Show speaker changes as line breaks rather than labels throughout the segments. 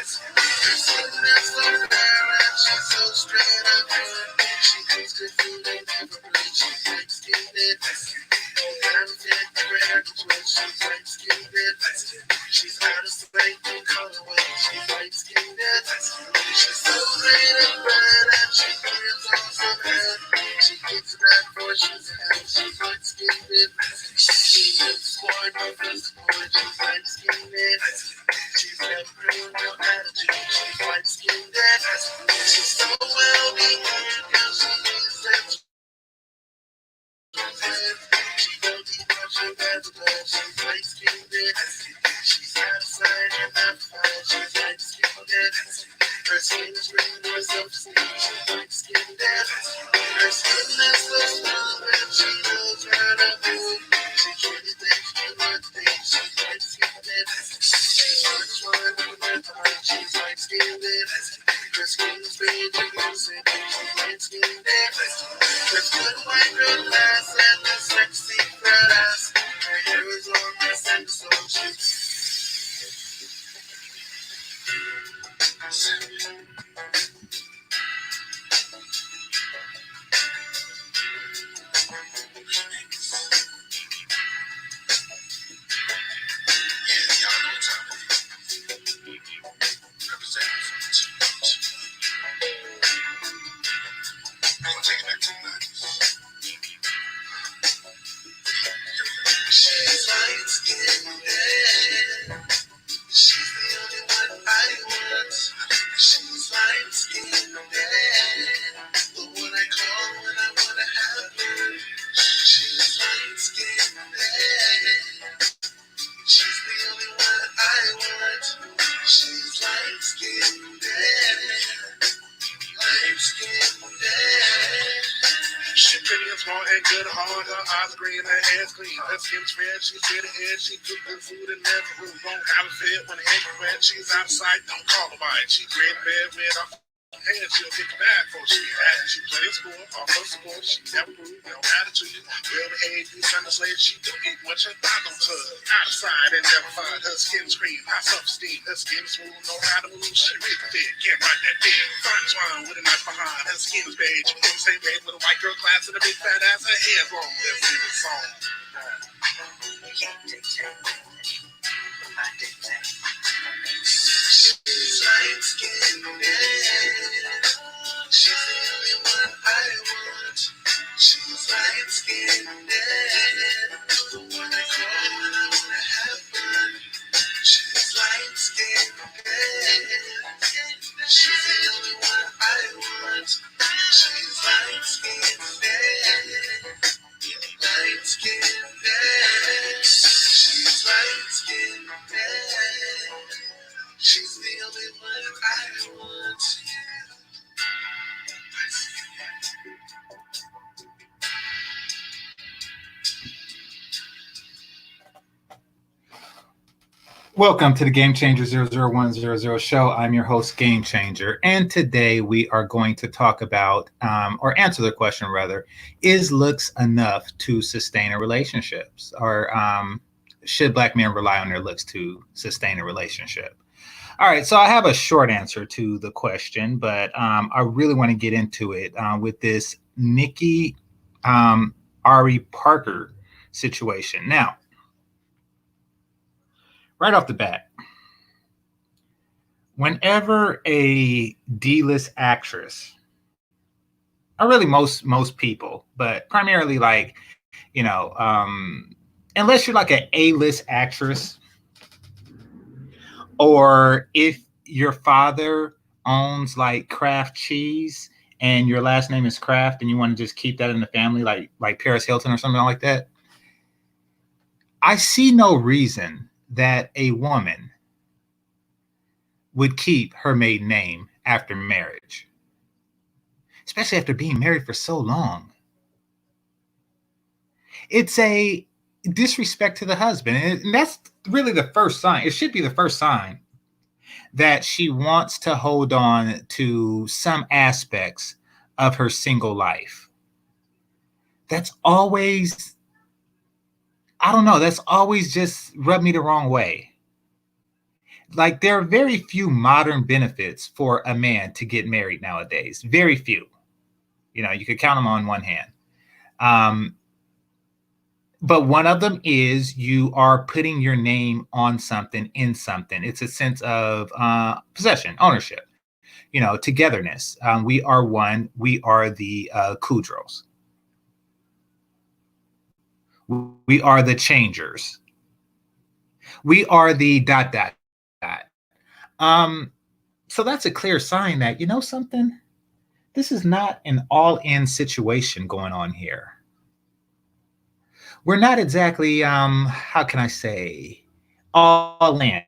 She's so straight up. She thinks good food ain't never good. She's light skinned. She's light skinned. She's out of sight and colorway. She's light skinned. She's so straight up red and she feels awesome head. She gets back for she's out. She's light skinned. She's smart, no first boy. She's light skinned. She's never ruined no attitude. She's light skinned. She's so well behaved. Girl, she is that. She don't need much of everybody. She's light skinned. She's satisfied and not fine. She's light skinned. Her skin is green, her self-esteem. She's light skinned. Her skin is so smooth and she knows how to move. She truly thinks she worth things. She's light skinned. She's much more than her heart. She's light skinned. Her skin is beige and lucid. She's light skinned. Her good white girl glass and a sexy fat ass. Her hair is on her center, so she's her skin's red, she's pretty head, she cook good food and never room. Don't have a fit when the egg red, she's out of sight, don't call her by it. She great bed with her head, she'll get the bag for she had. She plays sport, off her support, she never grew, no attitude. Well behaved, you son of slave, she don't eat much, her thigh don't tug. Out of sight and never find her skin's green, high self-esteem, her skin's smooth, no how to move, she really fit, can't write that big. Fine twine with a knife behind, her skin's beige, she can't stay red with a white girl class and a big fat ass, her hair's long. Let's see the song. She's light skinned. She's the only one I want. She's light skinned. The one I call when I wanna have fun. She's light skinned. She's the only one I want. She's light skinned. Light skinned. She's light skinned. She's the only one I want.
Welcome to the GameChanger 00100 show. I'm your host, GameChanger, and today we are going to talk about, or answer the question rather, is looks enough to sustain a relationship? Or should Black men rely on their looks to sustain a relationship? All right, so I have a short answer to the question, but I really want to get into it with this Nikki Ari Parker situation. Now, right off the bat, whenever a D-list actress, or really most people, but primarily like, unless you're like an A-list actress, or if your father owns like Kraft cheese and your last name is Kraft and you want to just keep that in the family, like Paris Hilton or something like that, I see no reason that a woman would keep her maiden name after marriage, especially after being married for so long. It's a disrespect to the husband. And that's really the first sign. It should be the first sign that she wants to hold on to some aspects of her single life. That's always, I don't know, that's always just rubbed me the wrong way. like there are very few modern benefits for a man to get married nowadays. Very few. You could count them on one hand. But one of them is you are putting your name on something, in something. It's a sense of possession, ownership, togetherness. We are one. We are the Kudros. We are the changers. We are the dot, dot, dot. So that's a clear sign that, something, this is not an all-in situation going on here. We're not exactly, how can I say, all in.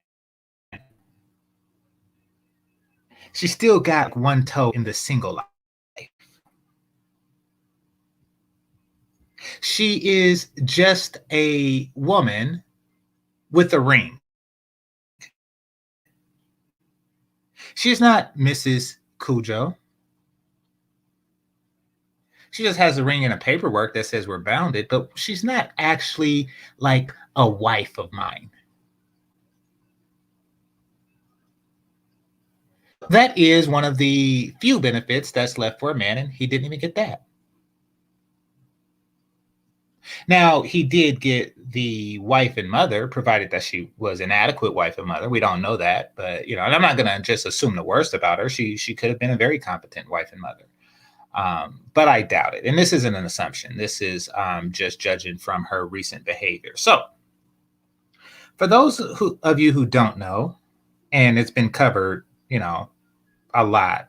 She still got one toe in the single life. She is just a woman with a ring. She's not Mrs. Kodjoe. She just has a ring and a paperwork that says we're bounded, but she's not actually like a wife of mine. That is one of the few benefits that's left for a man, and he didn't even get that. Now, he did get the wife and mother, provided that she was an adequate wife and mother. We don't know that, but and I'm not going to just assume the worst about her. She could have been a very competent wife and mother, but I doubt it. And this isn't an assumption. This is just judging from her recent behavior. So, for those of you who don't know, and it's been covered, a lot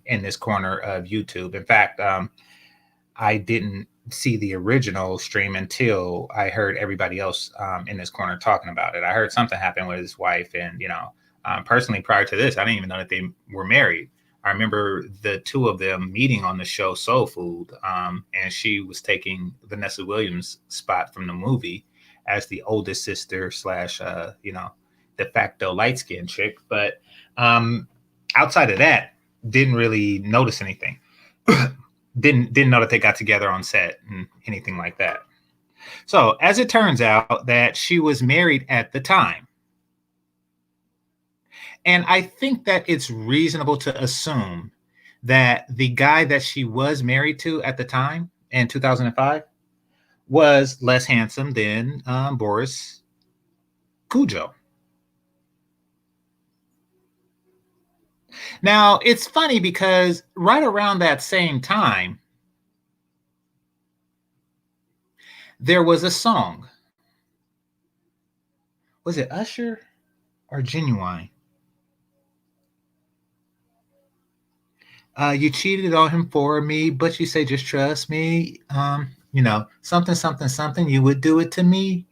in this corner of YouTube. In fact, I didn't see the original stream until I heard everybody else in this corner talking about it. I heard something happen with his wife, and personally, prior to this, I didn't even know that they were married. I remember the two of them meeting on the show Soul Food, and she was taking Vanessa Williams' spot from the movie as the oldest sister slash de facto light skinned chick. But outside of that, didn't really notice anything. Didn't know that they got together on set and anything like that. So as it turns out that she was married at the time. And I think that it's reasonable to assume that the guy that she was married to at the time in 2005 was less handsome than Boris Kodjoe. Now, it's funny because right around that same time, there was a song. Was it Usher or Genuine? You cheated on him for me, but you say, just trust me. Something, something, something. You would do it to me.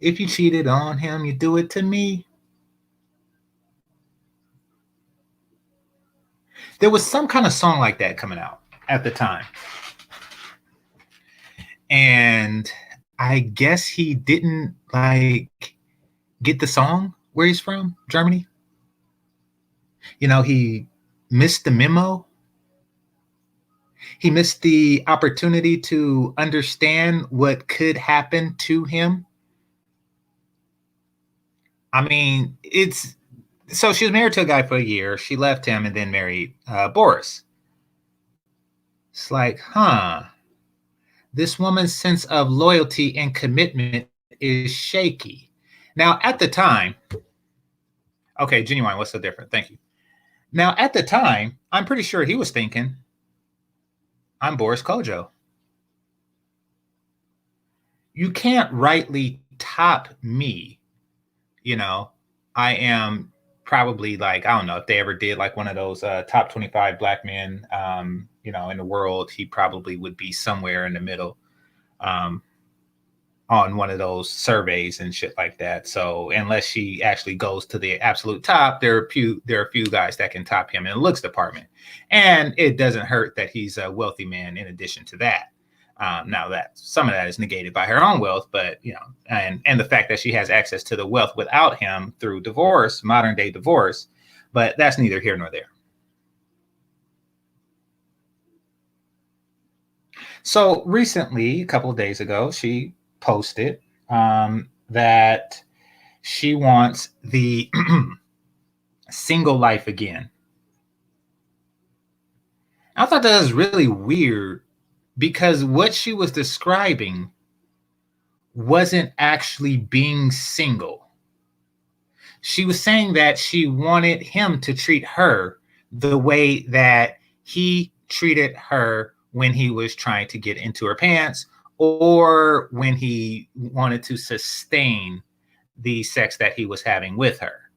If you cheated on him, you do it to me. There was some kind of song like that coming out at the time. And I guess he didn't get the song where he's from, Germany. He missed the memo. He missed the opportunity to understand what could happen to him. I mean, so she was married to a guy for a year. She left him and then married Boris. It's like, this woman's sense of loyalty and commitment is shaky. Now, at the time, okay, Genuine, what's so different? Thank you. Now, at the time, I'm pretty sure he was thinking, I'm Boris Kodjoe. You can't rightly top me. I am probably I don't know if they ever did one of those top 25 black men, in the world. He probably would be somewhere in the middle on one of those surveys and shit like that. So unless she actually goes to the absolute top, there are a few guys that can top him in the looks department. And it doesn't hurt that he's a wealthy man in addition to that. Now that some of that is negated by her own wealth, but and the fact that she has access to the wealth without him through divorce, modern day divorce, but that's neither here nor there. So recently, a couple of days ago, she posted that She wants the single life again. I thought that was really weird because what she was describing wasn't actually being single. She was saying that she wanted him to treat her the way that he treated her when he was trying to get into her pants or when he wanted to sustain the sex that he was having with her.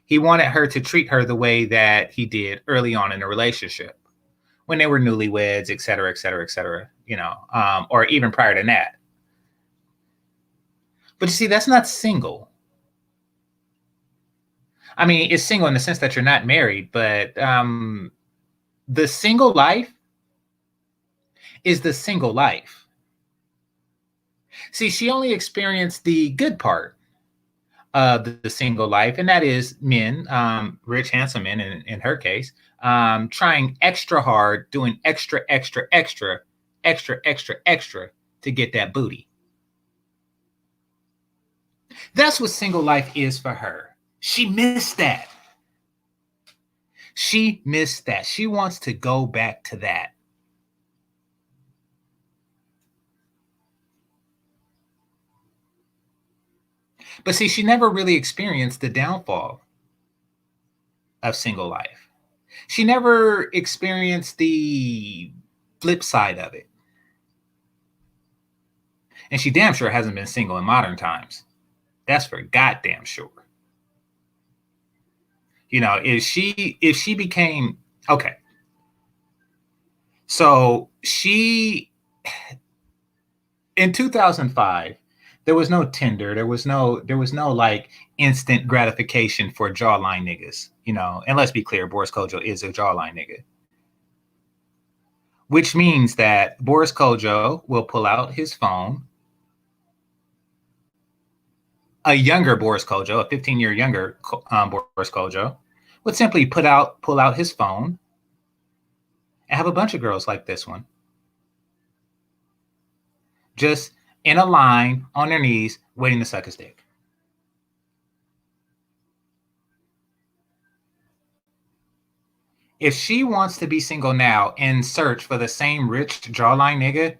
He wanted her to treat her the way that he did early on in the relationship when they were newlyweds, et cetera, et cetera, et cetera, or even prior to that. But you see, that's not single. I mean, it's single in the sense that you're not married, but the single life is the single life. See, she only experienced the good part of the single life, and that is men, rich, handsome men in her case, trying extra hard, doing extra to get that booty. That's what single life is for her. She missed that. She missed that. She wants to go back to that. But see, she never really experienced the downfall of single life. She never experienced the flip side of it. And she damn sure hasn't been single in modern times. That's for goddamn sure. If she became okay. So she in 2005, there was no Tinder. There was no like instant gratification for jawline niggas, and let's be clear, Boris Kodjoe is a jawline nigga. Which means that Boris Kodjoe will pull out his phone. A younger Boris Kodjoe, a 15-year younger Boris Kodjoe, would simply pull out his phone and have a bunch of girls like this one. Just in a line on their knees, waiting to suck his dick. If she wants to be single now and search for the same rich jawline nigga,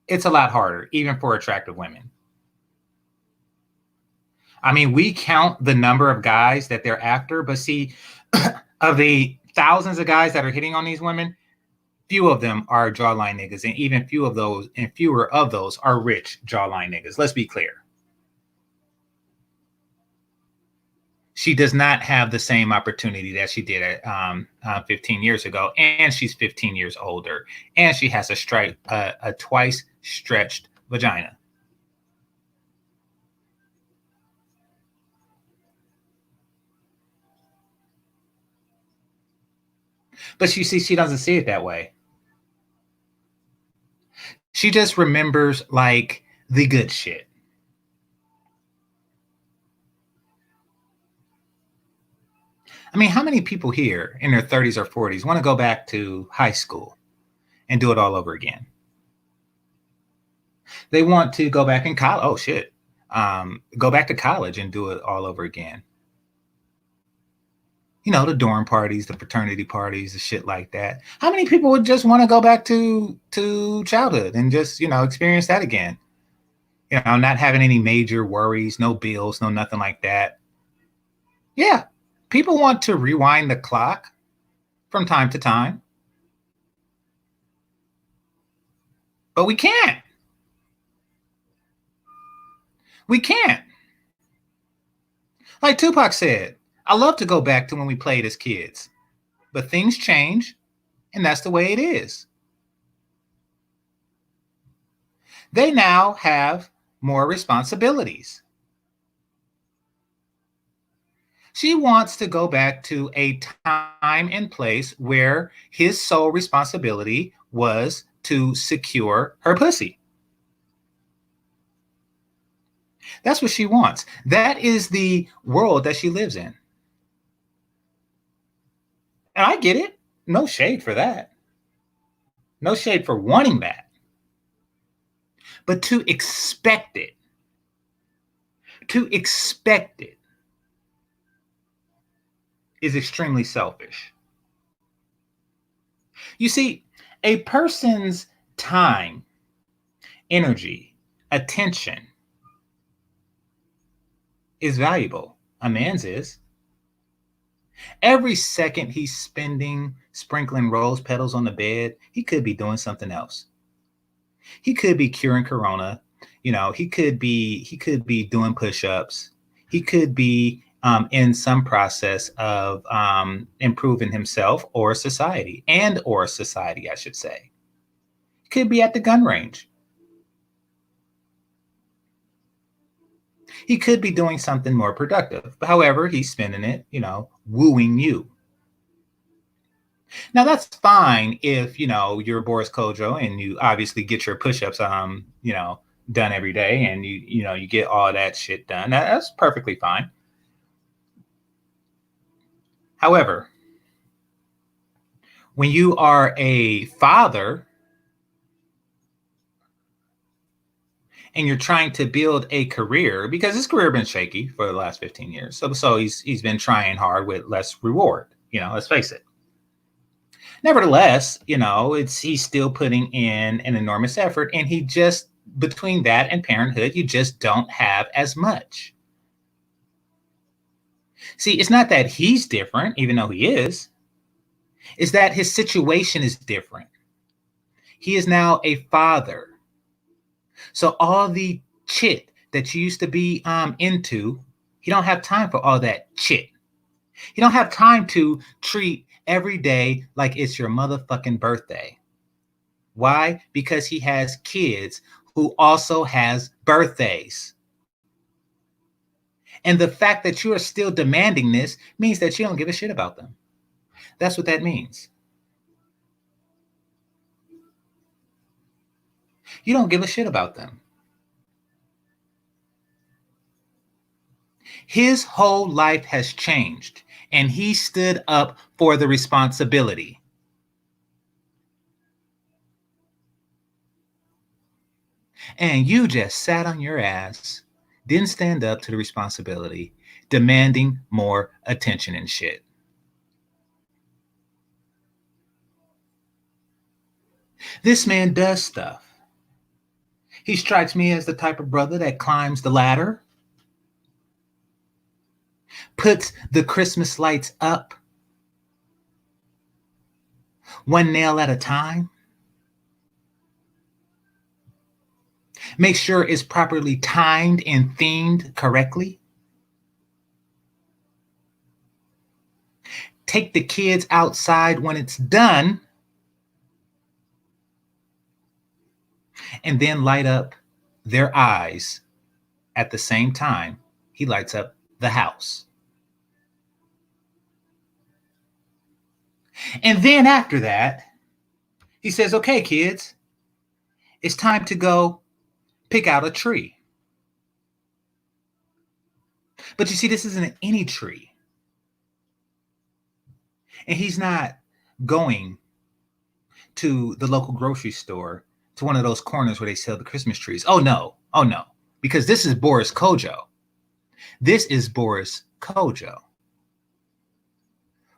it's a lot harder, even for attractive women. I mean, we count the number of guys that they're after, but see, of the thousands of guys that are hitting on these women, few of them are jawline niggas, and even fewer of those are rich jawline niggas. Let's be clear. She does not have the same opportunity that she did at 15 years ago, and she's 15 years older, and she has a twice stretched vagina. But you see, she doesn't see it that way. She just remembers like the good shit. I mean, how many people here in their 30s or 40s want to go back to high school and do it all over again? They want to go back in college. Oh, shit. Go back to college and do it all over again. The dorm parties, the fraternity parties, the shit like that. How many people would just want to go back to childhood and just, experience that again? Not having any major worries, no bills, no nothing like that. Yeah. People want to rewind the clock from time to time. But we can't. We can't. Like Tupac said, I love to go back to when we played as kids. But things change, and that's the way it is. They now have more responsibilities. She wants to go back to a time and place where his sole responsibility was to secure her pussy. That's what she wants. That is the world that she lives in. And I get it. No shade for that. No shade for wanting that. But to expect it, To expect it is extremely selfish. You see, a person's time, energy, attention is valuable. A man's is. Every second he's spending sprinkling rose petals on the bed, he could be doing something else. He could be curing corona. He could be doing push-ups. He could be in some process of improving himself or society, I should say. He could be at the gun range. He could be doing something more productive. However, he's spending it, wooing you. Now that's fine if you're Boris Kodjoe and you obviously get your push-ups done every day and you get all that shit done. That's perfectly fine. However, when you are a father and you're trying to build a career, because his career has been shaky for the last 15 years. So he's been trying hard with less reward, let's face it. Nevertheless, he's still putting in an enormous effort, and he just, between that and parenthood, you just don't have as much. See, it's not that he's different, even though he is. It's that his situation is different. He is now a father. So all the shit that you used to be into, you don't have time for all that shit. You don't have time to treat every day like it's your motherfucking birthday. Why? Because he has kids who also has birthdays. And the fact that you are still demanding this means that you don't give a shit about them. That's what that means. You don't give a shit about them. His whole life has changed, and he stood up for the responsibility. And you just sat on your ass, didn't stand up to the responsibility, demanding more attention and shit. This man does stuff. He strikes me as the type of brother that climbs the ladder, puts the Christmas lights up one nail at a time, make sure it's properly timed and themed correctly, take the kids outside when it's done, and then light up their eyes at the same time he lights up the house. And then after that, he says, okay, kids, it's time to go pick out a tree. But you see, this isn't any tree. And he's not going to the local grocery store, to one of those corners where they sell the Christmas trees. Oh no. Because this is Boris Kodjoe. This is Boris Kodjoe.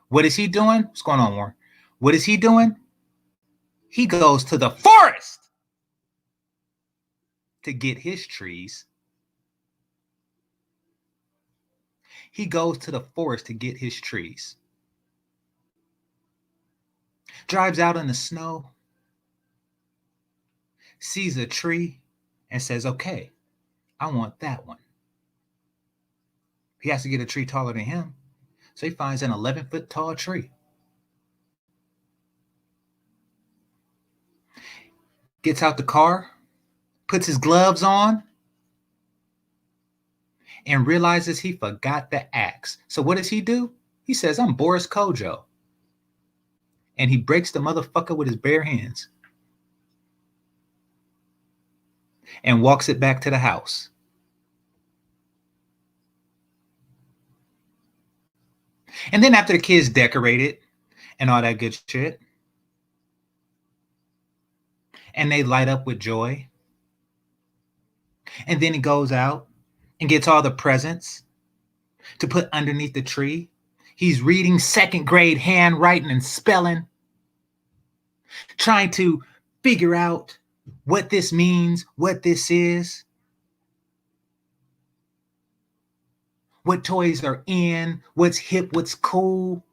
What is he doing? What's going on, Warren? What is he doing? He goes to the forest to get his trees. He goes to the forest to get his trees. Drives out in the snow, sees a tree, and says, okay, I want that one. He has to get a tree taller than him. So he finds an 11-foot tall tree. Gets out the car, puts his gloves on, and realizes he forgot the axe. So what does he do? He says, I'm Boris Kodjoe. And he breaks the motherfucker with his bare hands and walks it back to the house. And then after the kids decorated and all that good shit, and they light up with joy, and then he goes out and gets all the presents to put underneath the tree. He's reading second grade handwriting and spelling, trying to figure out what this means, what this is, what toys are in, what's hip, what's cool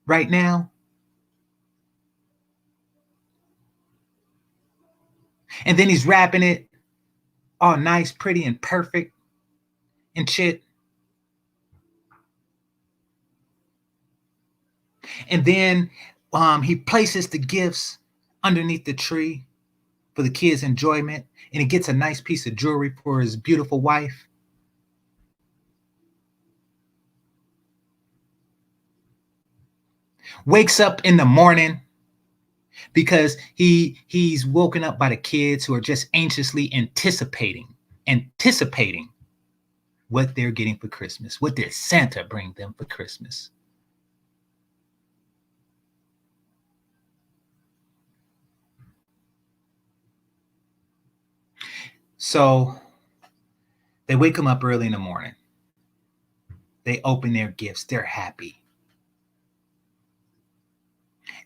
right now. And then he's wrapping it all nice, pretty, and perfect and shit. And then he places the gifts underneath the tree for the kids' enjoyment, and he gets a nice piece of jewelry for his beautiful wife. Wakes up in the morning because he's woken up by the kids who are just anxiously anticipating what they're getting for Christmas. What did Santa bring them for Christmas? So they wake them up early in the morning. They open their gifts. They're happy.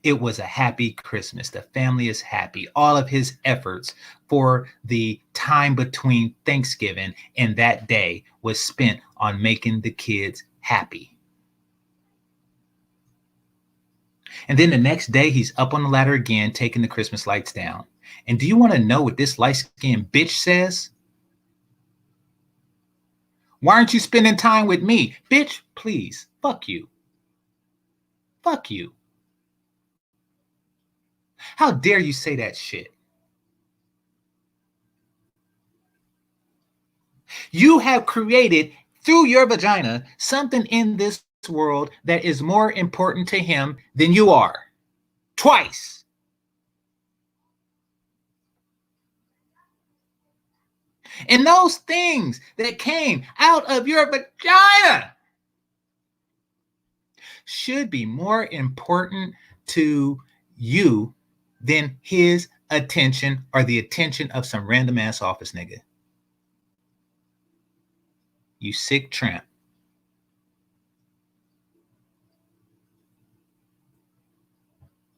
It was a happy Christmas. The family is happy. All of his efforts for the time between Thanksgiving and that day was spent on making the kids happy. And then the next day, he's up on the ladder again, taking the Christmas lights down. And do you want to know what this light-skinned bitch says? Why aren't you spending time with me? Bitch, please. Fuck you. Fuck you. How dare you say that shit? You have created, through your vagina, something in this world that is more important to him than you are. Twice. And those things that came out of your vagina should be more important to you than his attention or the attention of some random ass office nigga. You sick tramp.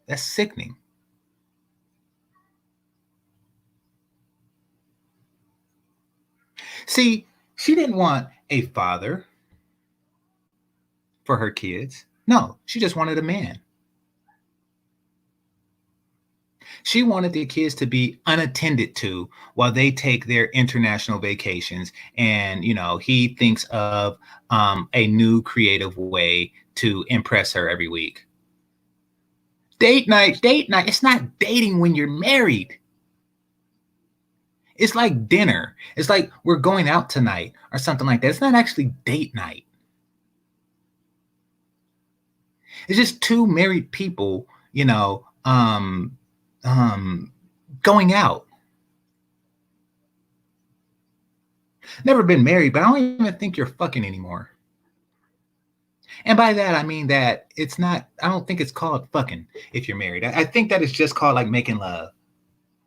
That's sickening. See, she didn't want a father for her kids. No, she just wanted a man. She wanted the kids to be unattended to while they take their international vacations. And, you know, he thinks of a new creative way to impress her every week. Date night. It's not dating when you're married. It's like dinner. It's like we're going out tonight or something like that. It's not actually date night. It's just two married people, you know, going out. Never been married, but I don't even think you're fucking anymore. And by that, I mean that it's not, I don't think it's called fucking if you're married. I think that it's just called like making love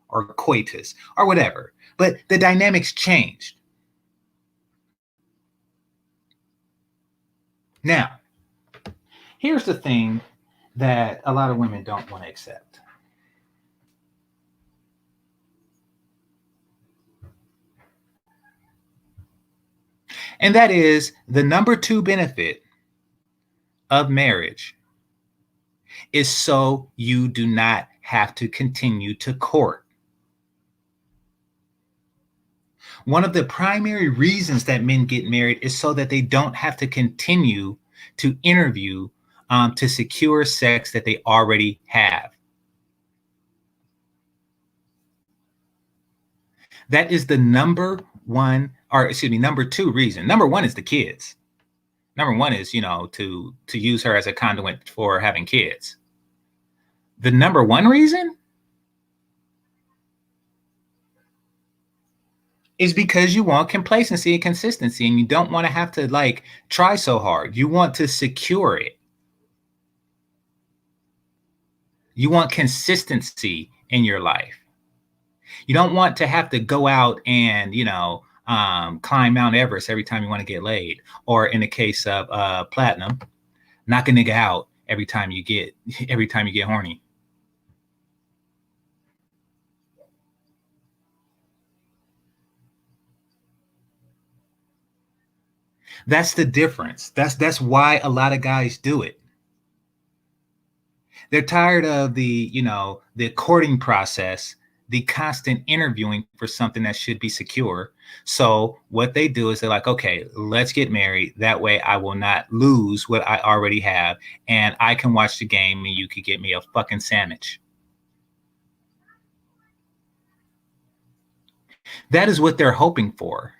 or coitus or whatever. But the dynamics changed. Now, here's the thing that a lot of women don't want to accept. And that is the number 2 benefit of marriage is so you do not have to continue to court. One of the primary reasons that men get married is so that they don't have to continue to interview to secure sex that they already have. That is the number 2 reason. Number 1 is the kids. Number 1 is, you know, to use her as a conduit for having kids. The number 1 reason is because you want complacency and consistency, and you don't want to have to like try so hard. You want to secure it. You want consistency in your life. You don't want to have to go out and, you know, climb Mount Everest every time you want to get laid, or in the case of platinum, knock a nigga out every time you get horny. That's the difference. That's why a lot of guys do it. They're tired of the courting process, the constant interviewing for something that should be secure. So what they do is they're like, okay, let's get married. That way I will not lose what I already have, and I can watch the game and you could get me a fucking sandwich. That is what they're hoping for.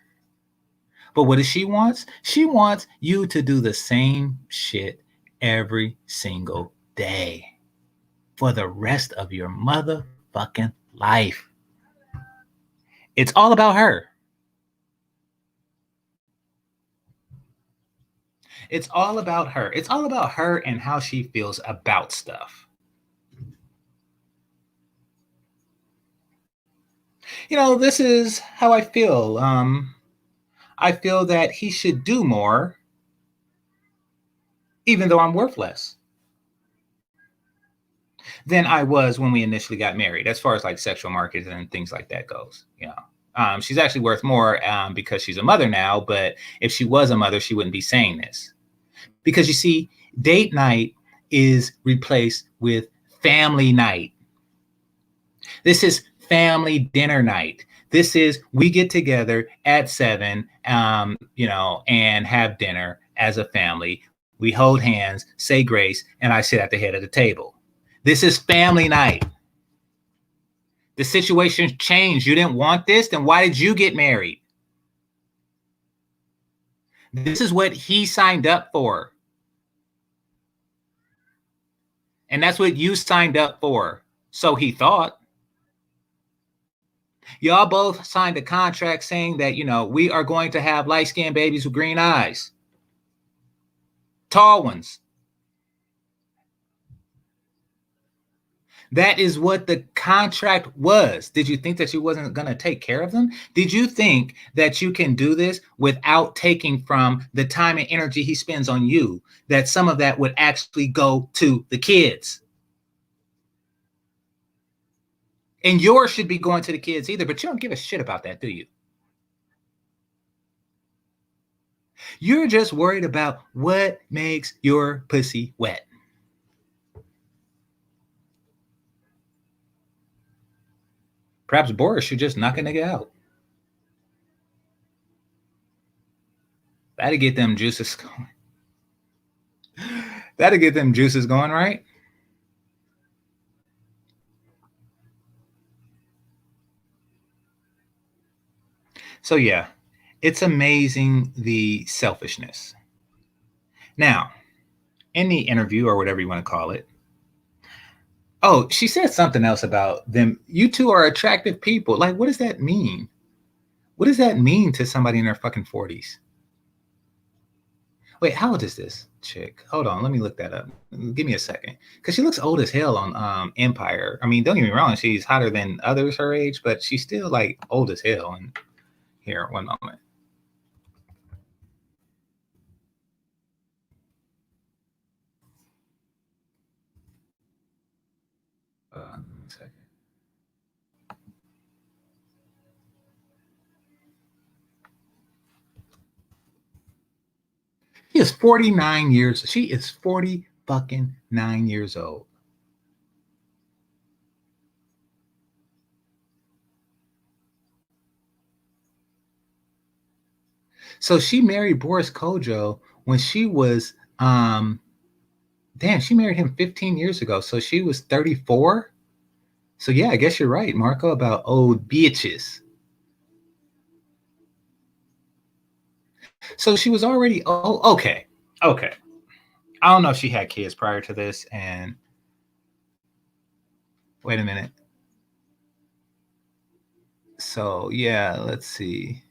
But what does she want? She wants you to do the same shit every single day for the rest of your motherfucking life. It's all about her. It's all about her. It's all about her and how she feels about stuff. This is how I feel. I feel that he should do more, even though I'm worth less than I was when we initially got married, as far as like sexual markets and things like that goes. She's actually worth more because she's a mother now. But if she was a mother, she wouldn't be saying this. Because you see, date night is replaced with family night. This is family dinner night. This is, we get together at 7, and have dinner as a family. We hold hands, say grace, and I sit at the head of the table. This is family night. The situation changed. You didn't want this, then why did you get married? This is what he signed up for. And that's what you signed up for. So he thought. Y'all both signed a contract saying that, we are going to have light-skinned babies with green eyes. Tall ones. That is what the contract was. Did you think that you wasn't going to take care of them? Did you think that you can do this without taking from the time and energy he spends on you, that some of that would actually go to the kids? And yours should be going to the kids either, but you don't give a shit about that, do you? You're just worried about what makes your pussy wet. Perhaps Boris should just knock a nigga out. That'll get them juices going. That'll get them juices going, right? So yeah, it's amazing, the selfishness. Now, in the interview, or whatever you want to call it, oh, she said something else about them. You two are attractive people. Like, what does that mean? What does that mean to somebody in their fucking 40s? Wait, how old is this chick? Hold on, let me look that up. Give me a second. Because she looks old as hell on Empire. I mean, don't get me wrong, she's hotter than others her age, but she's still like old as hell. And here, one moment. One second. She is 49 years. She is 40 fucking 9 years old. So she married Boris Kodjoe when she was she married him 15 years ago. So she was 34. So yeah, I guess you're right, Marco, about old bitches. So she was already okay. I don't know if she had kids prior to this. And wait a minute. So yeah, let's see.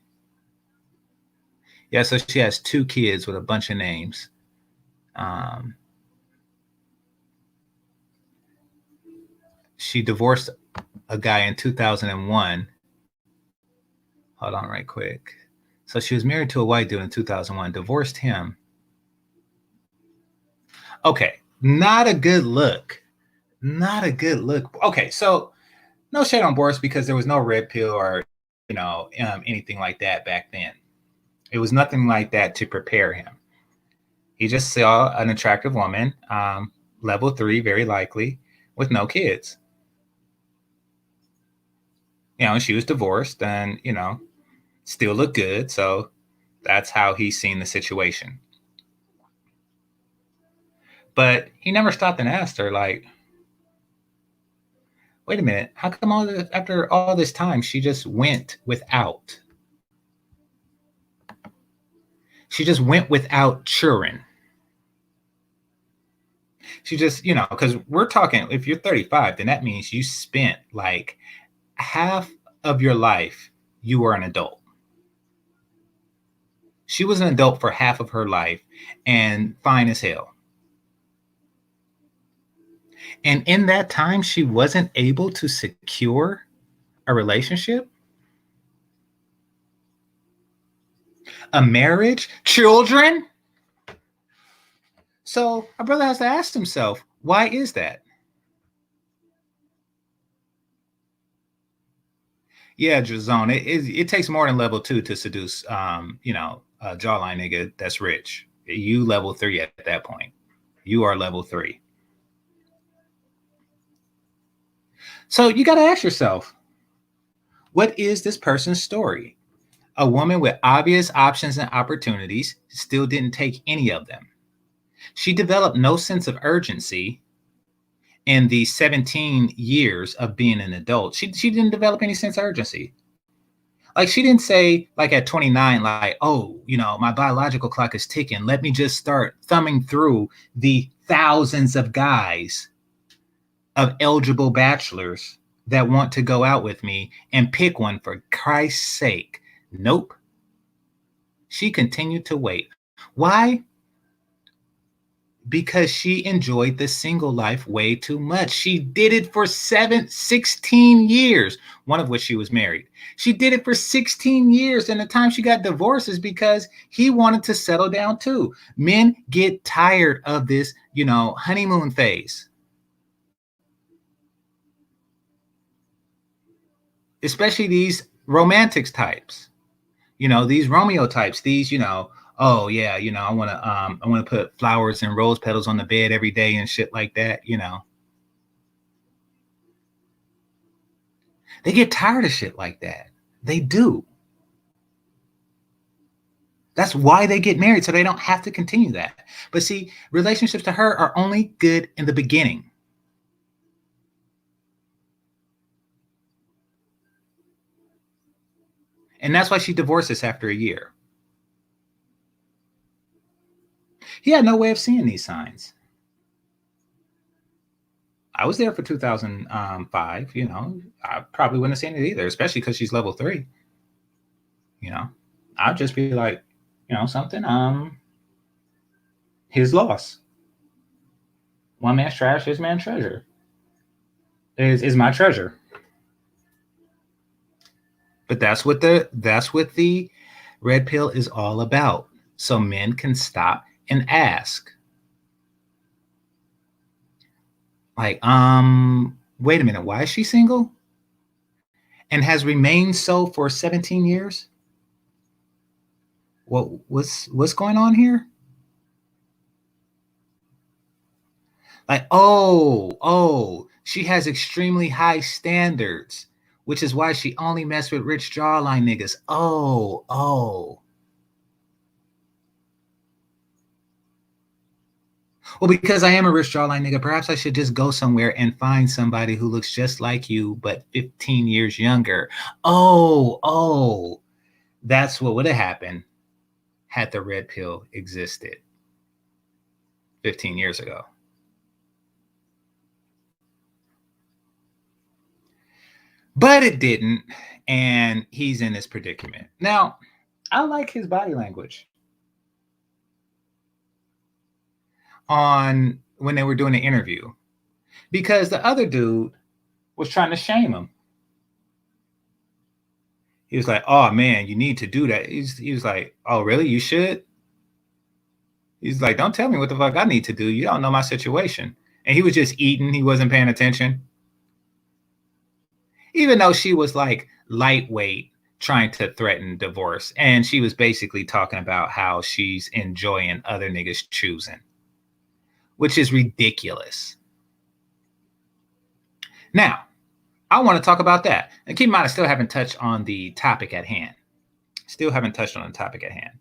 Yeah, so she has 2 kids with a bunch of names. She divorced a guy in 2001. Hold on right quick. So she was married to a white dude in 2001, divorced him. Okay, not a good look. Not a good look. Okay, so no shade on Boris because there was no red pill or anything like that back then. It was nothing like that to prepare him. He just saw an attractive woman, level 3, very likely, with no kids. She was divorced and, still looked good. So that's how he's seen the situation. But he never stopped and asked her, like, wait a minute, how come after all this time she just went without? She just went without children. She just, because we're talking, if you're 35, then that means you spent like half of your life, you were an adult. She was an adult for half of her life and fine as hell. And in that time, she wasn't able to secure a relationship, a marriage, children. So our brother has to ask himself, why is that? Yeah, Jazone, it takes more than level 2 to seduce, a jawline nigga that's rich. You level 3 at that point. You are level 3. So you got to ask yourself, what is this person's story? A woman with obvious options and opportunities still didn't take any of them. She developed no sense of urgency in the 17 years of being an adult. She didn't develop any sense of urgency. Like, she didn't say, like, at 29, like, oh, my biological clock is ticking. Let me just start thumbing through the thousands of guys, of eligible bachelors that want to go out with me and pick one for Christ's sake. Nope. She continued to wait. Why? Because she enjoyed the single life way too much. She did it for 16 years, one of which she was married. She did it for 16 years. And the time she got divorced is because he wanted to settle down too. Men get tired of this, honeymoon phase. Especially these romantics types, these Romeo types, these, oh yeah, I want to put flowers and rose petals on the bed every day and shit like that. They get tired of shit like that. They do. That's why they get married, so they don't have to continue that. But see, relationships to her are only good in the beginning. And that's why she divorces after a year. He had no way of seeing these signs. I was there for 2005, I probably wouldn't have seen it either, especially because she's level 3. I'd just be like, something, his loss. One man's trash, his man's treasure. Is my treasure. But that's what the red pill is all about. So men can stop and ask. Like, wait a minute, why is she single? And has remained so for 17 years? What's going on here? Like, oh, she has extremely high standards, which is why she only messed with rich jawline niggas. Oh. Well, because I am a rich jawline nigga, perhaps I should just go somewhere and find somebody who looks just like you, but 15 years younger. Oh, that's what would have happened had the red pill existed 15 years ago. But it didn't, and he's in this predicament. Now, I like his body language on when they were doing the interview, because the other dude was trying to shame him. He was like, oh man, you need to do that. He was like, oh really? You should? He's like, don't tell me what the fuck I need to do. You don't know my situation. And he was just eating. He wasn't paying attention. Even though she was like lightweight trying to threaten divorce. And she was basically talking about how she's enjoying other niggas choosing, which is ridiculous. Now, I want to talk about that. And keep in mind, I still haven't touched on the topic at hand. Still haven't touched on the topic at hand.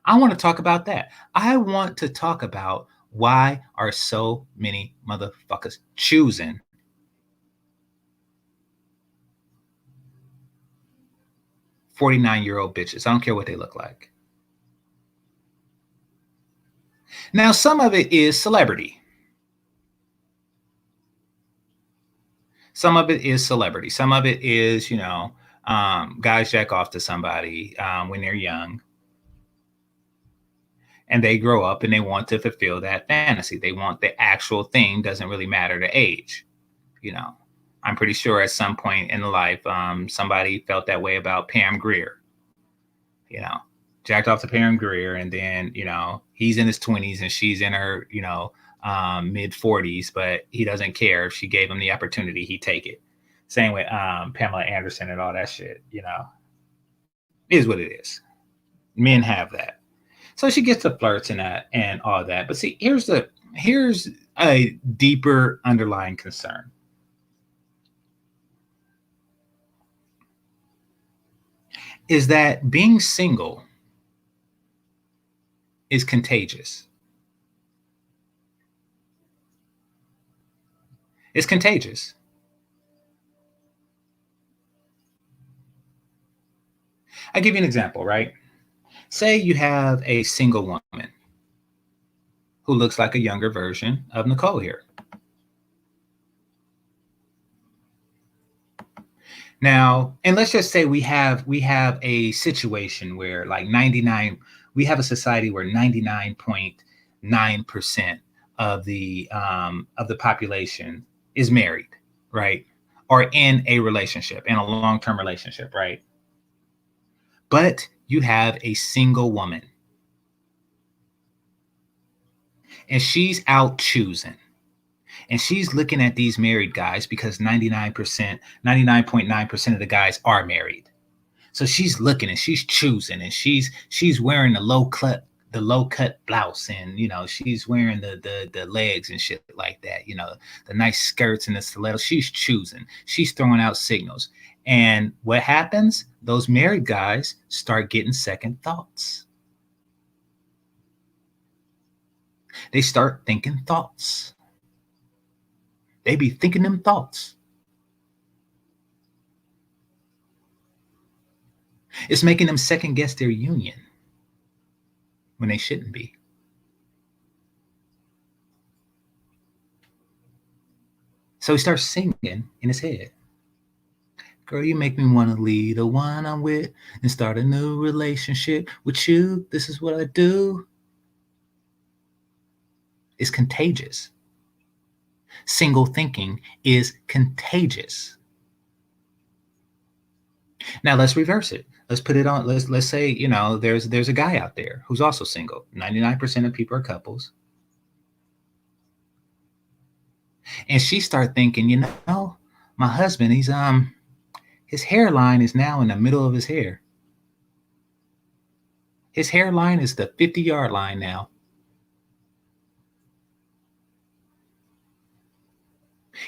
I want to talk about that. I want to talk about why are so many motherfuckers choosing 49-year-old bitches. I don't care what they look like. Now, some of it is celebrity. Some of it is celebrity. Some of it is, guys jack off to somebody when they're young. And they grow up and they want to fulfill that fantasy. They want the actual thing, doesn't really matter the age. I'm pretty sure at some point in life, somebody felt that way about Pam Grier. Jacked off to Pam Grier, and then, he's in his 20s and she's in her, mid 40s, but he doesn't care. If she gave him the opportunity, he'd take it. Same with Pamela Anderson and all that shit, It is what it is. Men have that. So she gets the flirts and that and all that. But see, here's a deeper underlying concern. Is that being single is contagious. It's contagious. I'll give you an example, right? Say you have a single woman who looks like a younger version of Nicole here. Now, and let's just say we have a situation where like 99, we have a society where 99.9% of the population is married, right? Or in a relationship, in a long-term relationship, right? But you have a single woman and she's out choosing. And she's looking at these married guys because 99.9% of the guys are married. So she's looking and she's choosing, and she's wearing the low cut blouse, and she's wearing the legs and shit like that, the nice skirts and the stilettos. She's choosing. She's throwing out signals. And what happens? Those married guys start getting second thoughts. They start thinking thoughts. They be thinking them thoughts. It's making them second guess their union when they shouldn't be. So he starts singing in his head. Girl, you make me want to leave the one I'm with and start a new relationship with you. This is what I do. It's contagious. Single thinking is contagious. Now let's reverse it. Let's put it on. Let's say, there's a guy out there who's also single. 99% of people are couples. And she started thinking, my husband, his hairline is now in the middle of his hair. His hairline is the 50-yard line now.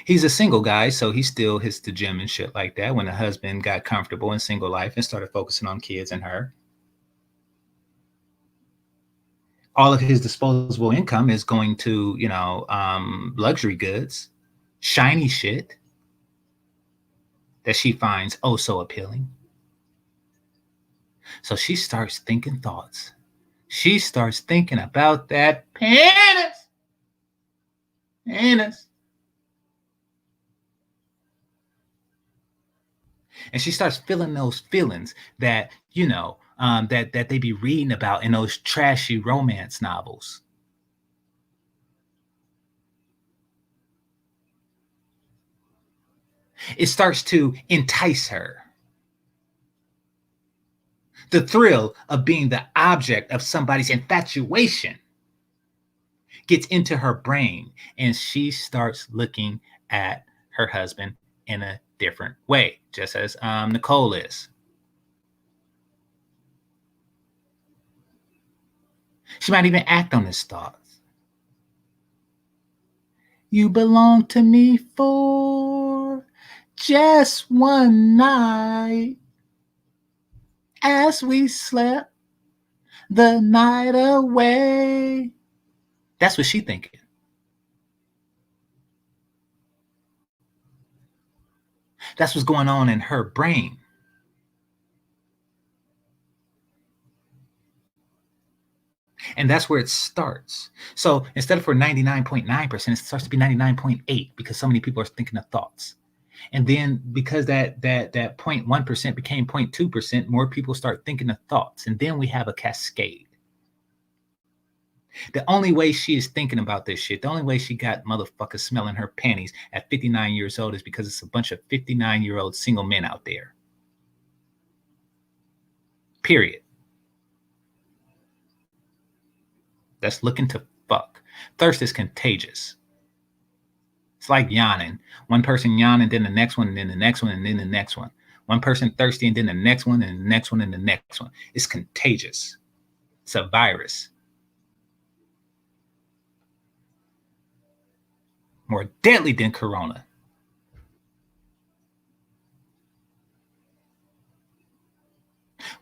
He's a single guy, so he still hits the gym and shit like that when the husband got comfortable in single life and started focusing on kids and her. All of his disposable income is going to, luxury goods, shiny shit that she finds oh so appealing. So she starts thinking thoughts. She starts thinking about that penis. And she starts feeling those feelings that, that they be reading about in those trashy romance novels. It starts to entice her. The thrill of being the object of somebody's infatuation gets into her brain, and she starts looking at her husband in a different way, just as Nicole is. She might even act on this thought. You belong to me for just one night as we slept the night away. That's what she's thinking. That's what's going on in her brain. And that's where it starts. So instead of for 99.9%, it starts to be 99.8 because so many people are thinking of thoughts. And then because that 0.1% became 0.2%, more people start thinking of thoughts. And then we have a cascade. The only way she is thinking about this shit, the only way she got motherfuckers smelling her panties at 59 years old is because it's a bunch of 59-year-old single men out there. Period. That's looking to fuck. Thirst is contagious. It's like yawning. One person yawning, then the next one, and then the next one, and then the next one. One person thirsty, and then the next one, and the next one, and the next one. It's contagious. It's a virus. More deadly than corona.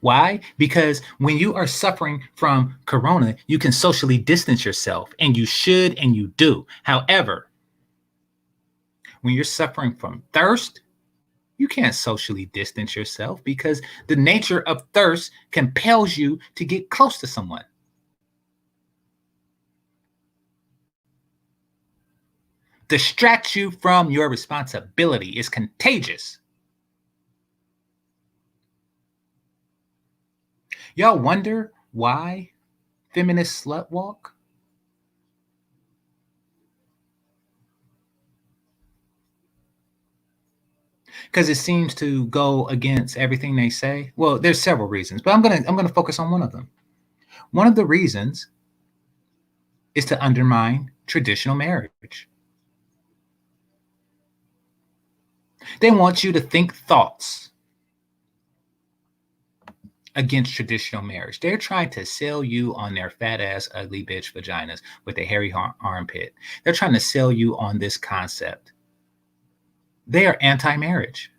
Why? Because when you are suffering from corona, you can socially distance yourself, and you should and you do. However, when you're suffering from thirst, you can't socially distance yourself because the nature of thirst compels you to get close to someone. Distracts you from your responsibility. Is contagious. Y'all wonder why feminists slut walk? Because it seems to go against everything they say. Well, there's several reasons, but I'm gonna focus on one of them. One of the reasons is to undermine traditional marriage. They want you to think thoughts against traditional marriage. They're trying to sell you on their fat ass, ugly bitch vaginas with a hairy armpit. They're trying to sell you on this concept. They are anti-marriage.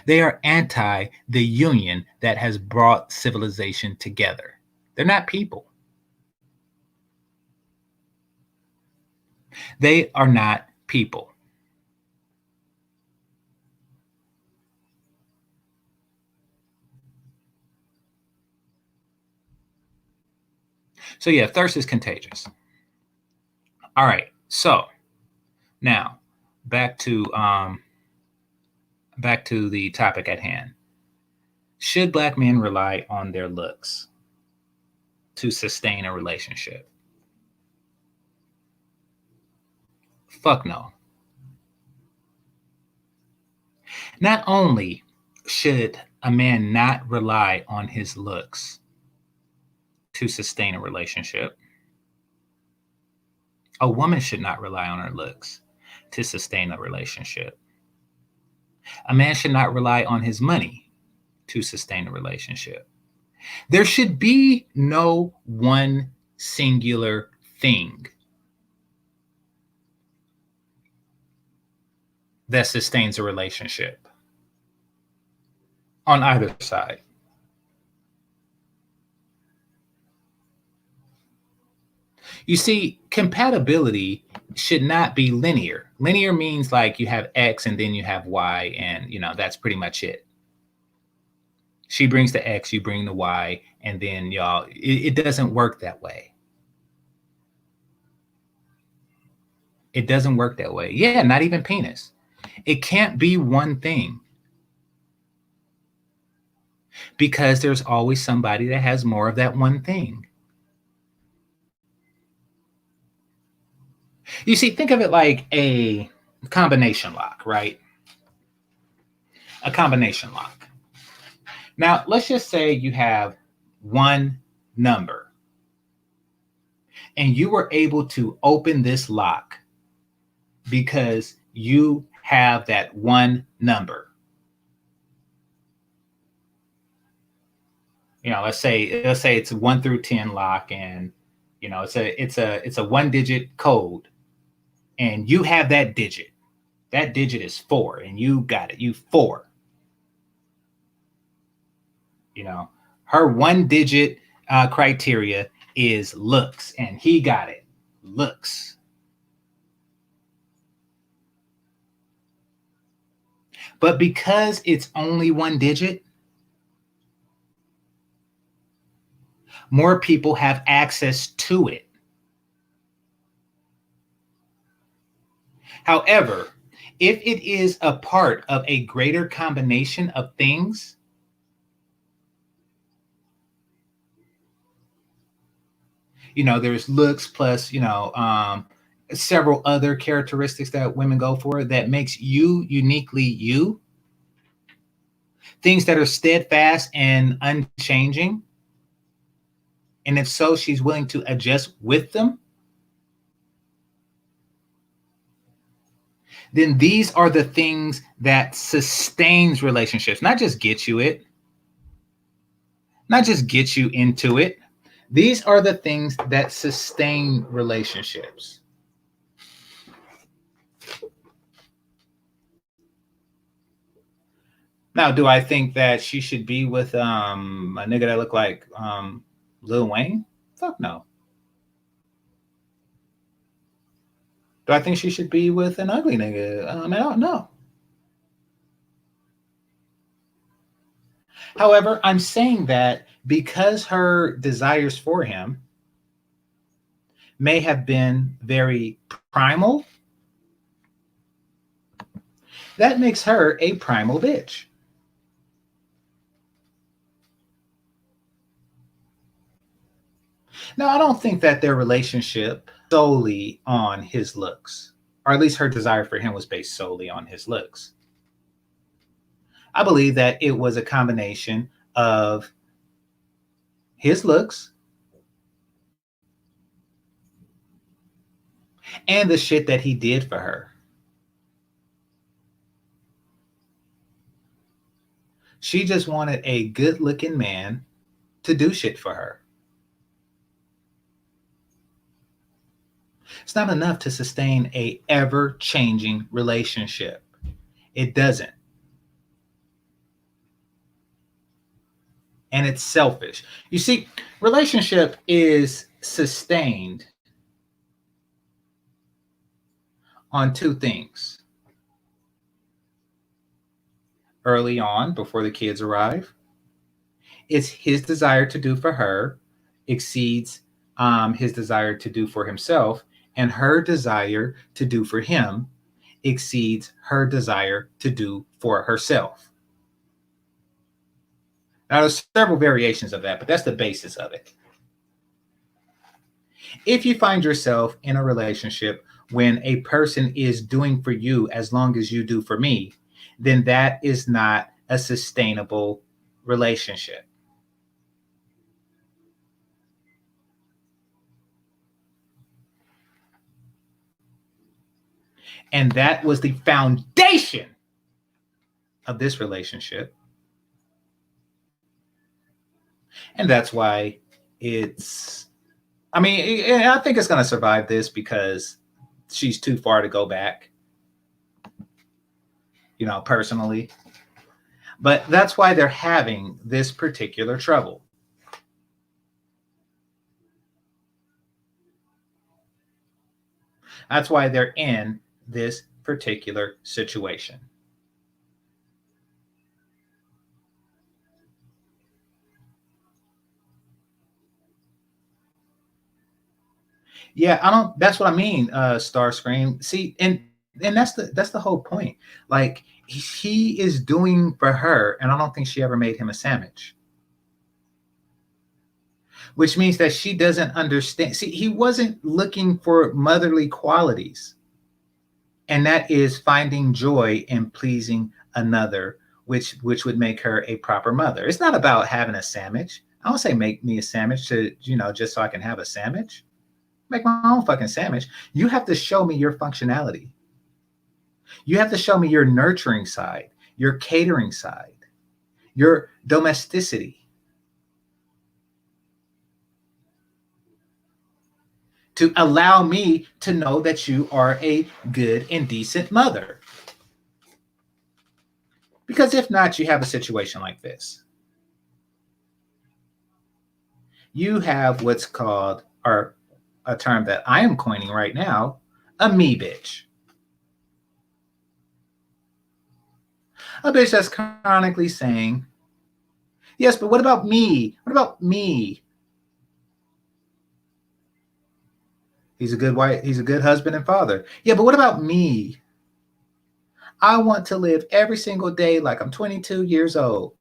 They are anti the union that has brought civilization together. They're not people. They are not people. So yeah, thirst is contagious. All right. So now back to the topic at hand. Should Black men rely on their looks to sustain a relationship? Fuck no. Not only should a man not rely on his looks to sustain a relationship, a woman should not rely on her looks to sustain a relationship. A man should not rely on his money to sustain a relationship. There should be no one singular thing that sustains a relationship on either side. You see, compatibility should not be linear. Linear means like you have X and then you have Y, and that's pretty much it. She brings the X, you bring the Y, and then y'all, it doesn't work that way. It doesn't work that way. Yeah, not even penis. It can't be one thing. Because there's always somebody that has more of that one thing. You see, think of it like a combination lock, right? A combination lock. Now, let's just say you have one number and you were able to open this lock because you have that one number. Let's say it's 1 through 10 lock, and it's a one digit code, and you have that digit. That digit is 4, and you got it. You 4. Her one digit criteria is looks, and he got it. Looks. But because it's only one digit, more people have access to it. However, if it is a part of a greater combination of things, there's looks plus, several other characteristics that women go for that makes you uniquely you, things that are steadfast and unchanging. And if so, she's willing to adjust with them. Then these are the things that sustains relationships, not just get you it, not just get you into it. These are the things that sustain relationships. Now, do I think that she should be with a nigga that look like Lil Wayne? Fuck no. Do I think she should be with an ugly nigga? I don't know. However, I'm saying that because her desires for him may have been very primal, that makes her a primal bitch. Now, I don't think that their relationship solely on his looks, or at least her desire for him was based solely on his looks. I believe that it was a combination of his looks and the shit that he did for her. She just wanted a good looking man to do shit for her. It's not enough to sustain a ever-changing relationship. It doesn't. And it's selfish. You see, relationship is sustained on two things. Early on, before the kids arrive, it's his desire to do for her exceeds his desire to do for himself, and her desire to do for him exceeds her desire to do for herself. Now, there's several variations of that, but that's the basis of it. If you find yourself in a relationship when a person is doing for you as long as you do for me, then that is not a sustainable relationship. And that was the foundation of this relationship. And that's why I think it's going to survive this because she's too far to go back, personally. But that's why they're having this particular trouble. That's why they're in this particular situation. Yeah, that's what I mean, Starscream. See, and that's the whole point. Like, he is doing for her, and I don't think she ever made him a sandwich. Which means that she doesn't understand. See, he wasn't looking for motherly qualities. And that is finding joy in pleasing another which would make her a proper mother. It's not about having a sandwich. I don't say make me a sandwich to, just so I can have a sandwich. Make my own fucking sandwich. You have to show me your functionality. You have to show me your nurturing side, your catering side, your domesticity. To allow me to know that you are a good and decent mother. Because if not, you have a situation like this. You have what's called, or a term that I am coining right now, a me bitch. A bitch that's chronically saying, yes, but what about me? What about me? He's a good wife, he's a good husband and father. Yeah, but what about me? I want to live every single day like I'm 22 years old.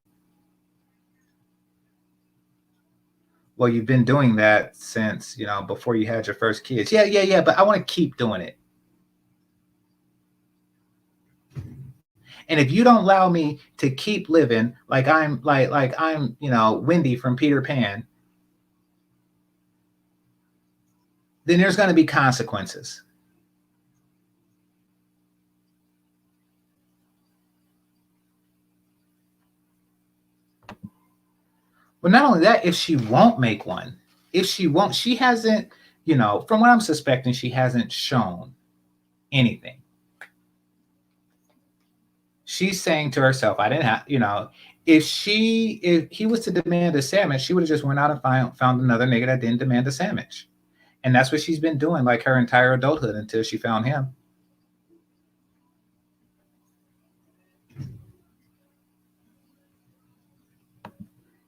Well, you've been doing that since, before you had your first kids. Yeah, but I want to keep doing it. And if you don't allow me to keep living like I'm Wendy from Peter Pan, then there's going to be consequences. Well, not only that, if she won't make one, she hasn't, from what I'm suspecting, she hasn't shown anything. She's saying to herself, I didn't have, if he was to demand a sandwich, she would have just went out and found another nigga that didn't demand a sandwich. And that's what she's been doing like her entire adulthood until she found him.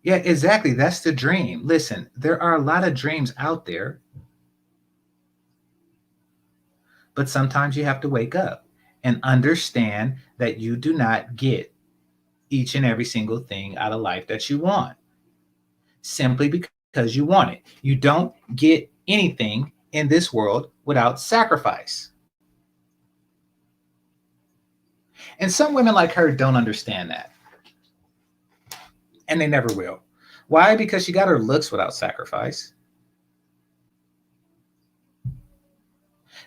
Yeah, exactly. That's the dream. Listen, there are a lot of dreams out there, but sometimes you have to wake up and understand that you do not get each and every single thing out of life that you want simply because you want it. You don't get anything in this world without sacrifice. And some women like her don't understand that. And they never will. Why? Because she got her looks without sacrifice.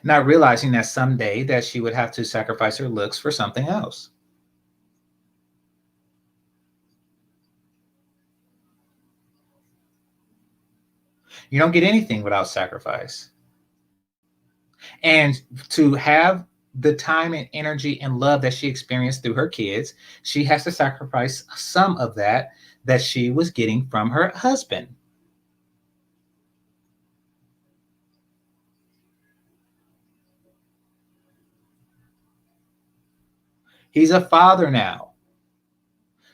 Not realizing that someday that she would have to sacrifice her looks for something else. You don't get anything without sacrifice. And to have the time and energy and love that she experienced through her kids, she has to sacrifice some of that she was getting from her husband. He's a father now.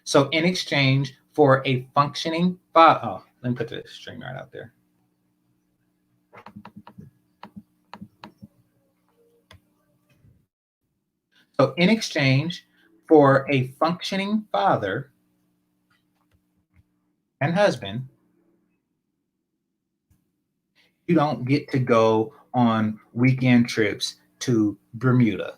So in exchange for a functioning father, let me put the string right out there. So in exchange for a functioning father and husband, you don't get to go on weekend trips to Bermuda.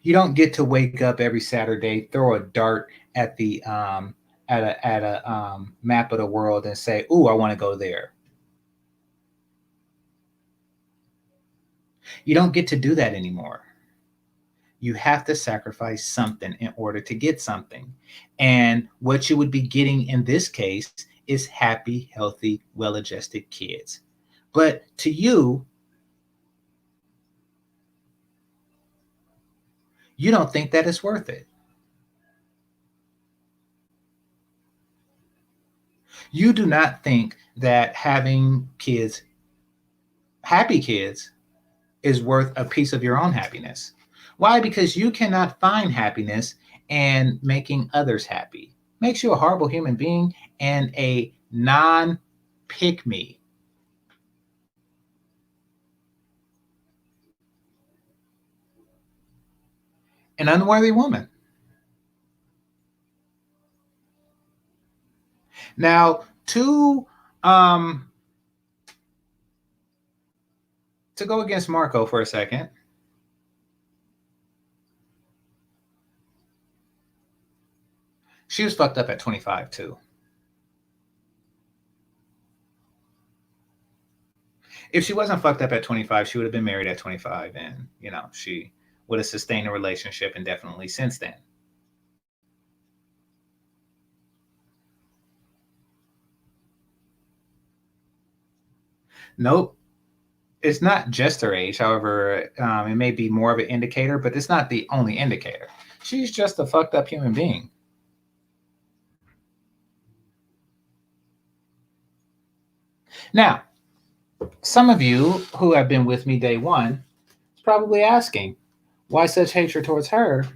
You don't get to wake up every Saturday, throw a dart at the at a map of the world and say, "Ooh, I want to go there." You don't get to do that anymore. You have to sacrifice something in order to get something. And what you would be getting in this case is happy, healthy, well adjusted kids. But to you, you don't think that it's worth it. You do not think that having kids, happy kids, is worth a piece of your own happiness. Why? Because you cannot find happiness and making others happy. Makes you a horrible human being and a non pick me. An unworthy woman. Now, um to go against Marco for a second, She was fucked up at 25 too. If she wasn't fucked up at 25, she would have been married at 25, and she would have sustained a relationship indefinitely since then. Nope. It's not just her age. However, it may be more of an indicator, but it's not the only indicator. She's just a fucked up human being. Now, some of you who have been with me day one is probably asking, why such hatred towards her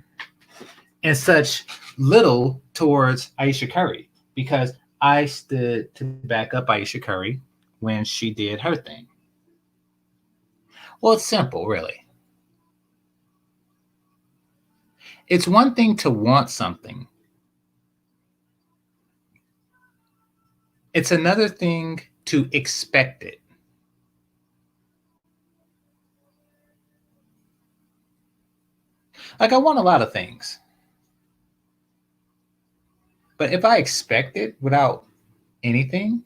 and such little towards Ayesha Curry? Because I stood to back up Ayesha Curry when she did her thing. Well, it's simple, really. It's one thing to want something. It's another thing to expect it. Like, I want a lot of things. But if I expect it without anything,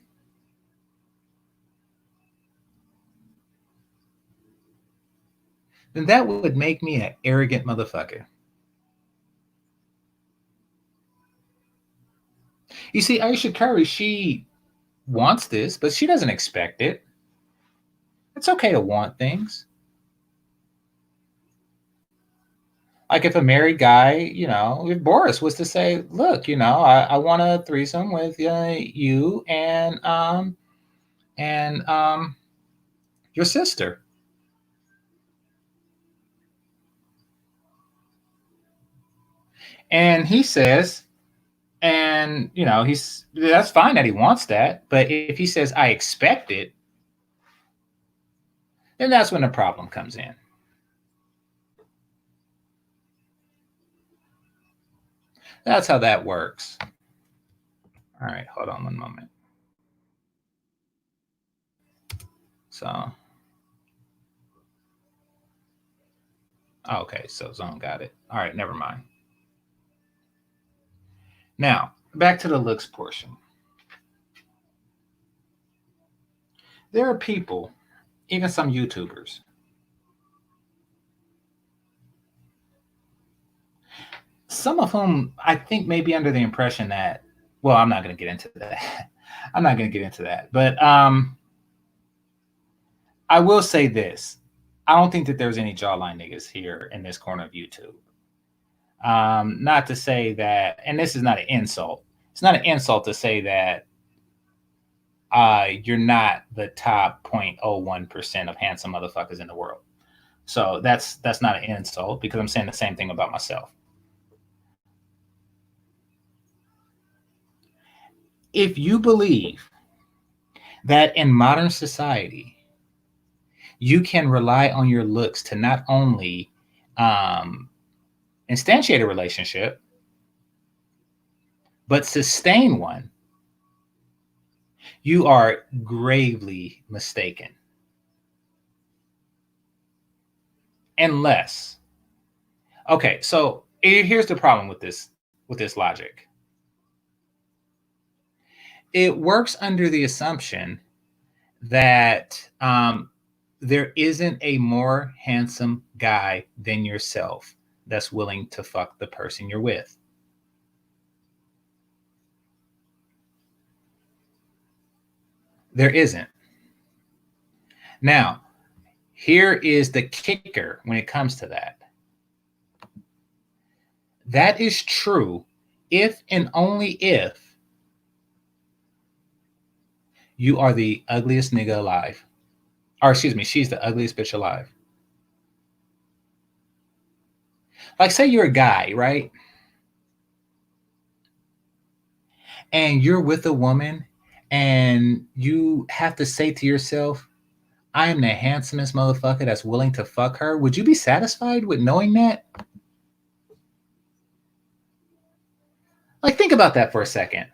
then that would make me an arrogant motherfucker. You see, Ayesha Curry, she wants this, but she doesn't expect it. It's okay to want things. Like if a married guy, if Boris was to say, look, I want a threesome with you and your sister. And he says, and that's fine that he wants that, but if he says I expect it, then that's when the problem comes in. That's how that works. All right, hold on one moment. So, okay, so Zone got it. All right, never mind. Now, back to the looks portion. There are people, even some YouTubers, some of whom I think may be under the impression that, well, I'm not going to get into that. I'm not going to get into that. But I will say this. I don't think that there's any jawline niggas here in this corner of YouTube. Not to say that, and this is not an insult. It's not an insult to say that you're not the top 0.01% of handsome motherfuckers in the world. So that's not an insult, because I'm saying the same thing about myself. If you believe that in modern society, you can rely on your looks to not only instantiate a relationship, but sustain one, you are gravely mistaken. Unless, okay, so here's the problem with this logic. It works under the assumption that there isn't a more handsome guy than yourself that's willing to fuck the person you're with. There isn't. Now, here is the kicker when it comes to that. That is true if and only if you are the ugliest nigga alive. Or excuse me, she's the ugliest bitch alive. Like, say you're a guy, right? And you're with a woman and you have to say to yourself, I am the handsomest motherfucker that's willing to fuck her. Would you be satisfied with knowing that? Like, think about that for a second.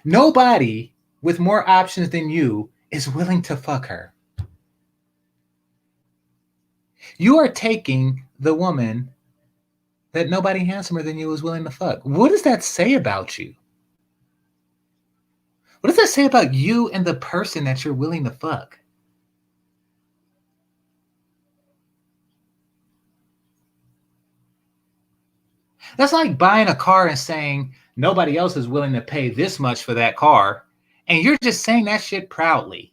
Nobody with more options than you is willing to fuck her. You are taking the woman that nobody handsomer than you is willing to fuck. What does that say about you? What does that say about you and the person that you're willing to fuck? That's like buying a car and saying nobody else is willing to pay this much for that car, and you're just saying that shit proudly.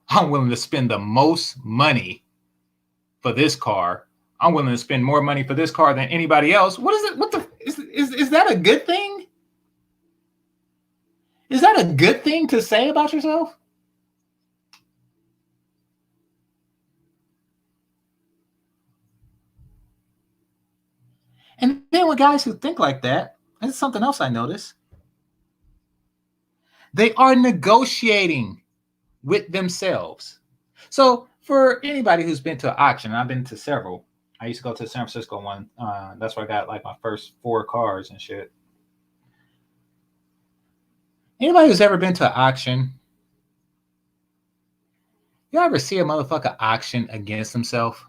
I'm willing to spend the most money for this car. I'm willing to spend more money for this car than anybody else. What is it? What the is that a good thing? Is that a good thing to say about yourself? And then with guys who think like that, and it's something else I notice, they are negotiating with themselves. So for anybody who's been to an auction, and I've been to several. I used to go to the San Francisco one. That's where I got like my first 4 cars and shit. Anybody who's ever been to an auction, you ever see a motherfucker auction against himself?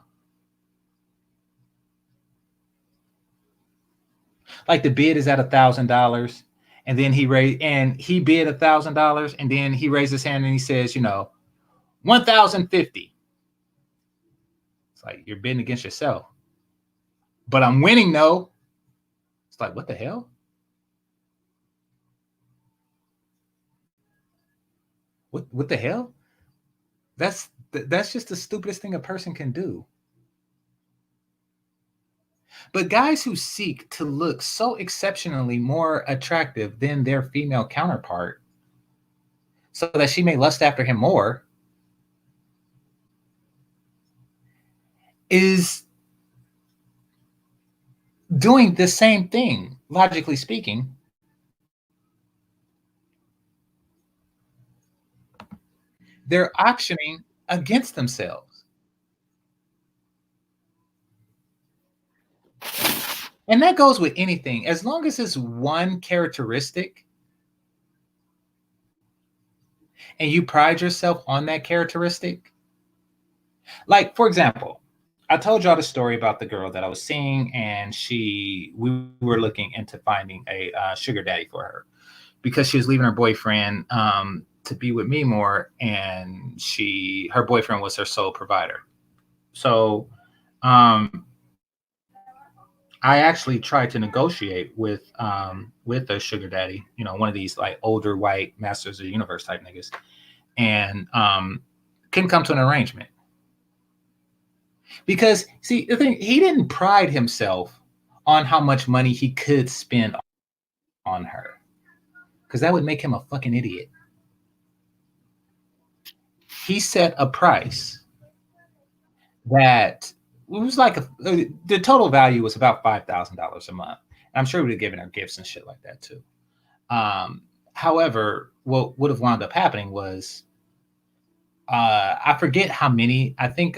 Like the bid is at $1,000, and then he bid $1,000, and then he raised his hand and he says, 1,050. It's like you're bidding against yourself. But I'm winning, though. It's like, what the hell? What the hell? That's just the stupidest thing a person can do. But guys who seek to look so exceptionally more attractive than their female counterpart so that she may lust after him more is doing the same thing, logically speaking. They're auctioning against themselves. And that goes with anything. As long as it's one characteristic and you pride yourself on that characteristic. Like, for example, I told y'all the story about the girl that I was seeing, and we were looking into finding a sugar daddy for her because she was leaving her boyfriend to be with me more, and her boyfriend was her sole provider. So I actually tried to negotiate with a sugar daddy, one of these like older white masters of the universe type niggas, and couldn't come to an arrangement. Because see, the thing, he didn't pride himself on how much money he could spend on her, because that would make him a fucking idiot. He set a price that was like the total value was about $5,000 a month. And I'm sure we would have given her gifts and shit like that too. However, what would have wound up happening was I forget how many. I think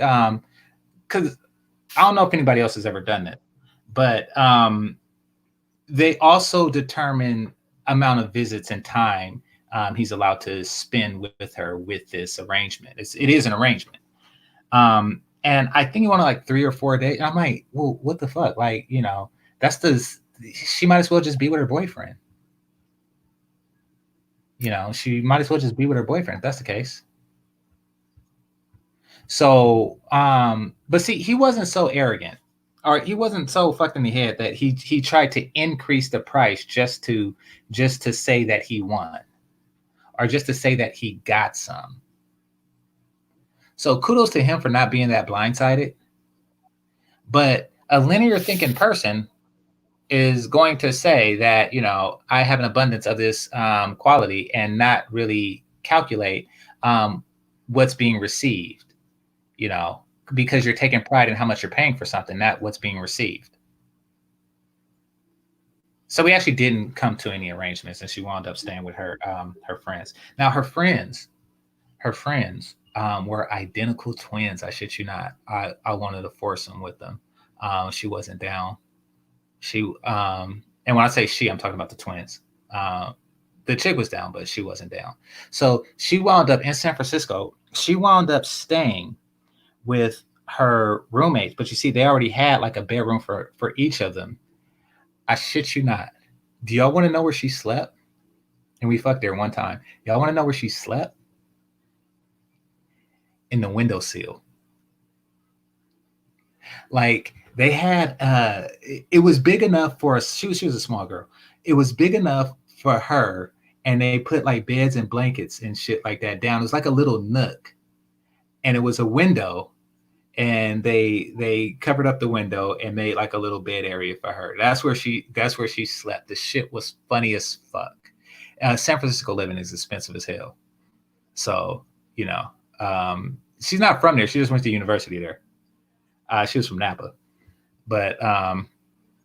because I don't know if anybody else has ever done it, but they also determine amount of visits and time he's allowed to spend with her with this arrangement. It is an arrangement. And I think he wanted like 3 or 4 days. And I'm like, well, what the fuck? Like, she might as well just be with her boyfriend. She might as well just be with her boyfriend if that's the case. So, but see, he wasn't so arrogant, or he wasn't so fucked in the head that he tried to increase the price just to say that he won, or just to say that he got some. So kudos to him for not being that blindsided. But a linear thinking person is going to say that, I have an abundance of this quality and not really calculate what's being received, because you're taking pride in how much you're paying for something, not what's being received. So we actually didn't come to any arrangements, and she wound up staying with her friends. Now her friends were identical twins. I shit you not. I wanted to force them with them. She wasn't down. And when I say she, I'm talking about the twins. The chick was down, but she wasn't down. So she wound up in San Francisco. She wound up staying with her roommates, but you see, they already had like a bedroom for each of them. I shit you not. Do y'all want to know where she slept? And we fucked there one time. Y'all want to know where she slept? In the windowsill. Like they had, it was big enough for us. She was a small girl. It was big enough for her, and they put like beds and blankets and shit like that down. It was like a little nook, and it was a window, and they covered up the window and made like a little bed area for her. That's where she slept. The shit was funny as fuck. San Francisco living is expensive as hell. So, you know, she's not from there. She just went to university there. She was from Napa, but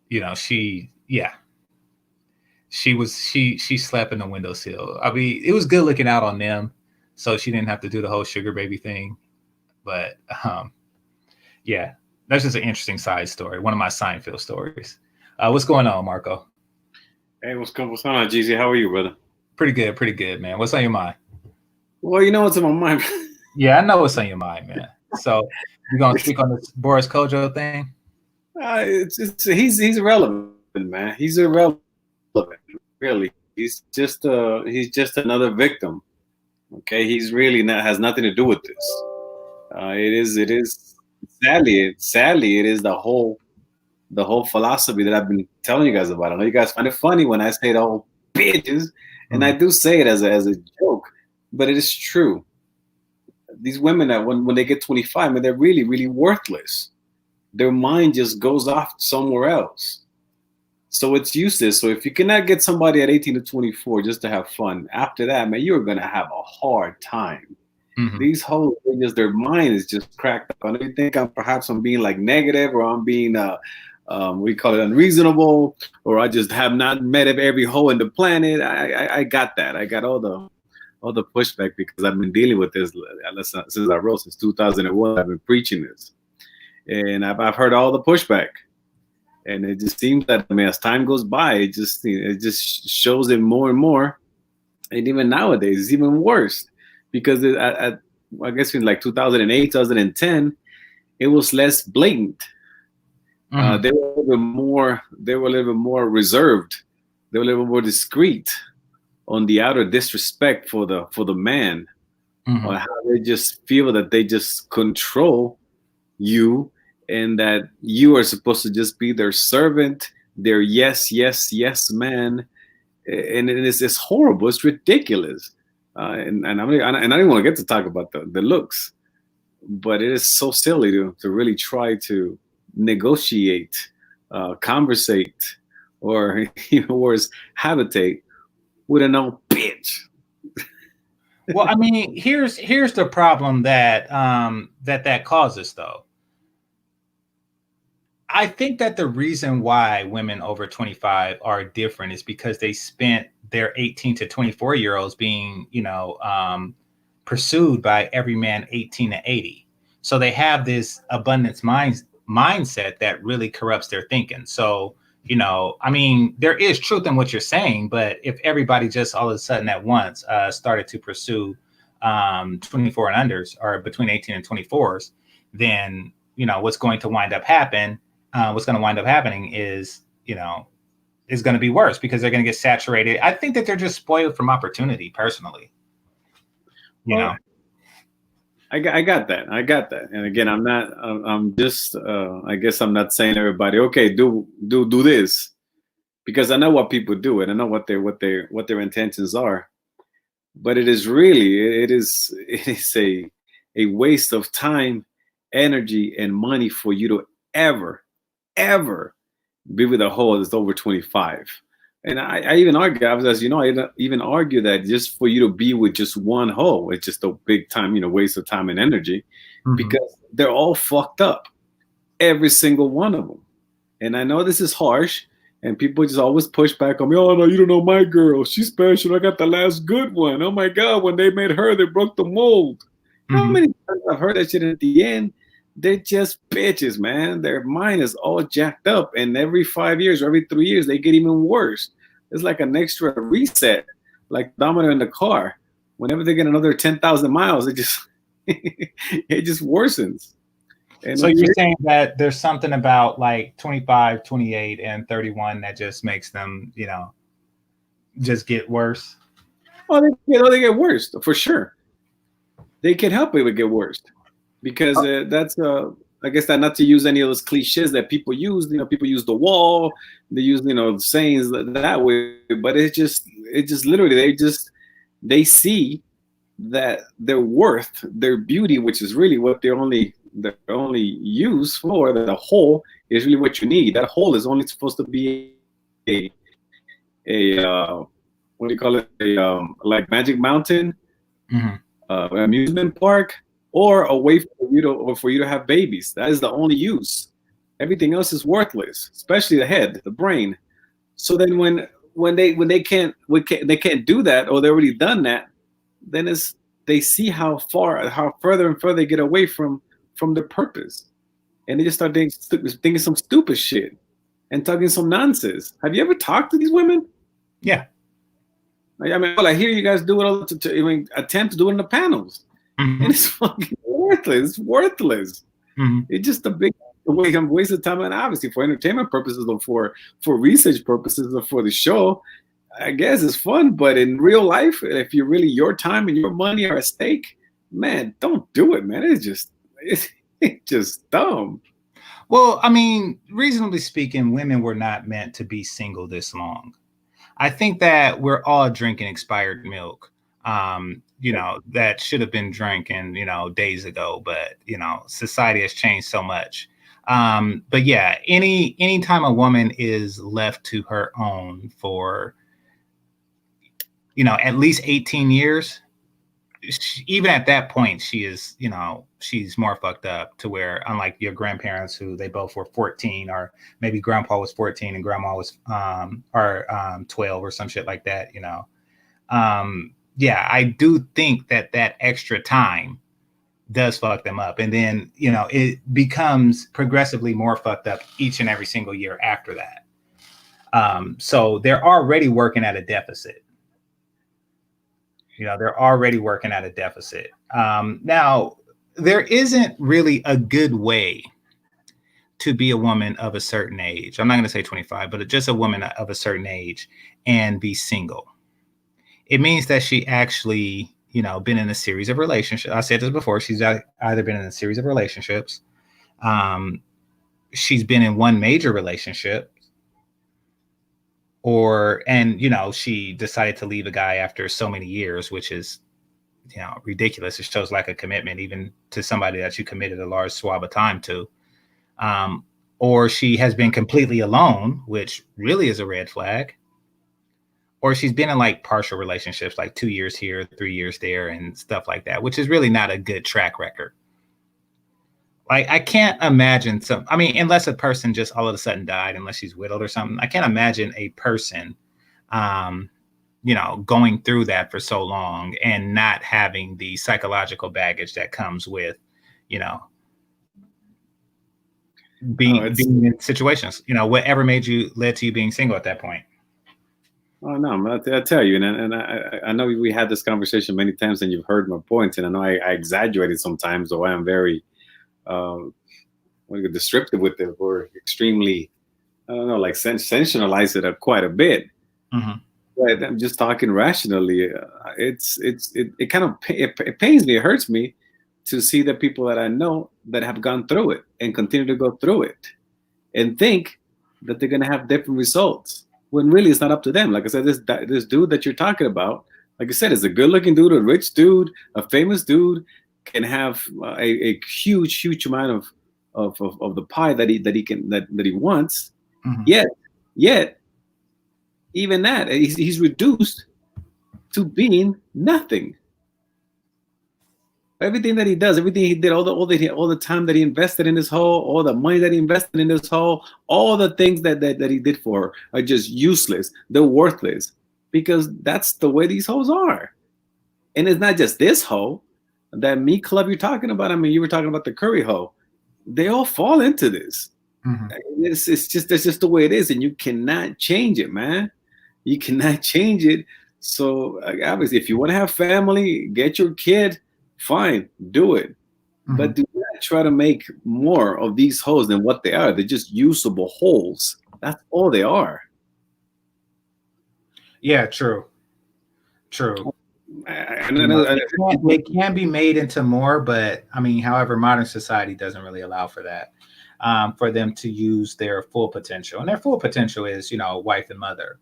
you know, she slept in the windowsill. I mean, it was good looking out on them, so she didn't have to do the whole sugar baby thing. But yeah, that's just an interesting side story. One of my Seinfeld stories. What's going on, Marco?
Hey, what's going on, GZ? How are you, brother?
Pretty good, man. What's on your mind?
Well, you know what's on my mind.
Yeah, I know what's on your mind, man. So you gonna speak on this Boris Kodjoe thing?
He's irrelevant, man. He's irrelevant, really. He's just another victim. Okay, he's really has nothing to do with this. It is sadly it is the whole philosophy that I've been telling you guys about. I know you guys find it funny when I say the whole bitches, and I do say it as a joke, but it is true. These women that when they get 25, man, they're really, really worthless. Their mind just goes off somewhere else. So it's useless. So if you cannot get somebody at 18 to 24 just to have fun, after that, man, you're gonna have a hard time. Mm-hmm. These whole things, their mind is just cracked up. I don't think I'm being like negative, or I'm being we call it unreasonable, or I just have not met every hole in the planet. I got that. I got all the pushback because I've been dealing with this since I wrote, since 2001. I've been preaching this, and I've heard all the pushback, and it just seems that, I mean, as time goes by, it just shows it more and more, and even nowadays it's even worse, because I guess in like 2008, 2010, it was less blatant. Mm-hmm. They were a little bit more reserved. They were a little more discreet on the outer disrespect for the man, mm-hmm. on how they just feel that they just control you, and that you are supposed to just be their servant, their yes man, and it's horrible. It's ridiculous, and I don't even want to get to talk about the looks, but it is so silly to really try to negotiate, conversate, or even worse, habitate with an old bitch.
Well, I mean, here's the problem that that causes, though. I think that the reason why women over 25 are different is because they spent their 18 to 24-year-olds being, pursued by every man 18 to 80. So they have this abundance mindset that really corrupts their thinking. So, I mean, there is truth in what you're saying, but if everybody just all of a sudden at once started to pursue 24 and unders, or between 18 and 24s, then, what's going to wind up happening is, is going to be worse, because they're going to get saturated. I think that they're just spoiled from opportunity, personally.
I got that. And again, I'm just, I guess I'm not saying everybody, okay, do this, because I know what people do, and I know what their intentions are. But it is a waste of time, energy, and money for you to ever be with a hoe that's over 25. And I even argue, as you know, I even argue that just for you to be with just one hoe, it's just a big time, waste of time and energy, mm-hmm. because they're all fucked up, every single one of them. And I know this is harsh, and people just always push back on me. Oh no, you don't know my girl. She's special. I got the last good one. Oh my God, when they made her, they broke the mold. Mm-hmm. How many times I've heard that shit? At the end, they're just bitches, man. Their mind is all jacked up, and every 5 years or every 3 years, they get even worse. It's like an extra reset. like odometer in the car. Whenever they get another 10,000 miles, it just it just worsens. And
so you're saying that there's something about like 25, 28, and 31 that just makes them, just get worse?
Oh, they get worse for sure. They can help it get worse because that's I guess that, not to use any of those cliches that people use. People use the wall, they use sayings that way, but it just literally they see that their worth, their beauty, which is really what they're only use for, that the whole is really what you need. That whole is only supposed to be a what do you call it? Like Magic Mountain, amusement park, or a way for you to have babies. That is the only use. Everything else is worthless, especially the head, the brain. So then when they can't do that, or they've already done that, then they see how further and further they get away from their purpose, and they just start thinking some stupid shit and talking some nonsense. Have you ever talked to these women?
Yeah.
I mean, I hear you guys do it all attempt to do it in the panels, and it's fucking worthless. It's worthless. It's just a big waste of time, and obviously for entertainment purposes or for research purposes or for the show, I guess it's fun. But in real life, if your time and your money are at stake, man, don't do it, man. It's just dumb.
Well, I mean, reasonably speaking, women were not meant to be single this long. I think that we're all drinking expired milk, that should have been drinking, days ago. But, society has changed so much. But yeah, anytime a woman is left to her own for, at least 18 years, even at that point, she is, she's more fucked up, to where, unlike your grandparents, who they both were 14, or maybe grandpa was 14 and grandma was 12 or some shit like that. Yeah, I do think that extra time does fuck them up, and then it becomes progressively more fucked up each and every single year after that. So they're already working at a deficit. They're already working at a deficit. Now, there isn't really a good way to be a woman of a certain age. I'm not going to say 25, but just a woman of a certain age and be single. It means that she actually, been in a series of relationships. I said this before. She's either been in a series of relationships. She's been in one major relationship. She decided to leave a guy after so many years, which is, ridiculous. It shows lack of commitment, even to somebody that you committed a large swath of time to. Or she has been completely alone, which really is a red flag. Or she's been in like partial relationships, like 2 years here, 3 years there, and stuff like that, which is really not a good track record. Like, I can't imagine unless a person just all of a sudden died, unless she's widowed or something. I can't imagine a person, going through that for so long and not having the psychological baggage that comes with, being in situations, whatever led to you being single at that point.
Oh no, I tell you, and I know we had this conversation many times, and you've heard my points, and I know I exaggerated sometimes, or I am very descriptive with it, or extremely, I don't know, like sensationalize it quite a bit. But I'm just talking rationally. It kind of it pains me, it hurts me to see the people that I know that have gone through it and continue to go through it and think that they're gonna have different results, when really it's not up to them. Like I said, this dude that you're talking about, like I said, is a good-looking dude, a rich dude, a famous dude, can have a huge amount of the pie that he wants. Yet even that he's reduced to being nothing. Everything that he does, everything he did, all the time that he invested in this hole, all the money that he invested in this hole, all the things that he did for her are just useless. They're worthless, because that's the way these hoes are. And it's not just this hoe. That meat club you're talking about, I mean, you were talking about the curry hoe. They all fall into this. It's just the way it is, and you cannot change it, man. You cannot change it So obviously, if you want to have family, get your kid, fine, do it. But do not try to make more of these holes than what they are. They're just usable holes. That's all they are.
Yeah, true. They can be made into more, but I mean, however, modern society doesn't really allow for that, for them to use their full potential. And their full potential is, wife and mother,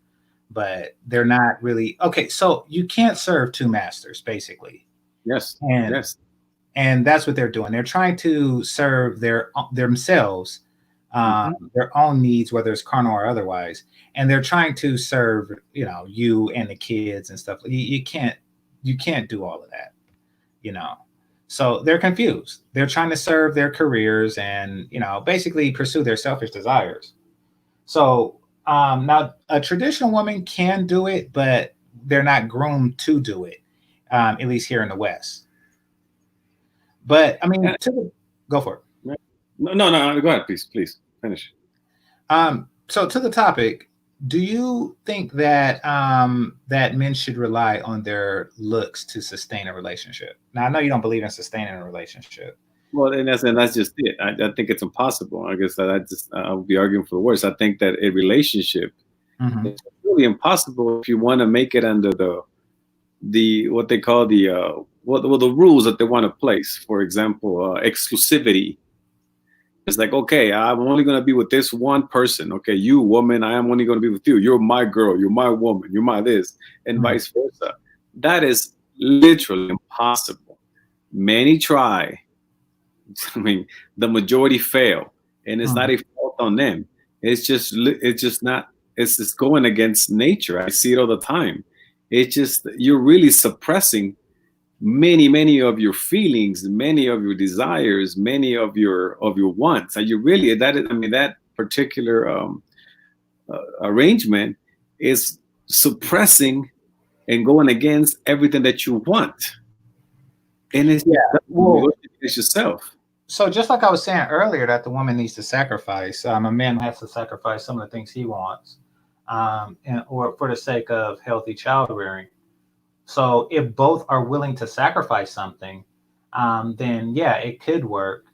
but they're not really okay. So you can't serve two masters, basically.
Yes.
And
yes.
And that's what they're doing. They're trying to serve themselves, their own needs, whether it's carnal or otherwise. And they're trying to serve, you and the kids and stuff. You can't do all of that, So they're confused. They're trying to serve their careers and, basically pursue their selfish desires. So now a traditional woman can do it, but they're not groomed to do it, at least here in the West. But I mean, go for it.
No. Go ahead, please finish.
So to the topic, do you think that that men should rely on their looks to sustain a relationship? Now I know you don't believe in sustaining a relationship.
Well, and that's just it. I think it's impossible. I guess I would be arguing for the worst. I think that a relationship is really impossible if you want to make it under the what they call the rules that they want to place. For example, exclusivity. It's like, okay, I'm only going to be with this one person. Okay, you woman, I am only going to be with you. You're my girl. You're my woman. You're my this, and vice versa. That is literally impossible. Many try. I mean, the majority fail, and it's not a fault on them. It's just not. It's just going against nature. I see it all the time. It's just you're really suppressing many of your feelings, many of your desires, many of your wants. And you really that particular arrangement is suppressing and going against everything that you want. And it's it's yourself.
So just like I was saying earlier, that the woman needs to sacrifice. A man has to sacrifice some of the things he wants, or for the sake of healthy child rearing. So if both are willing to sacrifice something, then yeah, it could work.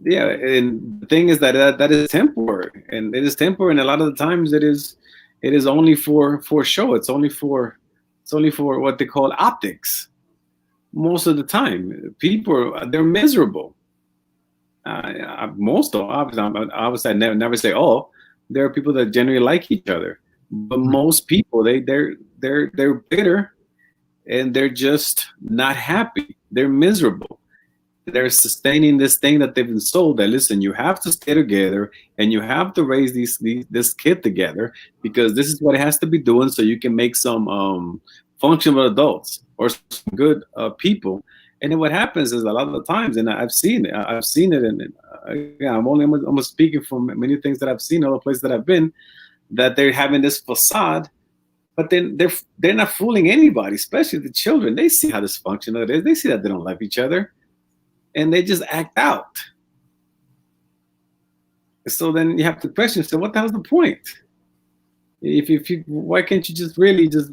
Yeah, and the thing is that is temporary, and it is temporary, and a lot of the times it is only for show. It's only for what they call optics. Most of the time, people they're miserable. Most of obviously I never say all. There are people that generally like each other. But most people, they're bitter, and they're just not happy. They're miserable. They're sustaining this thing that they've been sold. That listen, you have to stay together, and you have to raise this kid together because this is what it has to be doing, so you can make some functional adults or some good people. And then what happens is a lot of the times, and I've seen it, and I'm speaking from many things that I've seen, other places that I've been. That they're having this facade, but then they're not fooling anybody, especially the children. They see how dysfunctional it is. They see that they don't love each other, and they just act out. So then you have to question, so what the hell's the point? Why can't you just really just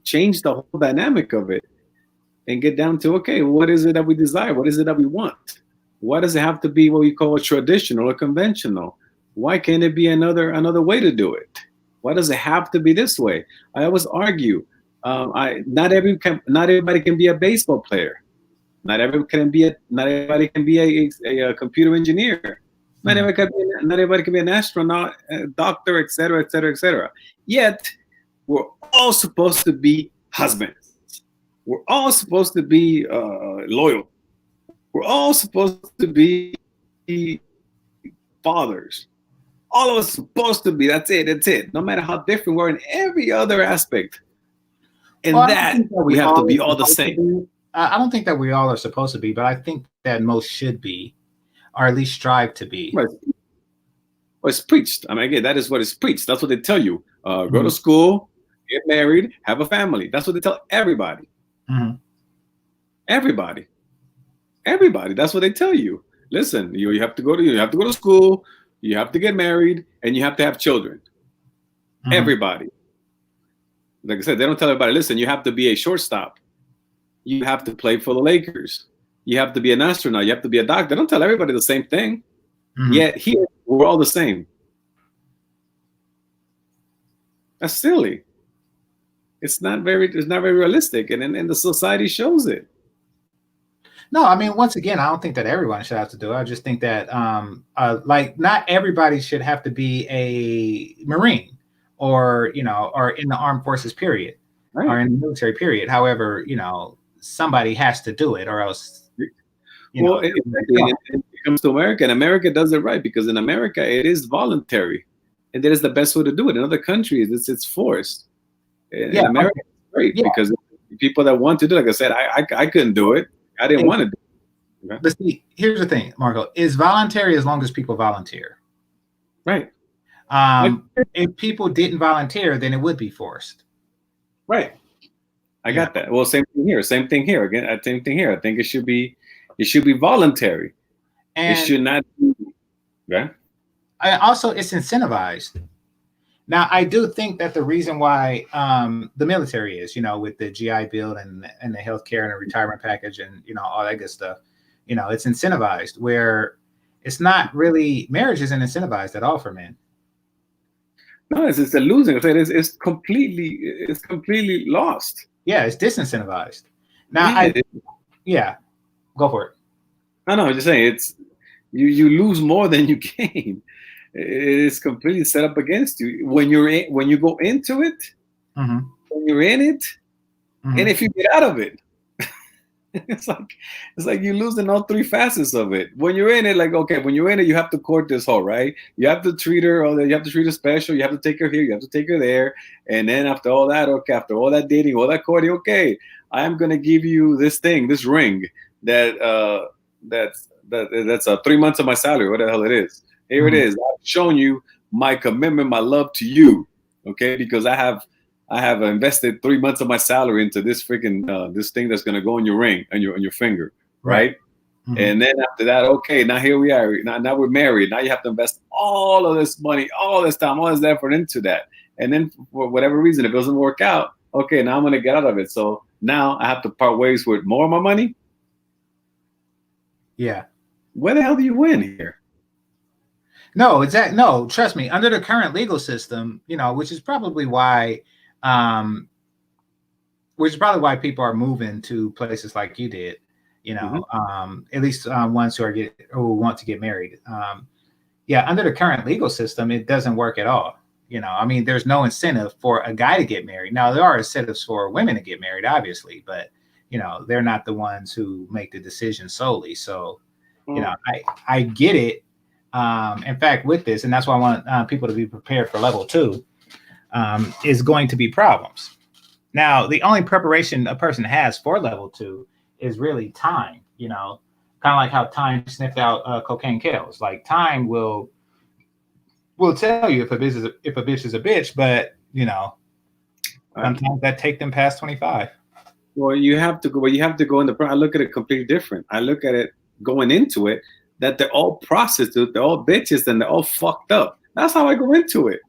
change the whole dynamic of it and get down to, okay, what is it that we desire? What is it that we want? Why does it have to be what we call a traditional or conventional? Why can't it be another way to do it? Why does it have to be this way? I always argue, not everybody can be a baseball player. Not everybody can be a computer engineer. Not everybody can be an astronaut, a doctor, etc., etc., etc. Yet we're all supposed to be husbands. We're all supposed to be loyal. We're all supposed to be fathers. All of us supposed to be. That's it. No matter how different we're in every other aspect. And we have to be all the same.
I don't think that we all are supposed to be, but I think that most should be, or at least strive to be.
Right. Well, it's preached. I mean, again, that is what is preached. That's what they tell you. Go to school, get married, have a family. That's what they tell everybody. Everybody. That's what they tell you. Listen, you have to go to school. You have to get married, and you have to have children. Everybody. like I said, they don't tell everybody, listen, you have to be a shortstop. You have to play for the Lakers. You have to be an astronaut. You have to be a doctor. They don't tell everybody the same thing.
Mm-hmm.
Yet here, we're all the same. That's silly. It's not very realistic. And the society shows it.
No, I mean, once again, I don't think that everyone should have to do it. I just think that, like, not everybody should have to be a Marine or, you know, or in the armed forces, period,
Right.
or in the military, period. However, you know, somebody has to do it, or else,
well, it comes to America, and America does it right, because in America, it is voluntary, and that is the best way to do it. In other countries, it's forced. In America, it's great, because people that want to do it, like I said, I couldn't do it. I didn't want to do it. Okay?
But see, here's the thing, Marco, is voluntary as long as people volunteer.
Right.
If people didn't volunteer, then it would be forced.
Right. I got that. Well, same thing here. Same thing here. Again, same thing here. I think it should be voluntary. And it should not be. Yeah.
Also, it's incentivized. Now, I do think that the reason why the military is, you know, with the GI Bill and the healthcare and the retirement package and, you know, all that good stuff, you know, it's incentivized, where it's not really, marriage isn't incentivized at all for men.
No, it's a losing. It's completely lost.
Yeah, it's disincentivized. Now, go for it.
I know, I'm just saying, it's you lose more than you gain. It's completely set up against you when you go into it,
mm-hmm.
when you're in it,
mm-hmm.
and if you get out of it, it's like you're losing all three facets of it. When you're in it, like, okay, when you're in it, you have to court this hoe, right? You have to treat her, or you have to treat her special. You have to take her here, you have to take her there, and then after all that, okay, after all that dating, all that courting, okay, I am gonna give you this thing, this ring that's 3 months of my salary, what the hell it is. Here it is. I've shown you my commitment, my love to you, okay? Because I have invested 3 months of my salary into this freaking this thing that's gonna go on your ring, on your finger, right? Mm-hmm. And then after that, okay, now here we are. Now we're married. Now you have to invest all of this money, all this time, all this effort into that. And then for whatever reason, if it doesn't work out, okay, now I'm gonna get out of it. So now I have to part ways with more of my money.
Yeah.
Where the hell do you win here?
No, no, trust me, under the current legal system, you know, which is probably why people are moving to places like you did, you know, at least ones who want to get married. Under the current legal system, it doesn't work at all. You know, I mean, there's no incentive for a guy to get married. Now, there are incentives for women to get married, obviously, but, you know, they're not the ones who make the decision solely. So, you know, I get it. In fact, with this, and that's why I want people to be prepared for level 2, is going to be problems. Now, the only preparation a person has for level 2 is really time, you know, kind of like how time sniffed out cocaine kills. Like, time will tell you if a bitch is a bitch, but, you know, sometimes that take them past 25.
Well, you have to go in the, I look at it completely different. I look at it going into it, that they're all prostitutes, they're all bitches, and they're all fucked up. That's how I go into it.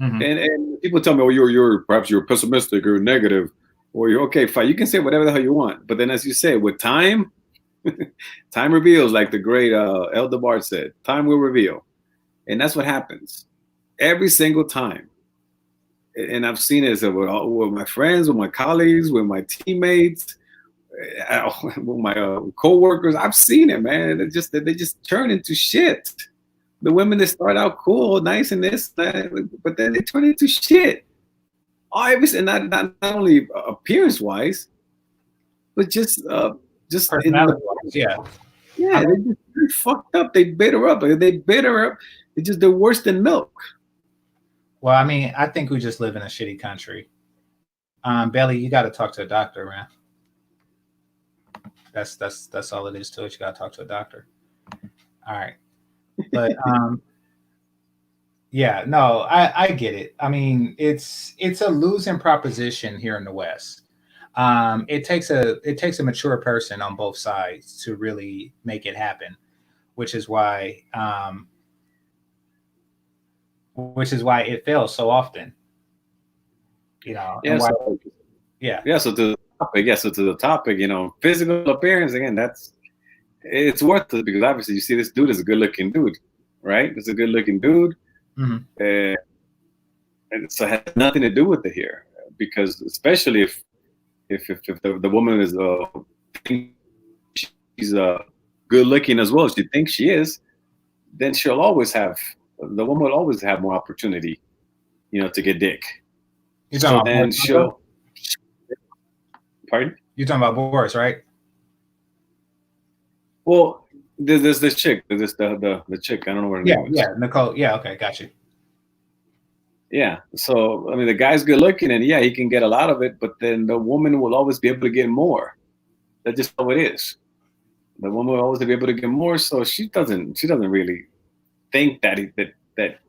Mm-hmm. And people tell me, oh, you're pessimistic or negative, or you're okay, fine. You can say whatever the hell you want. But then, as you say, with time, time reveals, like the great El DeBar said, time will reveal. And that's what happens every single time. And I've seen it with my friends, with my colleagues, with my teammates, with my co-workers. I've seen it, man. They just turn into shit. The women that start out cool, nice, and this, but then they turn into shit. Everything, not only appearance-wise, but just
personality-wise.
Yeah, they're fucked up. They bit her up. They're worse than milk.
Well, I mean, I think we just live in a shitty country. Belly, you got to talk to a doctor, man. That's all it is to it. You got to talk to a doctor. All right. But I get it. I mean, it's a losing proposition here in the West. It takes a mature person on both sides to really make it happen, which is why it fails so often. And
Yeah.
why?
So,
Yeah.
yeah. So to the topic, physical appearance again. It's worthless because obviously you see this dude is a good looking dude, right? It's a good looking dude.
Mm-hmm.
And so it has nothing to do with it here, because especially if the woman is she's good looking as well as she thinks she is, then the woman will always have more opportunity, to get dick.
You're talking
So
about
then
Boris?
pardon?
You're talking about Boris, right?
Well, there's this chick, the chick. I don't know what her name is.
Yeah, Nicole. Yeah, okay, got you.
Yeah. So I mean, the guy's good looking, and yeah, he can get a lot of it, but then the woman will always be able to get more. That's just how it is. The woman will always be able to get more, so she doesn't really think that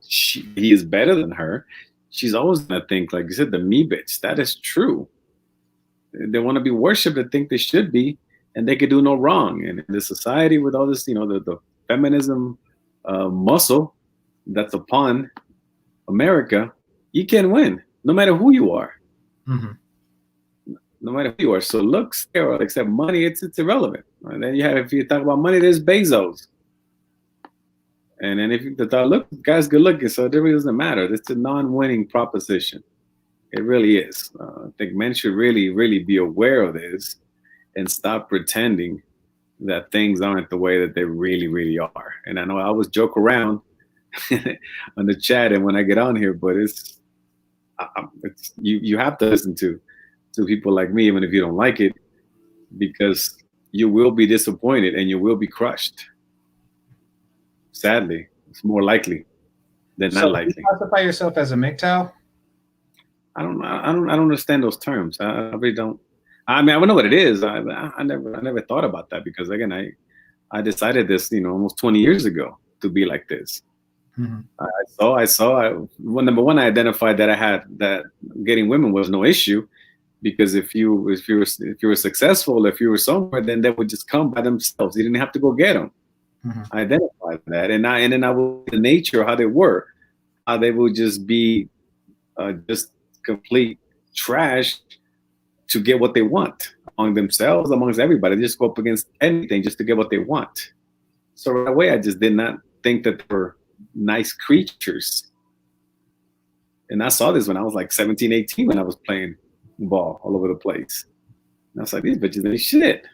he is better than her. She's always gonna think, like you said, the me bitch. That is true. They want to be worshipped and think they should be, and they could do no wrong. And in this society with all this, the feminism muscle that's upon America, you can win no matter who you are.
Mm-hmm.
No matter who you are. So looks, except money, it's irrelevant. And then if you talk about money, there's Bezos. And then if you thought, look, the guy's good looking, so it really doesn't matter. It's a non-winning proposition. It really is. I think men should really, really be aware of this and stop pretending that things aren't the way that they really, really are. And I know I always joke around on the chat and when I get on here, but it's you have to listen to people like me, even if you don't like it, because you will be disappointed and you will be crushed. Sadly, it's more likely than not likely.
Do you classify yourself as a MGTOW?
I don't understand those terms. I really don't. I mean, I don't know what it is. I never thought about that, because again, I decided this, almost 20 years ago to be like this.
Mm-hmm.
Number one, I identified that getting women was no issue, because if you were successful, if you were somewhere, then they would just come by themselves. You didn't have to go get them.
Mm-hmm.
I identified that, and then I would the nature of how they were, how they would just be just complete trash to get what they want among themselves, amongst everybody. They just go up against anything just to get what they want. So right away, I just did not think that they were nice creatures. And I saw this when I was like 17, 18, when I was playing ball all over the place. And I was like, these bitches ain't shit.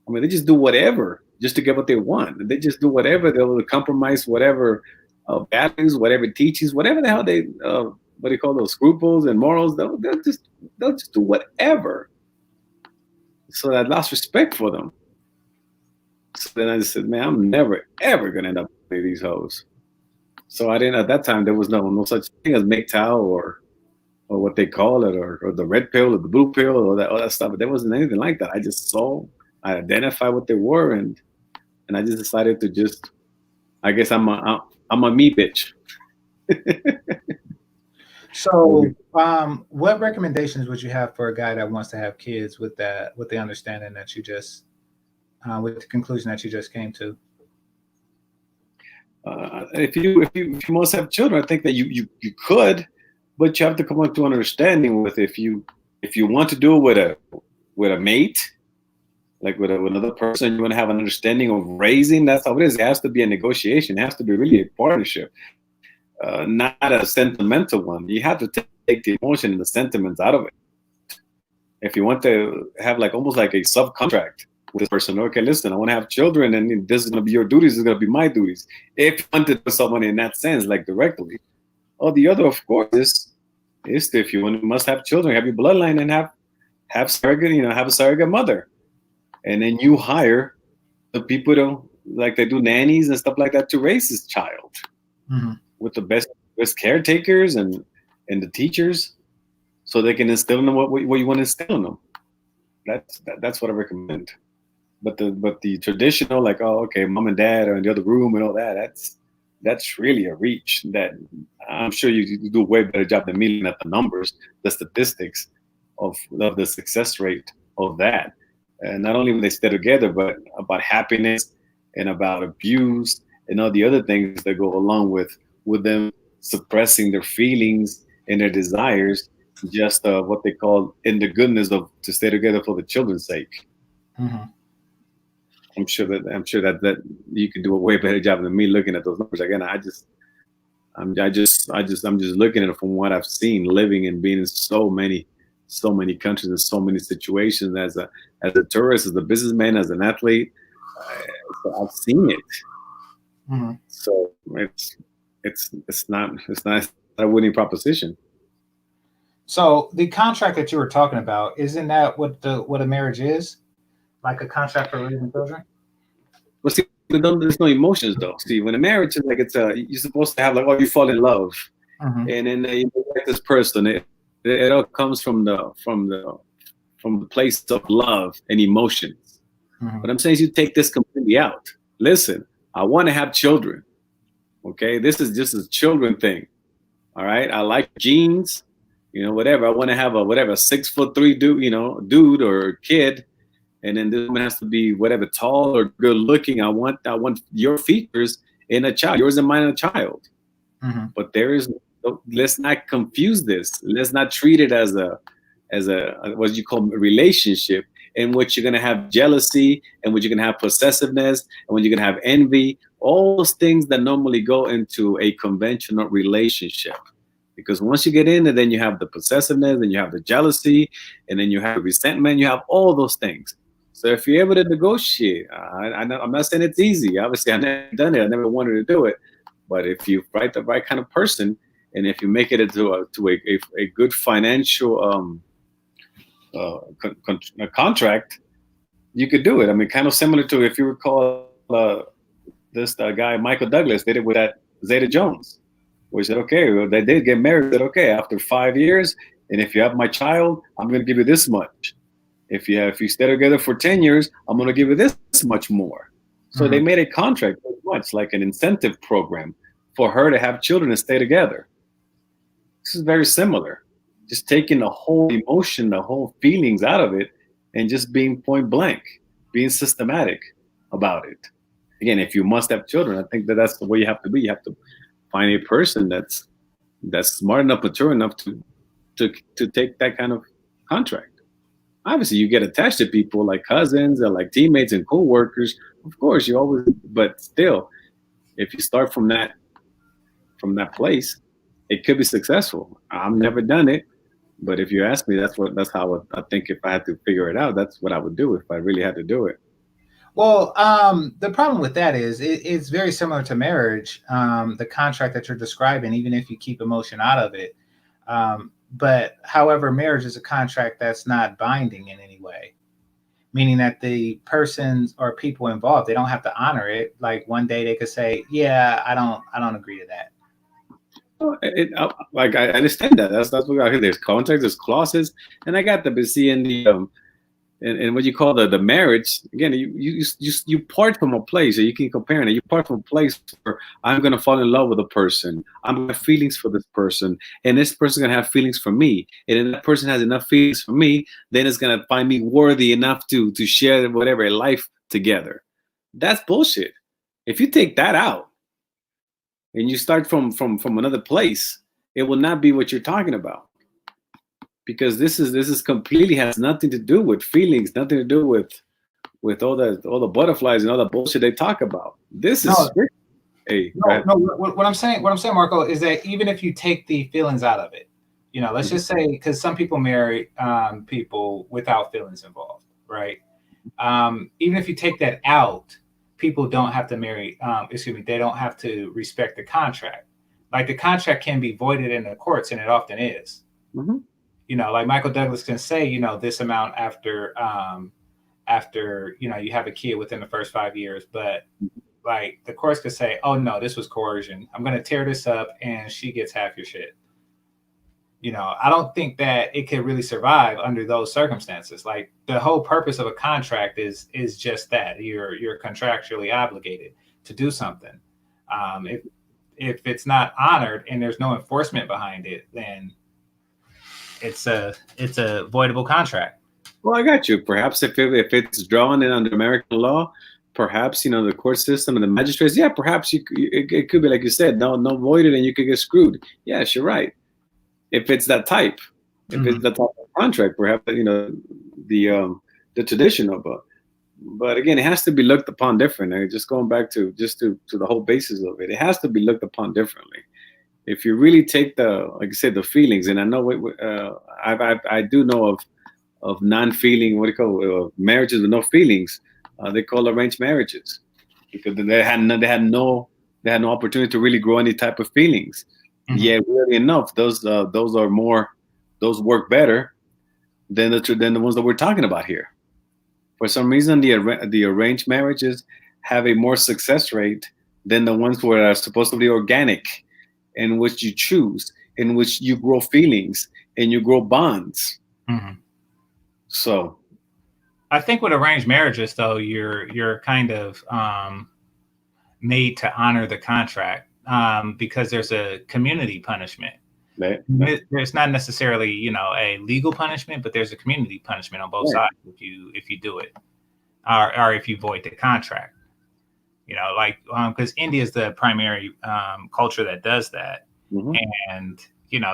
I mean, they just do whatever just to get what they want. They just do whatever. They'll compromise whatever values, whatever teachings, whatever the hell they, what do you call those, scruples and morals. They'll just do whatever. So I lost respect for them. So then I just said, man, I'm never, ever going to end up with these hoes. So I didn't, at that time, there was no such thing as MGTOW or what they call it, or the red pill or the blue pill or all that stuff. But there wasn't anything like that. I identified what they were, and I just decided to just, I guess I'm a me bitch.
So, what recommendations would you have for a guy that wants to have kids with the understanding that you just, with the conclusion that you just came to?
If you must have children, I think that you could, but you have to come up to an understanding with if you want to do it with a mate, like with another person, you want to have an understanding of raising. That's how it is. It has to be a negotiation. It has to be really a partnership, not a sentimental one. You have to take the emotion and the sentiments out of it. If you want to have almost like a subcontract with this person, okay, listen, I want to have children, and this is going to be your duties. This is going to be my duties. If you want to do someone in that sense, like directly, or the other, of course, is if you must have children, have your bloodline, and have surrogate, have a surrogate mother. And then you hire the people to, like they do nannies and stuff like that, to raise this child with the best caretakers and the teachers, so they can instill in them what you want to instill in them. That's what I recommend. But the traditional, like, oh, okay, mom and dad are in the other room and all that, that's really a reach. That I'm sure you do a way better job than me looking at the numbers, the statistics of the success rate of that. And not only when they stay together, but about happiness and about abuse and all the other things that go along with them suppressing their feelings and their desires just what they call in the goodness of to stay together for the children's sake.
Mm-hmm.
I'm sure that you could do a way better job than me looking at those numbers. Again, I'm just looking at it from what I've seen, living and being in so many countries and so many situations as a tourist, as a businessman, as an athlete. So I've seen it.
Mm-hmm.
So it's not a winning proposition.
So the contract that you were talking about, isn't that what a marriage is? Like a contract for raising children?
Well, see, there's no emotions though. See, when a marriage is like you're supposed to have like, oh, you fall in love,
Mm-hmm.
and then you like this person. It all comes from the place of love and emotions.
Mm-hmm.
What I'm saying is, you take this completely out. Listen, I want to have children. Okay, this is just a children thing. All right, I like jeans. Whatever. I want to have a 6'3" dude or kid. And then this one has to be whatever, tall or good looking. I want your features in a child, yours and mine in a child.
Mm-hmm.
But let's not confuse this. Let's not treat it as a what you call a relationship in which you're gonna have jealousy, and which you're gonna have possessiveness, and when you're gonna have envy, all those things that normally go into a conventional relationship. Because once you get in it, then you have the possessiveness, then you have the jealousy, and then you have the resentment, you have all those things. So if you're able to negotiate, I'm not saying it's easy. Obviously, I've never done it. I never wanted to do it. But if you write the right kind of person, and if you make it into a good financial contract, you could do it. I mean, kind of similar to, if you recall, this guy, Michael Douglas, did it with that Zeta Jones. We said, okay, well, they did get married. Said, okay, after 5 years, and if you have my child, I'm going to give you this much. If you stay together for 10 years, I'm going to give you this much more. So they made a contract, pretty much like an incentive program for her to have children and stay together. This is very similar. Just taking the whole emotion, the whole feelings out of it, and just being point blank, being systematic about it. Again, if you must have children, I think that's the way you have to be. You have to find a person that's smart enough, mature enough to take that kind of contract. Obviously, you get attached to people like cousins or like teammates and co-workers. Of course, you always, but still, if you start from that place, it could be successful. I've never done it, but if you ask me, that's how I think if I had to figure it out, that's what I would do if I really had to do it.
Well, the problem with that is it's very similar to marriage, the contract that you're describing, even if you keep emotion out of it. But however, marriage is a contract that's not binding in any way, meaning that the persons or people involved, they don't have to honor it. Like one day they could say, yeah, I don't agree to that.
Like I understand that. That's what I hear. There's contracts, there's clauses, and I got to see in the and what you call the marriage. Again, you part from a place, so you can compare it. You part from a place where I'm gonna fall in love with a person. I'm gonna have feelings for this person, and this person's gonna have feelings for me. And if that person has enough feelings for me, then it's gonna find me worthy enough to share whatever a life together. That's bullshit. If you take that out and you start from another place, it will not be what you're talking about. Because this is completely has nothing to do with feelings, nothing to do with all the butterflies and all the bullshit they talk about. This is
what I'm saying, Marco, is that even if you take the feelings out of it, let's just say, because some people marry people without feelings involved, right? Even if you take that out, people don't have to marry. They don't have to respect the contract. Like the contract can be voided in the courts, and it often is.
Mm-hmm.
Like Michael Douglas can say, this amount after you have a kid within the first 5 years, but like the courts could say, oh no, this was coercion. I'm going to tear this up and she gets half your shit. I don't think that it could really survive under those circumstances. Like the whole purpose of a contract is just that you're contractually obligated to do something. If it's not honored and there's no enforcement behind it, then it's a voidable contract.
Well, I got you. Perhaps if it's drawn in under American law, perhaps the court system and the magistrates, yeah, perhaps it could be like you said, no voided, and you could get screwed. Yes, you're right. If it's that type, If it's the type of contract, perhaps the traditional, but again, it has to be looked upon differently. Just going back to the whole basis of it, it has to be looked upon differently. If you really take like I said, the feelings, and I know I do know of non-feeling, what do you call it, marriages with no feelings. They call arranged marriages because they had no opportunity to really grow any type of feelings. Yeah, really enough, those work better than the ones that we're talking about here. For some reason, the arranged marriages have a more success rate than the ones that are supposed to be organic, in which you choose, in which you grow feelings and you grow bonds. So,
I think with arranged marriages, though, you're kind of made to honor the contract because there's a community punishment. There's not necessarily, a legal punishment, but there's a community punishment on both sides if you do it, or if you void the contract. Because India is the primary culture that does that, and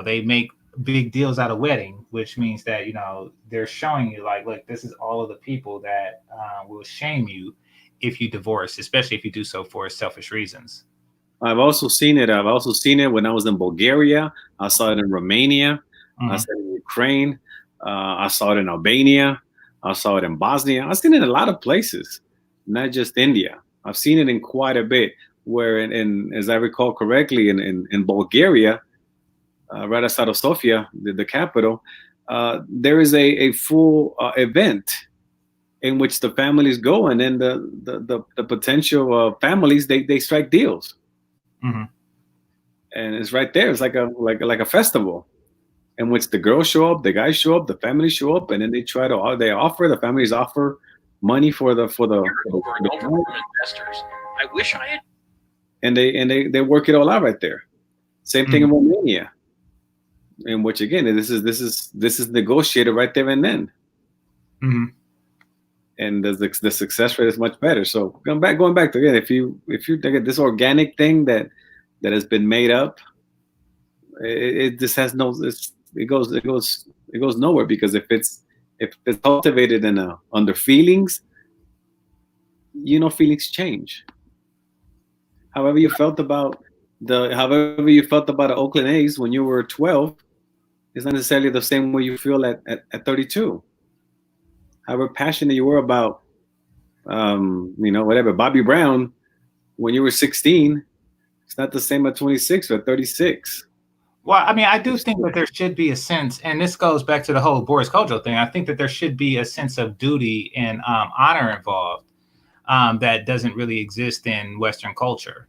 they make big deals out of wedding, which means that they're showing you like, look, this is all of the people that will shame you if you divorce, especially if you do so for selfish reasons.
I've also seen it when I was in Bulgaria. I saw it in Romania. I saw it in Ukraine. I saw it in Albania. I saw it in Bosnia. I've seen it in a lot of places, not just India. I've seen it in quite a bit. Where, as I recall correctly, in Bulgaria, right outside of Sofia, the capital, there is a full event in which the families go, and then the potential families they strike deals. And it's right there. It's like a festival in which the girls show up, the guys show up, the families show up, and then the families offer money for the
investors. I wish I had.
And they work it all out right there. Same thing in Romania, in which again this is negotiated right there and then. And the success rate is much better. So going back to again, if you think of this organic thing that has been made up, it just has it goes nowhere, because if it's cultivated under feelings, feelings change. However you felt about the Oakland A's when you were 12 is not necessarily the same way you feel at 32. However passionate you were about, whatever, Bobby Brown when you were 16, it's not the same at 26 or 36.
Well, I mean, I do think that there should be a sense, and this goes back to the whole Boris Kodjoe thing. I think that there should be a sense of duty and honor involved that doesn't really exist in Western culture.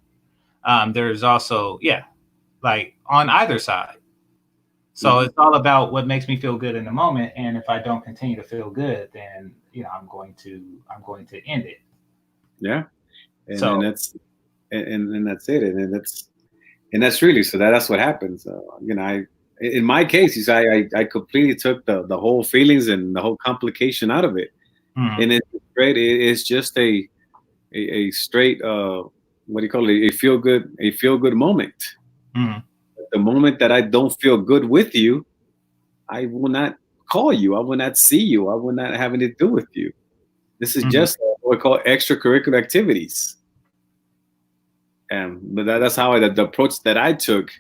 There's also, like on either side. So it's all about what makes me feel good in the moment, and if I don't continue to feel good, then I'm going to end it.
Yeah, and that's it, and that's really so that's what happens. In my case, I completely took the whole feelings and the whole complication out of it, and it's just a straight what do you call it? A feel good moment. The moment that I don't feel good with you, I will not call you. I will not see you. I will not have anything to do with you. This is just what we call extracurricular activities. But that's how the approach that I took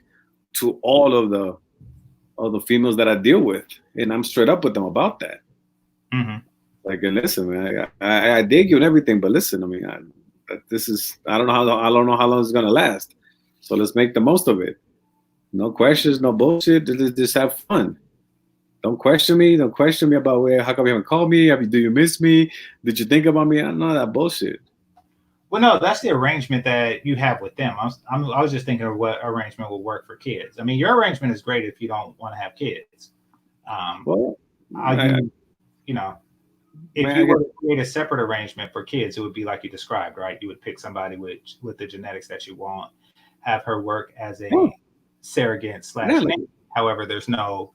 to all of the females that I deal with, and I'm straight up with them about that. Like, listen, man, I dig you and everything, but listen, I mean, I don't know how long it's gonna last. So let's make the most of it. No questions, no bullshit. Just have fun. Don't question me. Don't question me about how come you haven't called me. Do you miss me? Did you think about me? I don't know that bullshit.
Well, no, that's the arrangement that you have with them. I was just thinking of what arrangement will work for kids. I mean, your arrangement is great if you don't want to have kids. If you were to create a separate arrangement for kids, it would be like you described, right? You would pick somebody with the genetics that you want, have her work as a surrogate / nanny. However, there's no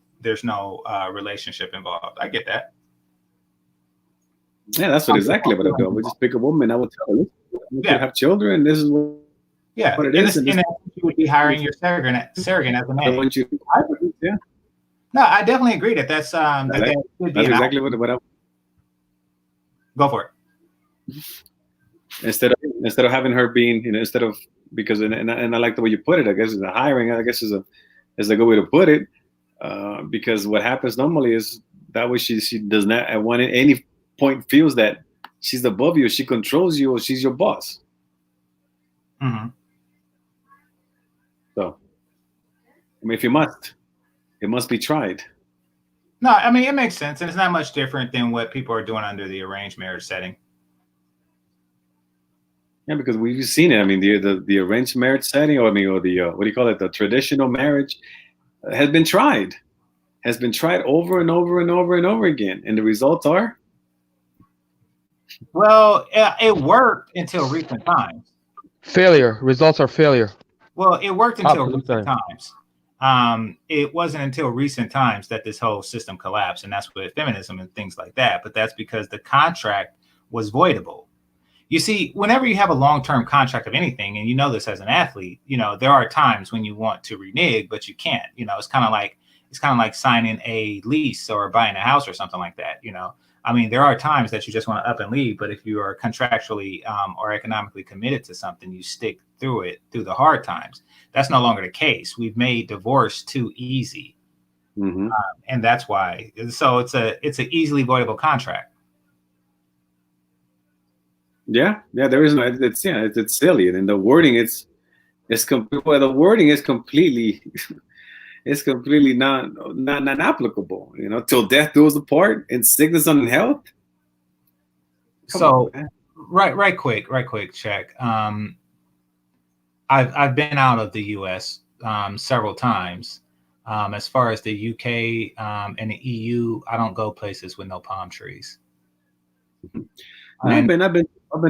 relationship involved. I get that.
Yeah, that's exactly what I do. I would just pick a woman. I would tell her, you have children. This is what it is.
And you would be hiring your surrogate as a man. No, I definitely agree that's that should be
That's exactly what I
go for it.
Instead of having her being, instead of, because and I like the way you put it. I guess the hiring, I guess, is a good way to put it. Because what happens normally is that way she does not at any point feels that she's above you, she controls you, or she's your boss.
Mm-hmm.
So, I mean, it must be tried.
No, I mean, it makes sense, and it's not much different than what people are doing under the arranged marriage setting.
Yeah, because we've seen it. I mean, the arranged marriage setting, or the what do you call it? The traditional marriage has been tried over and over and over and over again, and the results are.
Well, it worked until recent times.
Failure. Results are failure.
Well, it worked until recent times. It wasn't until recent times that this whole system collapsed, and that's with feminism and things like that. But that's because the contract was voidable. You see, whenever you have a long-term contract of anything, and you know this as an athlete, there are times when you want to renege, but you can't. It's kind of like signing a lease or buying a house or something like that. I mean, there are times that you just want to up and leave, but if you are contractually or economically committed to something, you stick through it through the hard times. That's no longer the case. We've made divorce too easy, and that's why. So it's an easily voidable contract.
Yeah, there is no. It's silly, and the wording the wording is completely. It's completely not applicable, till death do us apart, in sickness and in health.
So, right quick, check. I've been out of the U.S. Several times. As far as the UK and the EU, I don't go places with no palm trees.
I've been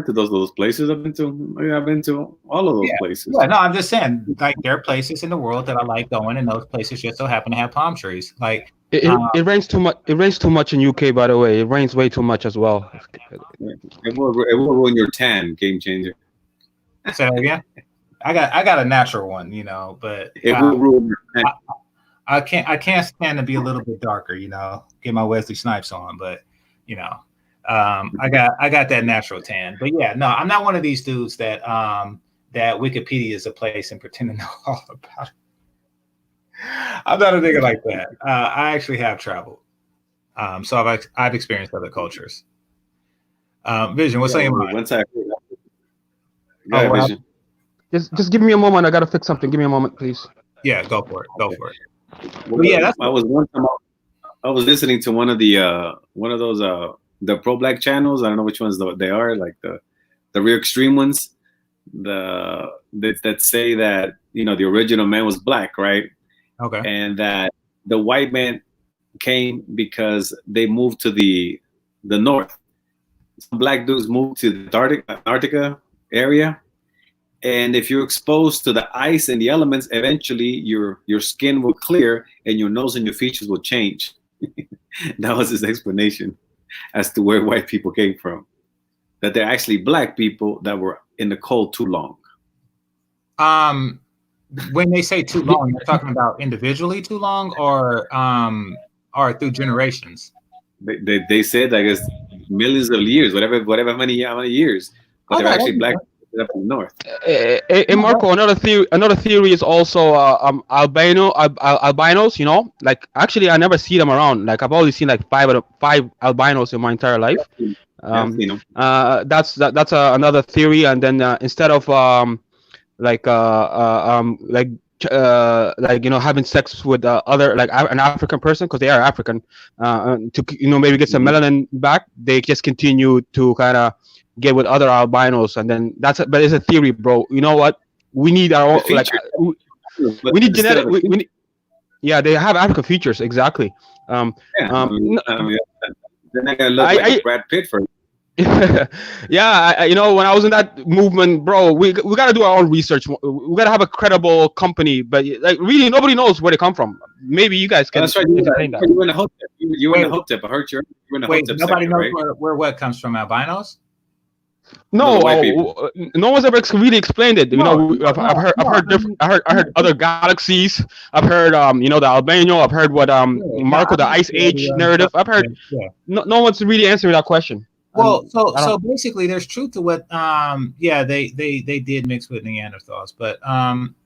to those places. I've been to all of those places.
Yeah, no, I'm just saying, like, there are places in the world that I like going, and those places just so happen to have palm trees. Like
it rains too much. It rains too much in UK, by the way. It rains way too much as well.
It will ruin your tan, game changer.
Say that again. I got a natural one, but
it will ruin your tan.
I can't stand to be a little bit darker, get my Wesley Snipes on, but I got that natural tan. But yeah, no, I'm not one of these dudes that Wikipedia is a place and pretend to know all about it. I'm not a nigga like that. I actually have traveled, so I've experienced other cultures. Vision, what's on your mind?
Vision.
Just give me a moment. I gotta fix something. Give me a moment, please.
Yeah, go for it.
Well, yeah, I was listening to one of those the pro-black channels. I don't know which ones they are, like the real extreme ones, that say that the original man was black, right?
Okay.
And that the white man came because they moved to the north. Some black dudes moved to the Antarctica area, and if you're exposed to the ice and the elements, eventually your skin will clear and your nose and your features will change. That was his explanation as to where white people came from. That they're actually black people that were in the cold too long.
When they say too long, you're talking about individually too long, or through generations?
They said, I guess, millions of years, whatever how many years, but they're actually black up in the north.
Hey, Marco, another theory is also albinos. Like, actually, I never see them around. Like, I've only seen like five albinos in my entire life. That's another theory. And then instead of having sex with other, like, an African person, because they are African, to maybe get some melanin back, they just continue to kind of get with other albinos, and then but it's a theory, bro. You know what? We need our own, like, we need genetic. We need, yeah, they have African features, exactly.
Then I gotta look like Brad Pitt for.
Yeah, when I was in that movement, bro, we gotta do our own research. We gotta have a credible company, but like, really, nobody knows where they come from. Maybe you guys can.
That's right. You in the hope tip. You in the hope tip. I heard you in the hope tip.
Nobody knows, right? where what comes from, albinos.
No,
No,
the white people.
no one's ever really explained it. You
No,
know,
no,
I've heard,
no, I mean,
I heard other galaxies. I've heard, the Albano. I've heard what,
yeah, no,
Marco,
I
the
know
Ice
the
Age
other
narrative. I've heard
yeah.
no one's really answering that question.
Well,
And
so
I don't.
basically, there's truth to what yeah, they did mix with Neanderthals, but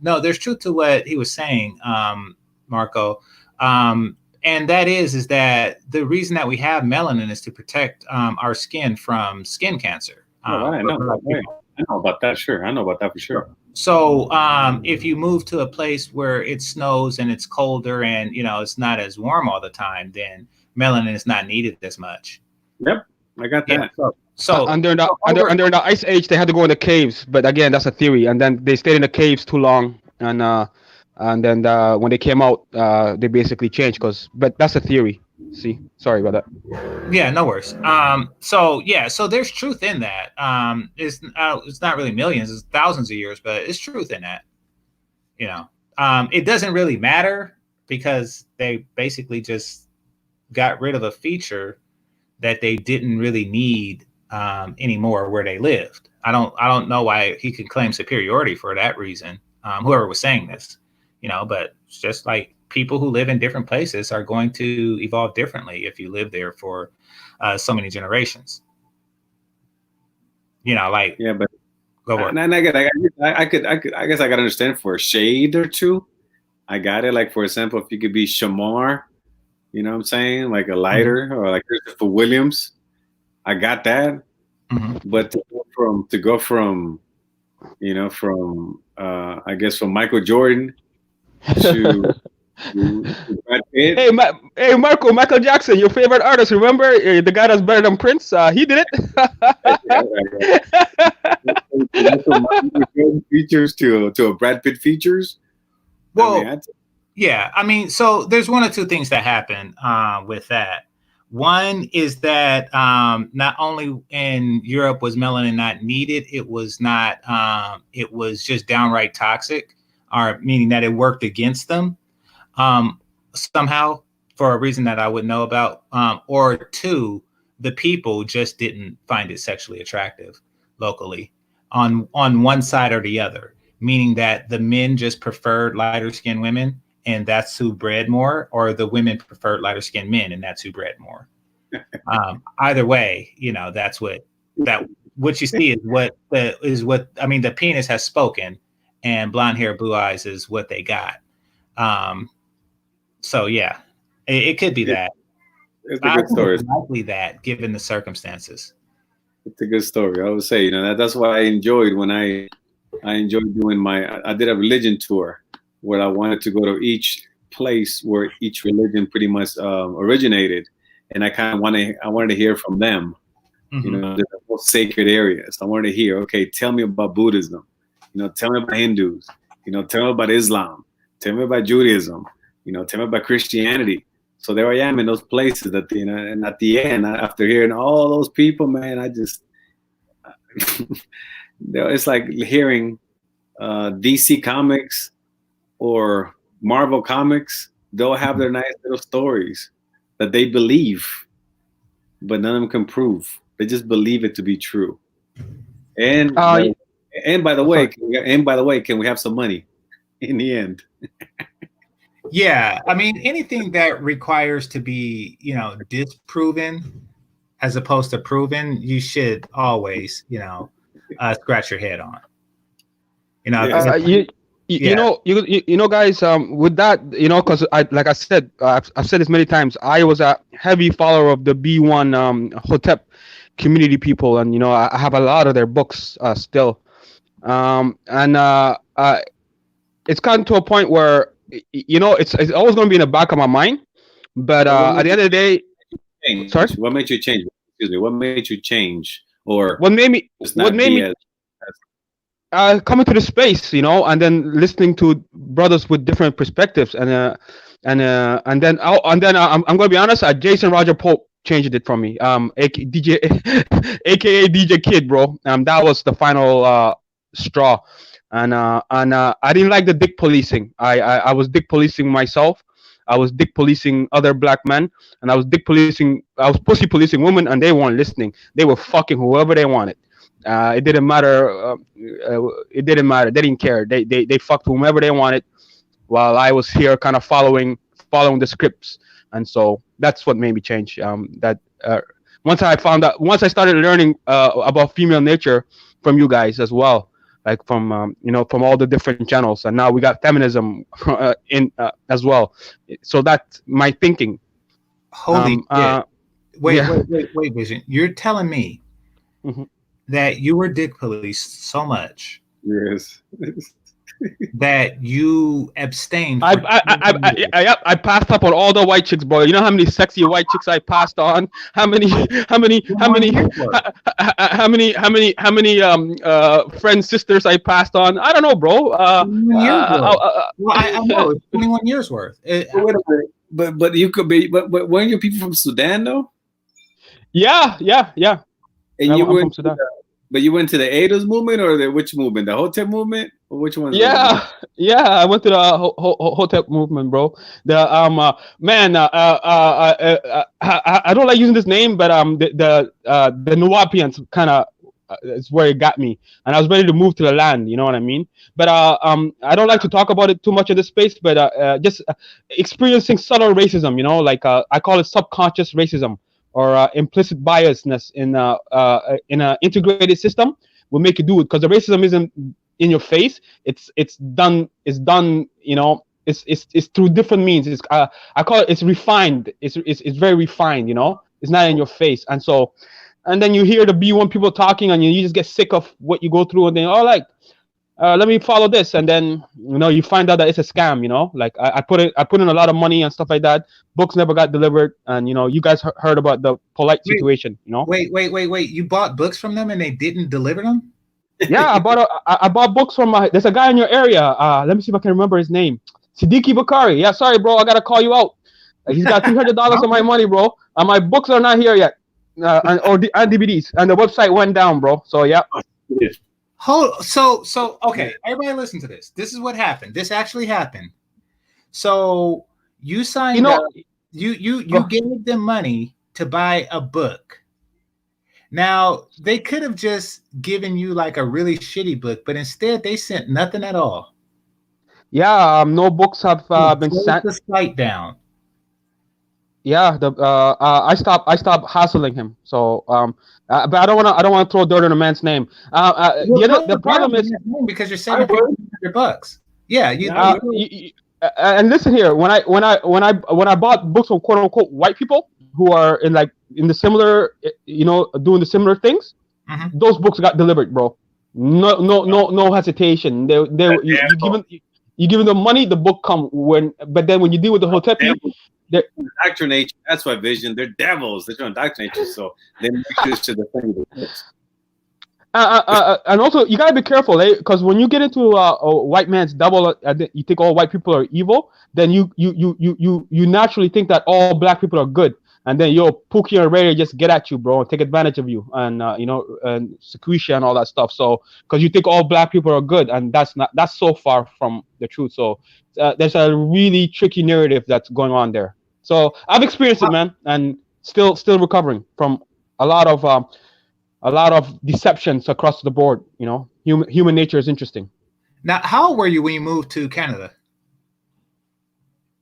no, there's truth to what he was saying, Marco, and that is that the reason that we have melanin is to protect our skin from skin cancer.
Oh, I know.
For black
Right.
people.
I know about that. Sure, I know about that for sure.
So if you move to a place where it snows and it's colder and it's not as warm all the time, then melanin is not needed as much.
Yep, I got that.
Yeah. So
Under the Ice Age, they had to go in the caves. But again, that's a theory. And then they stayed in the caves too long, and then when they came out, they basically changed. But that's a theory. See, sorry about that.
yeah, no worries. So there's truth in that. It's not really millions, it's thousands of years, but it's truth in that. It doesn't really matter because they basically just got rid of a feature that they didn't really need anymore where they lived. I don't know why he could claim superiority for that reason. Whoever was saying this, but it's just like people who live in different places are going to evolve differently if you live there for so many generations.
Yeah, but
go on.
and I guess I could understand for a shade or two. I got it. Like for example, if you could be Shamar, you know what I'm saying, like a lighter, or like Christopher Williams, I got that.
Mm-hmm.
But to go from I guess from Michael Jordan to Brad Pitt.
Hey, Marco, Michael Jackson, your favorite artist. Remember the guy that's better than Prince? He did
it. Features to a Brad Pitt features.
Well, so there's one or two things that happen with that. One is that not only in Europe was melanin not needed, it was not. It was just downright toxic, or meaning that it worked against them somehow for a reason that I wouldn't know about. Or two, the people just didn't find it sexually attractive locally on one side or the other, meaning that the men just preferred lighter skinned women and that's who bred more, or the women preferred lighter skinned men and that's who bred more. Either way, that's what you see is what the penis has spoken, and blonde hair, blue eyes is what they got. So yeah, it could be that.
It's a good story.
It's likely that, given the circumstances.
It's a good story. I would say, that's why I enjoyed when I enjoyed doing I did a religion tour where I wanted to go to each place where each religion pretty much originated, and I kind of wanted to hear from them.
Mm-hmm.
The most sacred areas. I wanted to hear, okay, tell me about Buddhism. Tell me about Hindus. Tell me about Islam. Tell me about Judaism. Tell me about Christianity. So there I am in those places that, and at the end, after hearing all those people, man, I just, it's like hearing DC Comics or Marvel Comics. They'll have their nice little stories that they believe, but none of them can prove. They just believe it to be true. And by the way, can we have some money in the end?
Yeah, I mean, anything that requires to be, disproven as opposed to proven, you should always, scratch your head on.
Guys, with that, because like I said, I've said this many times. I was a heavy follower of the B1 Hotep community people, and I have a lot of their books still, it's gotten to a point where it's always going to be in the back of my mind, but at the end of the day, sorry,
what made you change? Excuse me, what made you change, or
what made me coming to the space, and then listening to brothers with different perspectives, and then I'm going to be honest, Jason Roger Pope changed it for me, aka DJ Kid, bro. That was the final straw. And I didn't like the dick policing. I was dick policing myself. I was dick policing other black men, and I was pussy policing women, and they weren't listening. They were fucking whoever they wanted. It didn't matter. It didn't matter. They didn't care. They fucked whomever they wanted, while I was here kind of following the scripts. And so that's what made me change. That once I started learning about female nature from you guys as well, like from from all the different channels, and now we got feminism in as well. So that's my thinking.
Holy shit.
Yeah.
Wait, Vision. You're telling me
Mhm.
that you were dick policed so much
Yes.
that you abstained.
I passed up on all the white chicks, bro. You know how many sexy white chicks I passed on? How many friends, sisters I passed on? I don't know, bro.
Well, I know it's 21 years worth.
Wait a minute. But you could be. But weren't you people from Sudan though?
Yeah.
And
I'm
you
from
went.
Sudan.
But you went to the ADOS movement or which movement? The Hotep movement? Or which one?
Yeah. I went to the Hotep movement, bro. The man, I don't like using this name, but the Nuwapians kind of is where it got me, and I was ready to move to the land. You know what I mean? But I don't like to talk about it too much in this space, but just experiencing subtle racism. You know, like I call it subconscious racism, or implicit biasness in an integrated system will make you do it, because the racism isn't in your face. It's done. You know, it's through different means. It's I call it, it's refined. It's very refined. You know, it's not in your face. And so, and then you hear the B1 people talking, and you just get sick of what you go through, and then let me follow this, and then you find out that it's a scam. Like I put in a lot of money and stuff like that. Books never got delivered, and you guys heard about the polite situation.
Wait! You bought books from them and they didn't deliver them?
Yeah, I bought books from there's a guy in your area. Let me see if I can remember his name. Siddiqui Bakari. Yeah, sorry, bro, I gotta call you out. He's got $300 of my money, bro, and my books are not here yet, and DVDs, and the website went down, bro. So yeah.
So okay, everybody listen to this. This is what happened. This actually happened. So you signed up. You gave them money to buy a book. Now they could have just given you like a really shitty book, but instead they sent nothing at all.
Yeah, no books have been sent.
The site down.
Yeah, I stopped hassling him. So but I don't want to throw dirt on a man's name. The problem is
because you're saving $100. Yeah,
and listen here. When I bought books from quote unquote white people who are in the similar, doing the similar things, those books got delivered, bro. No hesitation. You give them money, the book come but then when you deal with the hotel people,
indoctrination. That's why Vision. They're devils. They're trying to indoctrinate you, so they make this to the thing.
And also, you gotta be careful, because when you get into a white man's double, you think all white people are evil. Then you naturally think that all black people are good, and then Pookie and Ray just get at you, bro, and take advantage of you, and and Sequisha and all that stuff. So, because you think all black people are good, and that's so far from the truth. So, there's a really tricky narrative that's going on there. So I've experienced it, man, and still recovering from a lot of deceptions across the board. Human nature is interesting.
Now, how old were you when you moved to Canada?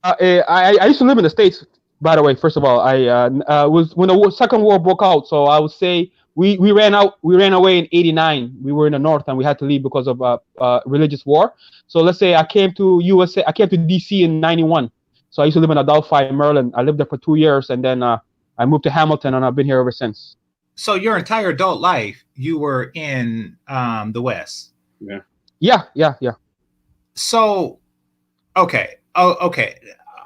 I used to live in the States, by the way. First of all, I was when the Second War broke out. So I would say we ran away in '89. We were in the North and we had to leave because of religious war. So let's say I came to DC in '91. So I used to live in Adelphi, Maryland. I lived there for 2 years, and then I moved to Hamilton, and I've been here ever since.
So your entire adult life, you were in the West.
Yeah.
So, okay. Okay.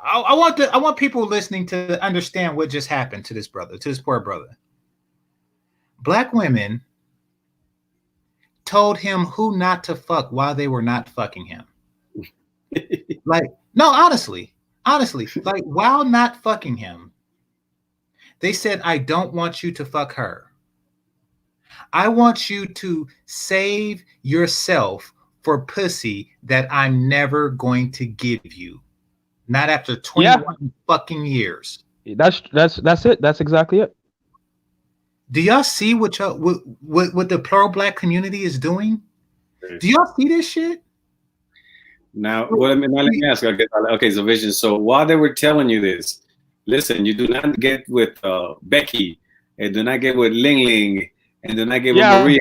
I want people listening to understand what just happened to this poor brother. Black women told him who not to fuck while they were not fucking him. No, honestly, like while not fucking him, they said, I don't want you to fuck her. I want you to save yourself for pussy that I'm never going to give you. Not after 21 fucking years.
That's it. That's exactly it.
Do y'all see what the pro black community is doing? Do y'all see this shit?
Now, what I mean, now let me ask. Okay, so Vision. So while they were telling you this, listen, you do not get with Becky, and do not get with Ling Ling, and do not get with Maria.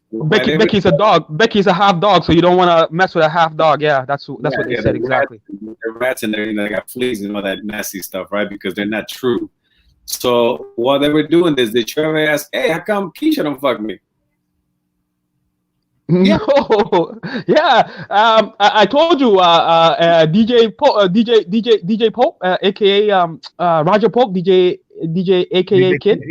Becky's a dog. Becky's a half dog, so you don't want to mess with a half dog. Yeah, that's what they said exactly.
They're rats and they got fleas and all that nasty stuff, right? Because they're not true. So while they were doing this, did you ever ask, "Hey, how come Keisha don't fuck me?"
No, yeah. I told you, DJ Pope, aka Roger Pope, DJ, aka Kid.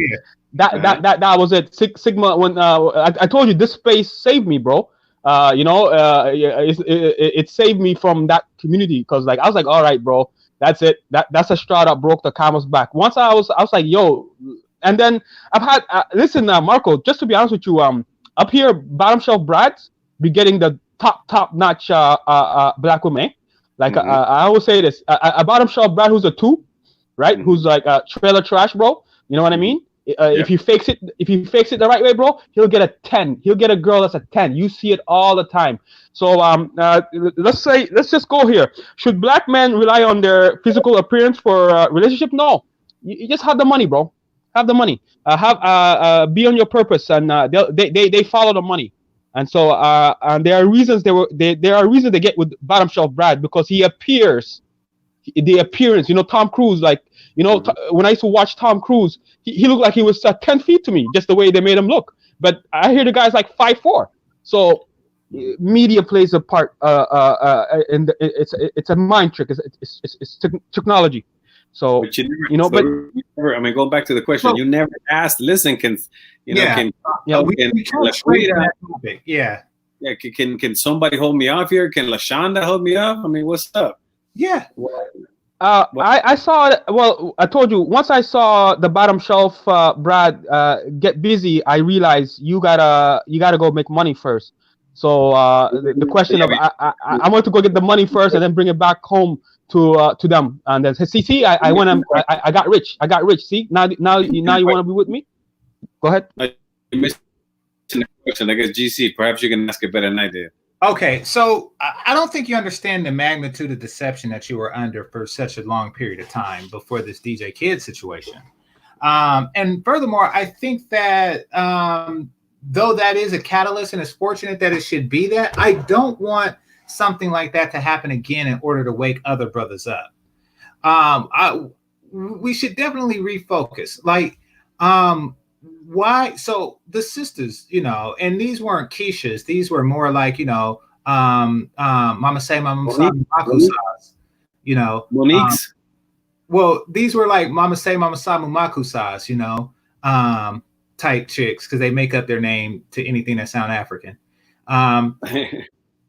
That was it. Sigma. When I told you, this space saved me, bro. It saved me from that community because, like, I was like, all right, bro, that's it. That's a straw that broke the camel's back. Once I was like, yo, and then I've had listen, Marco. Just to be honest with you, up here, bottom shelf Brads be getting the top notch black women. Like I always say this: a bottom shelf Brad who's a 2, right? Who's like a trailer trash, bro. You know what I mean? If he fakes it the right way, bro, he'll get a 10. He'll get a girl that's a 10. You see it all the time. So let's just go here. Should black men rely on their physical appearance for a relationship? No. You just have the money, bro. Have the money. Be on your purpose, and they follow the money. And so and there are reasons they get with bottom shelf Brad because he appears. The appearance, Tom Cruise, like, when I used to watch Tom Cruise, he looked like he was 10 feet to me, just the way they made him look. But I hear the guy's like 5'4". So media plays a part, and it's a mind trick. It's technology. So,
but I mean, going back to the question, you never asked. Listen, can somebody hold me off here? Can LaShonda hold me up? I mean, what's up?
Yeah.
I saw it. Well, I told you once I saw the bottom shelf Brad get busy, I realized you gotta go make money first. So the question of I want to go get the money first and then bring it back home to them, and then see I went I got rich. See, now you want to be with me? Go ahead.
You missed the question. I guess GC, perhaps you can ask it better than I did.
Okay, so I don't think you understand the magnitude of deception that you were under for such a long period of time before this DJ Kid situation. And furthermore, I think that though that is a catalyst and it's fortunate that it should be that, I don't want something like that to happen again in order to wake other brothers up. We should definitely refocus. Like, why? So the sisters, and these weren't Keisha's. These were more like, Mama Say, Mama Mumaku Sas,
Monique's.
Well, these were like Mama Say, Mama Sa Mumaku Sas, type chicks because they make up their name to anything that sound African.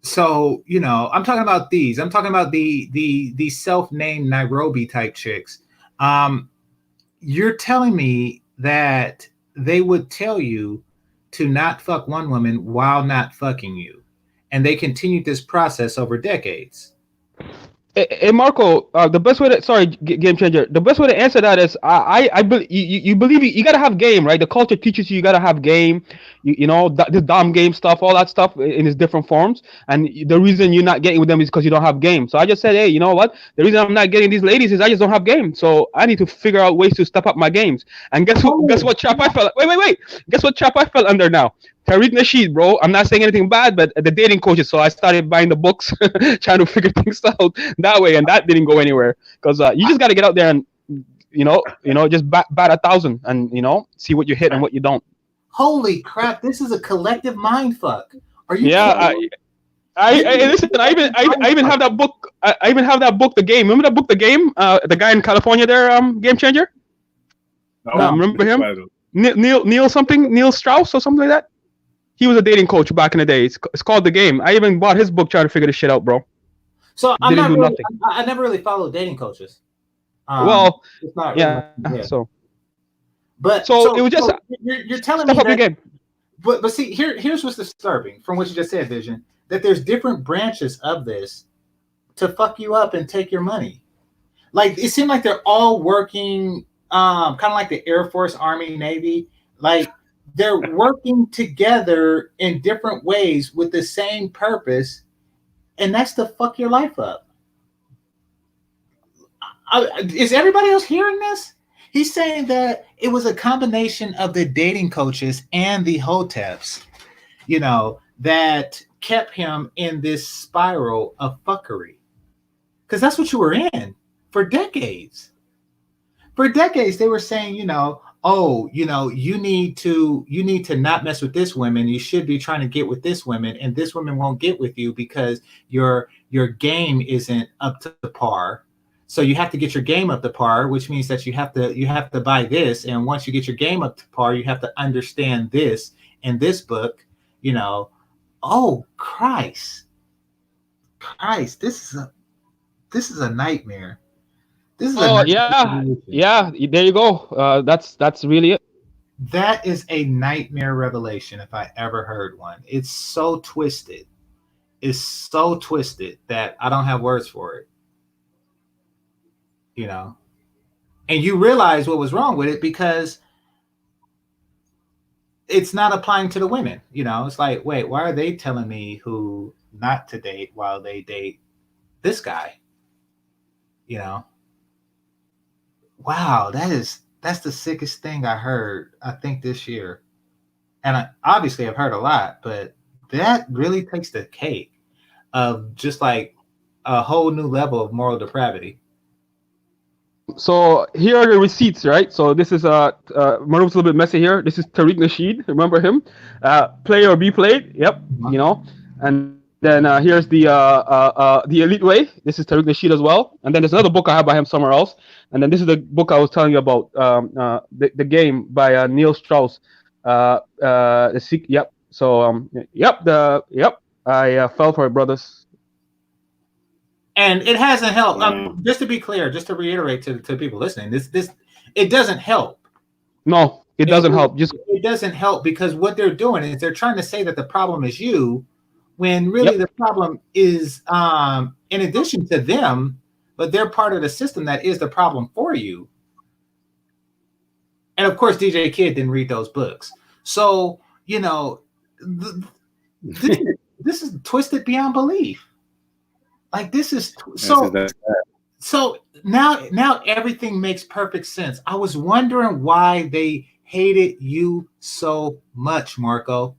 So, I'm talking about these. I'm talking about the self-named Nairobi type chicks. You're telling me that they would tell you to not fuck one woman while not fucking you. And they continued this process over decades.
Hey Marco, the best way to Game Changer. The best way to answer that is I believe you believe you gotta have game, right? The culture teaches you gotta have game, the dom game stuff, all that stuff in its different forms. And the reason you're not getting with them is because you don't have game. So I just said, hey, you know what? The reason I'm not getting these ladies is I just don't have game. So I need to figure out ways to step up my games. And guess what trap I fell? Wait. Guess what trap I fell under now? Tariq Nasheed, bro. I'm not saying anything bad, but the dating coaches. So I started buying the books, trying to figure things out that way, and that didn't go anywhere. Because you just got to get out there and, just bat 1,000 and see what you hit and what you don't.
Holy crap! This is a collective mind fuck. Are you?
Yeah. I listen. I even have that book. I even have that book, The Game. Remember that book, The Game? The guy in California there, Game Changer. Remember him? Neil Strauss or something like that. He was a dating coach back in the day. It's called The Game. I even bought his book trying to figure this shit out, bro.
So I never really followed dating coaches.
It's not really, So it was just
you're telling me that. But see, here's what's disturbing from what you just said, Vision. That there's different branches of this to fuck you up and take your money. Like it seemed like they're all working, kind of like the Air Force, Army, Navy. Like they're working together in different ways with the same purpose, and that's to fuck your life up. Is everybody else hearing this? He's saying that it was a combination of the dating coaches and the hoteps, that kept him in this spiral of fuckery. Because that's what you were in for decades. For decades, they were saying, you need to not mess with this woman. You should be trying to get with this woman, and this woman won't get with you because your game isn't up to par. So you have to get your game up to par, which means that you have to buy this. And once you get your game up to par, you have to understand this in this book, Oh Christ, this is a nightmare. This is
yeah. There you go. That's really it.
That is a nightmare revelation if I ever heard one. It's so twisted. It's so twisted that I don't have words for it. And you realize what was wrong with it because it's not applying to the women. It's like, wait, why are they telling me who not to date while they date this guy? Wow, that's the sickest thing I heard, I think, this year. And obviously I've heard a lot, but that really takes the cake of just like a whole new level of moral depravity.
So here are the receipts, right? So this is Maruf's a little bit messy here. This is Tariq Nasheed. Remember him? Play or be played. Yep. And then here's the Elite Way. This is Tariq Nasheed as well. And then there's another book I have by him somewhere else. And then this is the book I was telling you about, the Game by Neil Strauss. Yep. So I fell for it, brothers.
And it hasn't helped. Just to be clear, just to reiterate to people listening, this it doesn't help.
No, it doesn't help.
It doesn't help because what they're doing is they're trying to say that the problem is you, when really the problem is in addition to them, but they're part of the system that is the problem for you. And of course, DJ Kid didn't read those books, so this is twisted beyond belief. Like this is so now everything makes perfect sense. I was wondering why they hated you so much, Marco.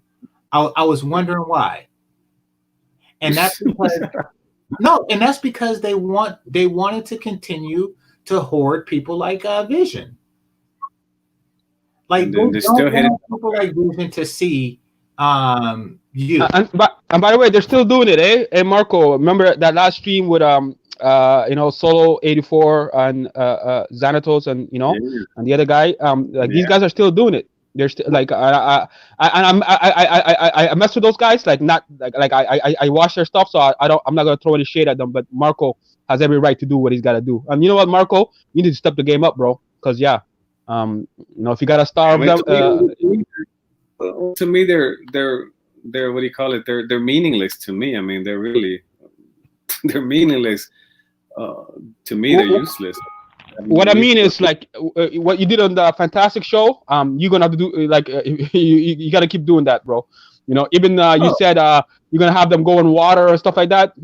I was wondering why. And that's because that's because they wanted to continue to hoard people like Vision. Like they still want people like Vision to see you.
And by the way, they're still doing it, eh? And Marco, remember that last stream with Solo 84 and Xanatos and and the other guy. These guys are still doing it. They're still like I mess with those guys. Like not like I watch their stuff, so I'm not gonna throw any shade at them. But Marco has every right to do what he's got to do. And you know what, Marco, you need to step the game up, bro. Because if you got to starve them.
To me, they're what do you call it? They're meaningless to me. I mean, they're meaningless. To me, they're useless.
What I mean is like what you did on the Fantastic Show. You're gonna have to do you got to keep doing that, bro. Even you said you're gonna have them go in water or stuff like that.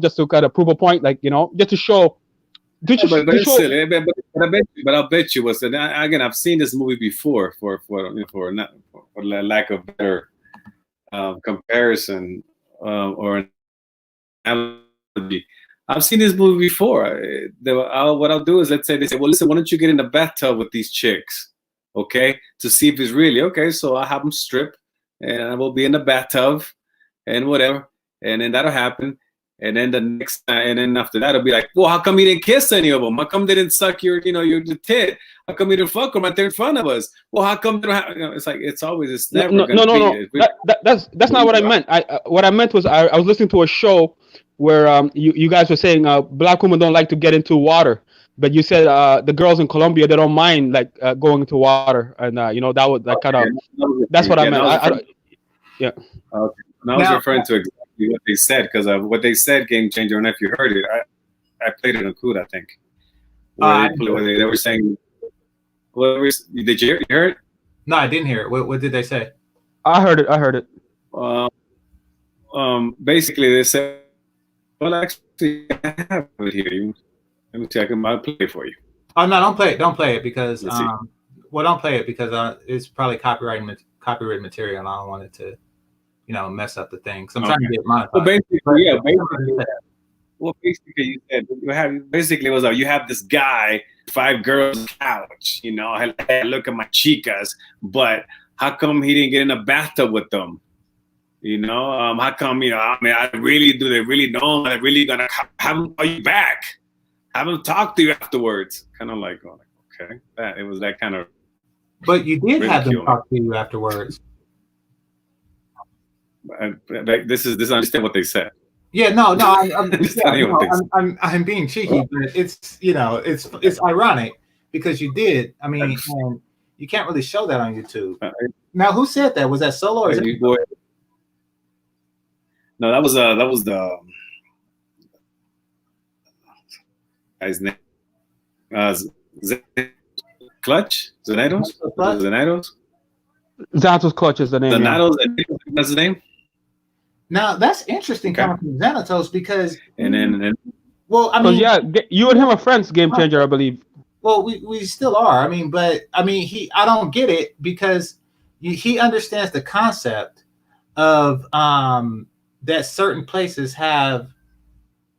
Just to kind of prove a point, like just to show.
But I'll bet you was that again. I've seen this movie before for lack of better comparison or analogy. I've seen this movie before. What I'll do is, let's say they say, well, listen, why don't you get in the bathtub with these chicks, okay, to see if it's really okay. So I'll have them strip, and I will be in the bathtub, and whatever, and then that'll happen. And then the next, and then after that, it'll be like, well, how come you didn't kiss any of them? How come they didn't suck your tit? How come you didn't fuck them right there in front of us? Well, how come they don't have, it's like, it's never
no. That's not what I meant. What I meant was I was listening to a show where you guys were saying black women don't like to get into water, but you said the girls in Colombia, they don't mind like going into water, and that was like kind of that's what I meant. Yeah.
Okay. And I was referring to exactly what they said, because what they said, GameChanger, and if you heard it, I played it on Coot, I think. Where they were saying, did you hear it?
No, I didn't hear it. What did they say?
I heard it.
Basically, they said, well, actually, I have it here. Let me check it. I'll play it for you.
Oh no, don't play it. Don't play it because
Let's see.
don't play it because it's probably copyrighted material, and I don't want it to, mess up the thing. So I'm trying to get monetized.
So basically, you said basically it was you have this guy, 5 girls on the couch, I look at my chicas, but how come he didn't get in a bathtub with them? How come, I really do they really know they're really gonna have them call you back, have them talk to you afterwards, kind of like, oh, okay, it was that kind of.
But you did have them talk to you afterwards.
This I understand what they said.
Yeah, no, I'm being cheeky, but it's ironic because you did. I mean, and you can't really show that on YouTube. Now, who said that? Was that Solo or?
No, that was the guy's name. Clutch? Zanatos?
Xanatos Clutch is the name.
Zanatos, that's the name.
Now that's interesting coming from Xanatos because.
And then.
Well, I mean,
yeah, you and him are friends, GameChanger, I believe.
Well, we still are. I mean, but I don't get it because he understands the concept of that certain places have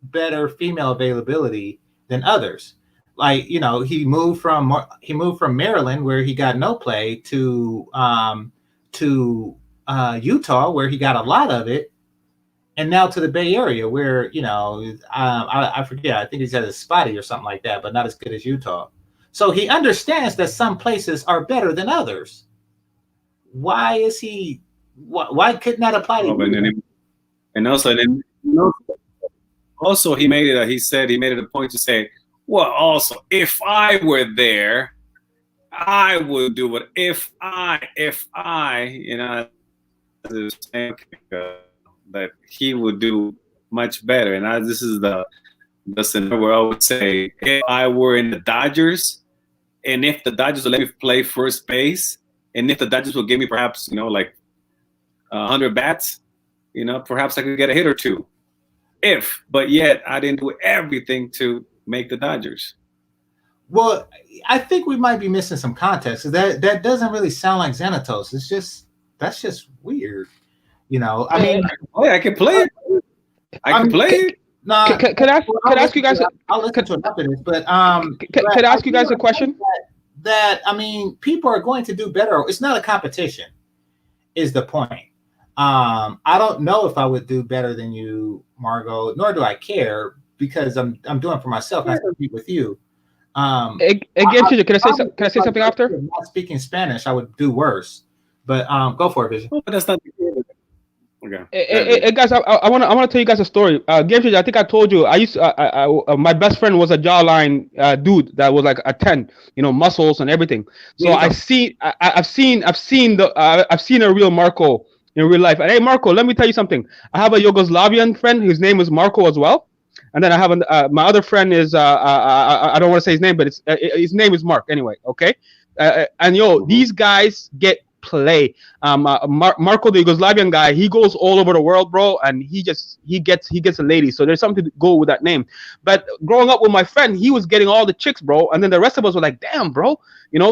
better female availability than others. Like, he moved from Maryland where he got no play to Utah where he got a lot of it, and now to the Bay Area where I forget. I think he said it's spotty or something like that, but not as good as Utah. So he understands that some places are better than others. Why is he? Why couldn't that apply to you?
And also he made it. He said he made it a point to say, well, also if I were there, I would do it. If I, that he would do much better. And this is the scenario where I would say, if I were in the Dodgers, and if the Dodgers would let me play first base, and if the Dodgers would give me perhaps, like 100 bats, perhaps I could get a hit or two. But yet I didn't do everything to make the Dodgers.
Well, I think we might be missing some context. That doesn't really sound like Xanatos. That's just weird. I mean,
I can play it. I can play it.
No,
can I ask you guys?
I'll listen to enough of this, but
can I ask you guys a question?
That I mean, people are going to do better. It's not a competition, is the point. I don't know if I would do better than you, Margot, nor do I care because I'm doing it for myself, not to compete with you.
Again, can I say something after?
Not speaking Spanish, I would do worse. But go for it, Vision.
Oh, that's not.
Okay. Guys, I want to tell you guys a story. GameChanger, I think I told you. My best friend was a jawline dude that was like a 10, muscles and everything. So I've seen a real Marco in real life. And hey, Marco, let me tell you something. I have a Yugoslavian friend. His name is Marco as well. And then I have my other friend is I don't want to say his name, but his name is Mark anyway. Okay. And these guys get play. Marco, the Yugoslavian guy, he goes all over the world, bro, and he gets a lady. So there's something to go with that name. But growing up with my friend, he was getting all the chicks, bro, and then the rest of us were like, damn, bro,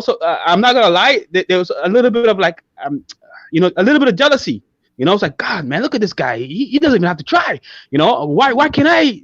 So I'm not gonna lie, there was a little bit of like, a little bit of jealousy. It's like, God, man, look at this guy. He doesn't even have to try. Why can't I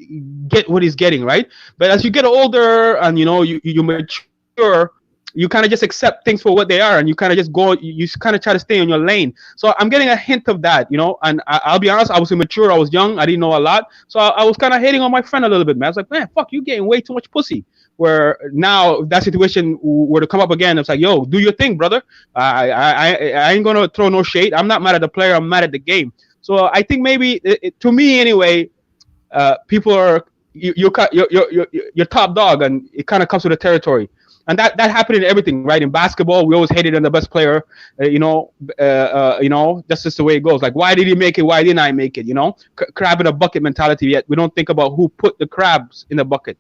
get what he's getting, right? But as you get older and you mature, you kind of just accept things for what they are, and you kind of just go. You kind of try to stay in your lane. So I'm getting a hint of that, And I'll be honest, I was immature. I was young. I didn't know a lot. So I was kind of hating on my friend a little bit, man. I was like, man, fuck, you getting way too much pussy. Where now if that situation were to come up again, it's like, yo, do your thing, brother. I ain't gonna throw no shade. I'm not mad at the player. I'm mad at the game. So I think maybe to me anyway, people are you're top dog, and it kind of comes with the territory. And that happened in everything, right? In basketball, we always hated on the best player, that's just the way it goes. Like, why did he make it? Why didn't I make it? Crab in a bucket mentality. Yet we don't think about who put the crabs in the bucket,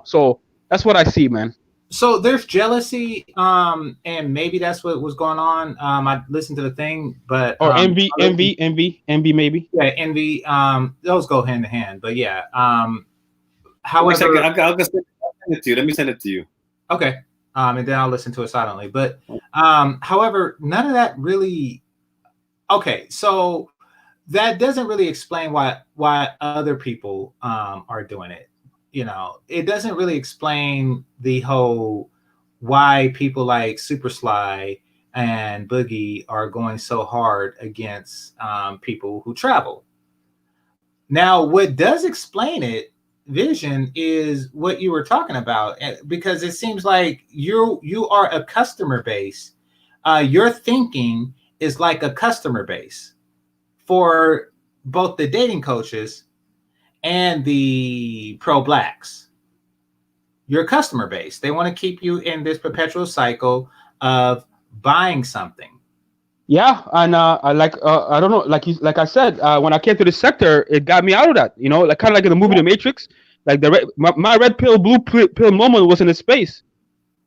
So that's what I see, man.
So there's jealousy, and maybe that's what was going on. I listened to the thing, but
Or envy, maybe.
yeah, envy. Those go hand in hand. But yeah.
Wish I could,
However,
I'll send it to you. Let me send it to you.
okay. And then I'll listen to it silently. But however, none of that really. Okay, so that doesn't really explain why other people are doing it. You know, it doesn't really explain the whole why people like Super Sly and Boogie are going so hard against people who travel. Now, what does explain it, Vision, is what you were talking about, because it seems like you are a customer base. Your thinking is like a customer base for both the dating coaches and the pro blacks. Your customer base. They want to keep you in this perpetual cycle of buying something.
Yeah, and I don't know, like I said, when I came to this sector, it got me out of that. You know, like kind of like in the movie The Matrix, like my red pill, blue pill moment was in the space.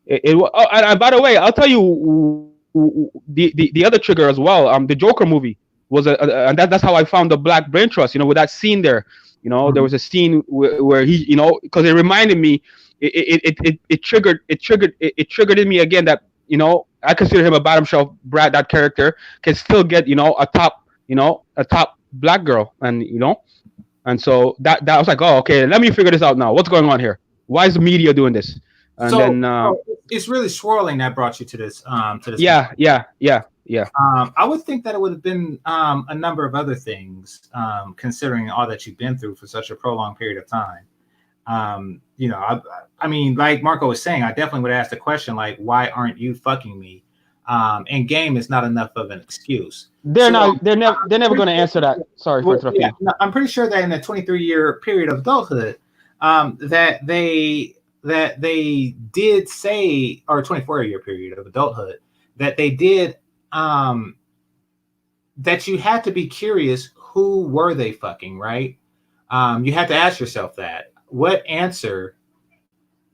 And by the way, I'll tell you the other trigger as well. The Joker movie was and that's how I found the Black Brain Trust. You know, with that scene there. You know, there was a scene where he, you know, because it reminded me, it triggered in me again that, you know, I consider him a bottom shelf Brad. That character can still get, you know, a top black girl, and you know, and so that was like, oh, okay, let me figure this out now. What's going on here? Why is the media doing this? And
So
then
it's really swirling that brought you to this.
yeah.
I would think that it would have been a number of other things, considering all that you've been through for such a prolonged period of time. You know, I mean, like Marco was saying, I definitely would ask the question, like, why aren't you fucking me? And game is not enough of an excuse.
They're
So,
not. They're never going to answer that. Sorry for interrupting
yeah,
you.
no, I'm pretty sure that in the 23-year period of adulthood, that they did say, or 24-year period of adulthood, that they did that you had to be curious, who were they fucking, right? You had to ask yourself that. What answer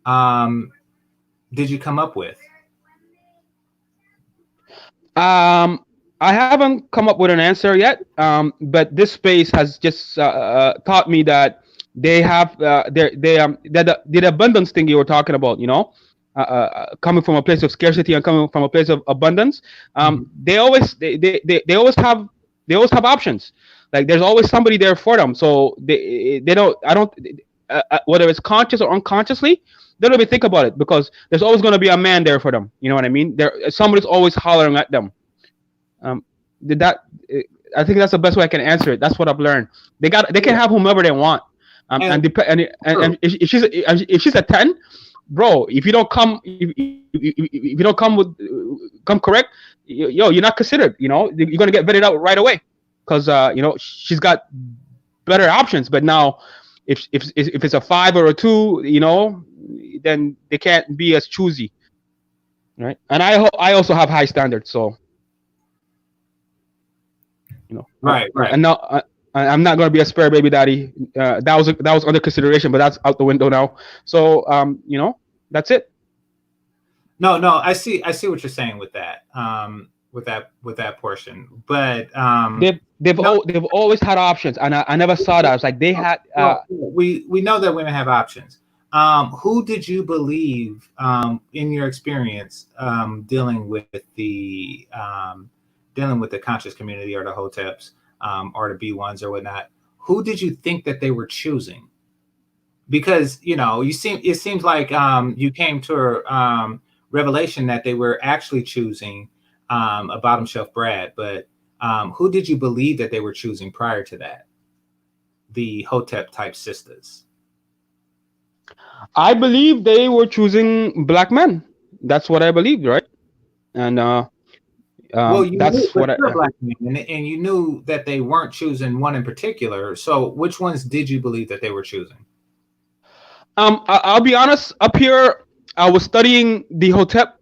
did you come up with?
I haven't come up with an answer yet. But this space has just taught me that they have the abundance thing you were talking about. You know, coming from a place of scarcity and coming from a place of abundance. They always they always have options. Like there's always somebody there for them. So they don't. I don't. Whether it's conscious or unconsciously, they don't even think about it because there's always going to be a man there for them. You know what I mean? Somebody's always hollering at them. Did that? I think that's the best way I can answer it. That's what I've learned. They can have whomever they want. And if she's a 10, bro, if you don't come, if you don't come correct, you're not considered. You know, you're gonna get vetted out right away because you know she's got better options. But now, if it's a 5 or a 2, you know, then they can't be as choosy, right? And I also have high standards, so. You know,
Right.
And now I'm not going to be a spare baby daddy. That was under consideration, but that's out the window now. So you know, that's it.
No, I see what you're saying with that. With that portion, but
they've always had options, and I never saw that. I was like they had.
We know that women have options. Who did you believe, in your experience, dealing with the conscious community or the hoteps, or the B1s or whatnot? Who did you think that they were choosing? Because you know, it seems like you came to a revelation that they were actually choosing a bottom shelf Brad, but who did you believe that they were choosing prior to that? The hotep type sisters.
I believe they were choosing black men. That's what I believed, right? And
well, you
that's
knew,
what
you're a black man, and you knew that they weren't choosing one in particular. So, which ones did you believe that they were choosing?
I'll be honest. Up here, I was studying the hotep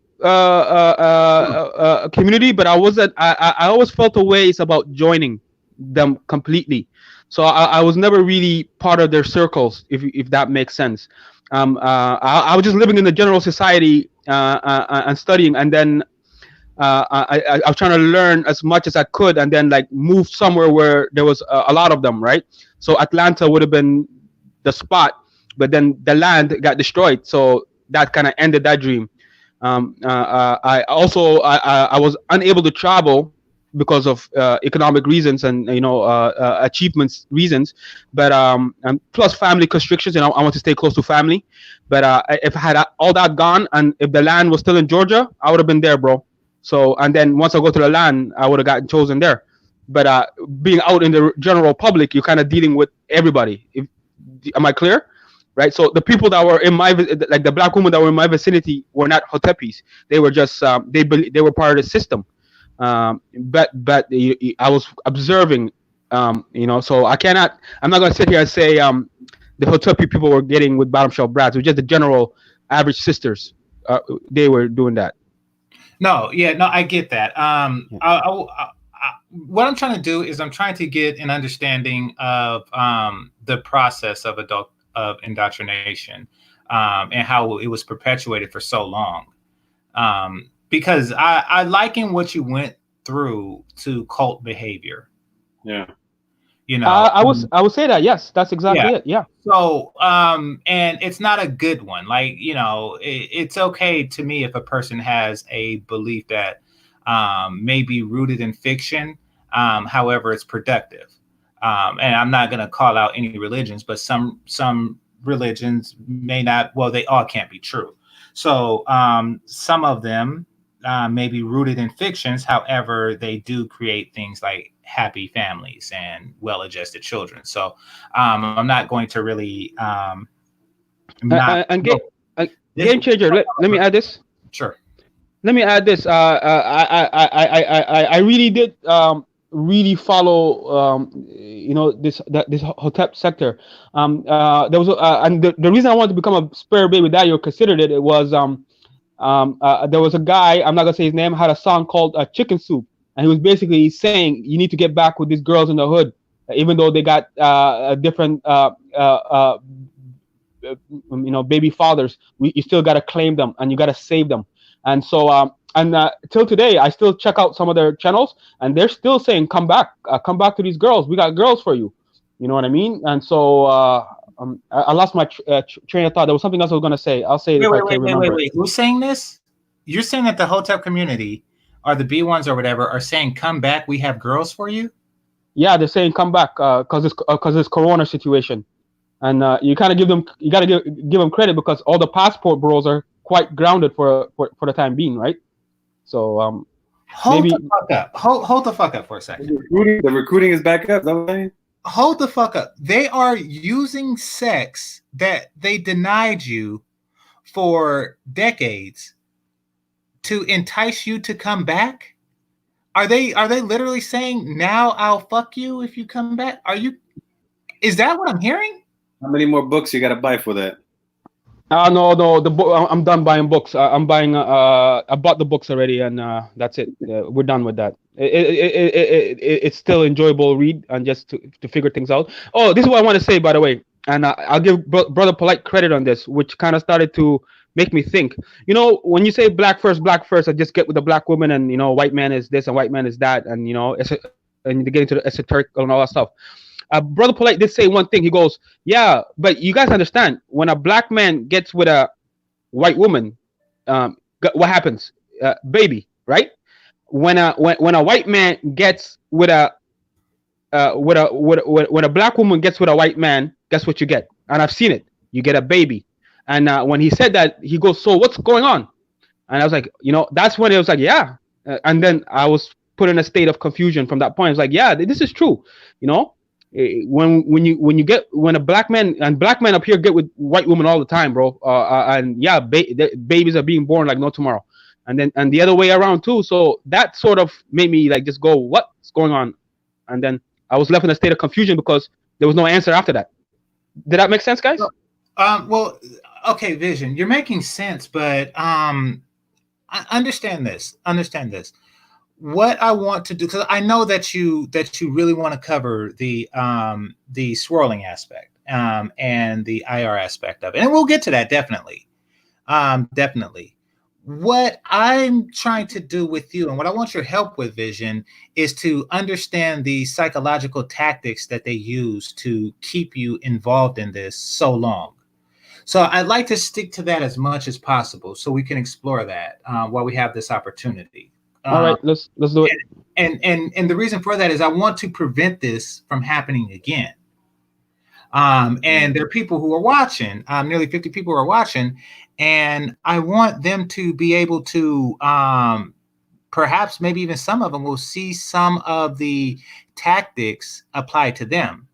community, but I wasn't. I always felt a ways about joining them completely. So I was never really part of their circles, if that makes sense. I was just living in the general society and studying, and then I was trying to learn as much as I could, and then like move somewhere where there was a lot of them, right? So Atlanta would have been the spot, but then the land got destroyed, so that kind of ended that dream. I was unable to travel because of economic reasons and achievements reasons, but and plus family constrictions. I want to stay close to family, but if I had all that gone, and if the land was still in Georgia, I would have been there, bro. So, and then once I go to the land, I would have gotten chosen there. But being out in the general public, you're kind of dealing with everybody. Am I clear? Right. So the people that were in my, like the black women that were in my vicinity, were not hotepis. They were just they were part of the system. But I was observing. So I'm not going to sit here and say the hotepi people were getting with bottom shelf brats. It was just the general average sisters. They were doing that.
No, I get that. What I'm trying to do is I'm trying to get an understanding of the process of indoctrination and how it was perpetuated for so long. Because I liken what you went through to cult behavior.
Yeah.
I would say that, yes, that's exactly it. Yeah.
So, and it's not a good one. Like, it's okay to me if a person has a belief that may be rooted in fiction. However, it's productive. And I'm not going to call out any religions, but some religions may not, well, they all can't be true. So some of them may be rooted in fictions. However, they do create things like happy families and well-adjusted children. So I'm not going to really
Game Changer. Let me add this.
Sure.
Let me add this. I really did really follow this hotep sector. There was and the reason I wanted to become a spare baby daddy or considered it was there was a guy, I'm not gonna say his name, had a song called Chicken Soup, and he was basically saying you need to get back with these girls in the hood, even though they got different baby fathers. You still gotta claim them and you gotta save them. And so till today, I still check out some of their channels, and they're still saying, come back to these girls. We got girls for you. You know what I mean? And so I lost my train of thought. There was something else I was going to say. I'll say it if I can't remember.
Wait. Who's saying this? You're saying that the hotep community, or the B1s or whatever, are saying, come back, we have girls for you?
Yeah, they're saying come back because it's Corona situation. And you got to give them credit, because all the passport bros are quite grounded for the time being, right? So
hold the fuck up. Hold the fuck up for a second.
The recruiting is back up. Is that what I'm saying?
Hold the fuck up. They are using sex that they denied you for decades to entice you to come back. Are they literally saying, now I'll fuck you if you come back? Is that what I'm hearing?
How many more books you got to buy for that?
No, the book. I'm done buying books. I'm buying. I bought the books already, and that's it. We're done with that. It's still enjoyable read, and just to figure things out. Oh, this is what I want to say, by the way, and I'll give Brother Polite credit on this, which kind of started to make me think. When you say black first, I just get with the black woman, and white man is this and white man is that, and and you get into the esoteric and all that stuff. Brother Polite did say one thing. He goes, yeah, but you guys understand, when a black man gets with a white woman, what happens? Baby, right? When a white man gets with when a black woman gets with a white man, guess what you get? And I've seen it. You get a baby. And when he said that, he goes, so what's going on? And I was like, that's when it was like, yeah. And then I was put in a state of confusion from that point. I was like, yeah, this is true. When a black man, and black men up here get with white women all the time, bro. And yeah, babies are being born like no tomorrow, and the other way around too. So that sort of made me like just go, what's going on? And then I was left in a state of confusion because there was no answer after that. Did that make sense, guys?
Well, okay, Vision, you're making sense, but I understand this. What I want to do, because I know that you really want to cover the swirling aspect, and the IR aspect of it. And we'll get to that definitely. Definitely. What I'm trying to do with you and what I want your help with, Vision, is to understand the psychological tactics that they use to keep you involved in this so long. So I'd like to stick to that as much as possible so we can explore that while we have this opportunity.
All right, let's do it.
And the reason for that is I want to prevent this from happening again. And there are people who are watching, nearly 50 people are watching, and I want them to be able to, perhaps maybe even some of them will see some of the tactics applied to them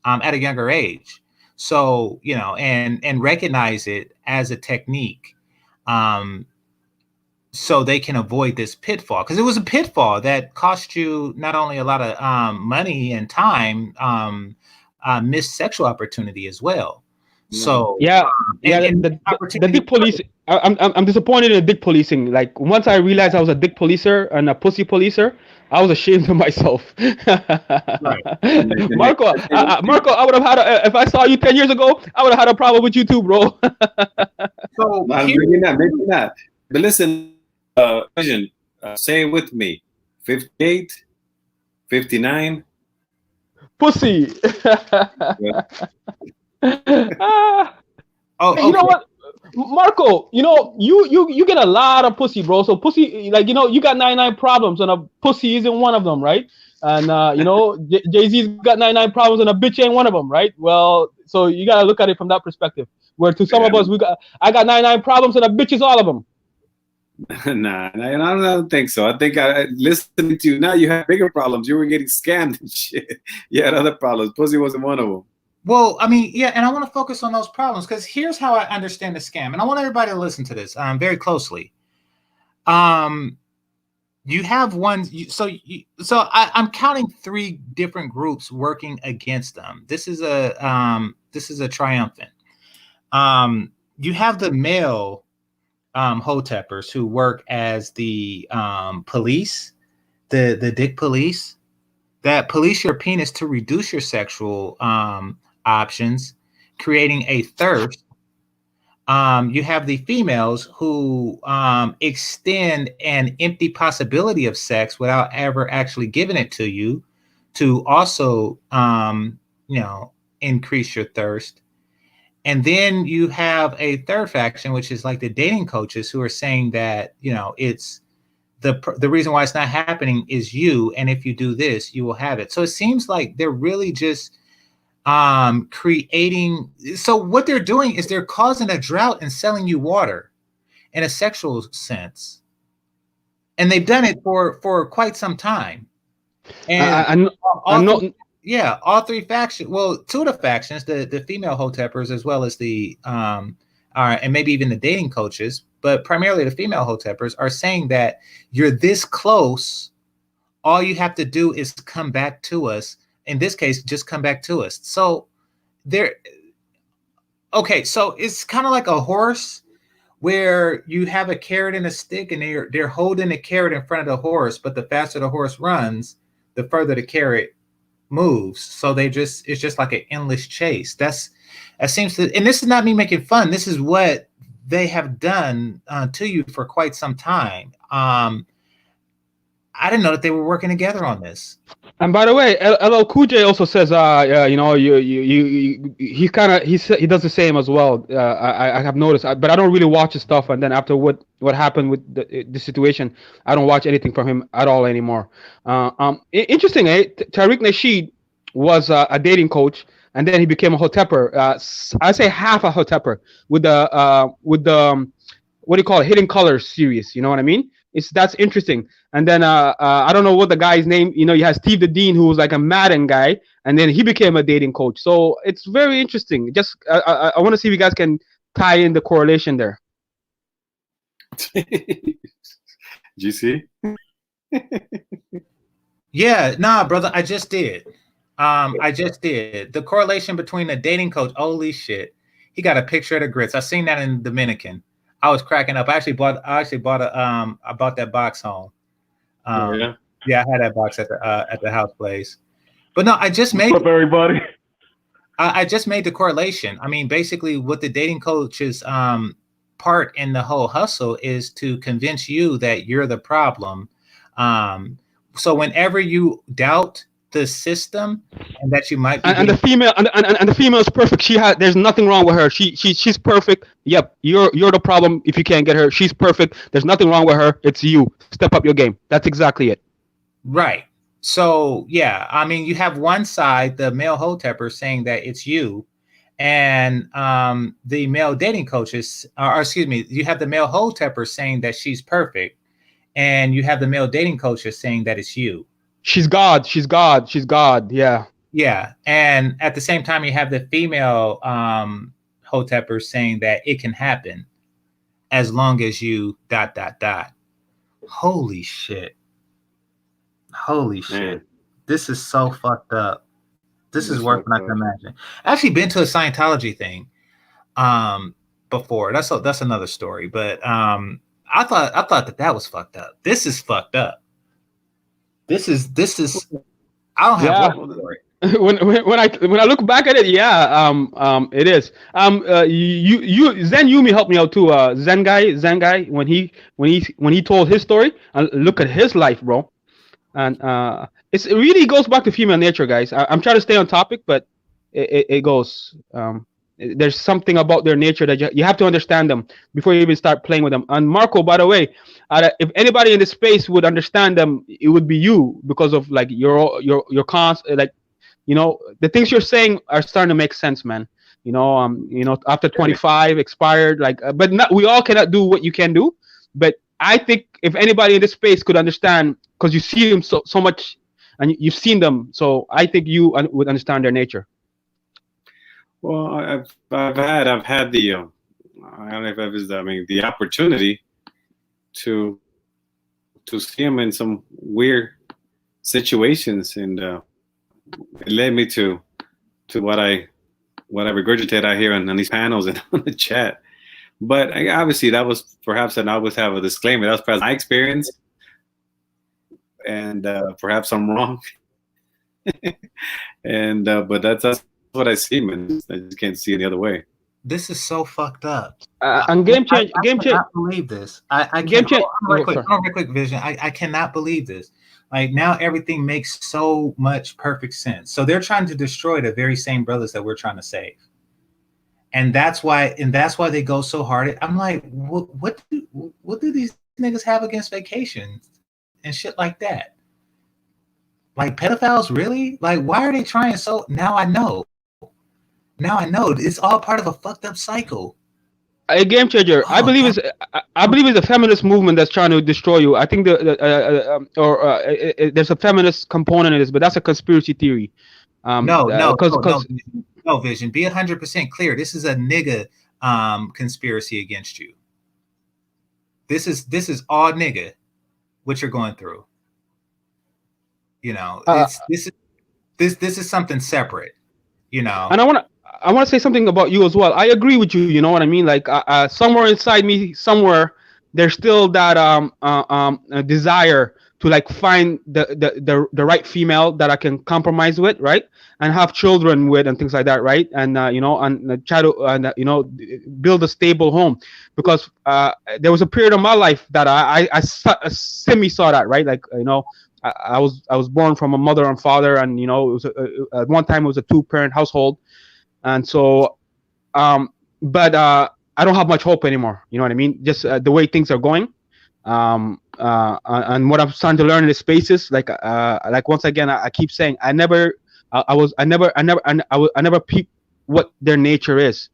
at a younger age. So, you know, and recognize it as a technique so they can avoid this pitfall. Because it was a pitfall that cost you not only a lot of money and time, missed sexual opportunity as well. So
the dick police. I'm disappointed in the dick policing. Like once I realized I was a dick policer and a pussy policer, I was ashamed of myself.
Right.
Marco, I would have had if I saw you 10 years ago, I would have had a problem with you too, bro.
So maybe not. But listen, Vision, say it with me: 58, 59.
Pussy.
Okay.
You know what, Marco? You know you get a lot of pussy, bro. So pussy, like you got 99 problems and a pussy isn't one of them, right? And Jay-Z's got 99 problems and a bitch ain't one of them, right? Well, so you gotta look at it from that perspective. Where to some of us, I got 99 problems and a bitch is all of them.
Nah, I don't think so. I think listening to you now, you have bigger problems. You were getting scammed and shit. You had other problems. Pussy wasn't one of them.
Well, I mean, yeah, and I want to focus on those problems because here's how I understand the scam, and I want everybody to listen to this very closely. You have one, I'm counting 3 different groups working against them. This is a triumphant. You have the male hoteppers who work as the police, the dick police that police your penis to reduce your sexual options, creating a thirst. You have the females who extend an empty possibility of sex without ever actually giving it to you, to also increase your thirst. And then you have a third faction, which is like the dating coaches who are saying that, it's the reason why it's not happening is you. And if you do this, you will have it. So it seems like they're really just creating. So what they're doing is they're causing a drought and selling you water in a sexual sense. And they've done it for quite some time. And all 3 factions. Well, 2 of the factions, the female hoteppers, as well as the and maybe even the dating coaches, but primarily the female hoteppers, are saying that you're this close. All you have to do is come back to us. In this case, just come back to us. So so it's kind of like a horse where you have a carrot and a stick, and they're holding the carrot in front of the horse, but the faster the horse runs, the further the carrot moves. So it's just like an endless chase. That seems to, and this is not me making fun. This is what they have done to you for quite some time. I didn't know that they were working together on this.
And by the way, LL Cool J also says, he does the same as well. I have noticed, but I don't really watch his stuff. And then after what happened with the situation, I don't watch anything from him at all anymore. Interesting, eh? Tariq Nasheed was a dating coach, and then he became a hotepper. I say half a hotepper with the what do you call it, Hidden Colors series. You know what I mean? That's interesting. And then I don't know what the guy's name. You have Steve the Dean, who was like a Madden guy, and then he became a dating coach. So it's very interesting. Just I want to see if you guys can tie in the correlation there.
GC?
Yeah, nah, brother, I just did. The correlation between the dating coach. Holy shit, he got a picture of the grits. I seen that in Dominican. I was cracking up. I bought that box home. Yeah, I had that box at the house place. But no, I just made.
What's up, everybody?
I just made the correlation. I mean, basically, what the dating coach's part in the whole hustle is to convince you that you're the problem. So whenever you doubt the system and that you might be
And the female and the female is perfect. There's nothing wrong with her. She's perfect. Yep, you're the problem if you can't get her. She's perfect. There's nothing wrong with her. It's you. Step up your game. That's exactly it.
Right. So yeah, I mean, you have one side, the male hotepper, saying that it's you, and the male dating coaches, or excuse me, you have the male hotepper saying that she's perfect, and you have the male dating coaches saying that it's you.
She's God. She's God. She's God. Yeah.
Yeah, and at the same time, you have the female hotepper saying that it can happen as long as you ... Holy shit. Holy shit.
Man.
This is so fucked up. This is worse than I can imagine. I actually been to a Scientology thing before. That's another story. But I thought that was fucked up. This is fucked up. This is I don't have words for it.
When I look back at it, it is. You Zen Yumi helped me out too. Zen guy when he told his story, and look at his life, bro. And it really goes back to female nature, guys. I'm trying to stay on topic, but it goes. There's something about their nature that you have to understand them before you even start playing with them. And Marco, by the way, if anybody in this space would understand them, it would be you, because of like your like, you know, the things you're saying are starting to make sense, man. You know, after 25 expired, like, but we all cannot do what you can do. But I think if anybody in this space could understand, because you see them so much, and you've seen them, so I think you would understand their nature.
Well, I've had the I don't know if it was, I mean, the opportunity to see him in some weird situations, and it led me to what I regurgitate out here on these panels and on the chat. But obviously, that was perhaps, and I always have a disclaimer, that was perhaps my experience, and perhaps I'm wrong. And but that's what I see, man. I just can't see it the other way.
This is so fucked up.
And game change.
I cannot believe this. I
game change.
Real quick, Vision. I cannot believe this. Like, now everything makes so much perfect sense. So they're trying to destroy the very same brothers that we're trying to save. And that's why they go so hard. I'm like, what do these niggas have against vacations and shit like that? Like, pedophiles, really? Like, why are they trying so? Now I know. It's all part of a fucked up cycle.
A game changer. I believe it's a feminist movement that's trying to destroy you. I think there's a feminist component in this, but that's a conspiracy theory.
No, Vision. Be 100% clear. This is a nigga conspiracy against you. This is all nigga what you're going through. You know, this is something separate. You know,
and I want to say something about you as well. I agree with you. You know what I mean? Like somewhere inside me, there's still that desire to like find the right female that I can compromise with, right, and have children with and things like that, right, and you know, and try to you know, build a stable home, because there was a period of my life that I semi saw that, right, like, you know, I was born from a mother and father, and you know, it was at one time it was a 2-parent household, and so but I don't have much hope anymore. You know what I mean? Just the way things are going. And what I'm starting to learn in the spaces, like once again, I keep saying, I never peep what their nature is,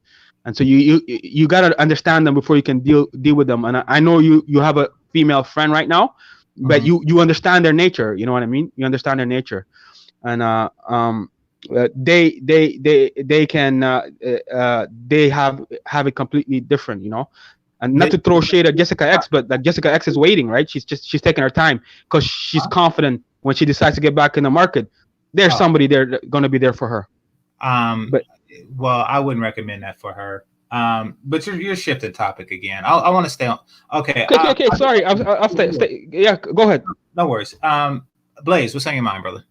and so you gotta understand them before you can deal with them. And I know you have a female friend right now, but you understand their nature. You know what I mean? You understand their nature, and they can they have it completely different, you know. And not to throw shade at Jessica X, but like Jessica X is waiting, right? She's taking her time because she's confident when she decides to get back in the market. There's somebody there going to be there for her.
But well, I wouldn't recommend that for her. But you're shifting topic again. I want to stay on. Okay.
Sorry, I'll stay. Yeah, go ahead.
No worries. Blaze, what's on your mind, brother?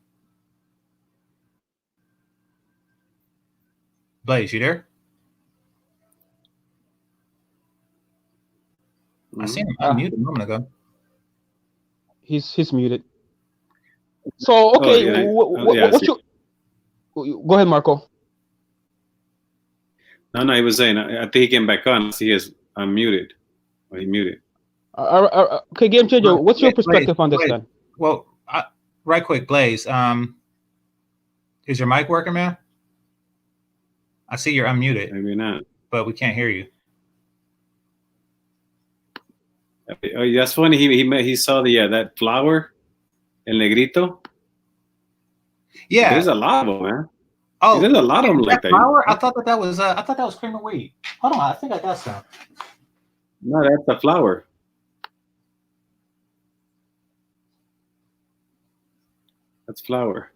Blaze, you there? I seen him unmuted a moment ago.
He's muted. So okay, what you? Go ahead, Marco.
No, he was saying. I think he came back on. He is unmuted. Or he muted.
Okay, Game Changer. What's your perspective on this then?
Well, right quick, Blaze. Is your mic working, man? I see you're unmuted.
Maybe not.
But we can't hear you.
Oh, that's funny. He saw that flower, El Negrito.
Yeah,
there's a lot of them, man.
Oh,
there's a lot of them like that.
Flower? I thought that was cream of wheat. Hold on, I think I got some.
No, that's the flower. That's flower.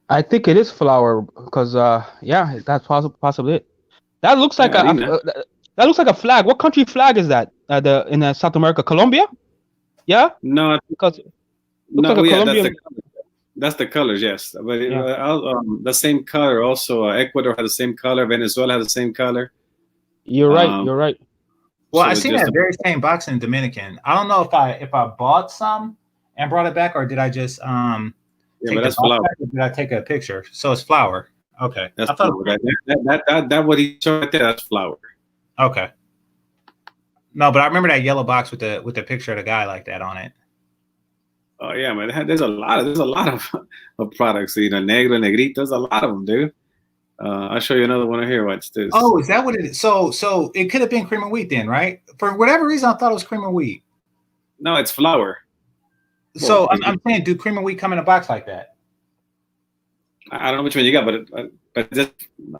I think it is flower because yeah, that's possibly it. That looks like that looks like a flag. What country flag is that? In South America, Colombia? Yeah.
No,
because like Colombian...
that's the colors. Yes, but the same color. Also, Ecuador has the same color. Venezuela has the same color.
You're right. You're right.
Well, I seen that very same box in Dominican. I don't know if I bought some and brought it back, or did I just
Yeah, but that's flower.
Did I take a picture? So it's flower. Okay.
That's flower. That what he showed right there. That's flower.
Okay. No, but I remember that yellow box with the picture of the guy like that on it.
Oh yeah, man. There's a lot of products. You know, negro, negrito. There's a lot of them, dude. I'll show you another one here. Watch this.
Oh, is that what it is? So it could have been cream of wheat then, right? For whatever reason, I thought it was cream of wheat.
No, it's flour.
So I'm saying, do cream of wheat come in a box like that?
I don't know which one you got, but just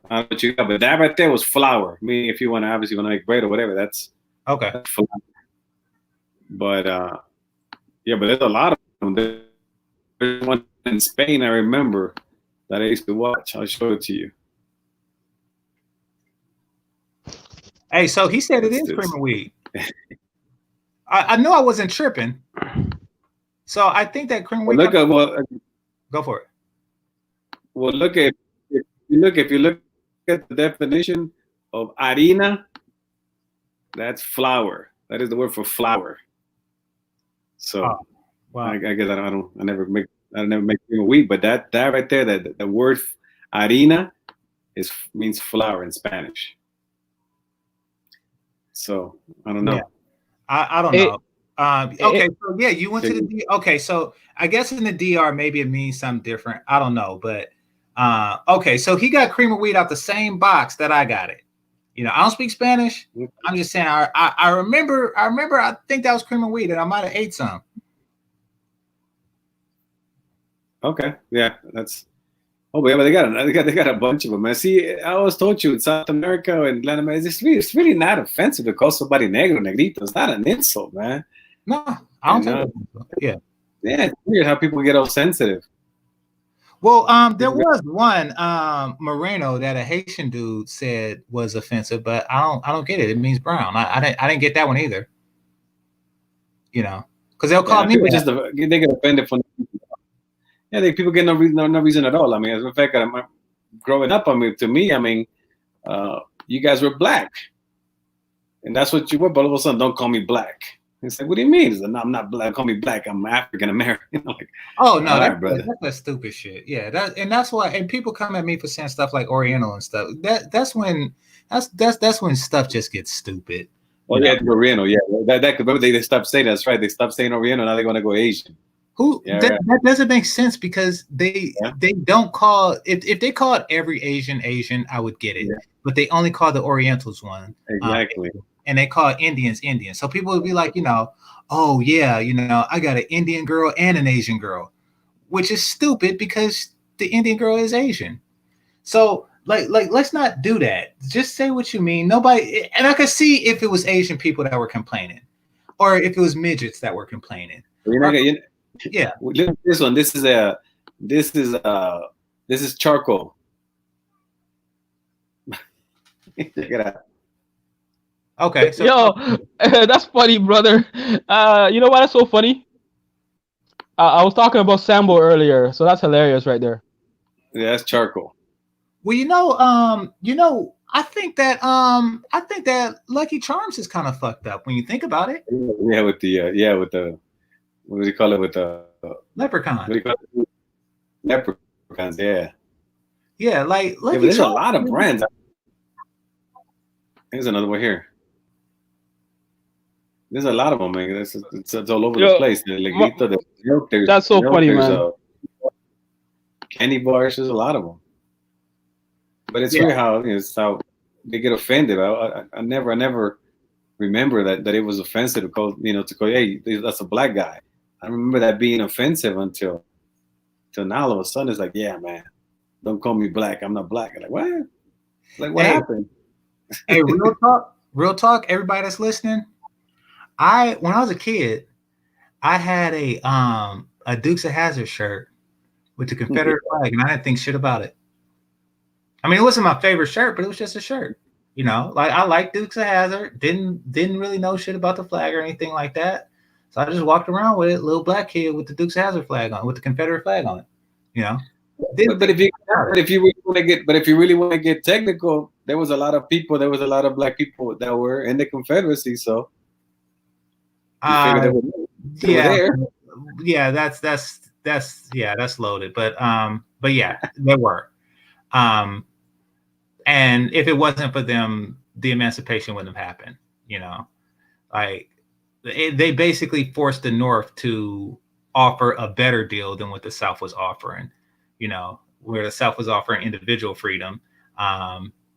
I don't know what you got. But that right there was flour. I mean, if you want to make bread or whatever, that's
okay.
That's flour. But yeah, but there's a lot of them. There's one in Spain I remember that I used to watch. I'll show it to you.
Hey, so he said it is cream of wheat. I knew I wasn't tripping. So I think that cream of wheat. Go for it.
Well, if you look at the definition of harina, that's flour. That is the word for flour. So, wow. I guess I never make cream of wheat, but that right there, the word harina means flour in Spanish. So I don't know.
Yeah. I don't know. Okay, so yeah, you went to the D. Okay, so I guess in the DR maybe it means something different. I don't know, but okay, so he got cream of wheat out the same box that I got it. You know, I don't speak Spanish. I'm just saying I remember I think that was cream of wheat and I might have ate some.
Okay, yeah, that's. Oh yeah, but they got a bunch of them. Man, see, I always told you in South America and Latin America, it's really not offensive to call somebody negro, negrito. It's not an insult, man.
No, I don't think so. Yeah.
Yeah, it's weird how people get all sensitive.
Well, there was one Moreno that a Haitian dude said was offensive, but I don't get it. It means brown. I didn't get that one either. You know, because they'll call me.
They get offended for. Yeah, people get no reason at all. I mean, as a matter of fact, growing up, to me, you guys were black, and that's what you were. But all of a sudden, don't call me black. It's like, what do you mean? No, I'm not black. Call me black. I'm African American. Like,
oh no, that's stupid shit. Yeah, that's why. And people come at me for saying stuff like Oriental and stuff. That's when stuff just gets stupid.
Oh yeah, Oriental. Yeah, that remember they stopped saying that's right. They stopped saying Oriental. Now they're gonna go Asian.
That doesn't make sense because they don't call if they called every Asian, I would get it. Yeah. But they only call the Orientals one.
Exactly.
And they call Indians. So people would be like, oh yeah, I got an Indian girl and an Asian girl, which is stupid because the Indian girl is Asian. So like let's not do that. Just say what you mean. Nobody, and I could see if it was Asian people that were complaining, or if it was midgets that were complaining. Yeah.
Look at this one. This is charcoal. Check it out.
Okay. So,
yo, that's funny, brother. You know why that's so funny? I was talking about Sambo earlier, so that's hilarious right there.
Yeah, that's charcoal.
Well, I think that Lucky Charms is kind of fucked up when you think about it.
Yeah, with the what do you call it, with the
Leprechaun.
what do you call it? Leprechauns. Yeah.
Yeah, like
Yeah,
Lucky
but there's a
Charms.
lot of brands. Here's another one here. There's a lot of them, man. It's all over the place. There's Leguito, there's milk,
That's so funny, man.
Candy bars, there's a lot of them. But it's weird how they get offended. I never remember that it was offensive to call, hey, that's a black guy. I remember that being offensive until now. All of a sudden, it's like, yeah, man, don't call me black. I'm not black. I'm like, what? Like, what happened?
Hey, real talk. Everybody that's listening, when I was a kid, I had a Dukes of Hazzard shirt with the Confederate flag, and I didn't think shit about it. I mean, it wasn't my favorite shirt, but it was just a shirt. Like I liked Dukes of Hazzard. Didn't really know shit about the flag or anything like that. So I just walked around with it, little black kid with the Dukes of Hazzard flag on, with the Confederate flag on it. But
if you really want to get technical, there was a lot of black people that were in the Confederacy. So
yeah,
there.
That's loaded. But yeah, there were. And if it wasn't for them, the emancipation wouldn't have happened. Like they basically forced the North to offer a better deal than what the South was offering. Where the South was offering individual freedom,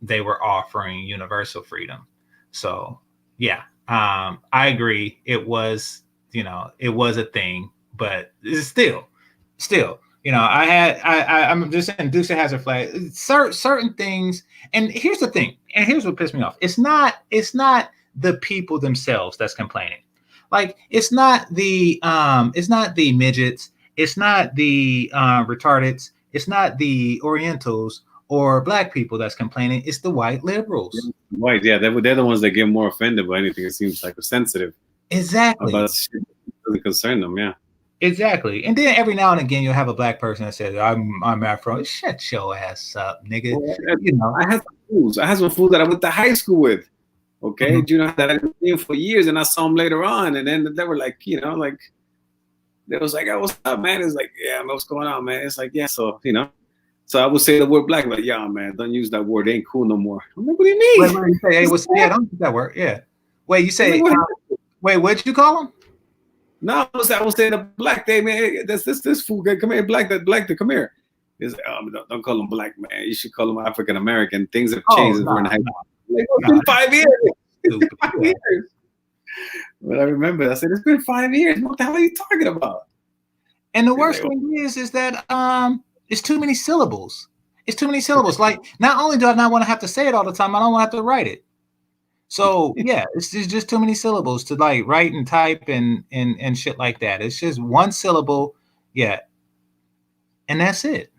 they were offering universal freedom. So yeah, I agree. It was, it was a thing, but it's still. I'm just saying Dukes of Hazzard flag. Certain things, and here's the thing, and here's what pissed me off. It's not the people themselves that's complaining. Like it's not the midgets, it's not the retardeds, it's not the Orientals or black people that's complaining. It's the white liberals.
White, yeah, they're the ones that get more offended by anything. It seems like sensitive.
Exactly.
About shit that doesn't concern them. Yeah.
Exactly. And then every now and again you'll have a black person that says, I'm Afro. Shut your ass up, nigga.
Well, I had some fools that I went to high school with. Okay.
Mm-hmm.
That I've been seeing for years, and I saw them later on, and then they were like, like they was like, oh, what's up, man? It's like, yeah, man, what's going on, man? It's like, yeah, so so I would say the word black, like, yeah, man, don't use that word. It ain't cool no more. I'm like, what do you mean?
Wait, you say, hey, don't use that word. Yeah. Wait, you say, wait, what'd you call him?
No, I was saying the black day, man. Hey, this fool guy, come here, black to come here. He's like, don't call him black, man. You should call him African American. Things have changed. It's been 5 years. It's been 5 years. But I remember, I said, it's been 5 years. What the hell are you talking about?
And the worst thing is that it's too many syllables. It's too many syllables. Like, not only do I not want to have to say it all the time, I don't want to have to write it. So yeah, it's just too many syllables to like write and type and shit like that. It's just one syllable, yeah, and that's it.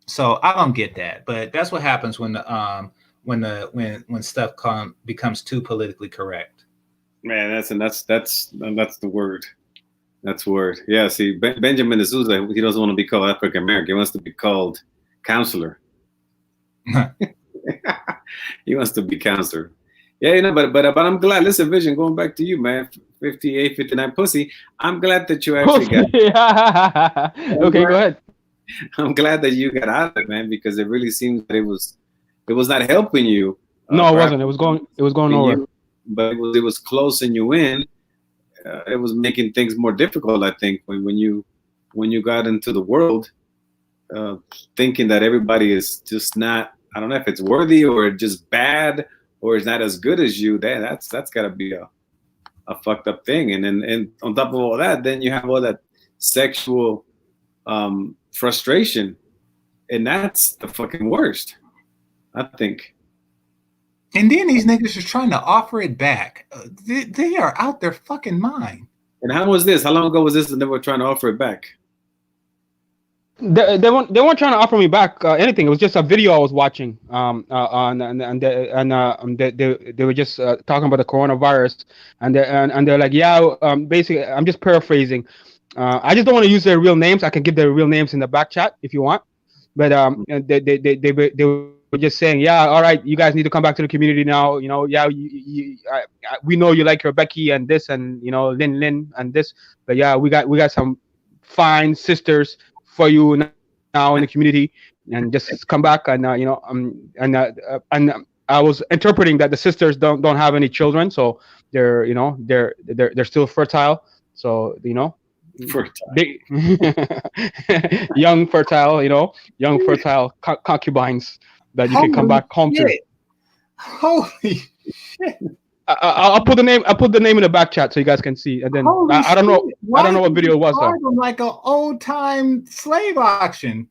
So I don't get that, but that's what happens when stuff becomes too politically correct.
Man, that's the word. That's the word. Yeah. See, Benjamin D'Souza, he doesn't want to be called African American. He wants to be called counselor. He wants to be counselor. Yeah, but I'm glad. Listen, Vision, going back to you, man. 58, 59 pussy. I'm glad that you actually got.
Okay, go ahead.
I'm glad that you got out of it, man, because it really seems that it was not helping you.
No, it wasn't. It was going nowhere.
But it was closing you in. It was making things more difficult, I think, when you got into the world, thinking that everybody is just not. I don't know if it's worthy or just bad or is not as good as you. That's got to be a fucked up thing. And then on top of all that, then you have all that sexual frustration, and that's the fucking worst, I think.
And then these niggas are trying to offer it back. They are out their fucking mind.
And how long ago was this that they were trying to offer it back?
They weren't trying to offer me back anything. It was just a video I was watching. They were just talking about the coronavirus, and they're like, yeah, basically, I'm just paraphrasing. I just don't want to use their real names. I can give their real names in the back chat if you want. But they were just saying, yeah, all right, you guys need to come back to the community now. You know, yeah, we know you like your Becky and this, and Lin and this. But yeah, we got some fine sisters for you now in the community, and just come back and I was interpreting that the sisters don't have any children, so they're still fertile. So
Fertile.
they young fertile concubines that you can come back home to.
Holy shit!
I'll put the name. I'll put the name in the back chat so you guys can see. And then I don't know. I don't know what video it was.
Like an old time slave auction.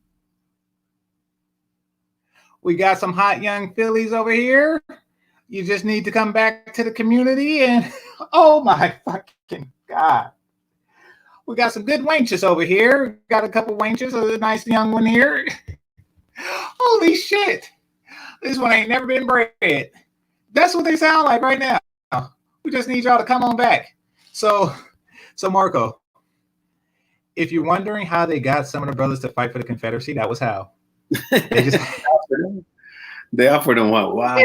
We got some hot young fillies over here. You just need to come back to the community, and oh my fucking god, we got some good wenches over here. Got a couple wenches, a nice young one here. Holy shit! This one ain't never been bred. That's what they sound like right now. We just need y'all to come on back. So Marco, if you're wondering how they got some of the brothers to fight for the Confederacy, that was how. They just
they offered them what? Wow.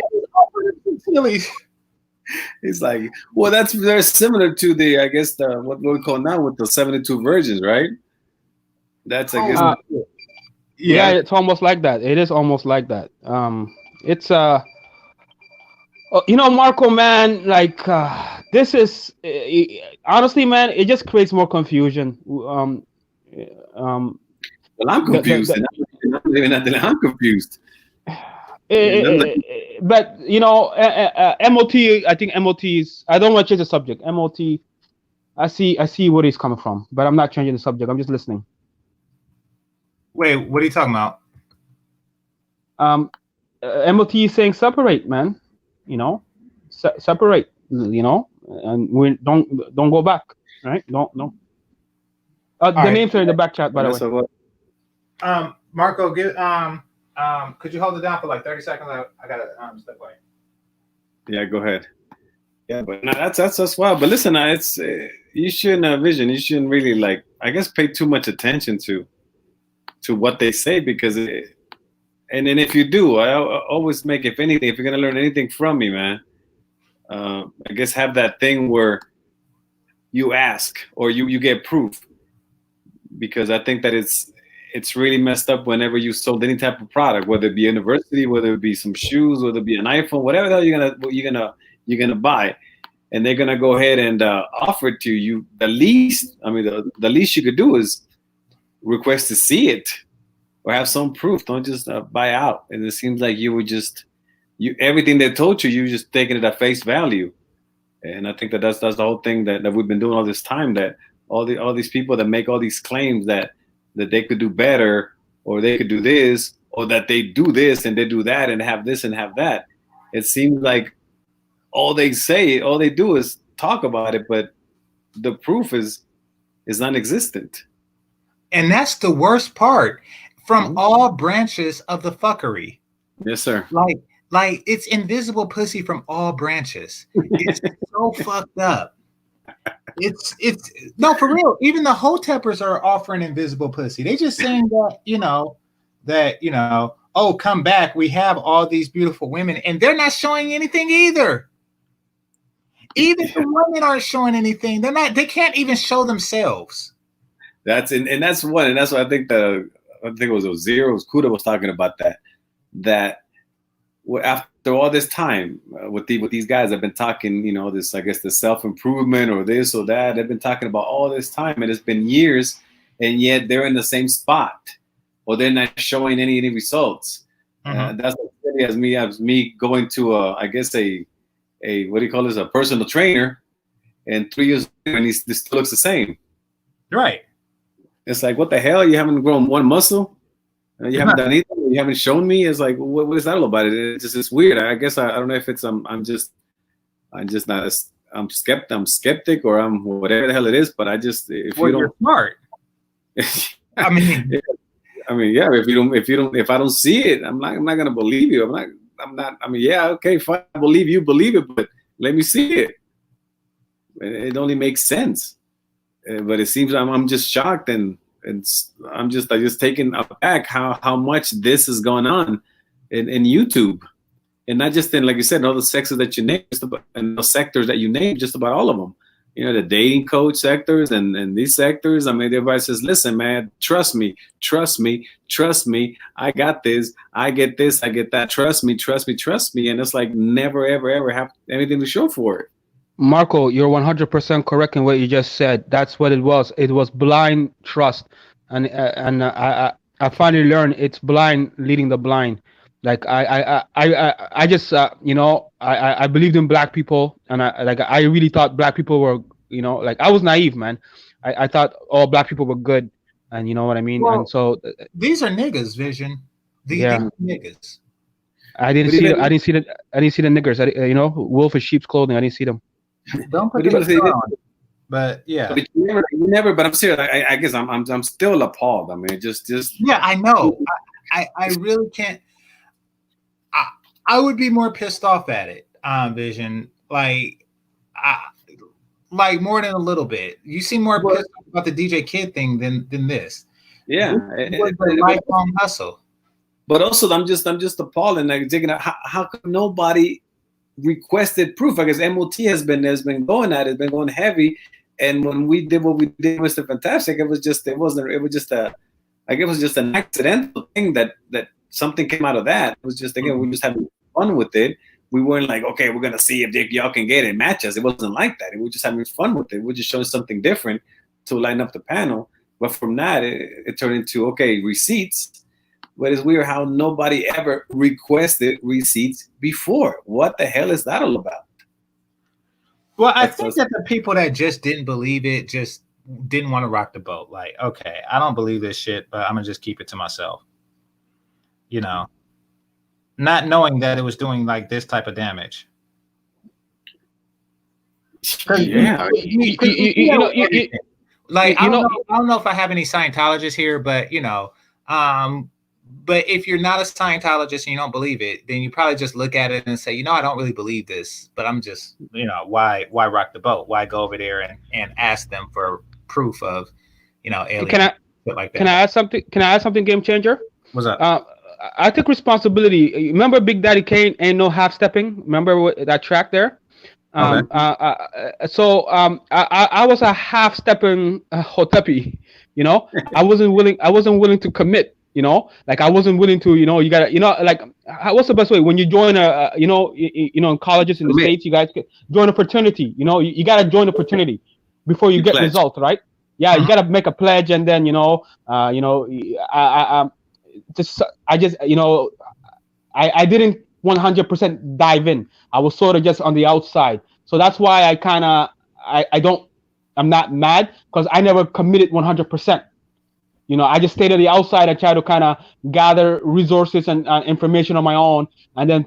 It's like, well, that's very similar to the, I guess, the what we call now with the 72 virgins, right? That's, I guess.
Yeah, it's almost like that. It is almost like that. It's Marco, man, like this is honestly, man, it just creates more confusion.
Well, I'm confused. I'm confused.
But MOT, I think MOT is. I don't want to change the subject. MOT, I see where he's coming from, but I'm not changing the subject. I'm just listening.
Wait, what are you talking about?
MOT is saying separate, man. Separate. And we don't go back. Right? Don't. The
right.
names are in the back chat, by the way.
Marco, could you hold it down for like 30 seconds? I gotta step away.
Yeah, go ahead. Yeah, but no, that's wild. But listen, it's you shouldn't vision. You shouldn't really I guess pay too much attention to what they say, because and then if you do, I always make, if anything, if you're gonna learn anything from me, man, I guess have that thing where you ask or you get proof, because I think that it's really messed up whenever you sold any type of product, whether it be a university, whether it be some shoes, whether it be an iPhone, whatever the hell you're gonna buy, and they're gonna go ahead and offer it to you. The least you could do is request to see it or have some proof. Don't just buy out. And it seems like you would everything they told you just taking it at face value. And I think that's the whole thing that we've been doing all this time, that all these people that make all these claims that they could do better, or they could do this, or that they do this and they do that and have this and have that. It seems like all they do is talk about it, but the proof is non-existent.
And that's the worst part, from all branches of the fuckery.
Yes, sir.
Like it's invisible pussy from all branches. It's so fucked up. It's no, for real. Even the hoteppers are offering invisible pussy. They just saying that, oh, come back. We have all these beautiful women, and they're not showing anything either. Even the women aren't showing anything. They can't even show themselves.
That's what I think it was Kuda was talking about that after all this time with these guys have been talking, this, I guess, the self-improvement or this or that, they've been talking about all this time, and it's been years, and yet they're in the same spot, or they're not showing any results. That's as me going to I guess a what do you call this, a personal trainer, and 3 years later, and he still looks the same.
Right. It's
like, what the hell? You haven't grown one muscle? You haven't done anything? You haven't shown me? It's like, what is that all about? It's weird. I guess I don't know if it's I'm just not I'm skeptic, or I'm whatever the hell it is. But I just, if you don't,
you're smart. I mean,
I mean, yeah. If I don't see it, I'm not gonna believe you. I'm not. I mean, yeah, okay, fine. I believe you, believe it, but let me see it. It only makes sense. But it seems I'm just shocked, and I'm just taken aback how much this is going on in YouTube, and not just in, like you said, all the sectors that you named, and the sectors that you named, just about all of them. You know, the dating coach sectors and these sectors. I mean, everybody says, listen, man, trust me. I got this. I get this. I get that. Trust me. And it's like never, ever have anything to show for it.
Marco, you're 100% correct in what you just said. That's what it was. It was blind trust, and I finally learned it's blind leading the blind. Like I just I believed in black people, and I really thought black people were, like, I was naive, man. I thought all black people were good, and you know what I mean.
Well,
and so
these are niggas, Vision. These are niggas.
I didn't see the niggers. Wolf in sheep's clothing. I didn't see them.
Don't put it on. But yeah,
but you never. But I'm serious. I guess I'm still appalled. I mean, just
yeah. I know. I really can't. I would be more pissed off at it, Vision. Like more than a little bit. You seem more pissed off about the DJ Kid thing than this.
Yeah,
it was a lifelong hustle.
But also, I'm just appalled, and like digging out how come nobody requested proof. I guess MOT has been going at it, been going heavy. And when we did what we did, Mr. Fantastic, it was just an accidental thing that something came out of that. It was just, again, we just having fun with it. We weren't like, okay, we're gonna see if y'all can get it, match us. It wasn't like that. We were just having fun with it. We're just showing something different to line up the panel. But from that, it turned into, okay, receipts. But it's weird how nobody ever requested receipts before. What the hell is that all about?
Well, I think that the people that just didn't believe it just didn't want to rock the boat. Like, okay, I don't believe this shit, but I'm going to just keep it to myself. Not knowing that it was doing like this type of damage.
Yeah.
I don't know if I have any Scientologists here, but but if you're not a Scientologist and you don't believe it, then you probably just look at it and say, I don't really believe this, but I'm just, why rock the boat? Why go over there and ask them for proof of, aliens?
Can I add something, Game Changer?
What's up?
I took responsibility. Remember Big Daddy Kane, Ain't No Half Stepping? Remember that track there? I was a half stepping hotepi, I wasn't willing to commit, like I wasn't willing to, you gotta, like, what's the best way when you join in colleges in the States, you guys join a fraternity, you gotta join a fraternity before you get results, right? Yeah, you gotta make a pledge, and then I didn't 100% dive in. I was sort of just on the outside. So that's why I'm not mad, because I never committed 100%. I just stayed on the outside. I tried to kind of gather resources and information on my own. And then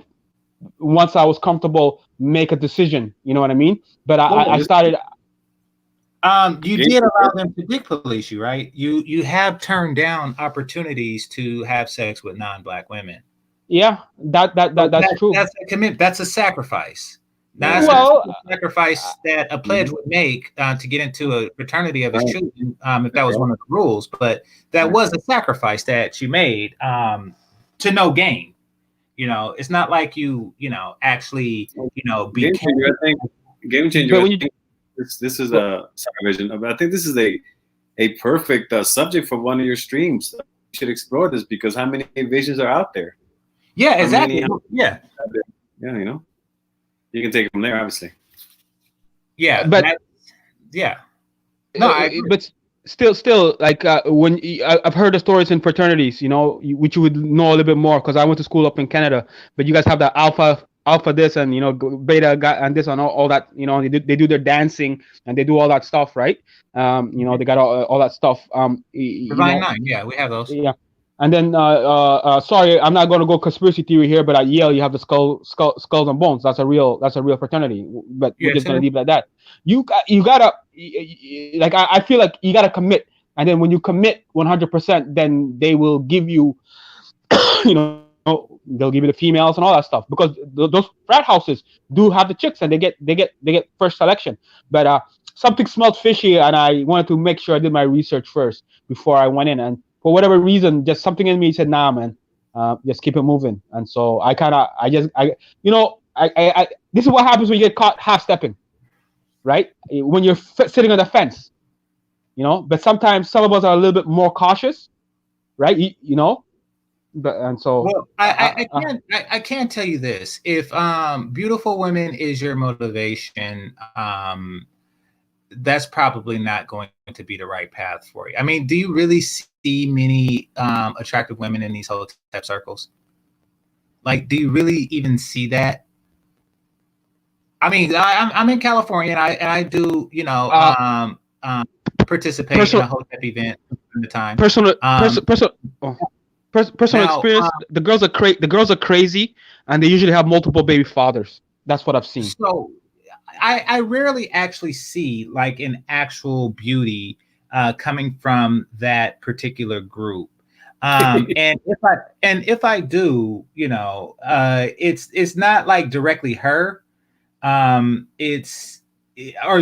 once I was comfortable, make a decision. You know what I mean? But I started.
You did allow them to dick police you, right? You have turned down opportunities to have sex with non-Black women.
Yeah, that's true.
That's a commitment. That's a sacrifice. That's a sacrifice that a pledge would make to get into a fraternity of his choosing, if that was one of the rules. But that was a sacrifice that you made to no gain. It's not like you actually, became.
I think Game Changer. This is a vision. I think this is a perfect subject for one of your streams. You should explore this, because how many visions are out there?
Yeah, exactly. Yeah,
you can take it from there, obviously.
Yeah,
but
no,
but still, like when I've heard the stories in fraternities, which you would know a little bit more, because I went to school up in Canada. But you guys have the alpha this and beta and this and all that. They do their dancing and they do all that stuff, right? They got all that stuff.
Divine Nine, yeah, we have those.
Yeah. And then, sorry, I'm not going to go conspiracy theory here, but at Yale you have the skulls and bones. That's a real fraternity. But we're just going to leave it at that. You gotta, like, I feel like you gotta commit. And then when you commit 100%, then they will give you, you know, they'll give you the females and all that stuff, because those frat houses do have the chicks, and they get first selection. But something smelled fishy, and I wanted to make sure I did my research first before I went in. And for whatever reason, just something in me said, "Nah, man, just keep it moving." And so I this is what happens when you get caught half stepping, right? When you're sitting on the fence, you know. But sometimes some of us are a little bit more cautious, right? You know. But and so
well, I can tell you this: if beautiful women is your motivation, that's probably not going to be the right path for you. I mean, do you really see many attractive women in these hotep circles? Like, do you really even see that? I mean, I'm in California, and I do, you know, participate in a hotep event from the time.
Personal
Now,
experience. The girls are crazy, and they usually have multiple baby fathers. That's what I've seen.
So I rarely actually see like an actual beauty coming from that particular group. And if I do, you know, it's not like directly her. Or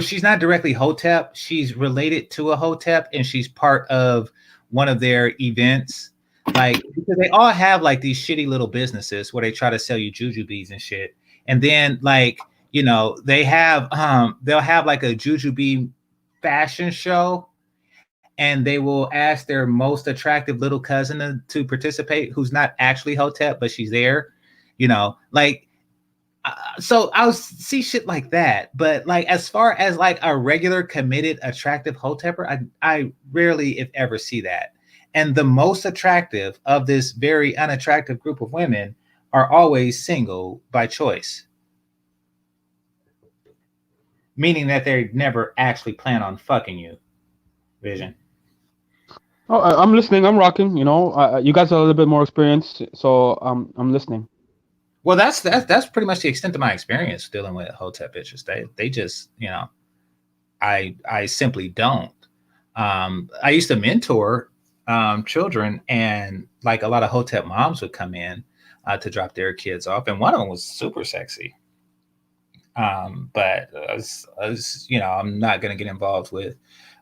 she's not directly hotep. She's related to a hotep, and she's part of one of their events. Like, because they all have like these shitty little businesses where they try to sell you jujubes and shit. And then, like, you know, they'll have like a jujube fashion show, and they will ask their most attractive little cousin to participate, who's not actually hotep, but she's there, you know, like, so I'll see shit like that. But like, as far as like a regular committed attractive hotepper, I rarely, if ever, see that. And the most attractive of this very unattractive group of women are always single by choice. Meaning that they never actually plan on fucking you. Vision.
Oh, I'm listening. I'm rocking. You know, you guys are a little bit more experienced, so I'm listening.
Well, that's pretty much the extent of my experience dealing with hotep bitches. They just, you know, I simply don't. I used to mentor children, and like a lot of hotep moms would come in to drop their kids off, and one of them was super sexy. But as you know, I'm not going to get involved with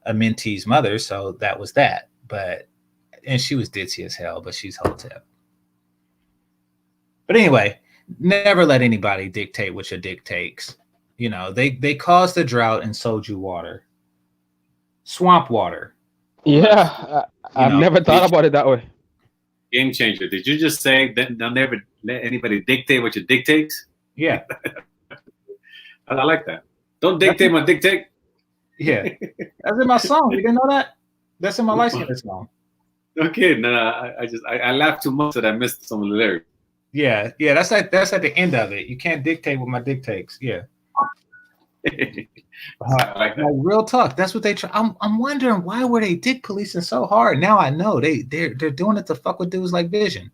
a mentee's mother, so that was that. And she was ditzy as hell, but she's hotep. But anyway, never let anybody dictate what your dick takes. You know, they caused the drought and sold you water, swamp water.
Yeah, I've never thought about it that way.
Game changer. Did you just say that they'll never let anybody dictate what your dick takes?
Yeah.
I like that. Don't dictate my dictate.
Yeah. That's in my song. You didn't know that? That's in my license song.
Okay, no, I laughed too much that I missed some of the lyrics.
Yeah, that's at the end of it. You can't dictate what my dick takes. Yeah. Like real talk. That's what they try. I'm wondering, why were they dick policing so hard? Now I know they're doing it to fuck with dudes like Vision.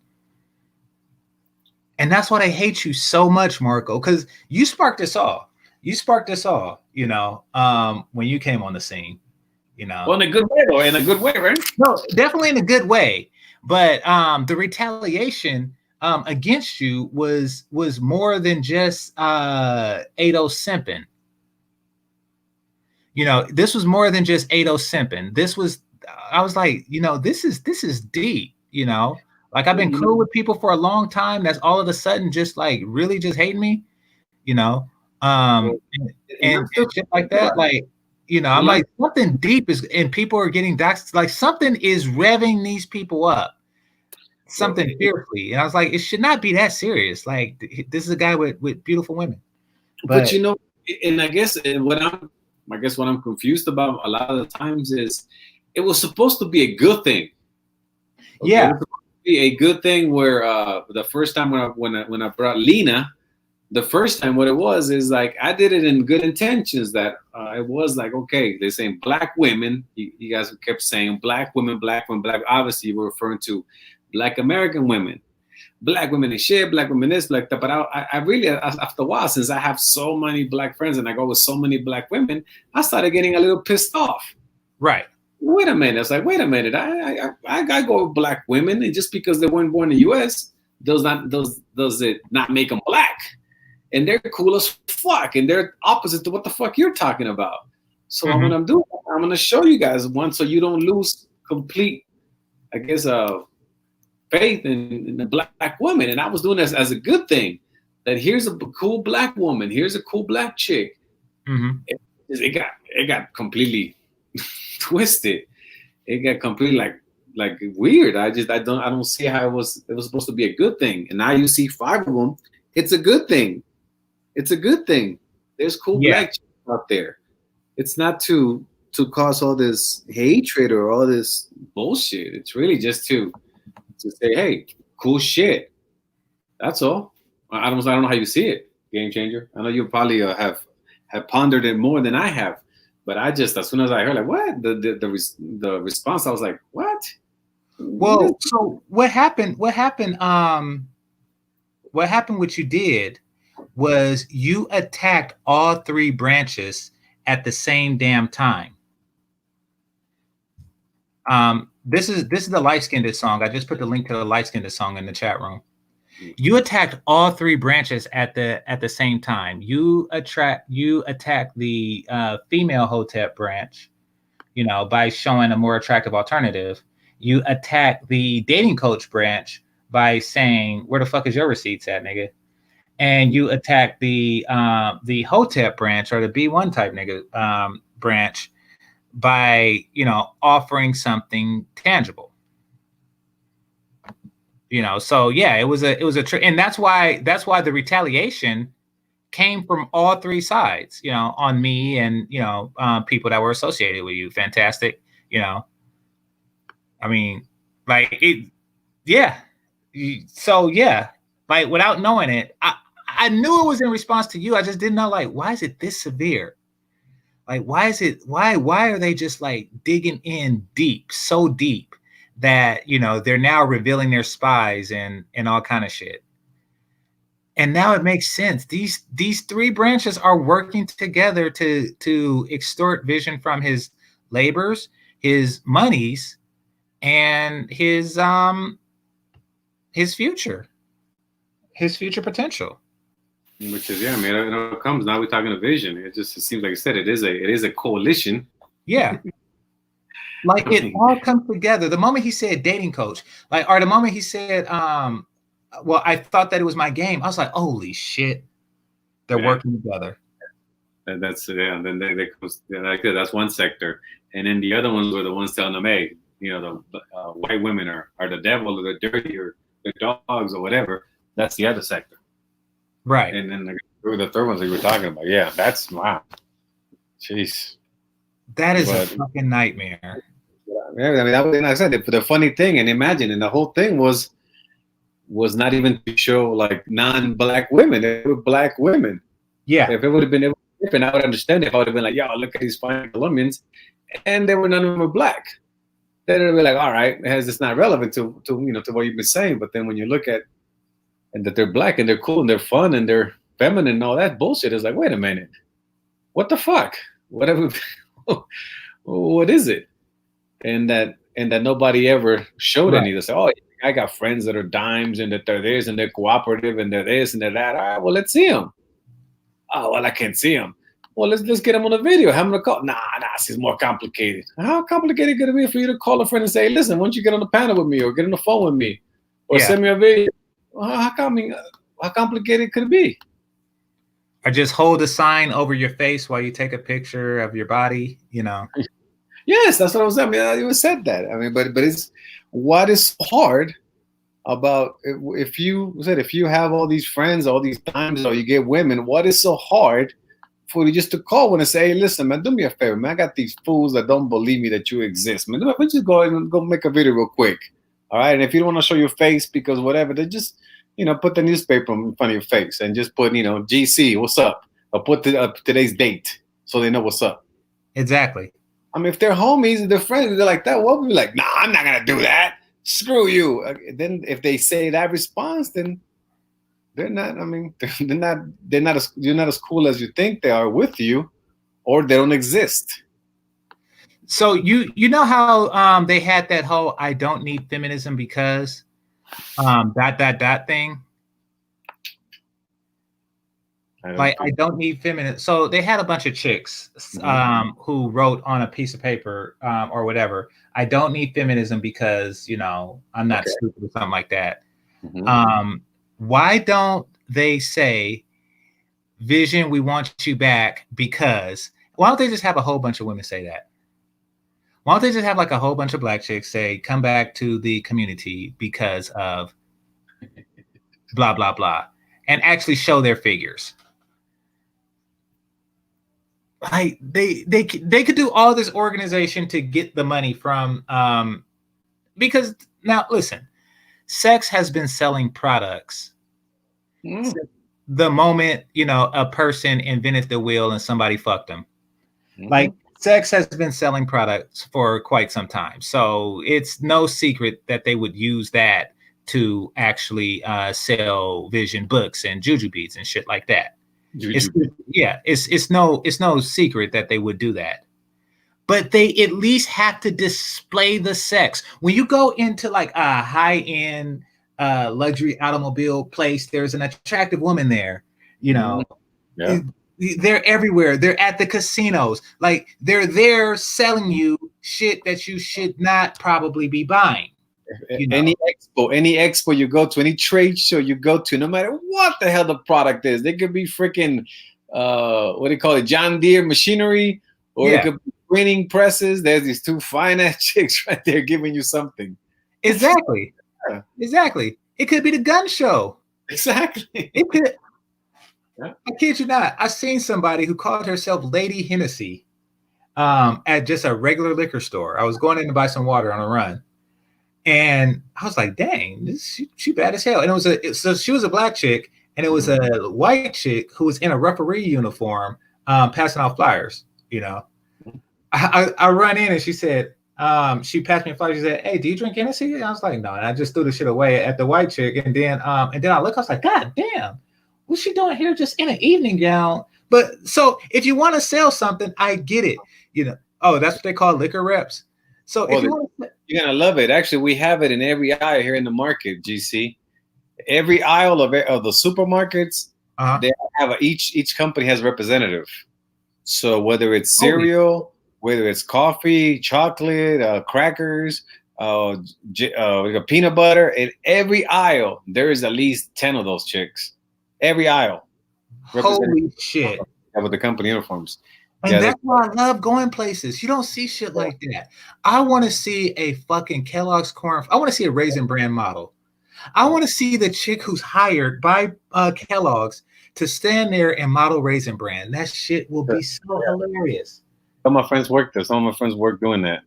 And that's why they hate you so much, Marco, because you sparked this all. You know, when you came on the scene. You know,
well, in a good way, though. In a good way, right?
No, definitely in a good way. But the retaliation against you was more than just 80 simping. You know, this was more than just 80 simping. This was, I was like, you know, this is deep. You know, like, I've been cool with people for a long time. That's all of a sudden just like really just hating me. You know, and shit like that. Like, you know, I'm like, something deep is, and people are getting doxed. Like, something is revving these people up, something fiercely. And I was like, it should not be that serious. Like, this is a guy with beautiful women.
But you know, and I guess what I'm confused about a lot of the times is, it was supposed to be a good thing. Okay?
Yeah,
it was supposed to be a good thing. Where the first time when I brought Lena. The first time, what it was is like, I did it in good intentions. That it was like, okay, they're saying black women. You guys kept saying black women, black women, black. Obviously, you were referring to black American women, black women and shit, black women this, black that. But I really, after a while, since I have so many black friends and I go with so many black women, I started getting a little pissed off.
right.
wait a minute. It's like, wait a minute. I go with black women, and just because they weren't born in the U.S. does it not make them black? And they're cool as fuck, and they're opposite to what the fuck you're talking about. So I'm gonna show you guys one, so you don't lose complete, I guess, faith in the black woman. And I was doing this as a good thing. That here's a cool black woman, here's a cool black chick.
Mm-hmm.
It got completely twisted. It got completely like weird. I don't see how it was supposed to be a good thing. And now you see 5 of them. It's a good thing. It's a good thing. There's cool black chicks out there. It's not to cause all this hatred or all this bullshit. It's really just to say, hey, cool shit. That's all. I don't know how you see it, Game Changer. I know you probably have pondered it more than I have, but I just, as soon as I heard like what the response, I was like, what?
Well, so what happened? What happened? What you did was you attacked all 3 branches at the same damn time. This is the light-skinned song. I just put the link to the light-skinned song in the chat room. You attacked all 3 branches at the same time. You attacked the female hotep branch, by showing a more attractive alternative. You attack the dating coach branch by saying, "Where the fuck is your receipts at, nigga?" And you attack the hotep branch, or the B1 type nigga branch, by offering something tangible. So yeah, it was a and that's why the retaliation came from all 3 sides, on me and people that were associated with you. Fantastic. I mean, like it, yeah. So yeah, like without knowing it, I knew it was in response to you. I just didn't know, like, why is it this severe? Like, why are they just like digging in deep, so deep that they're now revealing their spies and all kind of shit? And now it makes sense. These 3 branches are working together to extort Vision from his labors, his monies, and his future potential.
Which is, I mean, it comes now. We're talking a Vision. It seems like I said, it is a coalition.
Yeah. Like it all comes together. The moment he said dating coach, or the moment he said, well, I thought that it was my game, I was like, holy shit, they're working together.
And that's and then they comes like that's one sector, and then the other ones were the ones telling them, hey, the white women are the devil, or the dirty, or the dogs, or whatever. That's the other sector,
right? And
then the third ones we were talking about. Yeah, that's wow, jeez,
that is a fucking nightmare.
Yeah, I mean, that was, like I said, the funny thing, and imagine, and the whole thing was not even to show like non-black women. They were black women.
Yeah.
If it would have been different, I would understand it. If I would have been like, yo, look at these fine Colombians, and none of them were black. Then it would be like, all right, it's not relevant to what you've been saying. But then when you look at and that they're black and they're cool and they're fun and they're feminine and all that bullshit, it's like, wait a minute, what the fuck? What is it? And that nobody ever showed any. They say, oh, I got friends that are dimes and that they're this and they're cooperative and they're this and they're that. All right, well, let's see them. Oh, well, I can't see them. Well, let's get them on a video. Have them call. Nah, it's more complicated. How complicated could it be for you to call a friend and say, listen, why don't you get on the panel with me or get on the phone with me or send me a video? Well, how complicated could it be?
Or just hold a sign over your face while you take a picture of your body,
Yes, that's what I was saying. I mean, you said that. I mean, but it's what is hard about if you have all these friends, all these times, or you get women, what is so hard for you just to call one and say, hey, listen, man, do me a favor, man. I got these fools that don't believe me that you exist, man. Let's just go and go make a video real quick. All right. And if you don't want to show your face because whatever, then just, put the newspaper in front of your face and just put, GC, what's up? Or put today's date so they know what's up.
Exactly.
I mean, if they're homies and they're friends, they're like that. What would be like? Nah, I'm not gonna do that. Screw you. Then if they say that response, then they're not. I mean, they're not as you're not as cool as you think they are with you, or they don't exist.
So you know how they had that whole "I don't need feminism because dot thing." I don't need feminism. So they had a bunch of chicks who wrote on a piece of paper or whatever. I don't need feminism because I'm not stupid or something like that. Why don't they say, Vision, we want you back because? Why don't they just have a whole bunch of women say that? Why don't they just have like a whole bunch of black chicks say, come back to the community because of blah, blah, blah, and actually show their figures? Like they could do all this organization to get the money from because now listen, sex has been selling products the moment a person invented the wheel and somebody fucked them. Like sex has been selling products for quite some time, so it's no secret that they would use that to actually sell Vision books and juju beads and shit like that. It's no secret that they would do that, but they at least have to display the sex. When you go into like a high-end luxury automobile place, there's an attractive woman there, they're everywhere. They're at the casinos. Like they're there selling you shit that you should not probably be buying.
Any expo you go to, any trade show you go to, no matter what the hell the product is, they could be freaking what do you call it, John Deere machinery, or it could be printing presses. There's these two fine ass chicks right there giving you something.
Exactly. Exactly. It could be the gun show.
Exactly.
It could. I kid you not. I've seen somebody who called herself Lady Hennessy at just a regular liquor store. I was going in to buy some water on a run. And I was like, dang, she bad as hell. And so she was a black chick, and it was a white chick who was in a referee uniform passing out flyers, I run in and she said, she passed me a flyer. She said, hey, do you drink Hennessy? And I was like, no. And I just threw the shit away at the white chick. And then I look, I was like, God damn, what's she doing here just in an evening gown? But so if you want to sell something, I get it. Oh, that's what they call liquor reps. So if
you're gonna love it. Actually, we have it in every aisle here in the market, GC. Every aisle of the supermarkets, they have each company has a representative. So whether it's cereal, whether it's coffee, chocolate, crackers, peanut butter, in every aisle there is at least 10 of those chicks. Every aisle.
Holy shit!
With the company uniforms.
And that's why I love going places. You don't see shit like that. I want to see a fucking Kellogg's corn. I want to see a Raisin Bran model. I want to see the chick who's hired by Kellogg's to stand there and model Raisin Bran. That shit will be so hilarious.
Some of my friends work there. Some of my friends work doing that.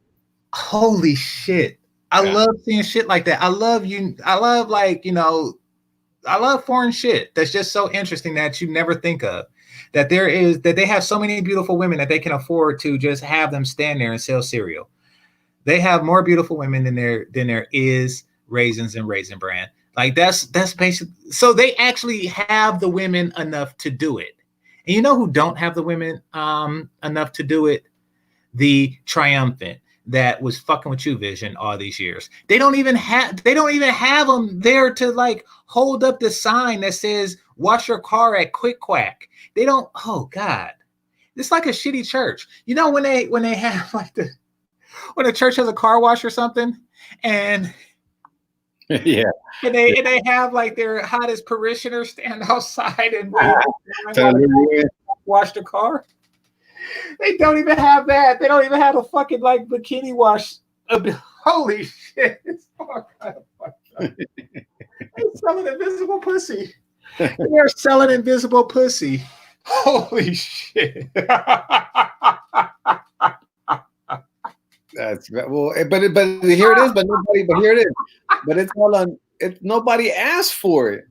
Holy shit. I love seeing shit like that. I love foreign shit that's just so interesting that you never think of. That they have so many beautiful women that they can afford to just have them stand there and sell cereal. They have more beautiful women than there is raisins and Raisin Bran. Like that's basic. So they actually have the women enough to do it. And you know who don't have the women enough to do it? The triumphant that was fucking with you, Vision, all these years. They don't even have them there to like hold up the sign that says wash your car at Quick Quack. They don't. Oh God, it's like a shitty church. When they have like when a church has a car wash or something, and
and
they have like their hottest parishioners stand outside and wash the car. They don't even have that. They don't even have a fucking like bikini wash. Holy shit! It's all kind of fucked up. They're selling invisible pussy. They're selling invisible pussy. Holy shit!
That's well, but here it is. But here it is. But it's all on. Nobody asked for it.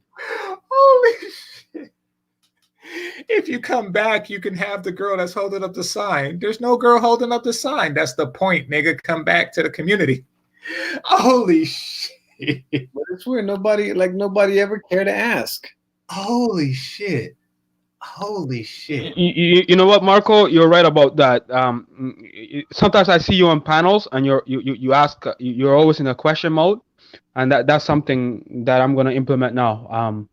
Holy shit! If you come back, you can have the girl that's holding up the sign. There's no girl holding up the sign. That's the point, nigga. Come back to the community. Holy shit!
But it's weird. Nobody ever cared to ask.
Holy shit! Holy shit.
You know what, Marco? You're right about that. Sometimes I see you on panels, and you ask. You're always in a question mode, and that's something that I'm gonna implement now.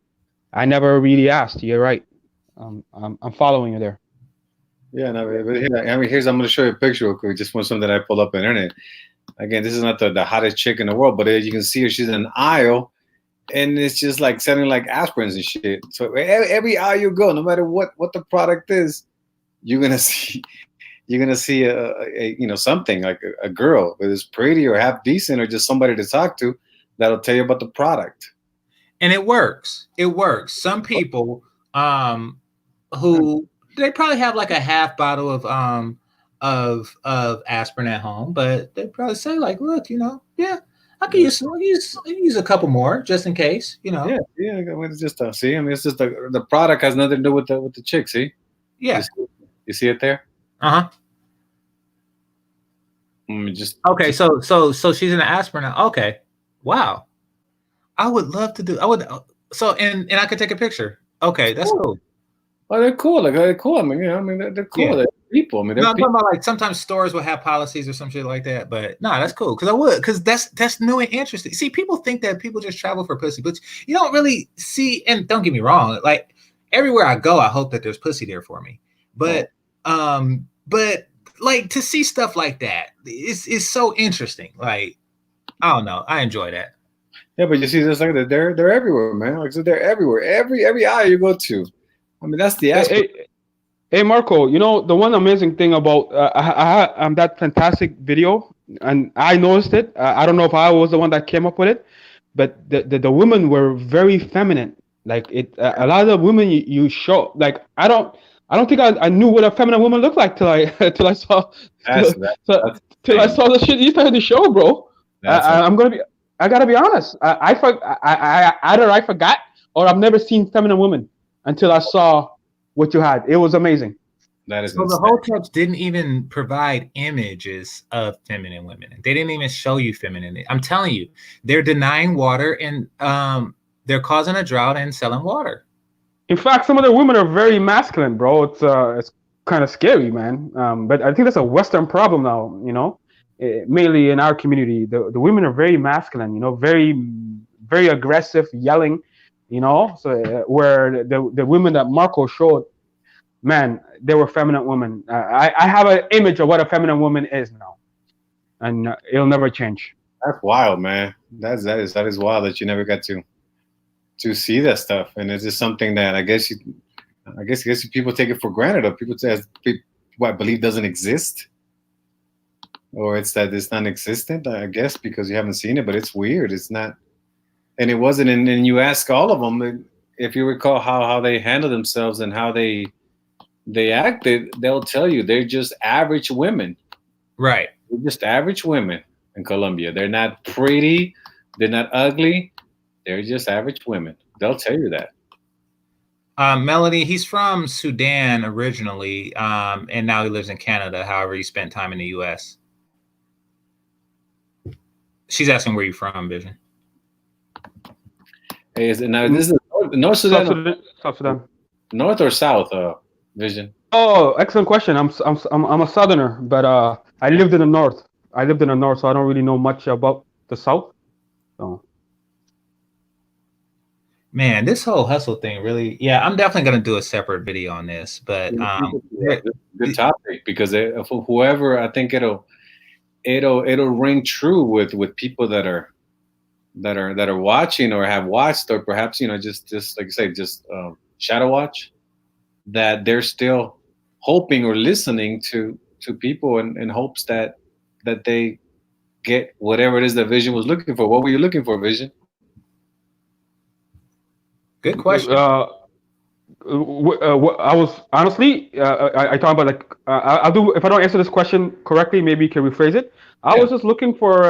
I never really asked. You're right. I'm following you there.
Yeah, no, but here, I mean, I'm going to show you a picture real quick. Just from something that I pulled up on the internet. Again, this is not the hottest chick in the world, but you can see her. She's in an aisle, and it's just like selling like aspirins and shit. So every aisle you go, no matter what the product is, you're gonna see a something like a girl, whether it's pretty or half decent or just somebody to talk to, that'll tell you about the product.
And it works. It works. Some people who they probably have like a half bottle of aspirin at home, but they probably say like, look, yeah, I can use a couple more just in case,
Yeah. I mean, it's just see. I mean, it's just the product has nothing to do with the chick. See?
Yeah.
You see it there?
Uh-huh. Okay. So she's in the aspirin now. Okay. Wow. I would love to do. And I could take a picture. Okay, that's cool.
Oh, they're cool. Like they're cool. I mean, they're cool. Yeah. They're people. I mean,
I'm talking about like sometimes stores will have policies or some shit like that. But no, that's cool because that's new and interesting. See, people think that people just travel for pussy, but you don't really see. And don't get me wrong, like everywhere I go, I hope that there's pussy there for me. But like to see stuff like that is so interesting. Like I don't know, I enjoy that.
Yeah, but you see, this like they're everywhere, man. Like so, they're everywhere. Every eye you go to. I mean, that's the aspect.
Hey, Marco, the one amazing thing about that fantastic video, and I noticed it. I don't know if I was the one that came up with it, but the women were very feminine. Like a lot of the women you show, like I don't think I knew what a feminine woman looked like till I saw the shit you started to show, bro. I gotta be honest. I either I forgot or I've never seen feminine women until I saw what you had. It was amazing.
That is
so the hoteps didn't even provide images of feminine women. They didn't even show you feminine. I'm telling you, they're denying water and they're causing a drought and selling water.
In fact, some of the women are very masculine, bro. It's kind of scary, man. But I think that's a Western problem now. Mainly in our community, the women are very masculine, very, very aggressive, yelling, so where the women that Marco showed, man, they were feminine women. I have an image of what a feminine woman is now, and it'll never change.
That's wild, man. That is wild that you never got to see that stuff, and it's just something that I guess people take it for granted, or people say believe doesn't exist. Or it's that it's non-existent, I guess, because you haven't seen it, but it's weird. It's not, and it wasn't. And you ask all of them, if you recall how they handle themselves and how they acted, they'll tell you they're just average women.
Right.
They're just average women in Colombia. They're not pretty. They're not ugly. They're just average women. They'll tell you that.
Melody, he's from Sudan originally, and now he lives in Canada. However, he spent time in the U.S. She's asking where you're from, Vision.
Hey, this is North Sudan?
South Sudan.
North or South, Vision?
Oh, excellent question. I'm a Southerner, but I lived in the North. So I don't really know much about the South. So.
Man, this whole hustle thing really, I'm definitely going to do a separate video on this, but
good topic, because whoever, I think it'll ring true with people that are watching or have watched, or perhaps just like you say, just shadow watch, that they're still hoping or listening to people in hopes that they get whatever it is that Vision was looking for. What were you looking for, Vision?
Good question.
I was honestly, I talk about like I'll do, if I don't answer this question correctly, maybe you can rephrase it. I was just looking for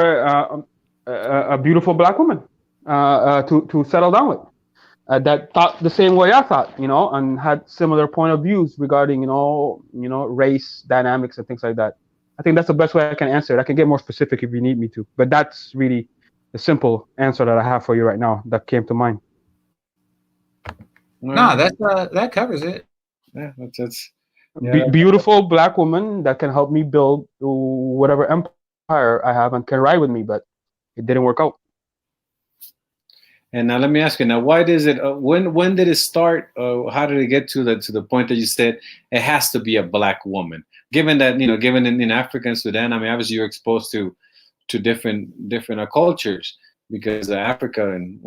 a beautiful black woman to settle down with, that thought the same way I thought, and had similar point of views regarding race dynamics and things like that. I think that's the best way I can answer it. I can get more specific if you need me to, but that's really the simple answer that I have for you right now that came to mind.
No, that covers it.
Yeah, that's yeah.
Beautiful black woman that can help me build whatever empire I have and can ride with me, but it didn't work out.
And now let me ask you. Now, why does it? When did it start? How did it get to the point that you said it has to be a black woman? Given that given in Africa and Sudan, I mean, obviously you're exposed to different cultures because Africa and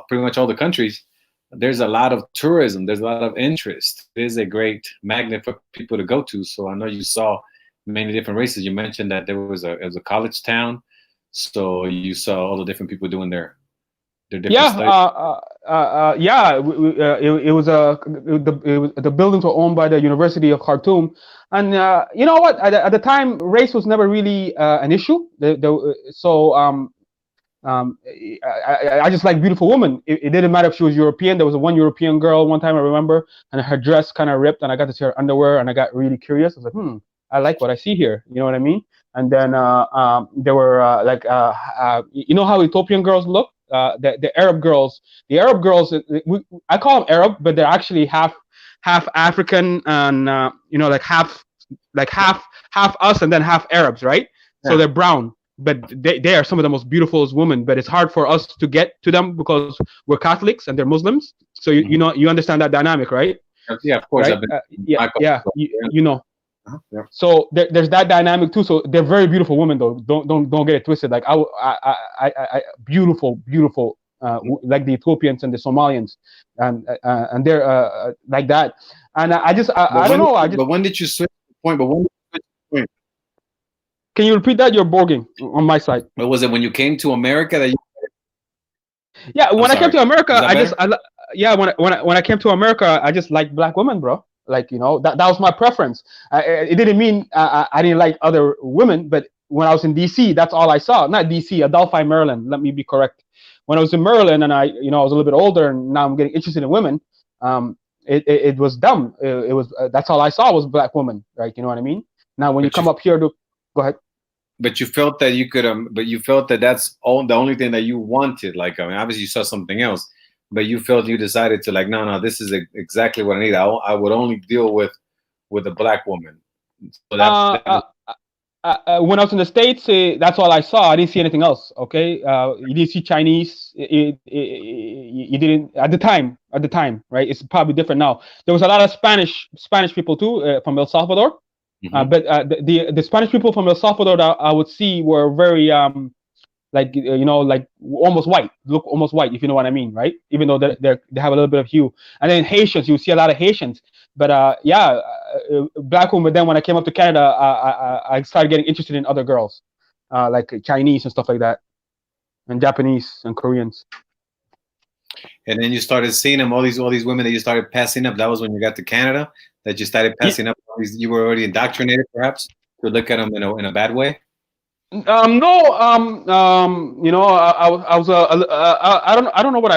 pretty much all the countries, there's a lot of tourism. There's a lot of interest. It is a great magnet for people to go to. So I know you saw many different races. You mentioned that it was a college town, so you saw all the different people doing their different studies.
It was the buildings were owned by the University of Khartoum, and you know what? At the time, race was never really an issue. I just like beautiful women. It didn't matter if she was European. There was one European girl one time I remember, and her dress kind of ripped, and I got to see her underwear, and I got really curious. I was like, I like what I see here. You know what I mean? And then there were you know how Ethiopian girls look? The Arab girls. The Arab girls, I call them Arab, but they're actually half African and half us and then half Arabs, right? Yeah. So they're brown, but they are some of the most beautiful women. But it's hard for us to get to them because we're Catholics and they're Muslims. So you understand that dynamic, right?
Yeah, of course.
Right? You know. Yeah. So there's that dynamic too. So they're very beautiful women, though. Don't get it twisted. Like I beautiful, like the Ethiopians and the Somalians, and they're like that. And I don't know.
But when did you switch the point?
Can you repeat that? You're borging on my side.
But was it when you came to America that you?
Yeah, when I came to America, when I came to America, I just liked black women, bro. Like, that was my preference. It didn't mean I didn't like other women, but when I was in DC, that's all I saw. Not DC, Adelphi, Maryland. Let me be correct. When I was in Maryland and I was a little bit older and now I'm getting interested in women, it was dumb. It was that's all I saw was black women, right? You know what I mean? Now when you come up here to go ahead.
But you felt that you could, but you felt that that's the only thing that you wanted. Like, I mean, obviously you saw something else. But you decided to like, no, this is exactly what I need. I would only deal with a black woman. So
when I was in the States, that's all I saw. I didn't see anything else. Okay, you didn't see Chinese. You didn't at the time, right? It's probably different now. There was a lot of Spanish people too from El Salvador. Mm-hmm. But the Spanish people from El Salvador that I would see were very like almost white, look almost white, if you know what I mean, right? Even though they have a little bit of hue. And then Haitians, you see a lot of Haitians. But black women. Then when I came up to Canada, I started getting interested in other girls, like Chinese and stuff like that, and Japanese and Koreans.
And then you started seeing them, all these women that you started passing up. That was when you got to Canada that you started passing up. You were already indoctrinated, perhaps, to look at them in a bad way.
I don't know what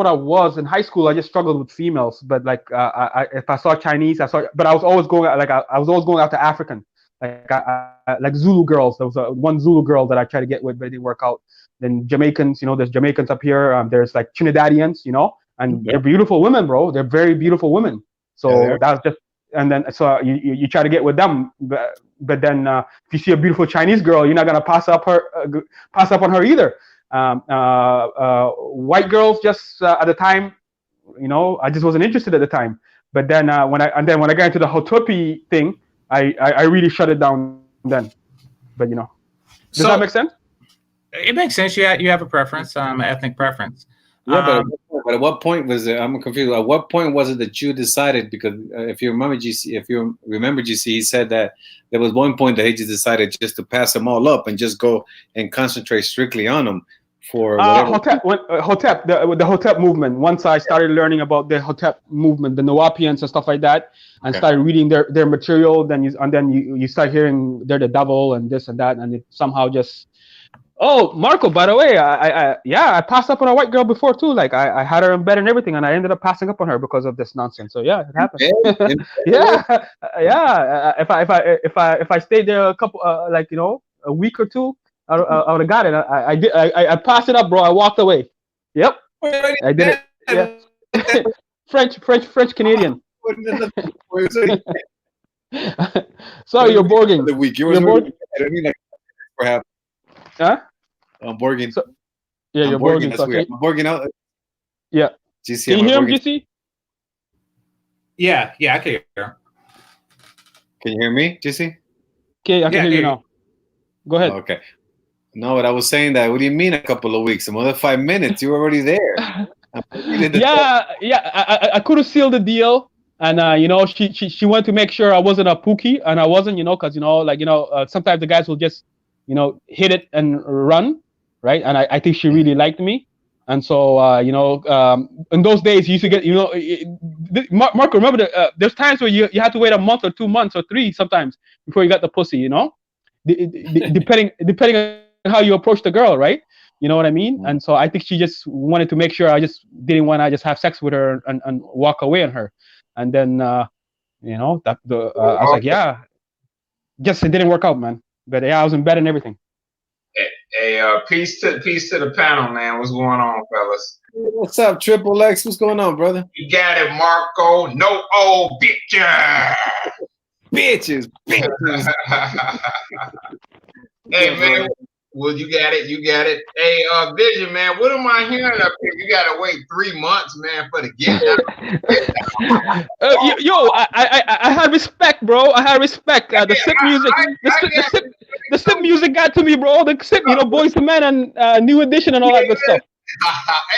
I was in high school. I just struggled with females, but like if I saw Chinese, but I was always going out to African, like Zulu girls. There was one Zulu girl that I tried to get with, but it didn't work out. Then Jamaicans, there's Jamaicans up here. There's like Trinidadians, and they're beautiful women, bro. They're very beautiful women. So that's just. And then so you try to get with them, but then if you see a beautiful Chinese girl, you're not gonna pass up on her either. White girls just at the time, I just wasn't interested at the time. But then when I got into the Hotopi thing, I really shut it down then. But does that make sense?
It makes sense. You have a preference, ethnic preference.
Yeah, but at what point was it? I'm confused. At what point was it that you decided? Because if you remember GC, he said that there was one point that he just decided just to pass them all up and just go and concentrate strictly on them for
Hotep, the Hotep movement. Once I started learning about the Hotep movement, the Nawapians and stuff like that, and started reading their material, then you start hearing they're the devil and this and that, and it somehow just. Oh, Marco, by the way, I passed up on a white girl before too. Like I had her in bed and everything, and I ended up passing up on her because of this nonsense. So yeah, it happened. yeah. If I stayed there a couple, a week or two, I would have got it. I passed it up, bro. I walked away. Yep, I did it. Yeah. French Canadian. Sorry, you're borging.
The week.
You're borging.
I mean, like, perhaps.
Huh?
I'm borging.
So, yeah,
I'm
you're
borging.
borging.
That's weird. I'm borging out.
Yeah.
GC,
Can you hear him, GC?
Yeah, I can hear.
Can you hear me, GC?
Okay, I can hear you now. Go ahead.
Okay. No, but I was saying that. What do you mean a couple of weeks? Another 5 minutes. You were already there.
I could have sealed the deal, and she wanted to make sure I wasn't a pookie, and I wasn't, because sometimes the guys will just, hit it and run, right? And I think she really liked me, and so in those days you used to get, Marco, remember there's times where you had to wait a month or 2 months or 3 sometimes before you got the pussy, depending on how you approach the girl, right? You know what I mean? And so I think she just wanted to make sure I just didn't want to just have sex with her and walk away on her. And then, I was like, yeah, just it didn't work out, man. But yeah, I was in bed and everything.
Hey, peace to the panel, man. What's going on, fellas?
What's up, Triple X? What's going on, brother?
You got it, Marco. No old bitches.
Bitches.
Hey, man. Well, you got it. Hey, Vision, man, what am I hearing up here? You gotta wait 3 months, man, for the get down.
I had respect, bro. I had respect. The sip music, the sip music got to me, bro. The sip, Boys to Men and New Edition and all that good stuff.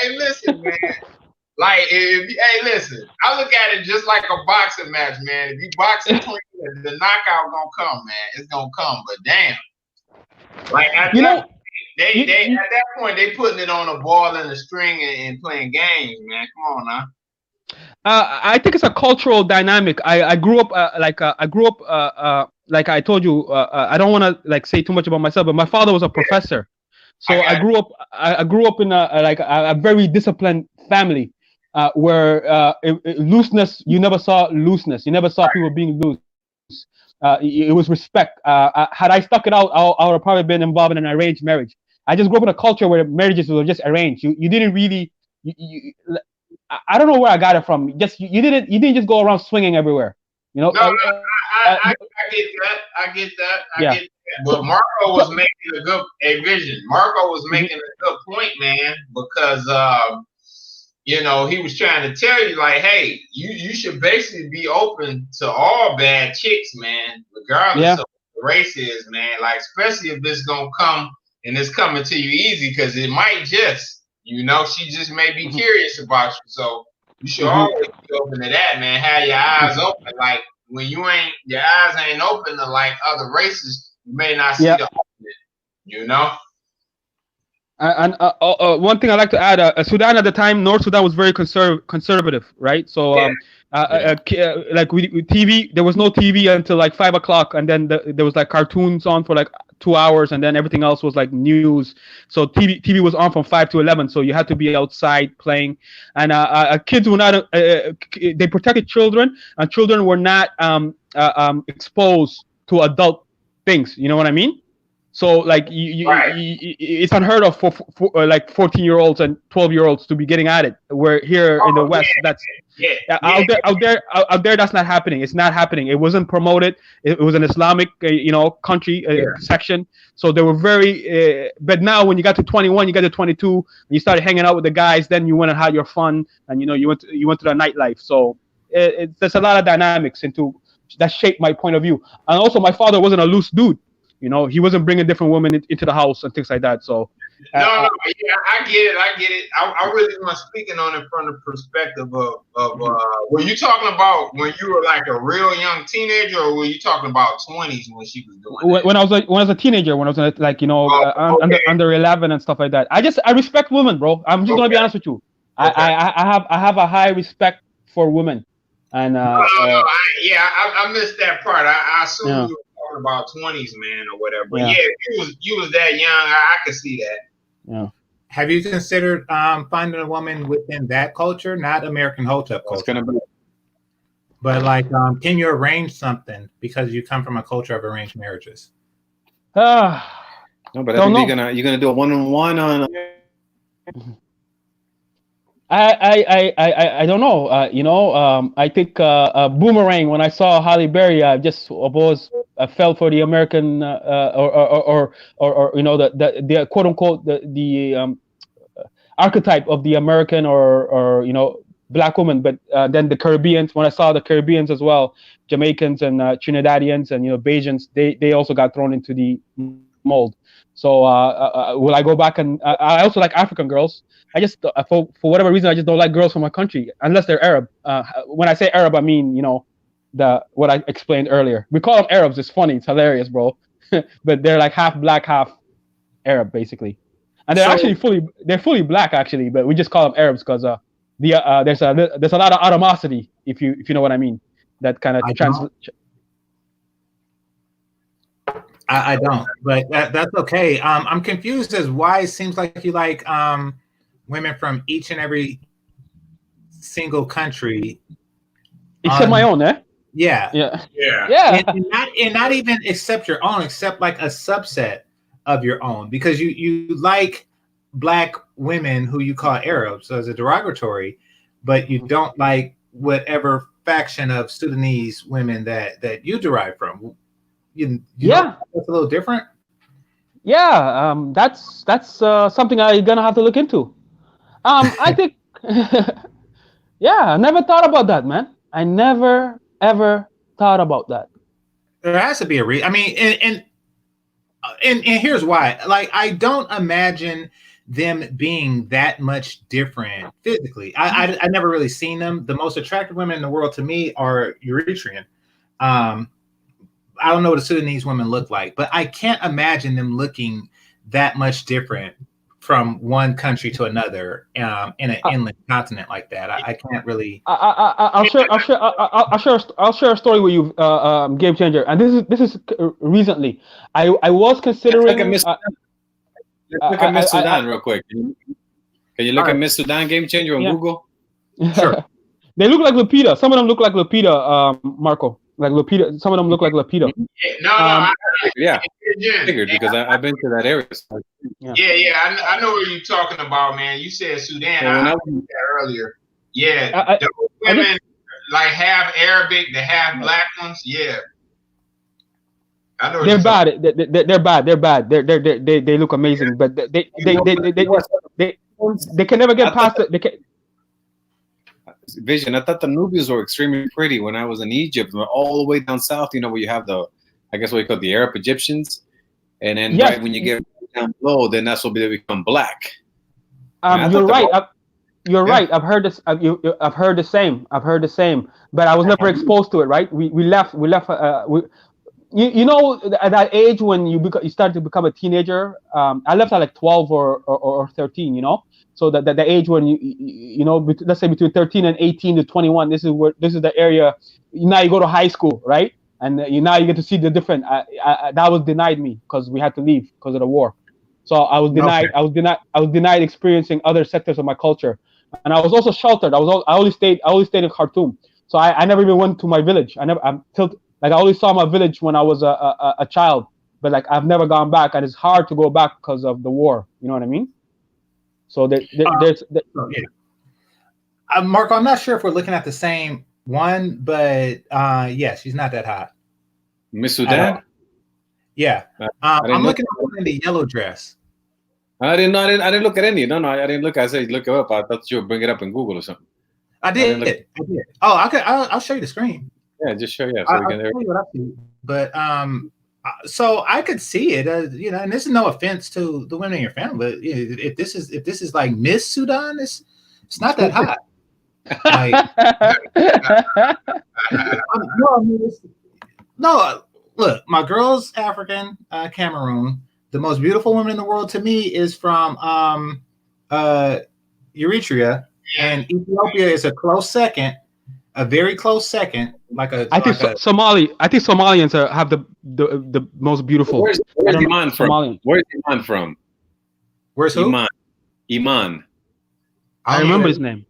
Hey, listen, man. Listen. I look at it just like a boxing match, man. If you boxing, the knockout gonna come, man. It's gonna come, but damn. Like at that point, they putting it on a ball and a string and playing games, man. Come on now.
I think it's a cultural dynamic. I grew up like I told you. I don't want to say too much about myself, but my father was a professor, so I grew up in a very disciplined family where looseness. You never saw looseness. You never saw people being loose. It was respect. Had I stuck it out, I would have probably been involved in an arranged marriage. I just grew up in a culture where marriages were just arranged. You didn't really. I don't know where I got it from. You didn't just go around swinging everywhere.
No, I get that. But Marco was making a good vision. Marco was making a good point, man, because he was trying to tell you, like, hey, you should basically be open to all bad chicks, man, regardless of what the race is, man. Like, especially if it's gonna come and it's coming to you easy, because it might just, she just may be curious about you. So you should always be open to that, man. Have your eyes open. Like, when your eyes ain't open to like other races, you may not see the opening,
And one thing I like to add, Sudan at the time, North Sudan was very conservative, right? So with TV, there was no TV until like 5 o'clock, and then there was like cartoons on for like 2 hours, and then everything else was like news. So TV was on from 5 to 11, so you had to be outside playing. And kids were not they protected children, and children were not exposed to adult things. You know what I mean? So like it's unheard of for like 14-year-olds and 12-year-olds to be getting at it. Where here in the West, out there, that's not happening. It's not happening. It wasn't promoted. It was an Islamic, country section. So they were very. But now, when you got to 21, you got to 22, and you started hanging out with the guys. Then you went and had your fun, and you went to the nightlife. So there's a lot of dynamics that shaped my point of view. And also, my father wasn't a loose dude. He wasn't bringing different women into the house and things like that. So,
I get it. I really was speaking on it from the perspective of were you talking about when you were like a real young teenager, or were you talking about 20s when she was doing it?
When I was a teenager, when I was under 11 and stuff like that. I respect women, bro. I'm just gonna be honest with you. I have a high respect for women, and
I missed that part. I assume you were talking about 20s, man, or whatever. But if you was that young, I could see that.
Yeah.
Have you considered finding a woman within that culture, not American hotep culture?
It's gonna be.
But like, can you arrange something because you come from a culture of arranged marriages?
No, but I think you're gonna do a one-on-one on.
I don't know. I think Boomerang. When I saw Halle Berry, I just was fell for the American or the quote unquote the archetype of the American or black woman. But then the Caribbeans. When I saw the Caribbeans as well, Jamaicans and Trinidadians and Bajans, they also got thrown into the mold. So will I go back and I also like African girls. I just for whatever reason I just don't like girls from my country unless they're Arab. When I say Arab, I mean what I explained earlier. We call them Arabs. It's funny. It's hilarious, bro. But they're like half black, half Arab, basically. And they're actually fully black actually, but we just call them Arabs because there's a lot of animosity if you know what I mean. That kind of
I don't, but that's okay. I'm confused as why it seems like you like women from each and every single country,
except my own, eh?
Yeah. And not even except your own, except like a subset of your own, because you like black women who you call Arabs as a derogatory, but you don't like whatever faction of Sudanese women that you derive from. You know, that's a little different.
Yeah, that's something I'm gonna have to look into. I think, I never thought about that, man. I never ever thought about that.
There has to be a reason. I mean, and here's why. Like, I don't imagine them being that much different physically. I never really seen them. The most attractive women in the world to me are Eritrean. I don't know what a Sudanese women look like, but I can't imagine them looking that much different from one country to another in an inland continent like that. I can't really.
I'll share a story with you, Game Changer, and this is recently. I was considering.
Look at Miss Sudan real quick. Can you look at Miss Sudan, Game Changer, on Google?
Sure.
They look like Lupita. Some of them look like Lupita, Marco. Like Lupita. Some of them look like Lupita.
I
figured because I've been to that area.
I know what you're talking about, man. You said Sudan. I was there earlier. Yeah, those women like half Arabic, the half black ones. Yeah, I know.
They're bad. They're bad. They're bad. They look amazing, but they can never get past it. They can.
Vision. I thought the Nubians were extremely pretty when I was in Egypt, all the way down south. You know, where you have what you call the Arab Egyptians, and then right when you get down low, then that's when they become black.
You're right. You're right. I've heard this. I've heard the same. But I was never exposed to it. Right? We left. You know, at that age when you start to become a teenager. I left at like 12 or 13. You know. So that the age when you know, let's say between 13 and 18 to 21, this is the area. Now you go to high school, right? And now you get to see the different. That was denied me because we had to leave because of the war. So I was denied. Okay. I was denied experiencing other sectors of my culture, and I was also sheltered. I only stayed in Khartoum. So I never even went to my village. I only saw my village when I was a child, but like I've never gone back, and it's hard to go back because of the war. You know what I mean? So there's
Marco, I'm not sure if we're looking at the same one, but yeah, she's not that hot.
Miss Sudan?
Yeah. I'm looking at one in the yellow dress.
I didn't look at any. No, I didn't look. I said look it up. I thought you would bring it up in Google or something.
I did. Oh, I'll show you the screen.
Yeah, just show you. So
I'll tell you what I see. But so I could see it, you know, and this is no offense to the women in your family, but if this is like Miss Sudan, it's not that hot. No, look, my girl's African, Cameroon. The most beautiful woman in the world to me is from Eritrea, and Ethiopia is a close second. A very close second,
Somalians have the most beautiful.
Where's Iman from?
Somalian.
Where's Iman from?
Where's who?
Iman.
I remember his name.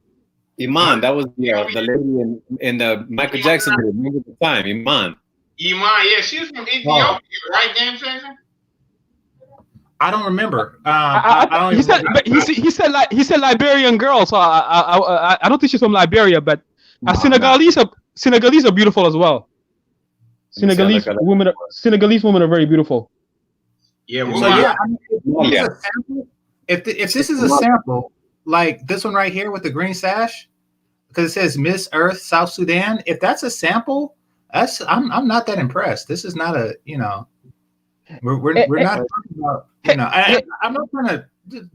Iman. That was the lady in the Michael Jackson movie. Remember the time? Iman.
Yeah, she's from Ethiopia, right, Game Changer?
I don't remember. I don't
he
even
said,
remember.
but he said Liberian girl. So I don't think she's from Liberia, but
No,
Senegalese are beautiful as well.
Let me see,
Senegalese women are very beautiful.
Yeah,
So yeah, I mean, if this is a sample, if this is a sample, like this one right here with the green sash, because it says Miss Earth South Sudan. If that's a sample, I'm not that impressed. This is not a we're not talking about I'm not trying to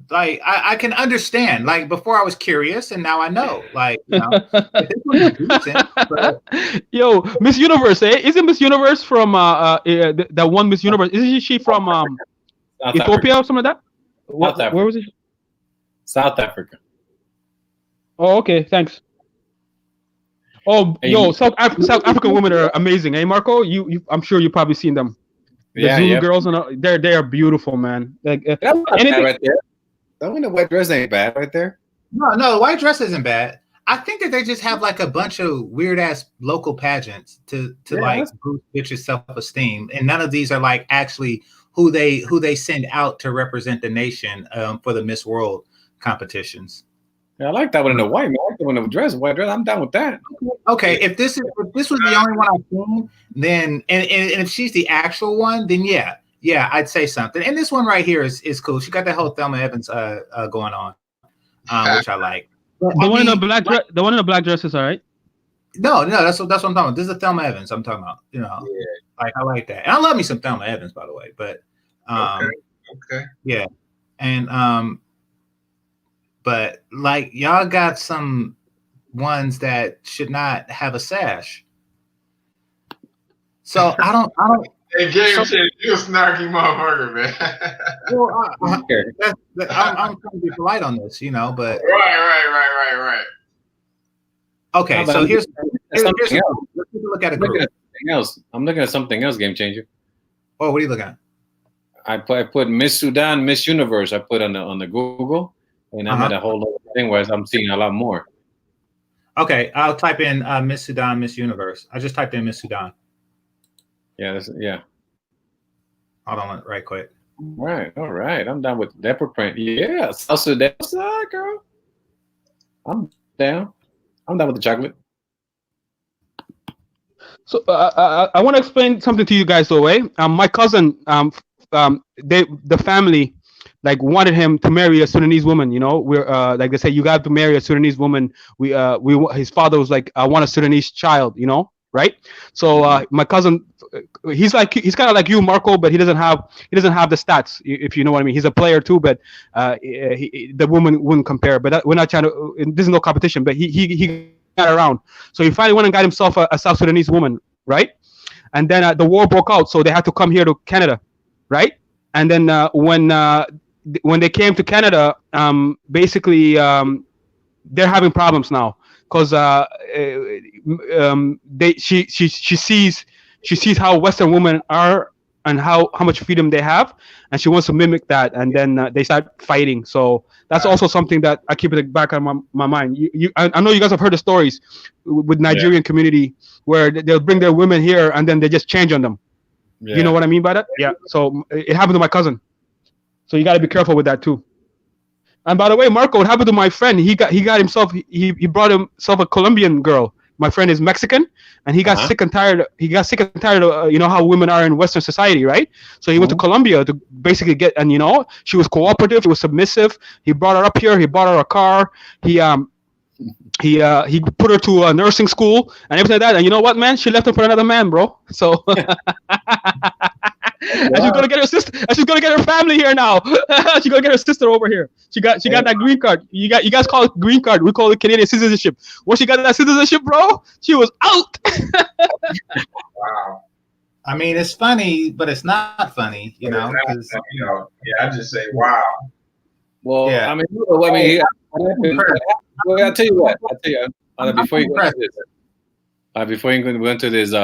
like I can understand, like before I was curious and now I know, like if this one is decent, but
Yo, Miss Universe, isn't Miss Universe from that one Miss Universe? Isn't she from
South
Ethiopia
Africa.
or something like that? Where was it?
South Africa.
Oh, okay, thanks. Oh, yo, South African women are amazing. Hey, Marco, I'm sure you've probably seen them. The Zulu girls, and they are beautiful, man. Like
That's not
anything.
bad right there. That one, the white dress ain't bad right there.
No, the white dress isn't bad. I think that they just have like a bunch of weird ass local pageants to like boost bitches' self-esteem, and none of these are like actually who they send out to represent the nation for the Miss World competitions.
Yeah, I like that one in the white. Man. I like the one in the dress, white dress. I'm down with that.
Okay, if this was the only one I've seen, then and if she's the actual one, then yeah, I'd say something. And this one right here is cool. She got that whole Thelma Evans going on, which I like.
The one in the black dress is all right.
No, that's what I'm talking about. This is a Thelma Evans I'm talking about. Like I like that. And I love me some Thelma Evans, by the way. But
okay.
Yeah. And but like y'all got some ones that should not have a sash. So I don't.
Hey, Game Changer, you a snarky motherfucker, man.
Well, I'm trying to be polite on this, but
right.
Okay, so here's
something else.
Let's take a look at a
I'm looking
group.
at something else. I'm looking at something else, Game Changer.
Oh, what are you looking at?
I put Miss Sudan, Miss Universe. I put on the Google, and I'm at a whole other thing where I'm seeing a lot more.
Okay, I'll type in Miss Sudan, Miss Universe. I just typed in Miss Sudan.
Yeah,
Hold on, right quick.
All right. I'm down with leopard print. Yeah, South Sudan, girl. I'm down. I'm down with the chocolate.
So I want to explain something to you guys, though. My cousin, the family, like wanted him to marry a Sudanese woman. We're like they say, you got to marry a Sudanese woman. His father was like, I want a Sudanese child. Right? So my cousin, he's kind of like you, Marco, but he doesn't have the stats, if you know what I mean. He's a player too, but the woman wouldn't compare. But we're not trying to. There's no competition. But he got around. So he finally went and got himself a South Sudanese woman, right? And then the war broke out, so they had to come here to Canada, right? And then when they came to Canada, basically they're having problems now. Because she sees how Western women are and how much freedom they have, and she wants to mimic that, and then they start fighting. So that's also something that I keep it back on my mind. I know you guys have heard the stories with Nigerian community where they'll bring their women here and then they just change on them. You know what I mean by that? Yeah. So it happened to my cousin. So you got to be careful with that too. And by the way, Marco, what happened to my friend? He brought himself a Colombian girl. My friend is Mexican, and he got sick and tired. He got sick and tired of how women are in Western society, right? So he went to Colombia to basically get, and she was cooperative, she was submissive. He brought her up here. He bought her a car. He put her to a nursing school and everything like that. And you know what, man? She left him for another man, bro. So. And she's gonna get her sister. And she's gonna get her family here now. She's gonna get her sister over here. She got that green card. You guys call it green card. We call it Canadian citizenship. Once she got that citizenship, bro, she was out.
Wow.
I mean, it's funny, but it's not funny,
Yeah, I just say wow.
Well,
Yeah.
I mean, I'll tell you what. Before you go into this,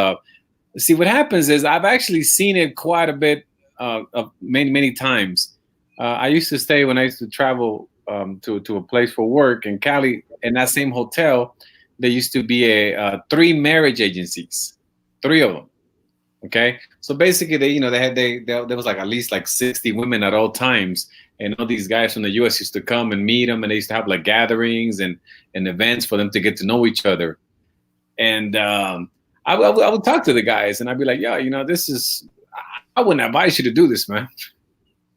see, what happens is I've actually seen it quite a bit of many times. I used to stay when I used to travel to a place for work in Cali. In that same hotel, there used to be 3 marriage agencies, 3 of them. Okay, so basically, there was like at least like 60 women at all times, and all these guys from the U.S. used to come and meet them, and they used to have like gatherings and events for them to get to know each other. And I would talk to the guys, and I'd be like, "Yeah, this is. I wouldn't advise you to do this, man."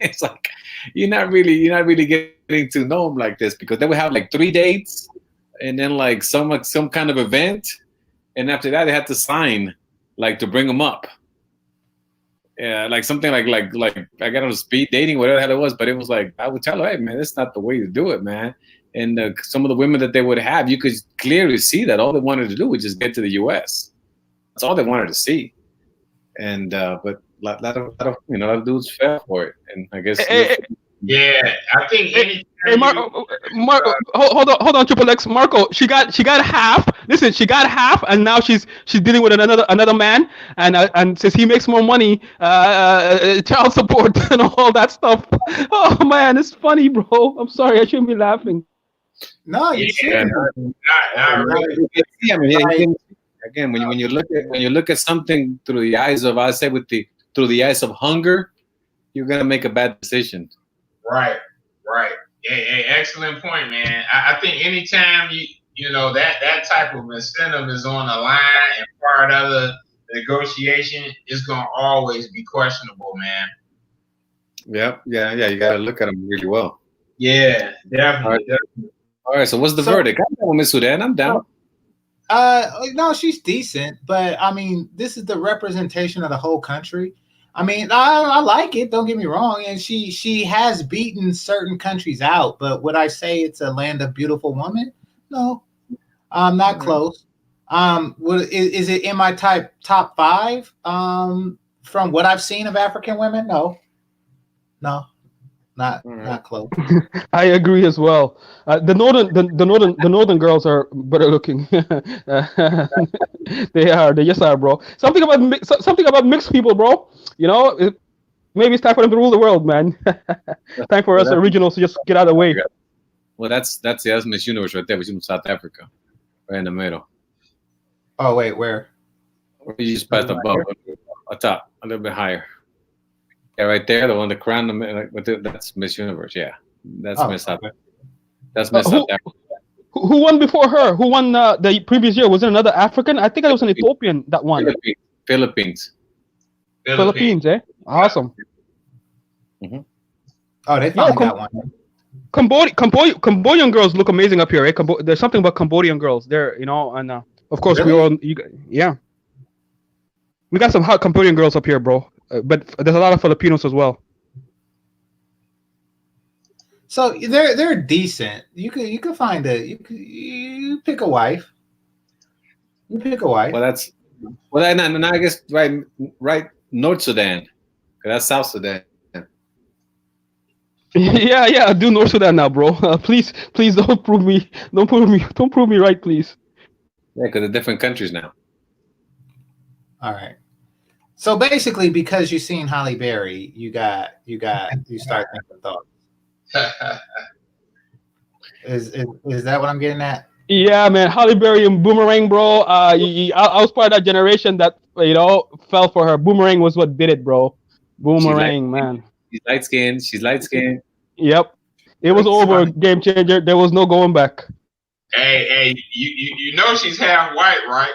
It's like you're not really getting to know them like this, because they would have like 3 dates, and then like some kind of event, and after that they had to sign like to bring them up. Yeah, like something like I got on speed dating, whatever the hell it was, but it was like I would tell her, "Hey, man, that's not the way to do it, man." And some of the women that they would have, you could clearly see that all they wanted to do was just get to the U.S. That's all they wanted to see. And but a lot of dudes fell for it, and I guess.
Yeah, I think anytime.
Hey, Marco, hold on, Triple X, Marco. She got half. Listen, she got half, and now she's dealing with another man, and since he makes more money, child support and all that stuff. Oh man, it's funny, bro. I'm sorry, I shouldn't be laughing.
No, you shouldn't.
Not really.
I mean, again, when you look at something through the eyes of, I say, through the eyes of hunger, you're gonna make a bad decision.
Right. Hey, excellent point, man. I think anytime that type of incentive is on the line and part of the negotiation, it's gonna always be questionable, man.
Yep. Yeah. You gotta look at them really well.
Yeah, definitely.
All right. So what's the verdict? I'm down with Miss Sudan. I'm down.
No, she's decent, but I mean, this is the representation of the whole country. I mean, I like it. Don't get me wrong, and she has beaten certain countries out. But would I say it's a land of beautiful women? No, not close. Is it in my top 5? From what I've seen of African women, no, not close.
I agree as well. The northern girls are better looking. They just are, bro. Something about mixed people, bro. Maybe it's time for them to rule the world, man. Time for us originals to just get out of the way.
Well, that's Miss Universe right there. We're from South Africa, right in the middle.
Oh wait, where?
You just passed above, top, a little bit higher. Yeah, right there, the one, the crown, that's Miss Universe. Yeah, that's Miss South. That's Miss South Africa.
Who won before her? Who won the previous year? Was it another African? I think it was an Ethiopian that won.
Philippines.
Eh? Awesome.
Mm-hmm.
Oh, they found that one.
Cambodian girls look amazing up here. Eh? There's something about Cambodian girls there, and of course we got some hot Cambodian girls up here, bro. But there's a lot of Filipinos as well.
So they're decent. You could find you pick a wife. You pick a wife.
Well, I guess right North Sudan. That's South Sudan.
Yeah, do North Sudan now, bro. Please don't prove me right, please.
Yeah, because they're different countries now.
All right. So basically, because you've seen Halle Berry, you start thinking thoughts. Is that what I'm getting at?
Yeah, man, Halle Berry and Boomerang, bro. I was part of that generation that fell for her. Boomerang was what did it, bro. Boomerang, man.
She's light skinned.
Yep, it was over. Game changer. There was no going back.
Hey, you know she's half white, right?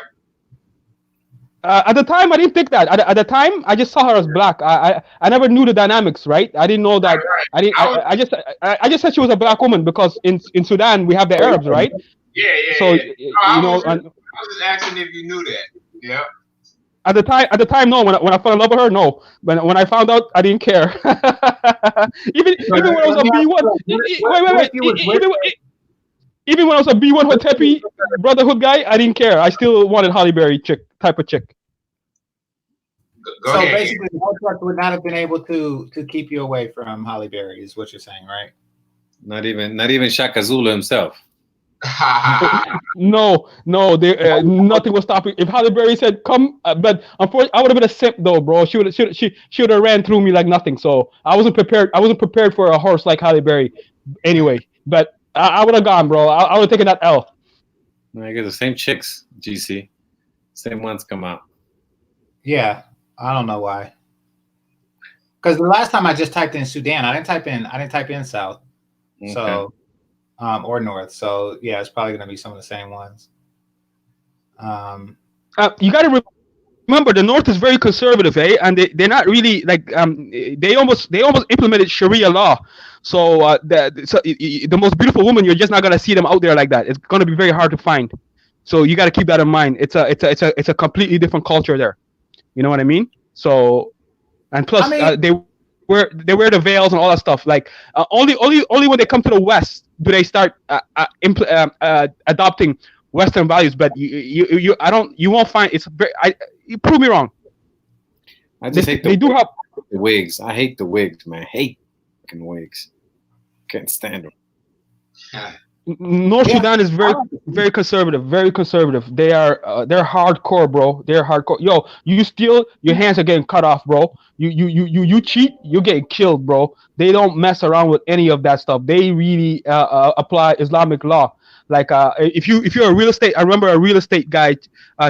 At the time, I didn't think that. At the time, I just saw her as black. I never knew the dynamics, right? I didn't know that. Right. I just said she was a black woman because in Sudan we have the Arabs, right?
Yeah.
So
yeah. I was just asking if you knew that. Yeah.
At the time, no. When I fell in love with her, no. When I found out, I didn't care. even when I was a B1, even when I was a B1 Hotepi Brotherhood guy, I didn't care. I still wanted Halle Berry type of chick.
Go
so
ahead.
Basically, the contract would not have been able to keep you away from Halle Berry, is what you're saying, right?
Not even Shaka Zulu himself.
No, nothing was stopping. If Halle Berry said come, but unfortunately, I would have been a simp though, bro. She would have ran through me like nothing. So I wasn't prepared for a horse like Halle Berry. Anyway, but I would have gone, bro. I would have taken that L.
I guess the same chicks, GC, same ones come out.
Yeah. I don't know why. Because the last time I just typed in Sudan, I didn't type in South.
Okay.
So or North. So yeah, it's probably gonna be some of the same ones.
You got to remember the North is very conservative, and they're not really like they almost implemented Sharia law. So the most beautiful woman, you're just not gonna see them out there like that. It's gonna be very hard to find. So you got to keep that in mind. It's a completely different culture there. You know what I mean? So, and plus they wear the veils and all that stuff. Like only when they come to the West do they start adopting Western values. But you won't find it's very. You prove me wrong.
I just hate
they do have
the wigs. I hate the wigs, man. I hate fucking wigs. Can't stand them.
North Sudan is very conservative, very conservative. They're hardcore, bro. They're hardcore. Yo, you steal, your hands are getting cut off, bro. You cheat, you're getting killed, bro. They don't mess around with any of that stuff. They really apply Islamic law. Like if you're a real estate, I remember a real estate guy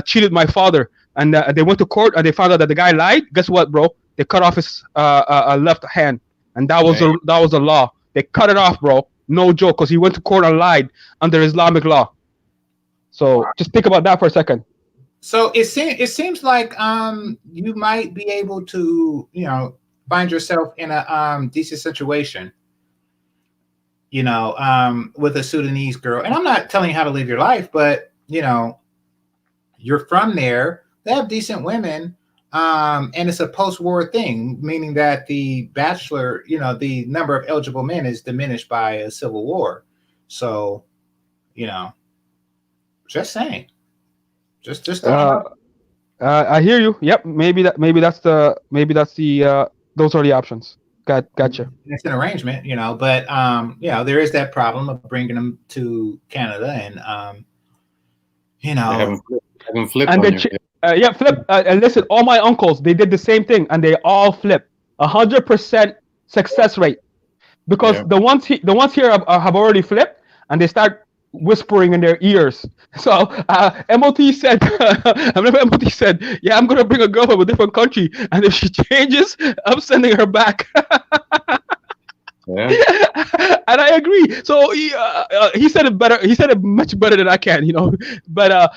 cheated my father, and they went to court and they found out that the guy lied. Guess what, bro? They cut off his left hand, and that was the law. They cut it off, bro. No joke, because he went to court and lied under Islamic law. So just think about that for a second.
So it seems like you might be able to, find yourself in a decent situation, with a Sudanese girl. And I'm not telling you how to live your life, but you're from there. They have decent women. And it's a post-war thing, meaning that the bachelor, the number of eligible men is diminished by a civil war. So, just saying. Just.
I hear you. Yep. Maybe that's the those are the options. Gotcha.
It's an arrangement, but there is that problem of bringing them to Canada, and
Have them flip
and
on
then
you.
Flip. And listen, all my uncles, they did the same thing, and they all flipped. 100% success rate, because the ones here have already flipped, and they start whispering in their ears. So MOT said, I remember MOT said, "Yeah, I'm gonna bring a girl from a different country, and if she changes, I'm sending her back."
Yeah.
And I agree. So he said it better. He said it much better than I can, But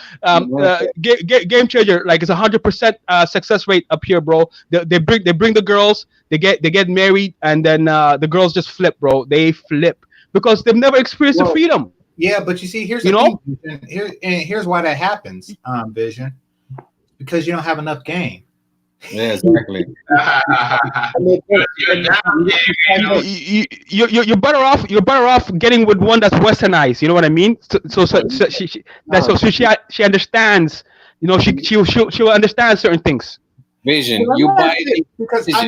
Game Changer, like, it's 100% success rate up here, bro. They bring the girls. They get married, and then the girls just flip, bro. They flip because they've never experienced the freedom.
Yeah, but you see, here's the thing. Here's why that happens, Vision, because you don't have enough game.
Yeah, exactly.
You're better off getting with one that's westernized. You know what I mean? So she understands. She'll understand certain things.
Vision, you buy it
because I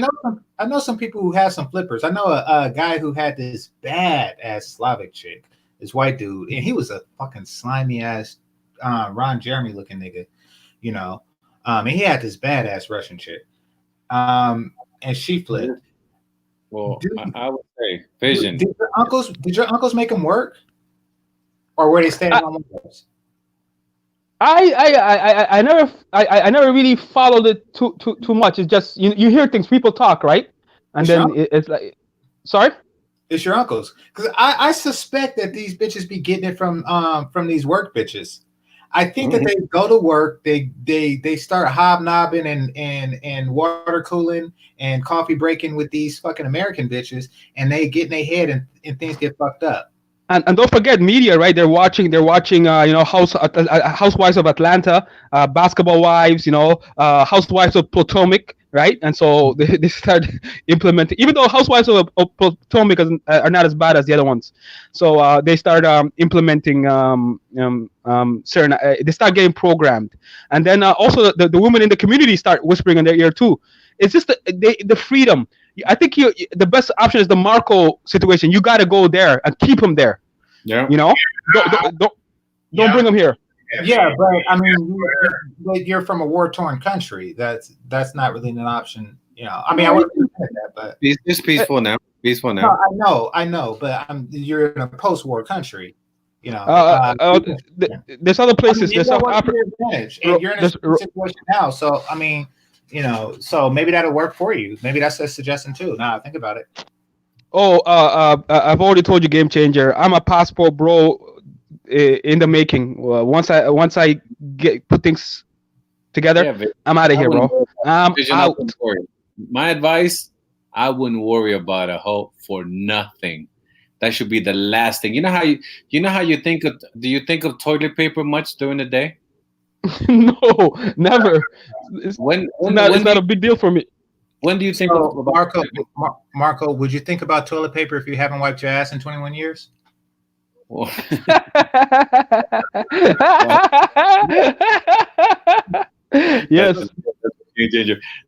know some people who have some flippers. I know a guy who had this bad-ass Slavic chick, this white dude, and he was a fucking slimy ass Ron Jeremy looking nigga, and he had this badass Russian chick, and she flipped.
Well, I would say, Vision.
Did your uncles make him work, or were they staying on windows?
I never really followed it too much. It's just you hear things, people talk, right? And then it's like, sorry.
It's your uncles, because I suspect that these bitches be getting it from these work bitches. I think that they go to work, they start hobnobbing and water cooling and coffee breaking with these fucking American bitches, and they get in their head and things get fucked up.
And don't forget media, right? They're watching Housewives of Atlanta, Basketball Wives, Housewives of Potomac, right? And so they start implementing, even though Housewives of Potomac are not as bad as the other ones. So they start implementing certain. They start getting programmed, and then also the women in the community start whispering in their ear too. It's just the freedom. I think the best option is the Marco situation. You got to go there and keep him there.
Yeah.
Don't bring him here.
Yeah, but I mean, you're from a war-torn country. That's not really an option. I mean, I would have said that, but
it's peaceful now. Peaceful now.
No, I know, but you're in a post-war country.
There's other places. There's South Africa.
And you're in a situation now, so I mean, So maybe that'll work for you. Maybe that's a suggestion too. Now think about it.
Oh, I've already told you, Game Changer. I'm a passport bro in the making. Once I put things together, I'm out of here, bro. I'm out.
My advice: I wouldn't worry about a hoe for nothing. That should be the last thing. You know how you think of? Do you think of toilet paper much during the day?
No, never. It's not a big deal for me.
When do you think of
Marco, would you think about toilet paper if you haven't wiped your ass in 21 years?
Yes.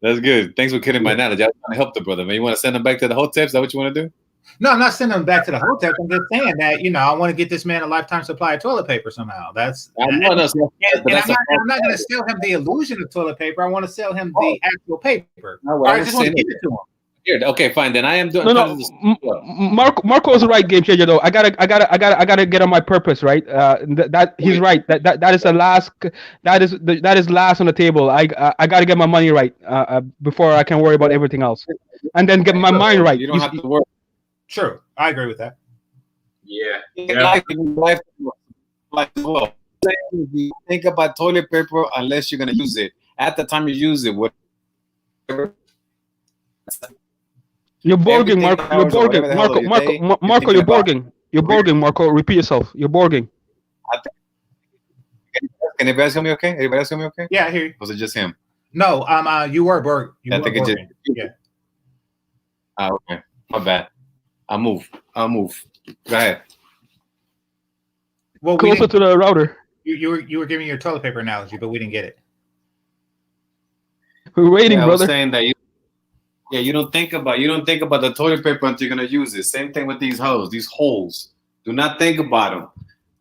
That's good. Thanks for kidding my analogy. I was trying to help the brother, man. You want to send him back to the hotel? Is that what you want to do?
No, I'm not sending him back to the hotel. I'm just saying that, I want to get this man a lifetime supply of toilet paper somehow. I'm not going to sell him the illusion of toilet paper. I want to sell him the actual paper. I just want to give it to him.
Here, okay, fine. Then I am doing.
No. Marco is right, Game Changer. Though I gotta get on my purpose, right? That he's right. That is the last. That is last on the table. I gotta get my money right before I can worry about everything else, and then get my mind right.
You don't have to worry.
True, I agree with that.
Yeah.
Life as well. Think about toilet paper unless you're gonna use it. At the time you use it, whatever.
You're borging, Marco. You're borging, Marco. You're borging. You're borging, Marco. Repeat yourself. You're borging.
Can anybody else hear me okay? Anybody else hear me okay?
Yeah, I hear you.
Was it just him?
No, you were borging.
I think it just.
Yeah.
Okay. My bad. I'll move. Go ahead.
Well,
closer to the router.
You were giving your toilet paper analogy, but we didn't get it.
We're waiting, brother.
I was saying that you don't think about the toilet paper until you're gonna use it. Same thing with these holes. Do not think about them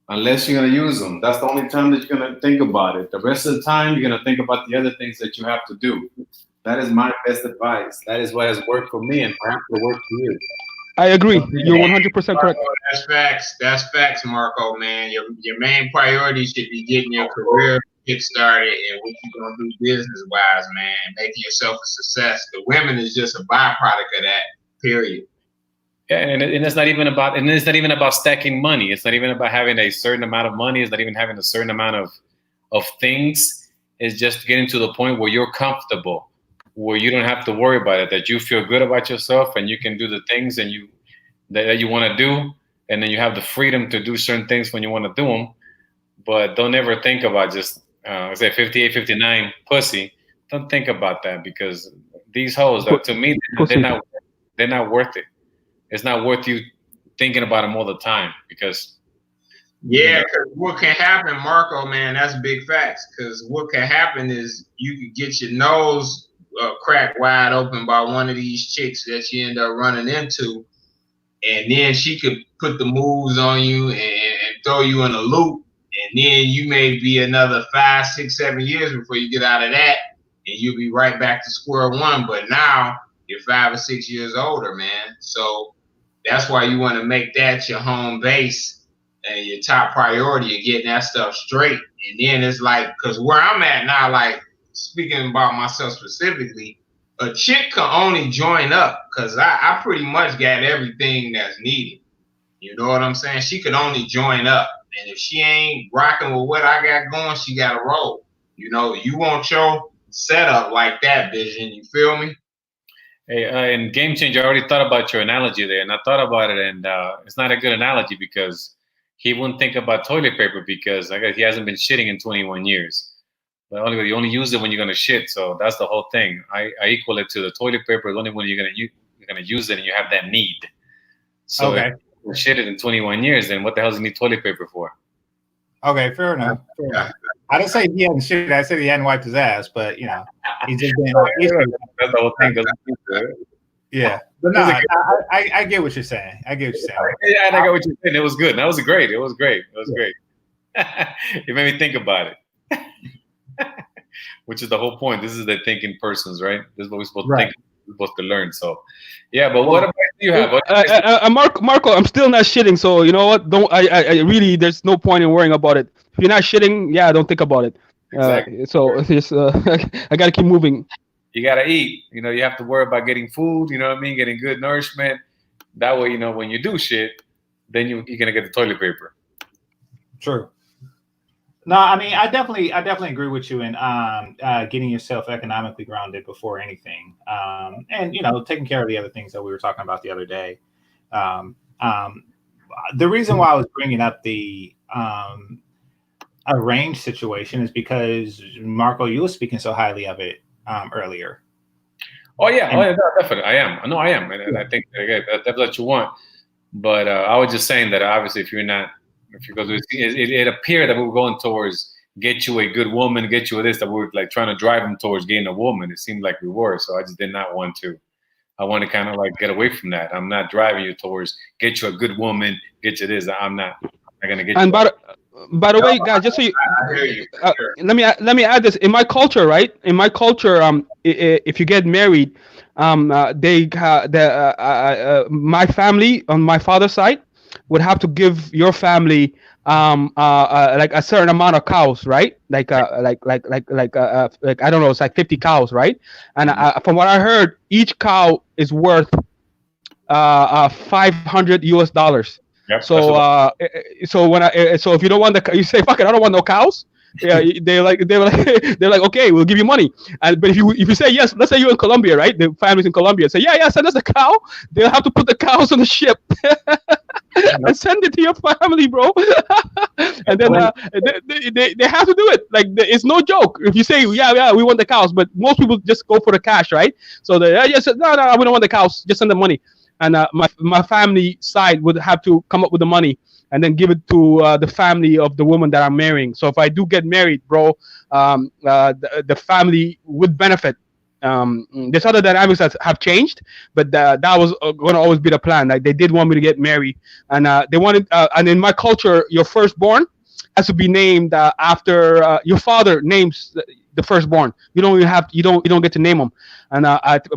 unless you're gonna use them. That's the only time that you're gonna think about it. The rest of the time, you're gonna think about the other things that you have to do. That is my best advice. That is what has worked for me, and perhaps will work for you.
I agree. You're 100% correct.
That's facts. That's facts, Marco, man. Your main priority should be getting your career get started and what you're gonna do business-wise, man, and making yourself a success. The women is just a byproduct of that, period.
Yeah, and it's not even about stacking money. It's not even about having a certain amount of money. It's not even having a certain amount of things. It's just getting to the point where you're comfortable, where you don't have to worry about it, that you feel good about yourself and you can do the things that you want to do, and then you have the freedom to do certain things when you want to do them. But don't ever think about just say 58, 59 pussy. Don't think about that, because these hoes, to me, they're not worth it. It's not worth you thinking about them all the time, because
because what can happen, Marco, man, that's big facts. Because what can happen is you could get your nose cracked wide open by one of these chicks that you end up running into, and then she could put the moves on you and throw you in a loop, and then you may be another 5, 6, 7 years before you get out of that, and you'll be right back to square one. But now you're 5 or 6 years older, man. So that's why you want to make that your home base and your top priority of getting that stuff straight. And then it's like, because where I'm at now, like speaking about myself specifically, a chick can only join up because I pretty much got everything that's needed. You know what I'm saying? She could only join up. And if she ain't rocking with what I got going, she got to roll. You know, you want your setup like that, Vision. You feel me?
Hey, in GameChanger, I already thought about your analogy there, and I thought about it, and it's not a good analogy, because he wouldn't think about toilet paper because I guess he hasn't been shitting in 21 years. But you only use it when you're gonna shit, so that's the whole thing. I equal it to the toilet paper only when you're gonna use it and you have that need. So if you shitted in 21 years, then what the hell does he need toilet paper for?
Okay, fair enough. I didn't say he hadn't shit. I said he hadn't wiped his ass, but he's just been.
That's the whole thing.
Yeah, but no, I get what you're saying. I get what you're saying.
Yeah, I get what you're saying. It was good. That was great. It was great. You made me think about it. Which is the whole point. This is the thinking persons, right? This is what we're supposed to think. We're supposed to learn. So, yeah. But what advice do you have?
Marco, I'm still not shitting. So you know what? I really. There's no point in worrying about it. If you're not shitting, don't think about it.
Exactly.
So it's just, I gotta keep moving.
you gotta eat. You know, you have to worry about getting food. You know what I mean? Getting good nourishment. That way, you know, when you do shit, then you're gonna get the toilet paper.
True. No, I mean, I definitely agree with you in getting yourself economically grounded before anything, and you know, taking care of the other things that we were talking about the other day. The reason why I was bringing up the arranged situation is because Marco, you were speaking so highly of it earlier.
Oh yeah, definitely. I am. No, I am, and I think that's what you want. But I was just saying that obviously, if because it appeared that we were going towards get you a good woman, get you this, that we were like trying to drive them towards getting a woman. It seemed like we were, so I just did not want to. I want to kind of like get away from that. I'm not driving you towards get you a good woman, get you this. I'm not gonna get.
And by the way, guys, just so you, let me add this. In my culture, right? In my culture, if you get married, my family on my father's side would have to give your family like a certain amount of cows, right? Like I don't know, it's like 50 cows, right? And from what I heard, each cow is worth $500. Yep, so so if you don't want you say fuck it, I don't want no cows. Yeah, they're like okay, we'll give you money. But if you say yes, let's say you're in Colombia, right? The family's in Colombia. Say yeah, send us a cow. They'll have to put the cows on the ship and send it to your family, bro. And then they have to do it. Like it's no joke. If you say yeah, we want the cows, but most people just go for the cash, right? So no, we don't want the cows. Just send the money. And my family side would have to come up with the money and then give it to the family of the woman that I'm marrying. So if I do get married, bro, the family would benefit. There's other dynamics that have changed, but that was going to always be the plan. Like they did want me to get married, and they wanted. And in my culture, your firstborn has to be named after your father names the firstborn. You don't get to name him. And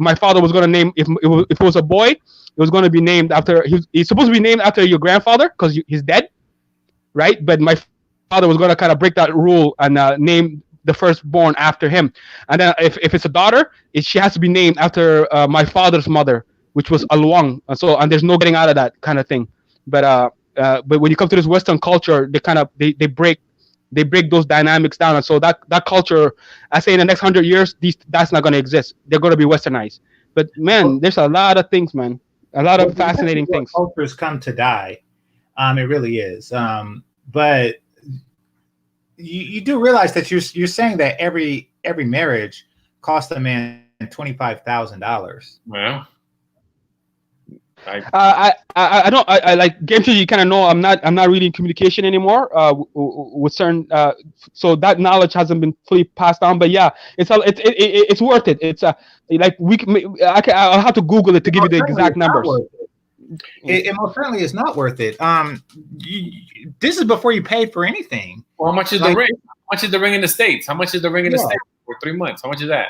my father was going to name if it was a boy. It was going to be named after he's supposed to be named after your grandfather because he's dead, right? But my father was going to kind of break that rule and name the firstborn after him. And then if it's a daughter, she has to be named after my father's mother, which was Alwang. And there's no getting out of that kind of thing. But when you come to this Western culture, they break those dynamics down. And so that culture, I say in the next 100 years, that's not going to exist. They're going to be westernized. But man, there's a lot of things, man. A lot of fascinating things.
Cultures come to die. It really is. But you do realize that you're saying that every marriage costs a man $25,000.
Well,
I
don't like GameChanger. You kind of know I'm not reading communication anymore with certain so that knowledge hasn't been fully passed down. But yeah, it's worth it. It's I'll have to Google it to give you the exact numbers.
It most certainly is not worth it. This is before you paid for anything.
Well, how much is the ring? How much is the ring in the States? How much is the ring in the States for 3 months? How much is that?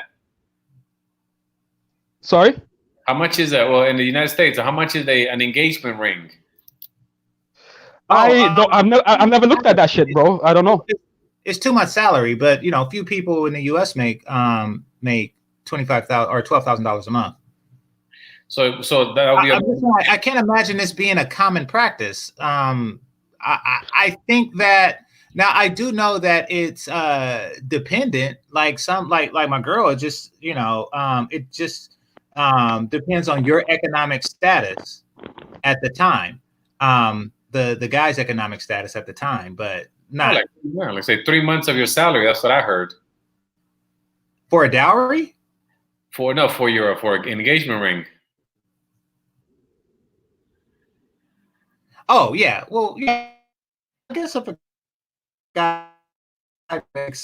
Sorry?
How much is that? Well, in the United States, how much is an engagement ring?
I've never looked at that shit, bro. I don't know.
It's 2 months' salary, but you know, few people in the U.S. make $25,000 or $12,000 a month.
So that'll be.
I can't imagine this being a common practice. I think that now I do know that it's dependent. Like my girl, it just it just depends on your economic status at the time. The guy's economic status at the time, but not
like say 3 months of your salary. That's what I heard.
For a dowry?
For an engagement ring.
Oh yeah, well yeah. I guess if a guy makes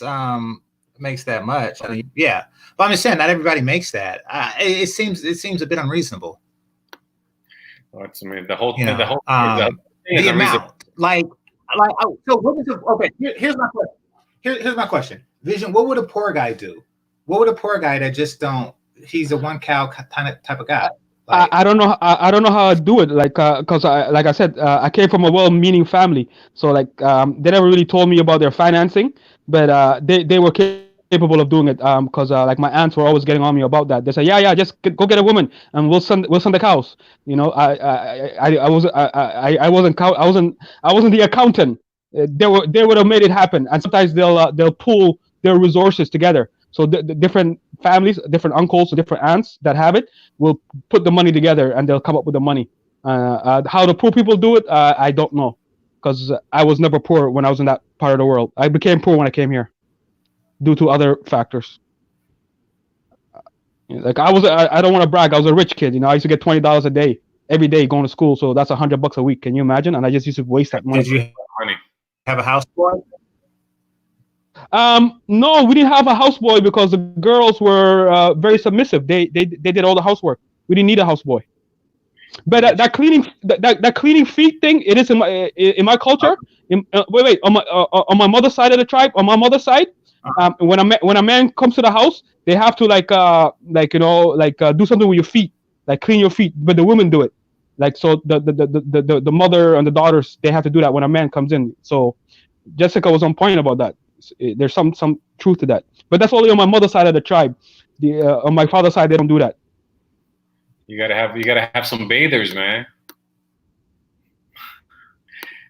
that much, I mean, yeah. But I'm just saying, not everybody makes that. It seems a bit unreasonable.
Well, the whole thing.
The amount, like. So what was okay? Here's my question. Here's my question. Vision. What would a poor guy do? What would a poor guy that just don't? He's a one cow type of guy.
Like, I don't know. I don't know how I do it. Like, cause like I said, I came from a well-meaning family. So like, they never really told me about their financing, but they were capable of doing it. Because like my aunts were always getting on me about that. They say, yeah, just go get a woman, and we'll send the cows. You know, I wasn't the accountant. They would have made it happen. And sometimes they'll pool their resources together. So the different families, different uncles, different aunts that have it will put the money together, and they'll come up with the money. How the poor people do it, I don't know, because I was never poor when I was in that part of the world. I became poor when I came here, due to other factors. Like I don't want to brag. I was a rich kid. You know, I used to get $20 a day every day going to school. So that's $100 a week. Can you imagine? And I just used to waste that money.
Did you have a houseboy?
No, we didn't have a houseboy because the girls were very submissive. They did all the housework. We didn't need a houseboy. But that cleaning feet thing, it is in my culture. Wait, on my mother's side of the tribe, on my mother's side, when a man comes to the house, they have to do something with your feet, like clean your feet. But the women do it, like so the mother and the daughters, they have to do that when a man comes in. So Jessica was on point about that. There's some truth to that, but that's only on my mother's side of the tribe. On my father's side, they don't do that.
You gotta have some bathers, man.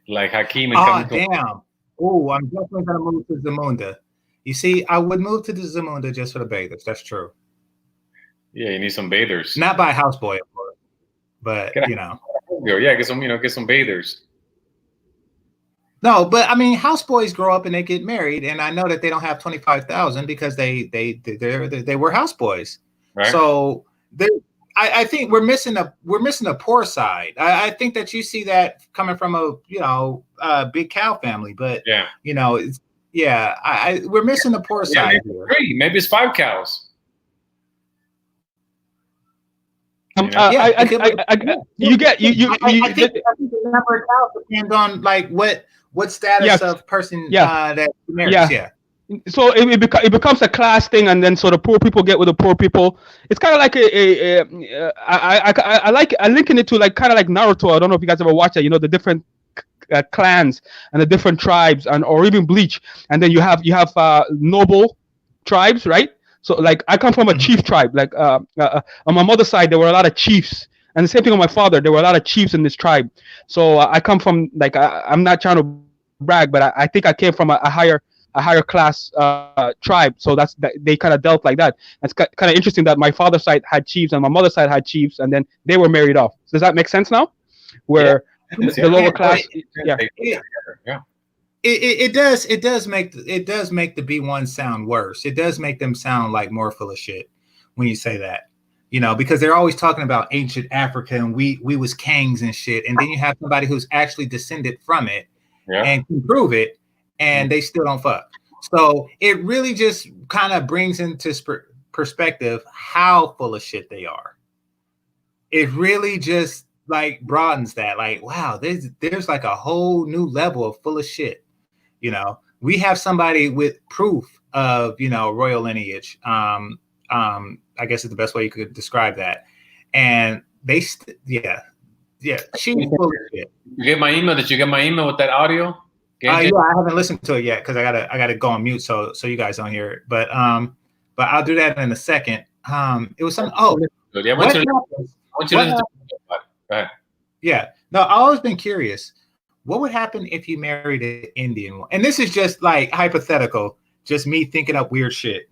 Like Hakeem and
damn. Oh, I'm definitely gonna move to Zamunda. You see, I would move to the Zamunda just for the bathers. That's true.
Yeah, you need some bathers.
Not by a houseboy, of course, but
Yeah, get some bathers.
No, but I mean, houseboys grow up and they get married, and I know that they don't have 25,000 because they were houseboys.
Right.
So I think we're missing a poor side. I think that you see that coming from a big cow family, but we're missing the poor side here.
Maybe it's 5 cows.
I think the number of cows depends on like what status of person that marries. Yeah.
So it becomes a class thing, and then so the poor people get with the poor people. It's kind of like I linking it to like kind of like Naruto. I don't know if you guys ever watched that. You know, the different clans and the different tribes, or even Bleach. And then you have noble tribes, right? So like I come from a chief tribe. Like on my mother's side, there were a lot of chiefs, and the same thing on my father. There were a lot of chiefs in this tribe. So I come from like I'm not trying to brag, but I think I came from a higher class tribe. So they kind of dealt like that. It's kind of interesting that my father's side had chiefs and my mother's side had chiefs, and then they were married off. Does that make sense now? Where the lower class,
It does make the B1 sound worse. It does make them sound like more full of shit when you say that, because they're always talking about ancient Africa and we was kings and shit, and then you have somebody who's actually descended from it and can prove it, and they still don't fuck. So it really just kind of brings into perspective how full of shit they are. It really just like broadens that, like, wow, there's like a whole new level of full of shit. We have somebody with proof of, royal lineage. I guess is the best way you could describe that. And they, she's full of shit.
You get my email? Did you get my email with that audio?
I haven't listened to it yet because I gotta go on mute so you guys don't hear it. But I'll do that in a second. It was something. Oh,
I want you to listen to it. Go ahead. Yeah.
No, I've always been curious. What would happen if you married an Indian woman? And this is just like hypothetical, just me thinking up weird shit.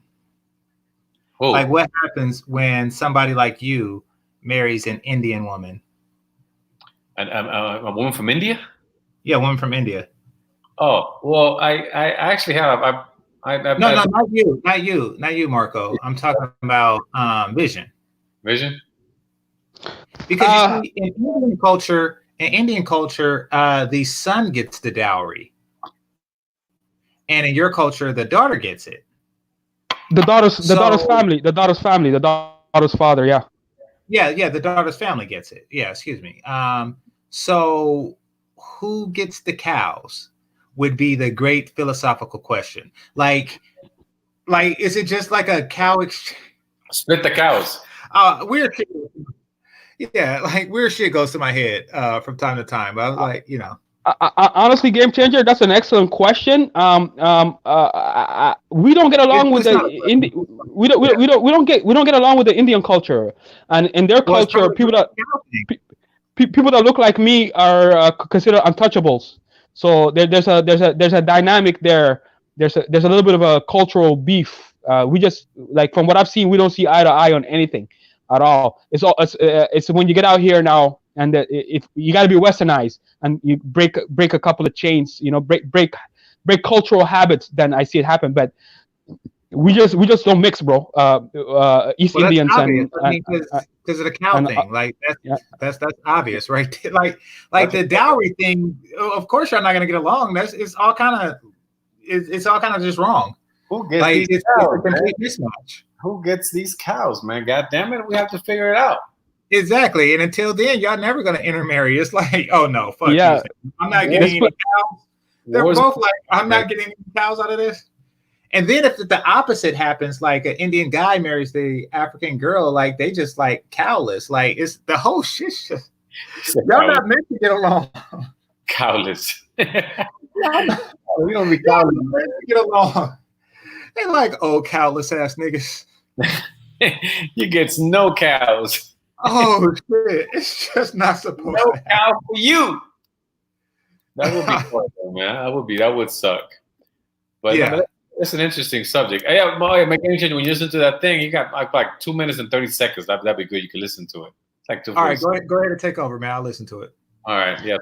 Oh. Like what happens when somebody like you marries an Indian woman?
A woman from India?
Yeah, a woman from India.
Oh, well, I actually have.
No, not you, Marco. I'm talking about Vision.
Vision?
Because you see, in Indian culture, the son gets the dowry, and in your culture, the daughter gets it.
The daughter's family, the daughter's father, yeah,
the daughter's family gets it. Yeah, excuse me. So who gets the cows would be the great philosophical question. Like, is it just like a cow exchange?
Split the cows.
Weird shit. Yeah, like weird shit goes to my head from time to time. I was like,
Honestly, game changer. That's an excellent question. We don't get along with
It's
the
not a
Indi-
question.
we don't get along with the Indian culture, and in their
Well, it's
culture,
probably a cow thing.
people that look like me are considered untouchables. So there's a dynamic there. There's a little bit of a cultural beef. We just like from what I've seen, we don't see eye to eye on anything at all. It's when you get out here now, and if you got to be westernized and you break a couple of chains, break cultural habits, then I see it happen. But we just don't mix, bro. East
Well, that's
Indians
obvious. I
and
mean, because of the cow
and
thing, like
yeah.
that's obvious, right? Like the dowry thing. Of course, you're not going to get along. It's all kind of just wrong.
Who gets
Like
these
it's
cows,
a
man?
complete mismatch.
Who gets these cows, man? God damn it, we have to figure it out.
Exactly. And until then, y'all never going to intermarry. It's like, oh no, fuck
Yeah.
you. I'm not getting any cows. They're
Wars-
both like, I'm not getting any cows out of this. And then if the opposite happens, like an Indian guy marries the African girl, like they just like cowless. Like it's the whole shit. Y'all not meant to get along.
Cowless.
We don't be cowless. Meant to get along. They like old cowless ass niggas.
You get no cows.
Oh shit! It's just not supposed
No
to happen.
cow for you. That would be fun, though, man. That would suck. But
Yeah.
it's an interesting subject. Hey, my game changer. When you listen to that thing, you got like 2 minutes and 30 seconds. That'd be good. You can listen to it. It's like 2
All right,
minutes.
go ahead and take over, man. I'll listen to it.
All right. Yeah.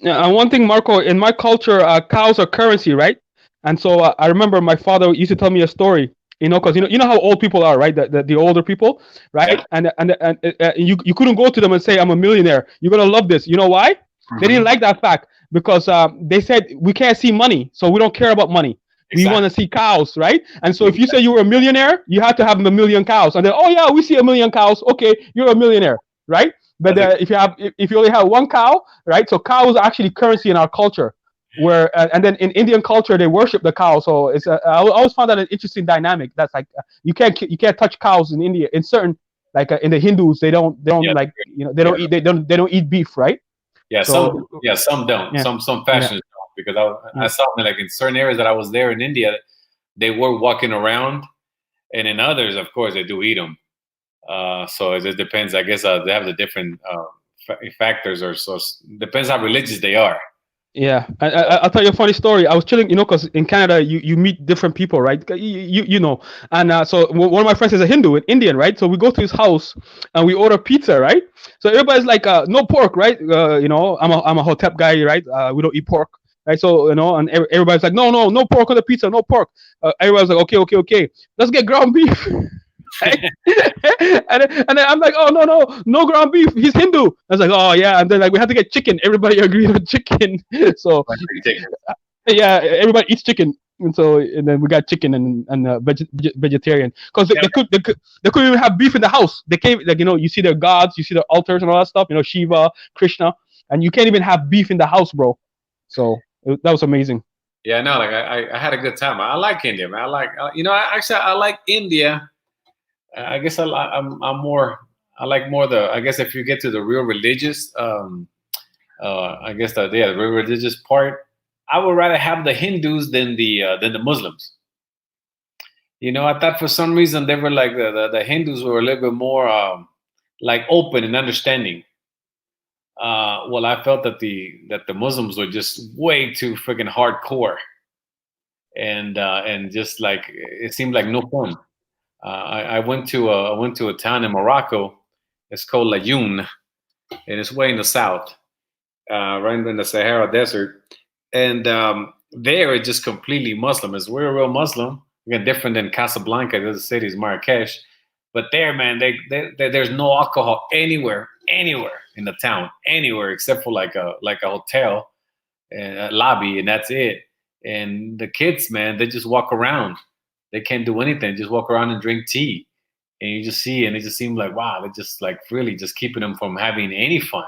And one thing, Marco, in my culture, cows are currency, right? And so I remember my father used to tell me a story, because you know how old people are, right? The older people, right?
Yeah.
And you couldn't go to them and say, I'm a millionaire. You're gonna love this. You know why?
Mm-hmm.
They didn't like that fact because they said we can't see money, so we don't care about money.
Exactly.
We want to see cows, right? And so if you say you were a millionaire, you had to have a million cows. And then, oh yeah, we see a million cows. Okay, you're a millionaire, right? But if you only have one cow, right? So cow is actually currency in our culture. Where and then in Indian culture they worship the cow. So it's I always found that an interesting dynamic. That's like you can't touch cows in India. In certain in the Hindus they don't like they don't eat beef, right?
Yeah,
So,
some don't.
Yeah.
Some fashions don't, because I saw them like in certain areas that I was there in India, they were walking around, and in others, of course, they do eat them. So it just depends. I guess they have the different factors, or so depends how religious they are.
Yeah, I'll tell you a funny story. I was chilling, because in Canada you meet different people, right? And so one of my friends is a Hindu, an Indian, right? So we go to his house and we order pizza, right? So everybody's like, no pork, right? I'm a Hotep guy, right? We don't eat pork, right? So and everybody's like, no pork on the pizza, no pork. Everybody's like, okay, let's get ground beef. and then I'm like, oh no ground beef. He's Hindu. I was like, oh yeah. And then like we had to get chicken. Everybody agreed on chicken. So yeah, everybody eats chicken. And then we got chicken and vegetarian because they couldn't even have beef in the house. They came you see their gods, you see their altars and all that stuff. Shiva, Krishna, and you can't even have beef in the house, bro. So that was amazing.
Yeah, no, like I had a good time. I like India, man. I like I like India. I guess I like more I guess if you get to the real religious, I guess the real religious part, I would rather have the Hindus than the Muslims. I thought for some reason they were like the Hindus were a little bit more like open and understanding. Well, I felt that the Muslims were just way too freaking hardcore, and just like it seemed like no fun. I went to a town in Morocco. It's called Layoun, and it's way in the south, right in the Sahara Desert. And there it's just completely Muslim. We're a real Muslim. Again, different than Casablanca. The city is Marrakesh, but there, man, there's no alcohol anywhere in the town, anywhere except for like a hotel and a lobby, and that's it. And the kids, man, they just walk around. They can't do anything. Just walk around and drink tea, and you just see, and it just seemed like, wow, they're just like really just keeping them from having any fun,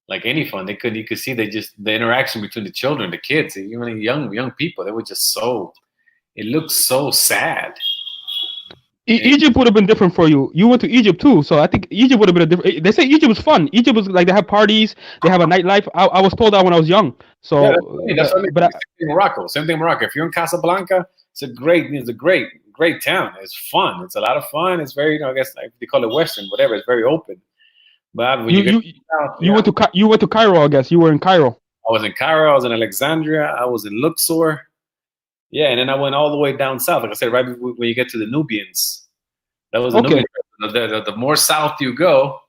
like any fun. You could see the interaction between the children, the kids, even young people. They were just it looked so sad.
Egypt would have been different for you. You went to Egypt too, so I think Egypt would have been a different. They say Egypt was fun. Egypt was like they have parties, they have a nightlife. I was told that when I was young. So,
Yeah, that's what I mean. That's what I mean.
but
Same thing in Morocco. Same thing in Morocco. If you're in Casablanca, it's a great town. It's fun. It's a lot of fun. It's very, I guess like they call it Western, whatever. It's very open. But when you get south,
you went to Cairo. I guess you were in Cairo.
I was in Cairo. I was in Alexandria. I was in Luxor. Yeah, and then I went all the way down south. Like I said, right when you get to the Nubians, that was the
Okay.
Nubians. The more south you go,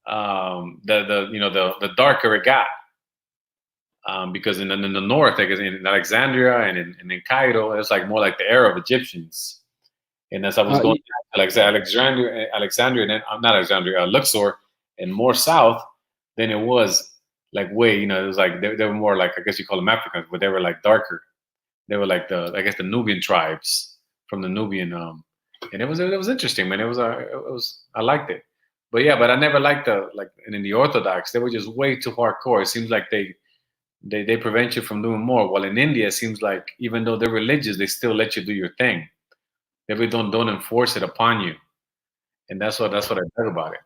the darker it got. Because in the north, I guess in Alexandria and in Cairo, it's like more like the era of Egyptians. And as I was going to Alexandria, and then not Alexandria, Luxor, and more south, then it was like way, it was like they were more like, I guess you call them Africans, but they were like darker. They were like the Nubian tribes from the Nubian, and it was interesting, man. It was I liked it, but I never liked and in the Orthodox, they were just way too hardcore. It seems like they prevent you from doing more. While in India, it seems like even though they're religious, they still let you do your thing. They really don't enforce it upon you, and that's what I like about it.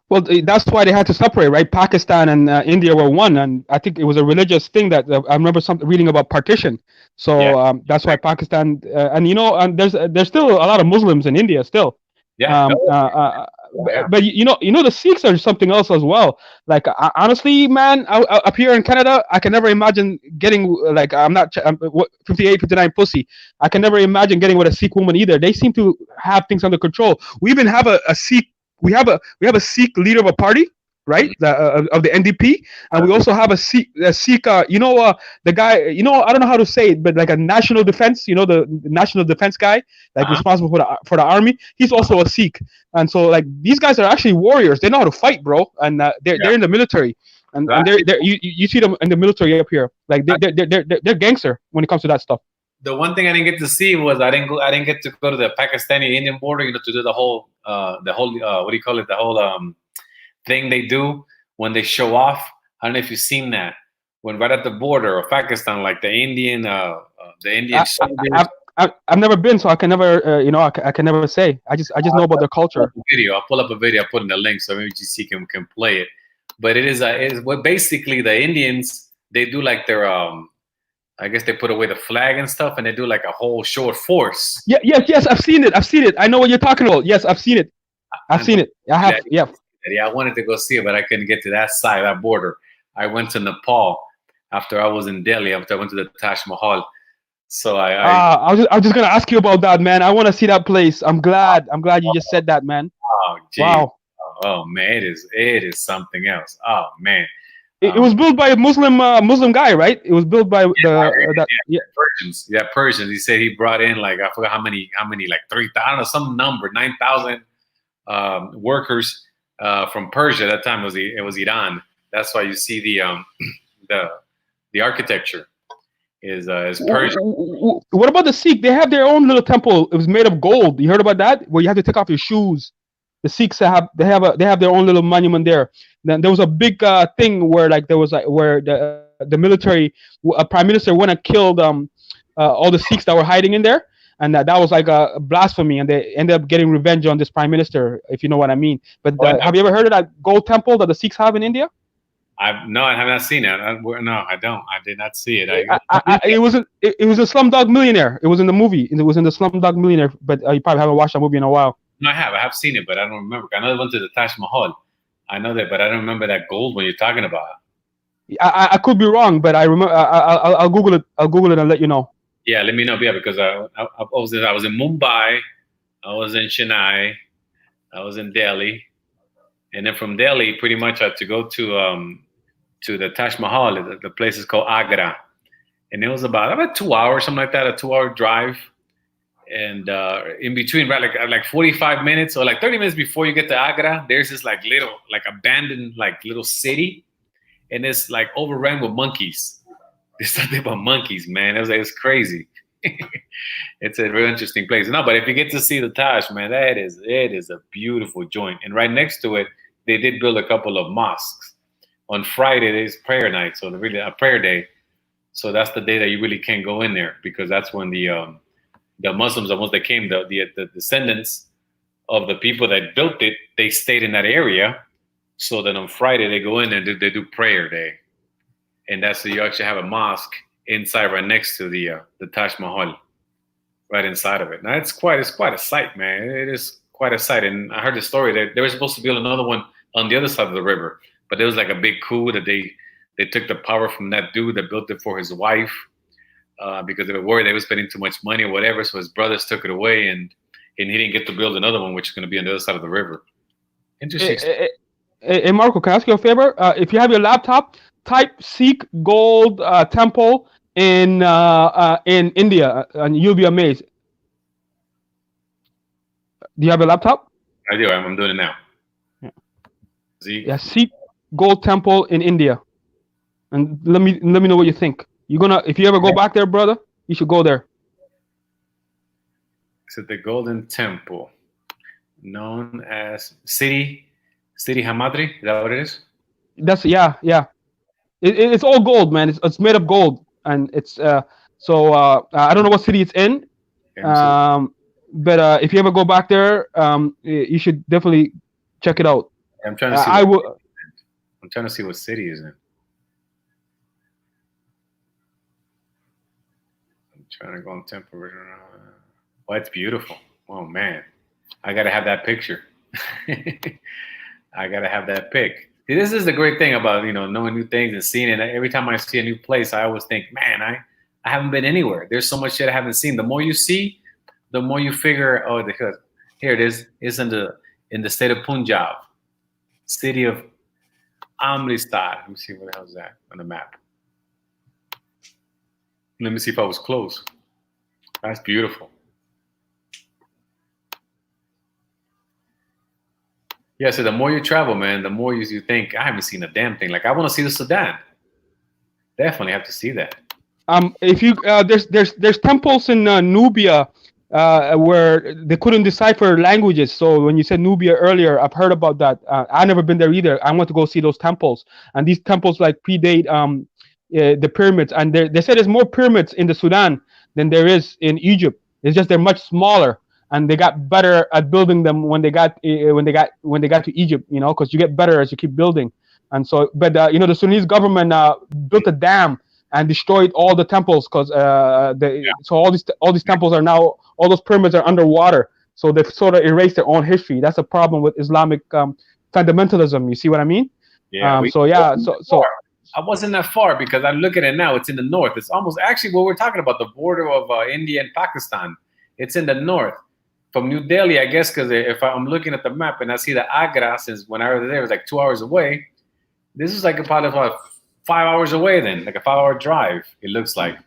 Well, that's why they had to separate, right? Pakistan and India were one, and I think it was a religious thing that I remember reading about partition. So that's why Pakistan and there's still a lot of Muslims in India still.
Yeah.
But the Sikhs are something else as well. Like honestly, man, up here in Canada, I can never imagine getting like I'm 58, 59 pussy. I can never imagine getting with a Sikh woman either. They seem to have things under control. We even have a Sikh. We have a Sikh leader of a party, right? Of the NDP, and we also have a Sikh. The guy. I don't know how to say it, but like a national defense. The national defense guy, like responsible for the army. He's also a Sikh, and so like these guys are actually warriors. They know how to fight, bro, and they're in the military, and you see them in the military up here. Like they're gangster when it comes to that stuff.
The one thing I didn't get to see was I didn't get to go to the Pakistani Indian border, to do the whole what do you call it? The whole thing they do when they show off. I don't know if you've seen that. When right at the border of Pakistan, like the Indian soldiers.
I've never been, so I can never I can never say. I just know about their culture.
I'll pull up a video. I'll put in the link so maybe GC can play it. But it is what basically the Indians, they do like their I guess they put away the flag and stuff, and they do like a whole show of force.
Yes, I've seen it. I know what you're talking about. Yes, I've seen it. I have. Yeah,
I wanted to go see it, but I couldn't get to that side, that border. I went to Nepal after I was in Delhi. After I went to the Taj Mahal. So I was just gonna ask you about that, man. I want to see that place. I'm glad you just said that, man. Oh, geez. Wow. Oh man, it is something else. Oh man.
It was built by a Muslim guy, right? It was built by
Persians. Yeah, Persians. He said he brought in like I forgot how many like 3,000, I don't know, some number, 9,000 workers from Persia. That time it was Iran. That's why you see the architecture is Persian.
What about the Sikh? They have their own little temple. It was made of gold. You heard about that? Where you have to take off your shoes. The Sikhs have their own little monument there. Then there was a big thing where like there was like where the military prime minister went and killed all the Sikhs that were hiding in there, and that was like a blasphemy, and they ended up getting revenge on this prime minister, if you know what I mean. But have you ever heard of that gold temple that the Sikhs have in India?
I have not seen it. No, I don't. I did not see it.
It was a Slumdog Millionaire. It was in the movie. It was in the Slumdog Millionaire, but you probably haven't watched that movie in a while.
No, I have seen it, but I don't remember. I know I went to the Taj Mahal. I know that, but I don't remember that gold one you're talking about.
I could be wrong, but I remember. I'll Google it. I'll Google it and let you know.
Yeah, let me know. Yeah, because I was in Mumbai, I was in Chennai, I was in Delhi, and then from Delhi, pretty much I had to go to the Taj Mahal. The place is called Agra, and it was about 2 hours, something like that, a 2 hour drive. And in between, right, like 45 minutes or like 30 minutes before you get to Agra, there's this like little, like abandoned, like little city, and it's like overrun with monkeys. There's something about monkeys, man. It was crazy. It's a real interesting place. No, but if you get to see the Taj, man, it is a beautiful joint. And right next to it, they did build a couple of mosques. On Friday, it's prayer night, so really a prayer day. So that's the day that you really can't go in there because that's when the the Muslims, the ones that came, the descendants of the people that built it, they stayed in that area. So then on Friday they go in and they do prayer day, and that's so you actually have a mosque inside right next to the Taj Mahal, right inside of it. Now it's quite a sight, man. It is quite a sight. And I heard the story that they were supposed to build another one on the other side of the river, but there was like a big coup that they took the power from that dude that built it for his wife because they were worried they were spending too much money or whatever. So his brothers took it away, and he didn't get to build another one, which is going to be on the other side of the river. Interesting.
Hey, Marco, can I ask you a favor? If you have your laptop, type Sikh Gold Temple in India, and you'll be amazed. Do you have a laptop?
I do. I'm doing it now.
Yeah, Sikh Gold Temple in India, and let me know what you think. If you ever go back there, brother, you should go there.
So the Golden Temple, known as City Hamadri, is that what it is?
That's yeah. It's all gold, man. It's made of gold, and it's I don't know what city it's in. But if you ever go back there, you should definitely check it out.
I'm trying to see. I'm trying to see what city is in. I'm trying to go on temple. Oh, it's beautiful. Oh man, I gotta have that picture. I gotta have that pic. See, this is the great thing about knowing new things and seeing it. Every time I see a new place, I always think, man, I haven't been anywhere. There's so much shit I haven't seen. The more you see, the more you figure. Oh, here it is. It's in the state of Punjab, city of Amritsar. Let me see what the hell is that on the map. Let me see if I was close. That's beautiful. Yeah, so the more you travel, man, the more you think, I haven't seen a damn thing. Like, I want to see the Sudan. Definitely have to see that.
If you there's temples in Nubia where they couldn't decipher languages. So when you said Nubia earlier, I've heard about that. I've never been there either. I want to go see those temples, and these temples like predate the pyramids. And they said there's more pyramids in the Sudan than there is in Egypt. It's just they're much smaller. And they got better at building them when they got to Egypt, because you get better as you keep building. And so, but the Sudanese government built a dam and destroyed all the temples because so all these temples are now, all those pyramids are underwater. So they've sort of erased their own history. That's a problem with Islamic fundamentalism. You see what I mean?
Yeah.
So
I wasn't that far because I look at it now. It's in the north. It's almost actually what we're talking about, the border of India and Pakistan. It's in the north. From New Delhi, I guess, because if I'm looking at the map and I see the Agra, since when I was there, it was like 2 hours away. This is like probably about 5 hours away then, like a 5-hour drive, it looks like.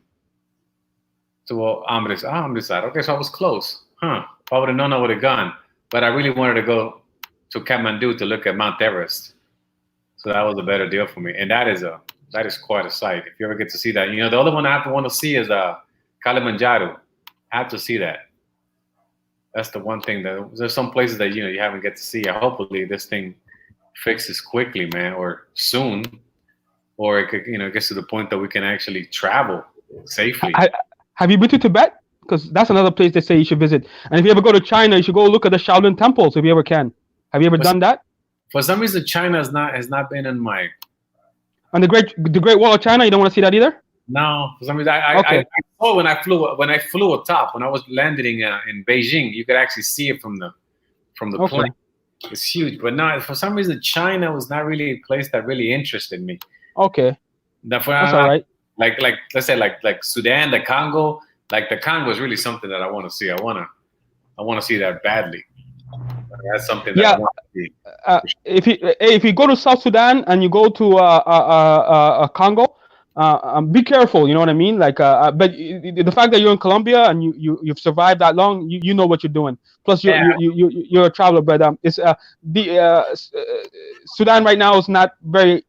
To Amritsar. Okay, so I was close. If I would have known, I would have gone. But I really wanted to go to Kathmandu to look at Mount Everest. So that was a better deal for me. And that is quite a sight. If you ever get to see that. The other one I want to see is Kilimanjaro. I have to see that. That's the one thing that there's some places that you haven't get to see. Hopefully this thing fixes quickly, man, or soon, or it could gets to the point that we can actually travel safely.
Have you been to Tibet? Because that's another place they say you should visit. And if you ever go to China, you should go look at the Shaolin temples if you ever can. Have you ever done that?
For some reason, China has not been in my.
And the Great Wall of China, you don't want to see that either?
No, for some reason I saw when I flew atop, when I was landing in Beijing, you could actually see it from the plane. It's huge, but no, for some reason China was not really a place that really interested me.
Okay, that's all right.
Like let's say like Sudan, the Congo. Like the Congo is really something that I want to see. I want to see that badly. That's something that I want to see.
If you go to South Sudan and you go to Congo. Be careful, you know what I mean? Like, but the fact that you're in Colombia and you've survived that long, you know what you're doing. Plus, you're a traveler. But it's Sudan right now is not very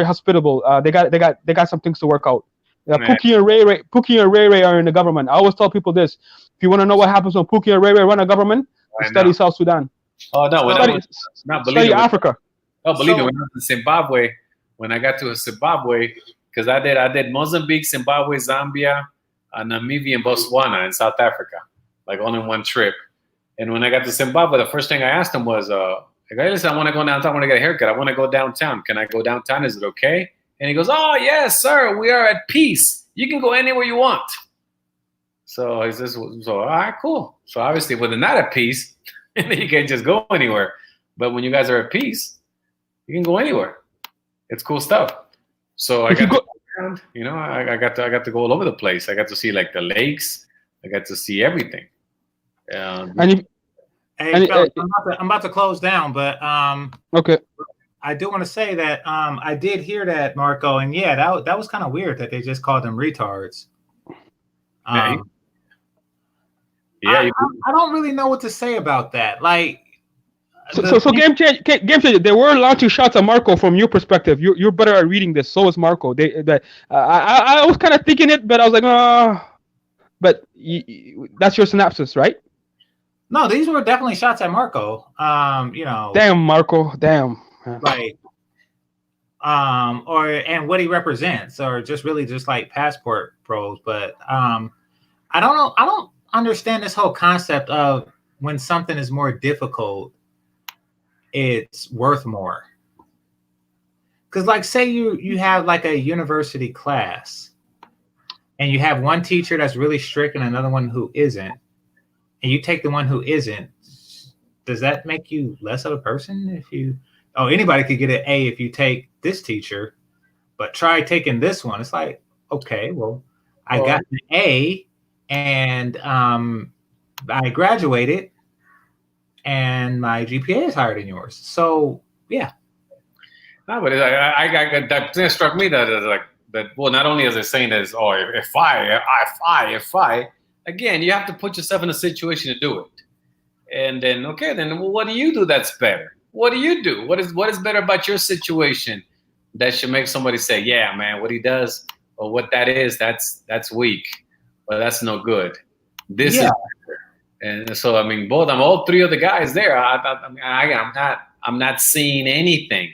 hospitable. They got some things to work out. Pookie and Ray Ray are in the government. I always tell people this: if you want to know what happens when Pookie and Ray Ray run a government, study South Sudan.
Oh no,
study Africa.
Oh, believe me, when I was in Zimbabwe, when I got to Zimbabwe. Because I did Mozambique, Zimbabwe, Zambia, Namibia, and Botswana in South Africa. like all in one trip. And when I got to Zimbabwe, the first thing I asked him was, hey, listen, I want to go downtown. I want to get a haircut. I want to go downtown. Can I go downtown? Is it okay? And he goes, oh, yes, sir. We are at peace. You can go anywhere you want. So he says, so all right, cool. So obviously, when they're not at peace, you can't just go anywhere. But when you guys are at peace, you can go anywhere. It's cool stuff. So I got I got to go all over the place. I got to see like the lakes. I got to see everything.
Hey, fellas, I'm about to close down, but
okay.
I do want to say that I did hear that, Marco, and yeah, that was kind of weird that they just called them retards. I don't really know what to say about that. Like,
so GameChanger, they were launching shots at Marco from your perspective. You're better at reading this. So is Marco. I was kind of thinking it, but I was like, but that's your synopsis, right?
No, these were definitely shots at Marco.
Damn, Marco, damn.
Like, and what he represents, or just really just like passport pros. But I don't know. I don't understand this whole concept of when something is more difficult, it's worth more. Because, like, say you have like a university class, and you have one teacher that's really strict and another one who isn't, and you take the one who isn't. Does that make you less of a person? Anybody could get an A if you take this teacher, but try taking this one. It's like, okay, well, I got an A, and I graduated, and my GPA is higher than yours. So yeah.
No, but that thing struck me that well, not only is it saying that if I, again, you have to put yourself in a situation to do it, and then well, what do you do that's better? What do you do? What is better about your situation that should make somebody say, yeah, man, what he does or what that is, that's weak, or that's no good. This is better. And so I mean, all three of the guys there. I'm not seeing anything.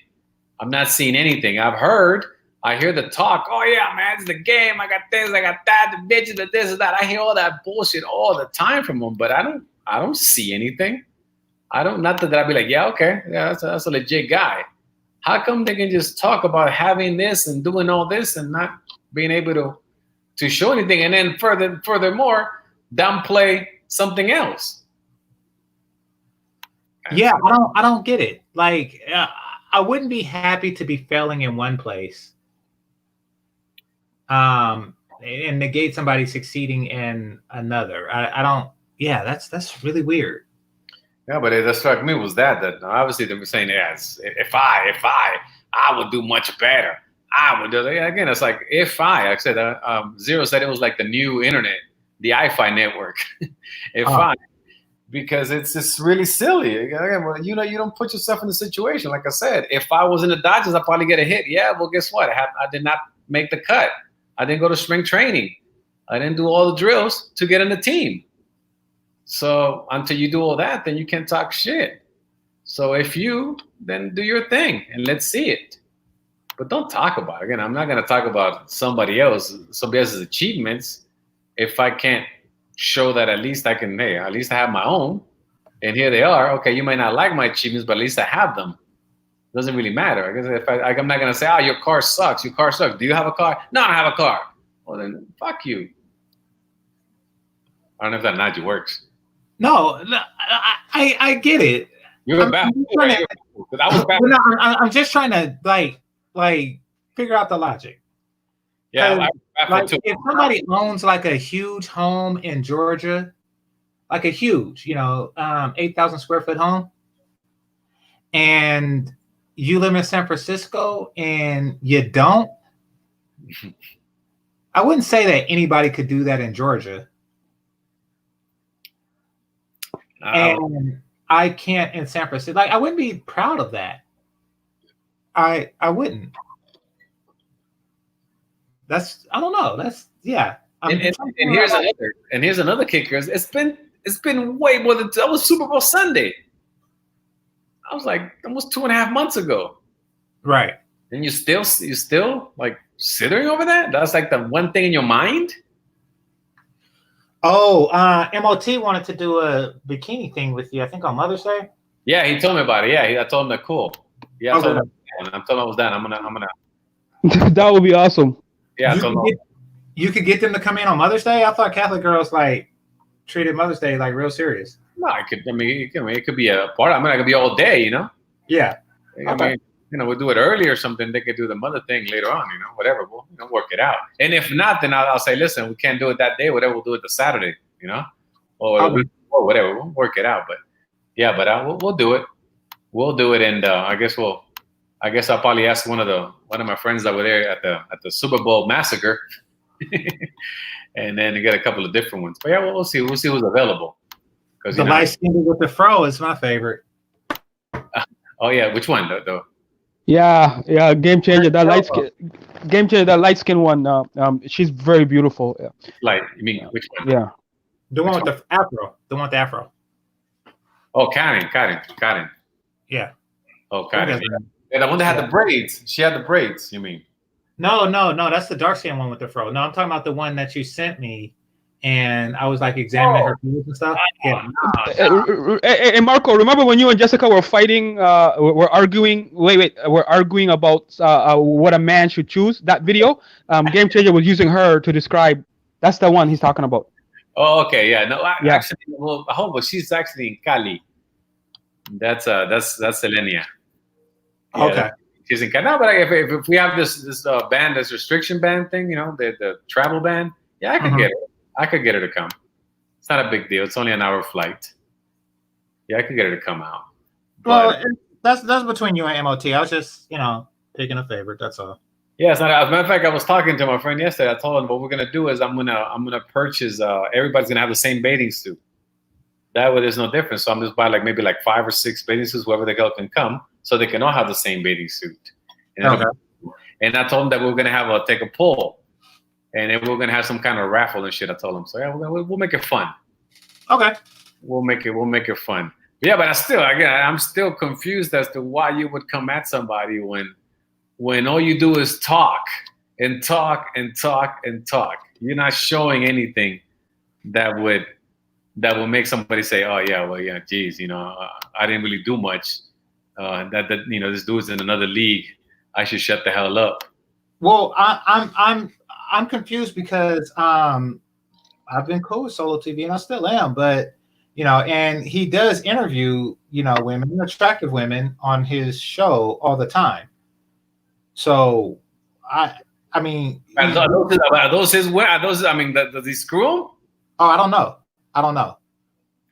I'm not seeing anything. I hear the talk. Oh yeah, man, it's the game. I got this, I got that, the bitches, the this and that. I hear all that bullshit all the time from them, but I don't see anything. Not that I'd be like, yeah, okay, yeah, that's a legit guy. How come they can just talk about having this and doing all this and not being able to show anything, and then furthermore downplay something else?
Yeah, I don't get it. Like, I wouldn't be happy to be failing in one place, and negate somebody succeeding in another. I don't. Yeah, that's really weird.
Yeah, but that struck me was that obviously they were saying, yes, if I would do much better. I would do it. Again, it's like like I said, Zero said it was like the new internet, the iFi network. Because it's just really silly. Again, well, you don't put yourself in the situation. Like I said, if I was in the Dodgers, I'd probably get a hit. Yeah, well, guess what? I did not make the cut. I didn't go to spring training. I didn't do all the drills to get in the team. So until you do all that, then you can't talk shit. So then do your thing and let's see it. But don't talk about it. Again, I'm not going to talk about somebody else's achievements if I can't show that at least I can, at least I have my own. And here they are. Okay, you might not like my achievements, but at least I have them. Doesn't really matter. I guess I'm not going to say, your car sucks. Your car sucks. Do you have a car? No, I don't have a car. Well, then fuck you. I don't know if that analogy works.
No, I get it.
You're bad.
I'm just trying to like figure out the logic.
Yeah,
if somebody owns like a huge home in Georgia, like a huge, 8,000 square foot home, and you live in San Francisco and you don't, I wouldn't say that anybody could do that in Georgia. And I can't in San Francisco. Like, I wouldn't be proud of that. I wouldn't. I don't know. That's And
here's another kicker. It's been way more than that was Super Bowl Sunday. I was like almost 2.5 months ago.
Right.
And you still like sitting over that? That's like the one thing in your mind?
Oh, MOT wanted to do a bikini thing with you, I think on Mother's Day.
Yeah, he told me about it. Yeah, I told him that cool. Yeah, I
Okay.
told him I was done. I'm gonna.
That would be awesome.
Yeah, I told him.
You could get them to come in on Mother's Day. I thought Catholic girls like treated Mother's Day like real serious.
No, I mean, it could be a part. I mean, it could be all day. You know.
Yeah.
I mean, we'll do it early or something. They could do the mother thing later on. Whatever. We'll work it out. And if not, then I'll say, listen, we can't do it that day. Whatever, we'll do it the Saturday. Or whatever. We'll work it out. But yeah, we'll do it. We'll do it, and I guess I'll probably ask one of my friends that were there at the Super Bowl massacre, and then get a couple of different ones. But yeah, we'll see. We'll see who's available.
The light skinned with the fro is my favorite.
Oh yeah, which one?
Yeah, GameChanger. That light skin, GameChanger. That light skin one. She's very beautiful. Yeah.
Like, you mean which one?
Yeah.
The one with the afro. The one with the afro.
Oh, Karen.
Yeah.
Oh, Karen. Yeah, the one that had the braids. She had the braids. You mean?
No. That's the dark skin one with the fro. No, I'm talking about the one that you sent me, and I was like examining her clothes and stuff. Yeah.
Hey, Marco, remember when you and Jessica were fighting? We're arguing. We're arguing about what a man should choose. That video. GameChanger was using her to describe. That's the one he's talking about.
Oh, okay. Yeah. No. Actually, she's actually in Cali. That's Selenia. Yeah,
Okay.
She's in Cali. No, but if we have this ban, this restriction ban thing, the travel ban, yeah, I could get her. I could get her to come. It's not a big deal. It's only an hour flight. Yeah, I could get her to come out.
Well, that's between you and MOT. I was just, picking a favorite. That's all.
Yeah, it's not. As a matter of fact, I was talking to my friend yesterday. I told him what we're gonna do is I'm gonna purchase. Everybody's gonna have the same bathing suit. That way, there's no difference. So I'm just buying maybe 5 or 6 bathing suits, whoever the girl can come, so they can all have the same bathing suit. And I told him that we were gonna take a poll, and then we're gonna have some kind of raffle and shit. I told him. So yeah, we'll make it fun.
Okay.
We'll make it fun. Yeah, but I'm still confused as to why you would come at somebody when all you do is talk and talk and talk and talk. You're not showing anything that would make somebody say, oh yeah, well yeah, geez, I didn't really do much. This dude's in another league. I should shut the hell up.
Well, I'm confused because I've been cool with Solo TV and I still am, but and he does interview women, attractive women on his show all the time. So I mean,
are those his? Are those? I mean, does he screw him?
Oh, I don't know.
All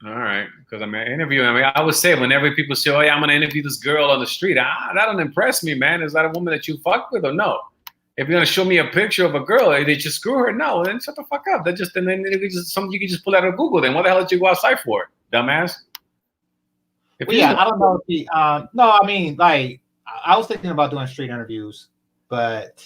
right, because I would say whenever people say, "Oh yeah, I'm gonna interview this girl on the street," that don't impress me, man. Is that a woman that you fuck with or no? If you're gonna show me a picture of a girl, did you screw her? No, then shut the fuck up. That just something you can just pull out of Google. Then what the hell did you go outside for, dumbass?
I don't know if he. No, I mean, I was thinking about doing street interviews, but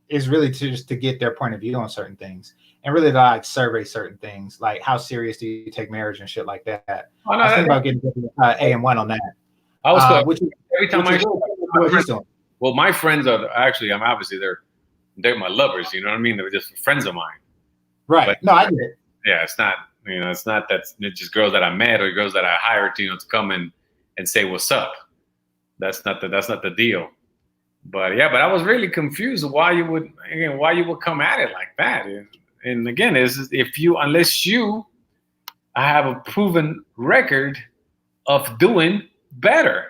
it's really just to get their point of view on certain things and really to survey certain things, like how serious do you take marriage and shit like that. I was thinking about getting AM1 on that.
I was
every time he's doing.
Well, my friends are actually. Obviously they're my lovers. You know what I mean? They're just friends of mine.
Right. But, no, I get it.
Yeah, it's not. It's not that it's just girls that I met or girls that I hired to come and say what's up. That's not the deal. But yeah, I was really confused why you would come at it like that. And again, unless you have a proven record of doing better.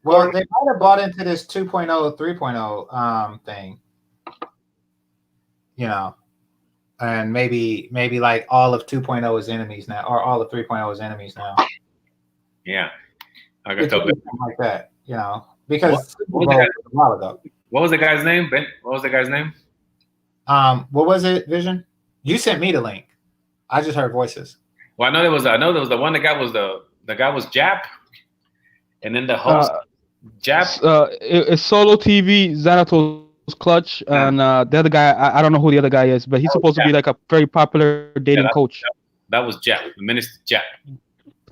Well, they might have bought into this 2.0, 3.0 thing, and maybe like all of 2.0 is enemies now, or all of 3.0 is enemies now.
Yeah, I got to
like that, because what a while ago.
What was the guy's name? Ben? What was the guy's name?
What was it, Vision? You sent me the link. I just heard voices.
Well, I know there was the one. The guy was Jap, and then the host. Jap.
It's Solo TV, Xanatos Clutch, and the other guy, I don't know who the other guy is, but he's supposed to be like a very popular dating coach.
That was Jap, the Minister Jap.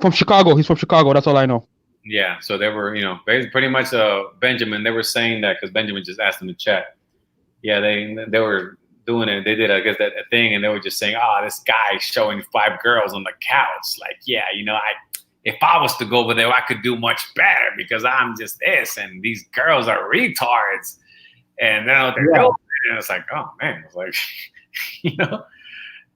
From Chicago. He's from Chicago. That's all I know.
Yeah, so they were, pretty much Benjamin. They were saying that because Benjamin just asked him to chat. Yeah, they were doing it. They did, I guess, that thing, and they were just saying, "Oh, this guy showing 5 girls on the couch. Like, yeah, if I was to go over there, I could do much better because I'm just this, and these girls are retards." And then they're going, and it's like, oh man, it's like,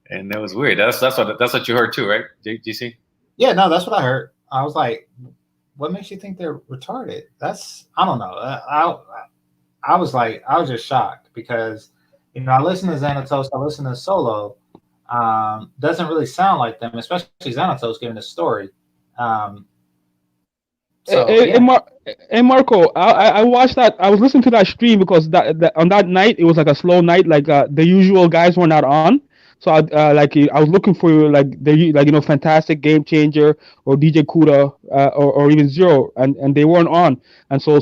and that was weird. That's what you heard too, right, GC?
Yeah, no, that's what I heard. I was like, what makes you think they're retarded? I don't know. I was just shocked because, I listen to Xanatos, I listen to Solo. Doesn't really sound like them, especially Xanatos giving the story.
Hey, Marco, I watched that. I was listening to that stream because that on that night it was like a slow night. Like the usual guys were not on, so I was looking for Fantastic, Game Changer, or DJ Kuda, or even Zero, and they weren't on. And so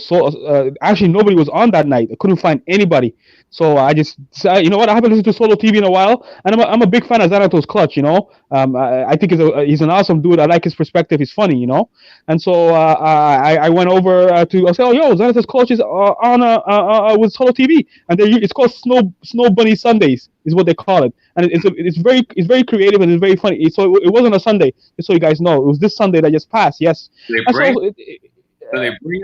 actually nobody was on that night. I couldn't find anybody. So I just said, you know what? I haven't listened to Solo TV in a while, and I'm a big fan of Xanatos Clutch. I think he's an awesome dude. I like his perspective. He's funny. And so I went over to say, oh, yo, Xanatos Clutch is on with Solo TV, and it's called Snow Bunny Sundays is what they call it, and it's very creative and it's very funny. So it wasn't a Sunday, just so you guys know. It was this Sunday that just passed. Yes.
Do they bring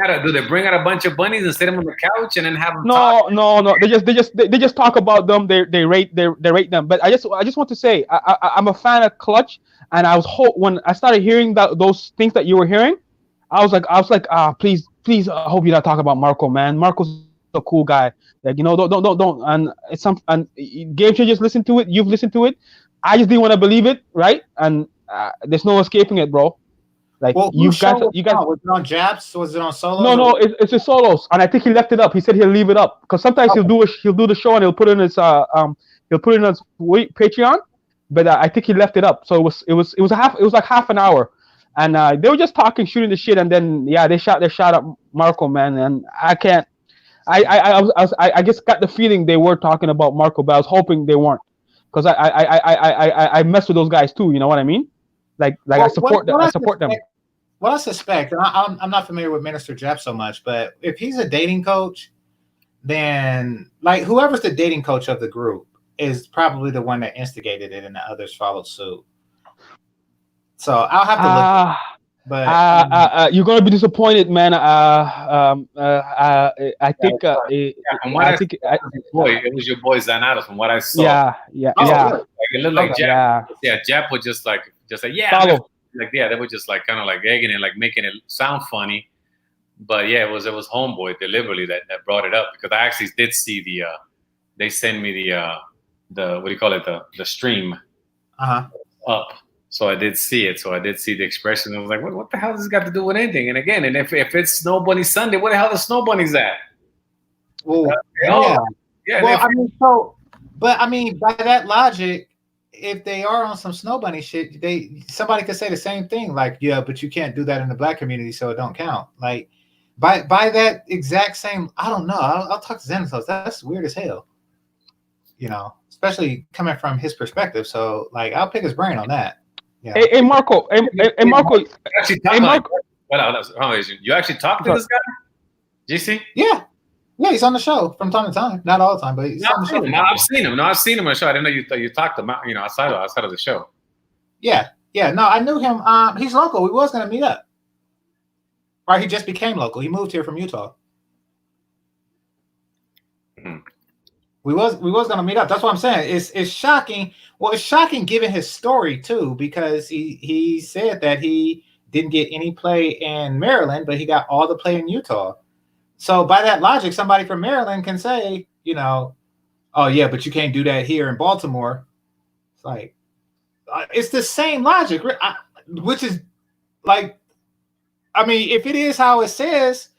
out a bunch of bunnies and sit them on the couch and then have them
No. They just talk about them. They rate them. But I just want to say I'm a fan of Clutch, and I was when I started hearing those things that you were hearing, I was like, please, I hope you're not talking about Marco, man. Marco's a cool guy. Like, don't. And it's and Game Changers listen to it. You've listened to it. I just didn't want to believe it, right? And there's no escaping it, bro. Like, you guys. Was
it on Jabs? Was it on Solos?
No, it's just Solos, and I think he left it up. He said he'll leave it up because sometimes he'll do the show and he'll put it in his Patreon, but I think he left it up. So it was like half an hour, and they were just talking, shooting the shit, and then they shot at Marco, man, and I can't. I just got the feeling they were talking about Marco, but I was hoping they weren't, because I mess with those guys too. You know what I mean? Like I support them. I support them.
Well, I suspect, and I'm not familiar with Minister Jap so much, but if he's a dating coach, then like whoever's the dating coach of the group is probably the one that instigated it, and the others followed suit. So I'll have to look. But
you're
gonna be disappointed, man. I think.
It was your boy Xanatos. From what I saw.
Yeah.
Like, it looked like Jap. Yeah, Jap would just like
follow.
Like they were just like kind of like egging it, like making it sound funny. But yeah, it was Homeboy deliberately that brought it up, because I actually did see they sent me the what do you call it, the stream up. So I did see it. So I did see the expression. I was like, what the hell does this got to do with anything? And again, and if it's Snow Bunny Sunday, where the hell the Snow Bunnies at?
Well, yeah. Well, I mean, by that logic, if they are on some Snow Bunny shit, somebody could say the same thing. Like, yeah, but you can't do that in the Black community, so it don't count. Like, by that exact same, I don't know. I'll talk to Xanatos. That's weird as hell. Especially coming from his perspective. So, like, I'll pick his brain on that. Yeah.
Hey, Marco. Hey, Marco.
You actually talked to this guy? GC?
Yeah, he's on the show from time to time. Not all the time, but he's on the show.
I've seen him. I've seen him on the show. I didn't know you talked to him, outside of the show.
Yeah. No, I knew him. He's local. We was gonna meet up. Right, he just became local. He moved here from Utah. We was gonna meet up. That's what I'm saying. It's shocking. Well, it's shocking given his story too, because he said that he didn't get any play in Maryland, but he got all the play in Utah. So by that logic, somebody from Maryland can say, oh yeah, but you can't do that here in Baltimore. It's like, it's the same logic, which is like, I mean, if it is how it says,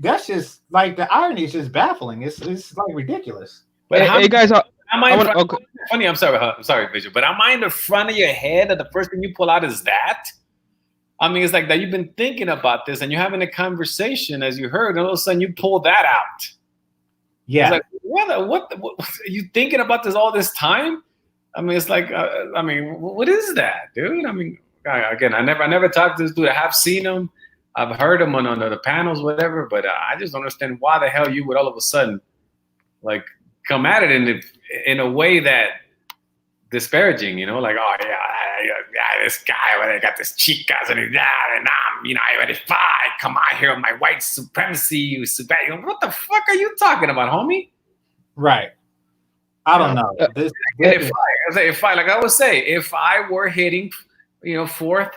that's just like, the irony is just baffling. It's like ridiculous.
But
hey guys,
funny. I'm sorry, Visual, but am I in the front of your head that the first thing you pull out is that? I mean, it's like that you've been thinking about this and you're having a conversation, as you heard, and all of a sudden you pull that out.
Yeah.
It's like, what are you thinking about this all this time? I mean, it's like, what is that, dude? I mean, again, I never talked to this dude. I have seen him. I've heard him on the panels, whatever, but I just don't understand why the hell you would all of a sudden, like, come at it in a way that disparaging, like, oh yeah, this guy, I got this chicas and I'm, I already fight. Come out here with my white supremacy. What the fuck are you talking about, homie?
Right. I don't know.
If I, like I would say, if I were hitting, fourth,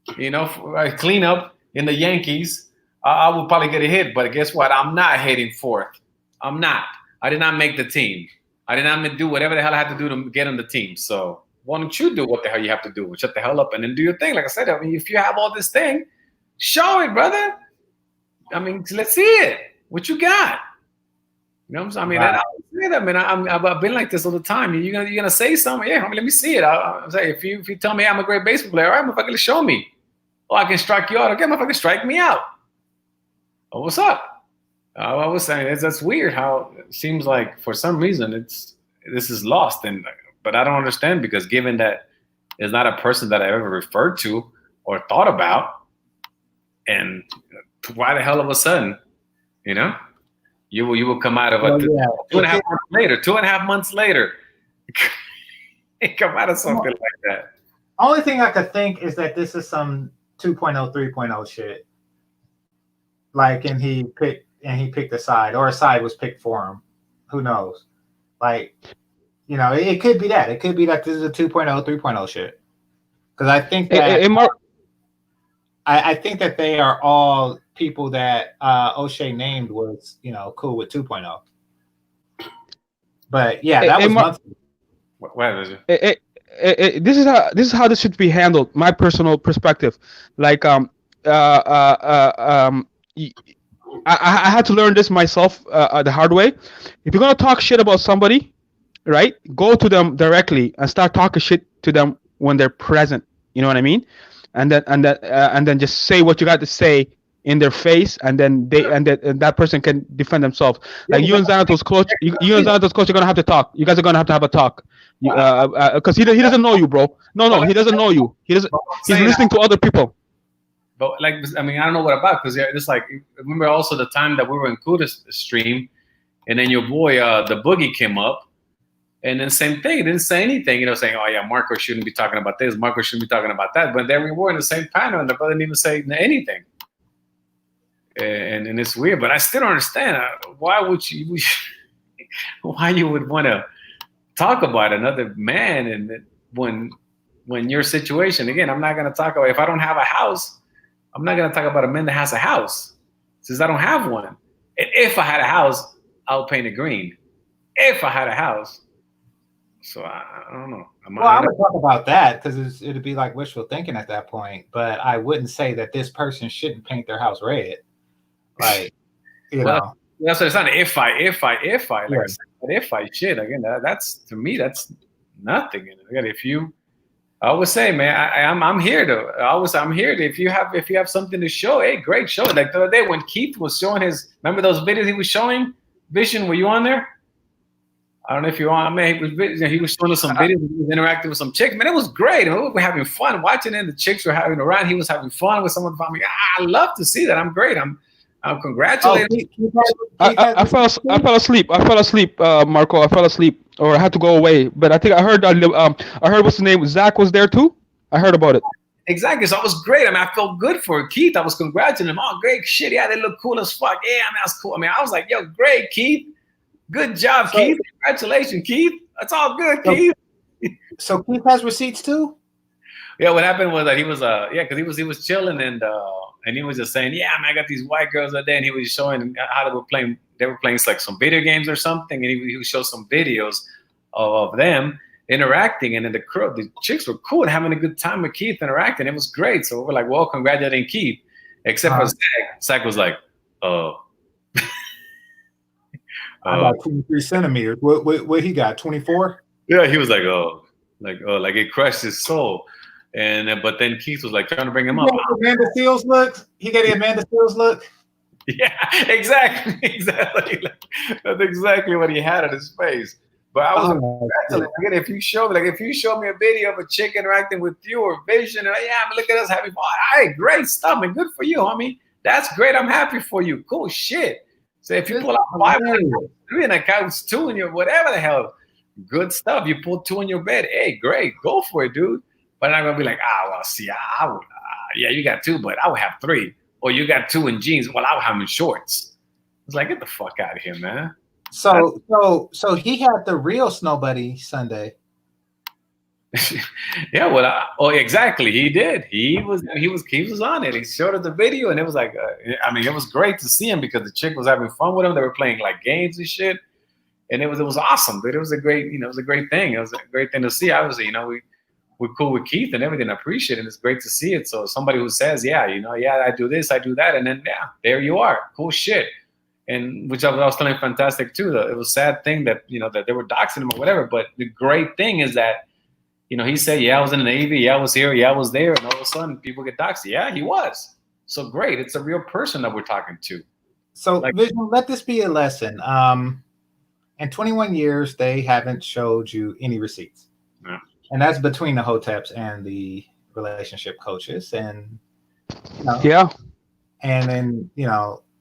clean up in the Yankees, I would probably get a hit. But guess what? I'm not hitting fourth. I'm not. I did not make the team. I did not do whatever the hell I had to do to get on the team. So why don't you do what the hell you have to do? Shut the hell up and then do your thing. Like I said, if you have all this thing, show it, brother. Let's see it. What you got? You know what I'm saying?
Right.
I've been like this all the time. You're gonna say something? Yeah, let me see it. I'll say if you tell me I'm a great baseball player, all right, motherfucker, show me. Oh, I can strike you out. Okay, motherfucker, strike me out. Oh, what's up? I was saying that's weird how it seems like for some reason this is lost, but I don't understand, because given that it's not a person that I ever referred to or thought about, and why the hell of a sudden, you will come out of it 2.5 months later, come out of something like that.
Only thing I could think is that this is some 2.0, 3.0 shit. Like, and he picked a side, or a side was picked for him. Who knows? Like, it could be that. It could be that this is a 2.0, 3.0 shit. Because I think that I think that they are all people that Oshay named was, cool with 2.0. But yeah, that was monthly.
What is it?
This is how this should be handled. My personal perspective, like I had to learn this myself the hard way. If you're gonna talk shit about somebody, right, go to them directly and start talking shit to them when they're present. You know what I mean? And then just say what you got to say in their face, and then that person can defend themselves. Like you and Zanato's coach, you and Zanato's coach are gonna have to talk. You guys are gonna have a talk, because he doesn't know you, bro. No, he doesn't know you. He's listening to other people.
But I don't know what about, because it's like, remember also the time that we were in Kuda's stream, and then your boy the Boogie came up, and then same thing, he didn't say anything, saying, oh yeah, Marco shouldn't be talking about this, Marco shouldn't be talking about that. But then we were in the same panel, and the brother didn't even say anything. And it's weird, but I still don't understand why you would want to talk about another man, and when your situation, again, I'm not going to talk about, if I don't have a house, I'm not going to talk about a man that has a house, since I don't have one. And if I had a house, I'll paint it green. If I had a house. So I don't know.
I would talk about that, because it'd be like wishful thinking at that point. But I wouldn't say that this person shouldn't paint their house red. Like, know.
That's what it's not. If I, like
yeah.
I said, but if I shit, again, that's, to me, that's nothing. Again, I always say, man, I'm here to. If you have something to show, hey, great, show it. Like the other day when Keith was showing remember those videos he was showing? Vision, were you on there? I don't know if you're on. Man, he was showing us some videos. He was interacting with some chicks. Man, it was great. We were having fun watching it. The chicks were having around. He was having fun with someone. I love to see that. I'm great. I'm congratulating.
I fell asleep. Marco. I fell asleep, or I had to go away. But I think I heard what's the name? Zach was there too. I heard about it.
Exactly. So it was great. I felt good for Keith. I was congratulating him. Oh, great shit. Yeah, they look cool as fuck. Yeah, that's cool. I was like, yo, great, Keith. Good job, Keith. Congratulations, Keith. That's all good, Keith.
So Keith has receipts too?
Yeah, what happened was that he was because he was chilling, and he was just saying, yeah, man, I got these white girls out there, and he was showing how they were playing like some video games or something, and he would show some videos of them interacting, and then the chicks were cool and having a good time with Keith interacting. It was great. So we're like, well, congratulating Keith. Except for Zach. Zach was like,
about 23 centimeters. What he got? 24?
Yeah, he was like, like it crushed his soul. And but then Keith was like trying to bring him up.
Amanda Seals look. He got the Amanda Seals look.
Yeah, exactly. That's exactly what he had on his face. But I was again, if you show me a video of a chick interacting with you or Vision, look at us having fun. All right, great stuff, man. Good for you, homie. That's great. I'm happy for you. Cool shit. Say if you pull out 5 and 3 and a couch 2 in your whatever the hell, good stuff. You pull 2 in your bed. Hey, great, go for it, dude. But I'm gonna be like, well, see, I would, yeah, you got 2, but I would have 3. Or you got 2 in jeans. Well, I would have them in shorts. It's like, get the fuck out of here, man.
So he had the real Snow Buddy Sunday.
Yeah, well, exactly. He did. He was on it. He showed us the video, and it was like, it was great to see him because the chick was having fun with him. They were playing like games and shit, and it was awesome. But it was a great, it was a great thing. It was a great thing to see. Obviously, we're cool with Keith and everything. I appreciate it. And it's great to see it. So somebody who says, yeah, I do this, I do that, and then there you are, cool shit. And which I was telling Fantastic too. It was a sad thing that that they were doxing him or whatever. But the great thing is that he said, yeah, I was in the Navy, yeah, I was here, yeah, I was there, and all of a sudden people get doxed. Yeah, he was. So great. It's a real person that we're talking to.
So Vision, let this be a lesson. In 21 years, they haven't showed you any receipts.
Yeah.
And that's between the hoteps and the relationship coaches. And
yeah.
And then,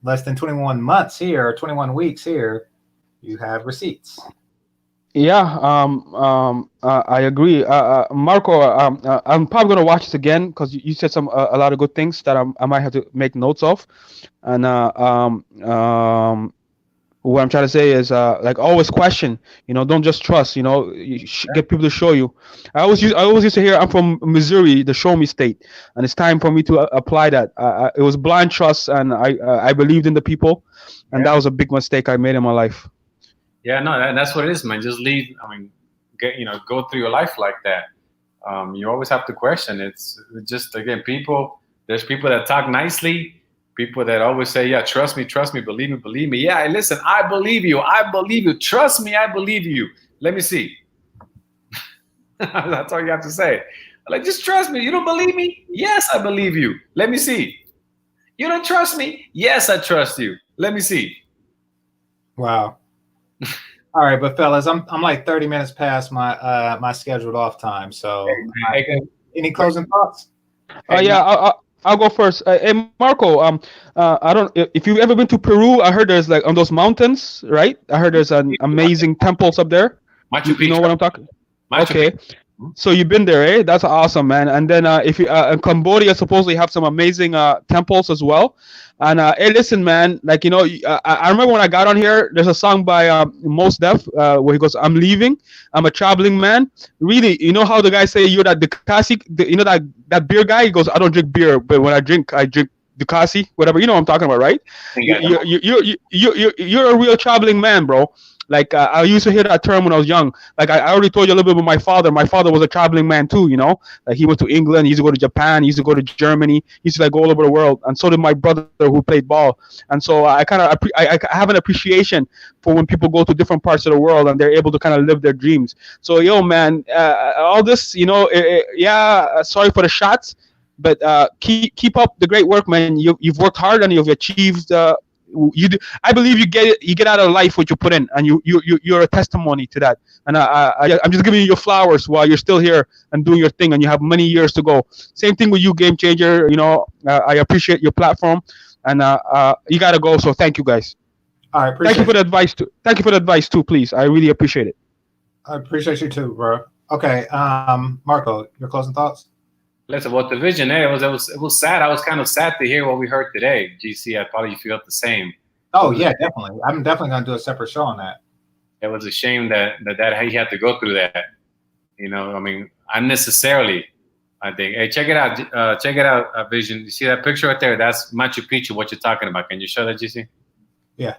less than 21 months here, or 21 weeks here, you have receipts.
Yeah, I agree. Marco, I'm probably gonna watch this again because you said a lot of good things that I might have to make notes of. And what I'm trying to say is, like, always question. Don't just trust. Get people to show you. I always used to hear, I'm from Missouri, the show me state, and it's time for me to apply that. It was blind trust, and I believed in the people, and that was a big mistake I made in my life.
Yeah, no, that's what it is, man. Just leave. Go through your life like that. You always have to question. It's just, again, people. There's people that talk nicely. People that always say, yeah, trust me, believe me. Yeah, listen, I believe you. Trust me, I believe you. Let me see. That's all you have to say. Like, just trust me. You don't believe me? Yes, I believe you. Let me see. You don't trust me? Yes, I trust you. Let me see.
Wow. All right, but fellas, I'm like 30 minutes past my my scheduled off time. So, any closing thoughts?
Yeah, I'll go first. Hey, Marco, I don't. If you've ever been to Peru, I heard there's, like, on those mountains, right? I heard there's an amazing temples up there.
Machu Picchu.
You know what I'm talking? Okay.
Picchu.
So you've been there, eh? That's awesome, man. And then if you in Cambodia, supposedly have some amazing temples as well. And hey, listen, man, like, I remember when I got on here, there's a song by Mos Def where he goes, "I'm leaving. I'm a traveling man." Really, how the guys say you're that Ducati, that beer guy? He goes, "I don't drink beer, but when I drink Ducati, whatever." You know what I'm talking about, right? You're a real traveling man, bro. Like, I used to hear that term when I was young. Like, I already told you a little bit about my father. My father was a traveling man too, Like, he went to England, he used to go to Japan, he used to go to Germany, he used to, like, go all over the world. And so did my brother who played ball. And so I have an appreciation for when people go to different parts of the world and they're able to kind of live their dreams. So, man, all this, sorry for the shots, but keep up the great work, man. You've worked hard and you've achieved I believe you get out of life what you put in, and you're a testimony to that. And I'm just giving you your flowers while you're still here and doing your thing, and you have many years to go. Same thing with you, Game Changer. I appreciate your platform, and you gotta go. So thank you, guys.
I appreciate.
Thank you for the advice too. Thank you for the advice too, please. I really appreciate it.
I appreciate you too, bro. Okay, Marco, your closing thoughts?
Listen, about the vision, it was sad. I was kind of sad to hear what we heard today. GC, I probably felt the same.
Oh yeah, definitely. I'm definitely gonna do a separate show on that.
It was a shame that he had to go through that. Unnecessarily. I think. Hey, check it out, Vision. You see that picture right there? That's Machu Picchu. What you're talking about? Can you show that, GC?
Yeah.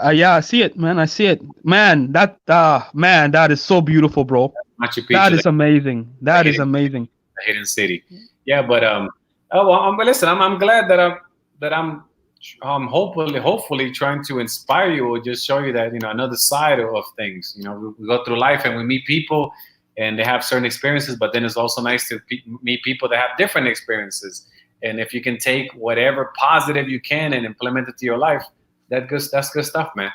I see it, man. I see it, man. That is so beautiful, bro.
Machu Picchu.
That is amazing. That is amazing.
Hidden city. Yeah, but listen, I'm glad that I'm hopefully trying to inspire you or just show you that another side of things. We go through life and we meet people and they have certain experiences, but then it's also nice to meet people that have different experiences. And if you can take whatever positive you can and implement it to your life, that's good stuff, man.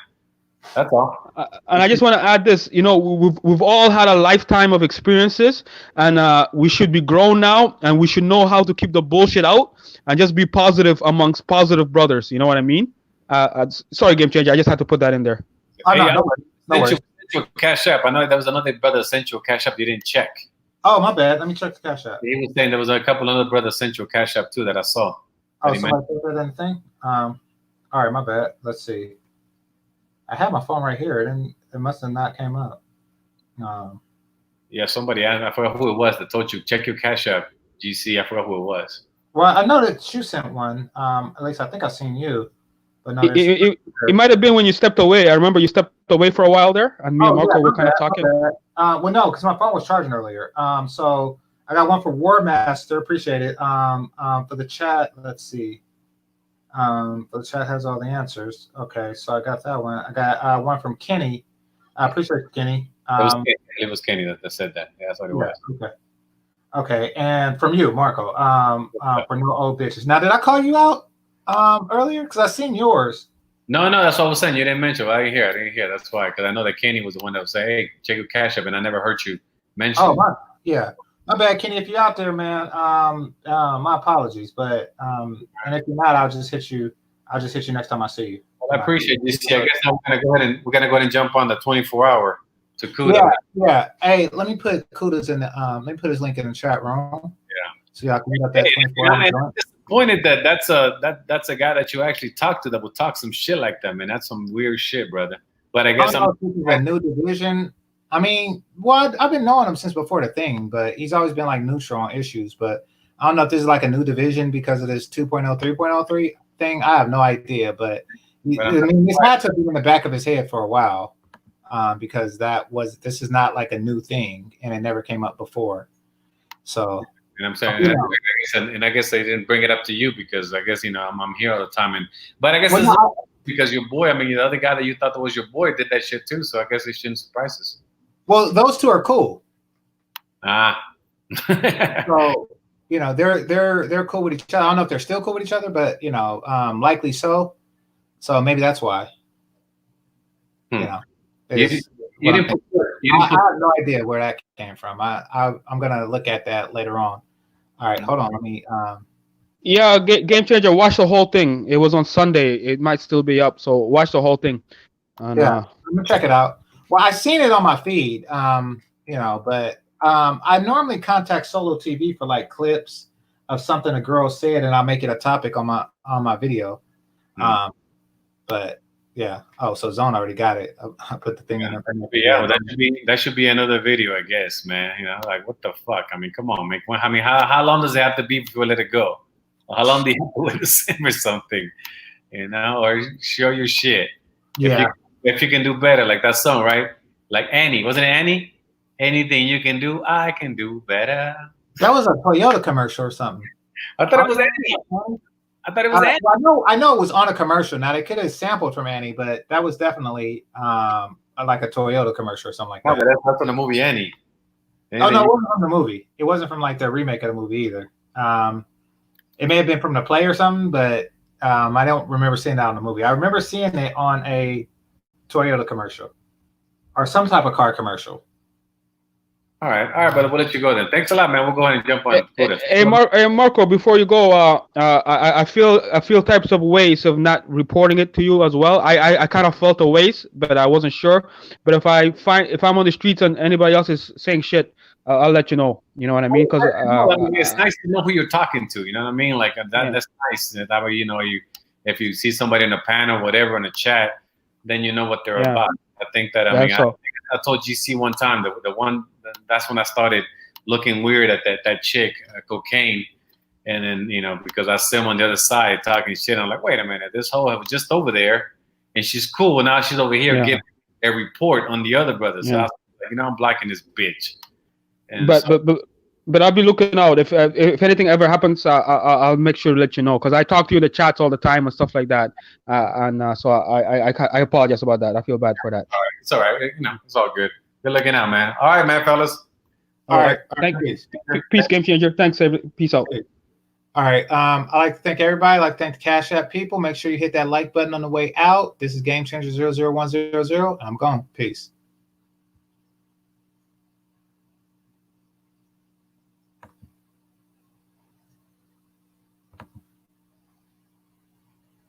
That's all.
And I just want to add this, we've all had a lifetime of experiences, and we should be grown now, and we should know how to keep the bullshit out and just be positive amongst positive brothers. You know what I mean? Sorry, Game Changer. I just had to put that in there.
Oh,
Hey,
no worries.
sent you Cash App. I know there was another brother sent you a Cash App you didn't check.
Oh, my bad. Let me check the Cash App.
He was saying there was a couple other brothers sent you a Cash App too that I saw.
Oh, somebody put that in the thing? All right, my bad. Let's see. I have my phone right here. It must have not came up.
Yeah, somebody, I forgot who it was that told you, check your Cash App, GC. I forgot who it was.
Well, I know that you sent one. At least I think I've seen you. But no,
it might have been when you stepped away. I remember you stepped away for a while there, and me and Marco were kind of talking.
Well, no, because my phone was charging earlier. So I got one for War Master. Appreciate it. For the chat, let's see. The chat has all the answers. Okay, so I got that one. I got one from Kenny. I appreciate it, Kenny.
It was Kenny that said that. Yeah, that's what it was.
Okay, and from you, Marco. For no old bitches. Now, did I call you out earlier? Because I seen yours.
No, that's what I was saying. You didn't mention it. I didn't hear. That's why. Because I know that Kenny was the one that would say, "Hey, check your Cash App," and I never heard you mention.
Oh, my bad, Kenny. If you're out there, man, my apologies. But and if you're not, I'll just hit you. I'll just hit you next time I see you.
Well, I appreciate this. I guess we're gonna go ahead and jump on the 24-hour to Kuda.
Yeah. Hey, let me put Kuda's in the. Let me put his link in the chat room.
Yeah.
So y'all can get up that 24 hours.
I'm disappointed that that's a guy that you actually talk to that will talk some shit like that, man. That's some weird shit, brother. But I guess
I'm a new division. I mean, well, I've been knowing him since before the thing, but he's always been like neutral on issues. But I don't know if this is like a new division because of this 2.0, 3.03 thing. I have no idea, but I mean, this had to be in the back of his head for a while, because this is not like a new thing, and it never came up before. So.
And I'm saying, and I guess they didn't bring it up to you because I guess I'm here all the time, but I guess because your boy. I mean, the other guy that you thought that was your boy did that shit too. So I guess it shouldn't surprise us.
Well, those two are cool. So they're cool with each other. I don't know if they're still cool with each other, but likely so. So maybe that's why. I have no idea where that came from. I'm gonna look at that later on. All right, hold on. Let me.
Yeah, Game Changer. Watch the whole thing. It was on Sunday. It might still be up. So watch the whole thing. And,
I'm gonna check it out. Well, I've seen it on my feed. But I normally contact Solo TV for like clips of something a girl said, and I'll make it a topic on my video. But yeah. Oh, so Zone already got it. I put the thing in.
Well, that should be another video, I guess, man. Like what the fuck? I mean, come on, man. I mean, how long does it have to be before we let it go? How long do you have to let it simmer something? Or show your shit.
Yeah.
If you can do better, like that song, right? Like Annie, wasn't it Annie? Anything you can do, I can do better.
That was a Toyota commercial or something.
I thought it was Annie. Annie.
I know it was on a commercial. Now they could have sampled from Annie, but that was definitely like a Toyota commercial or something like that.
That's from the movie Annie.
Oh no, it wasn't from the movie. It wasn't from like the remake of the movie either. It may have been from the play or something, but I don't remember seeing that on the movie. I remember seeing it on a Toyota commercial or some type of car commercial.
All right, brother. We'll let you go then. Thanks a lot, man. We'll go ahead and jump on.
Hey, Marco, before you go, I feel types of ways of not reporting it to you as well. I kind of felt a ways, but I wasn't sure. But if I'm on the streets and anybody else is saying shit, I'll let you know. You know what I mean? Because
it's nice to know who you're talking to. You know what I mean? Like that's nice. That way, if you see somebody in a panel or whatever in a chat, then you know what they're about. I think that I told GC one time that's when I started looking weird at that chick, Cocaine, and then because I see him on the other side talking shit. I'm like, wait a minute, this hoe was just over there, and she's cool. Now she's over here giving a report on the other brothers. So I was like, I'm blocking this bitch. And
but I'll be looking out. If anything ever happens, I'll make sure to let you know, because I talk to you in the chats all the time and stuff like that. So I apologize about that. I feel bad for that.
All right, it's all right. It's all good. Good looking out, man. All right, man, fellas.
All right.
Thank you. Peace, Game Changer. Thanks, peace out.
All right. I'd like to thank everybody. I'd like to thank the Cash App people. Make sure you hit that like button on the way out. This is GameChanger 00100. I'm gone. Peace.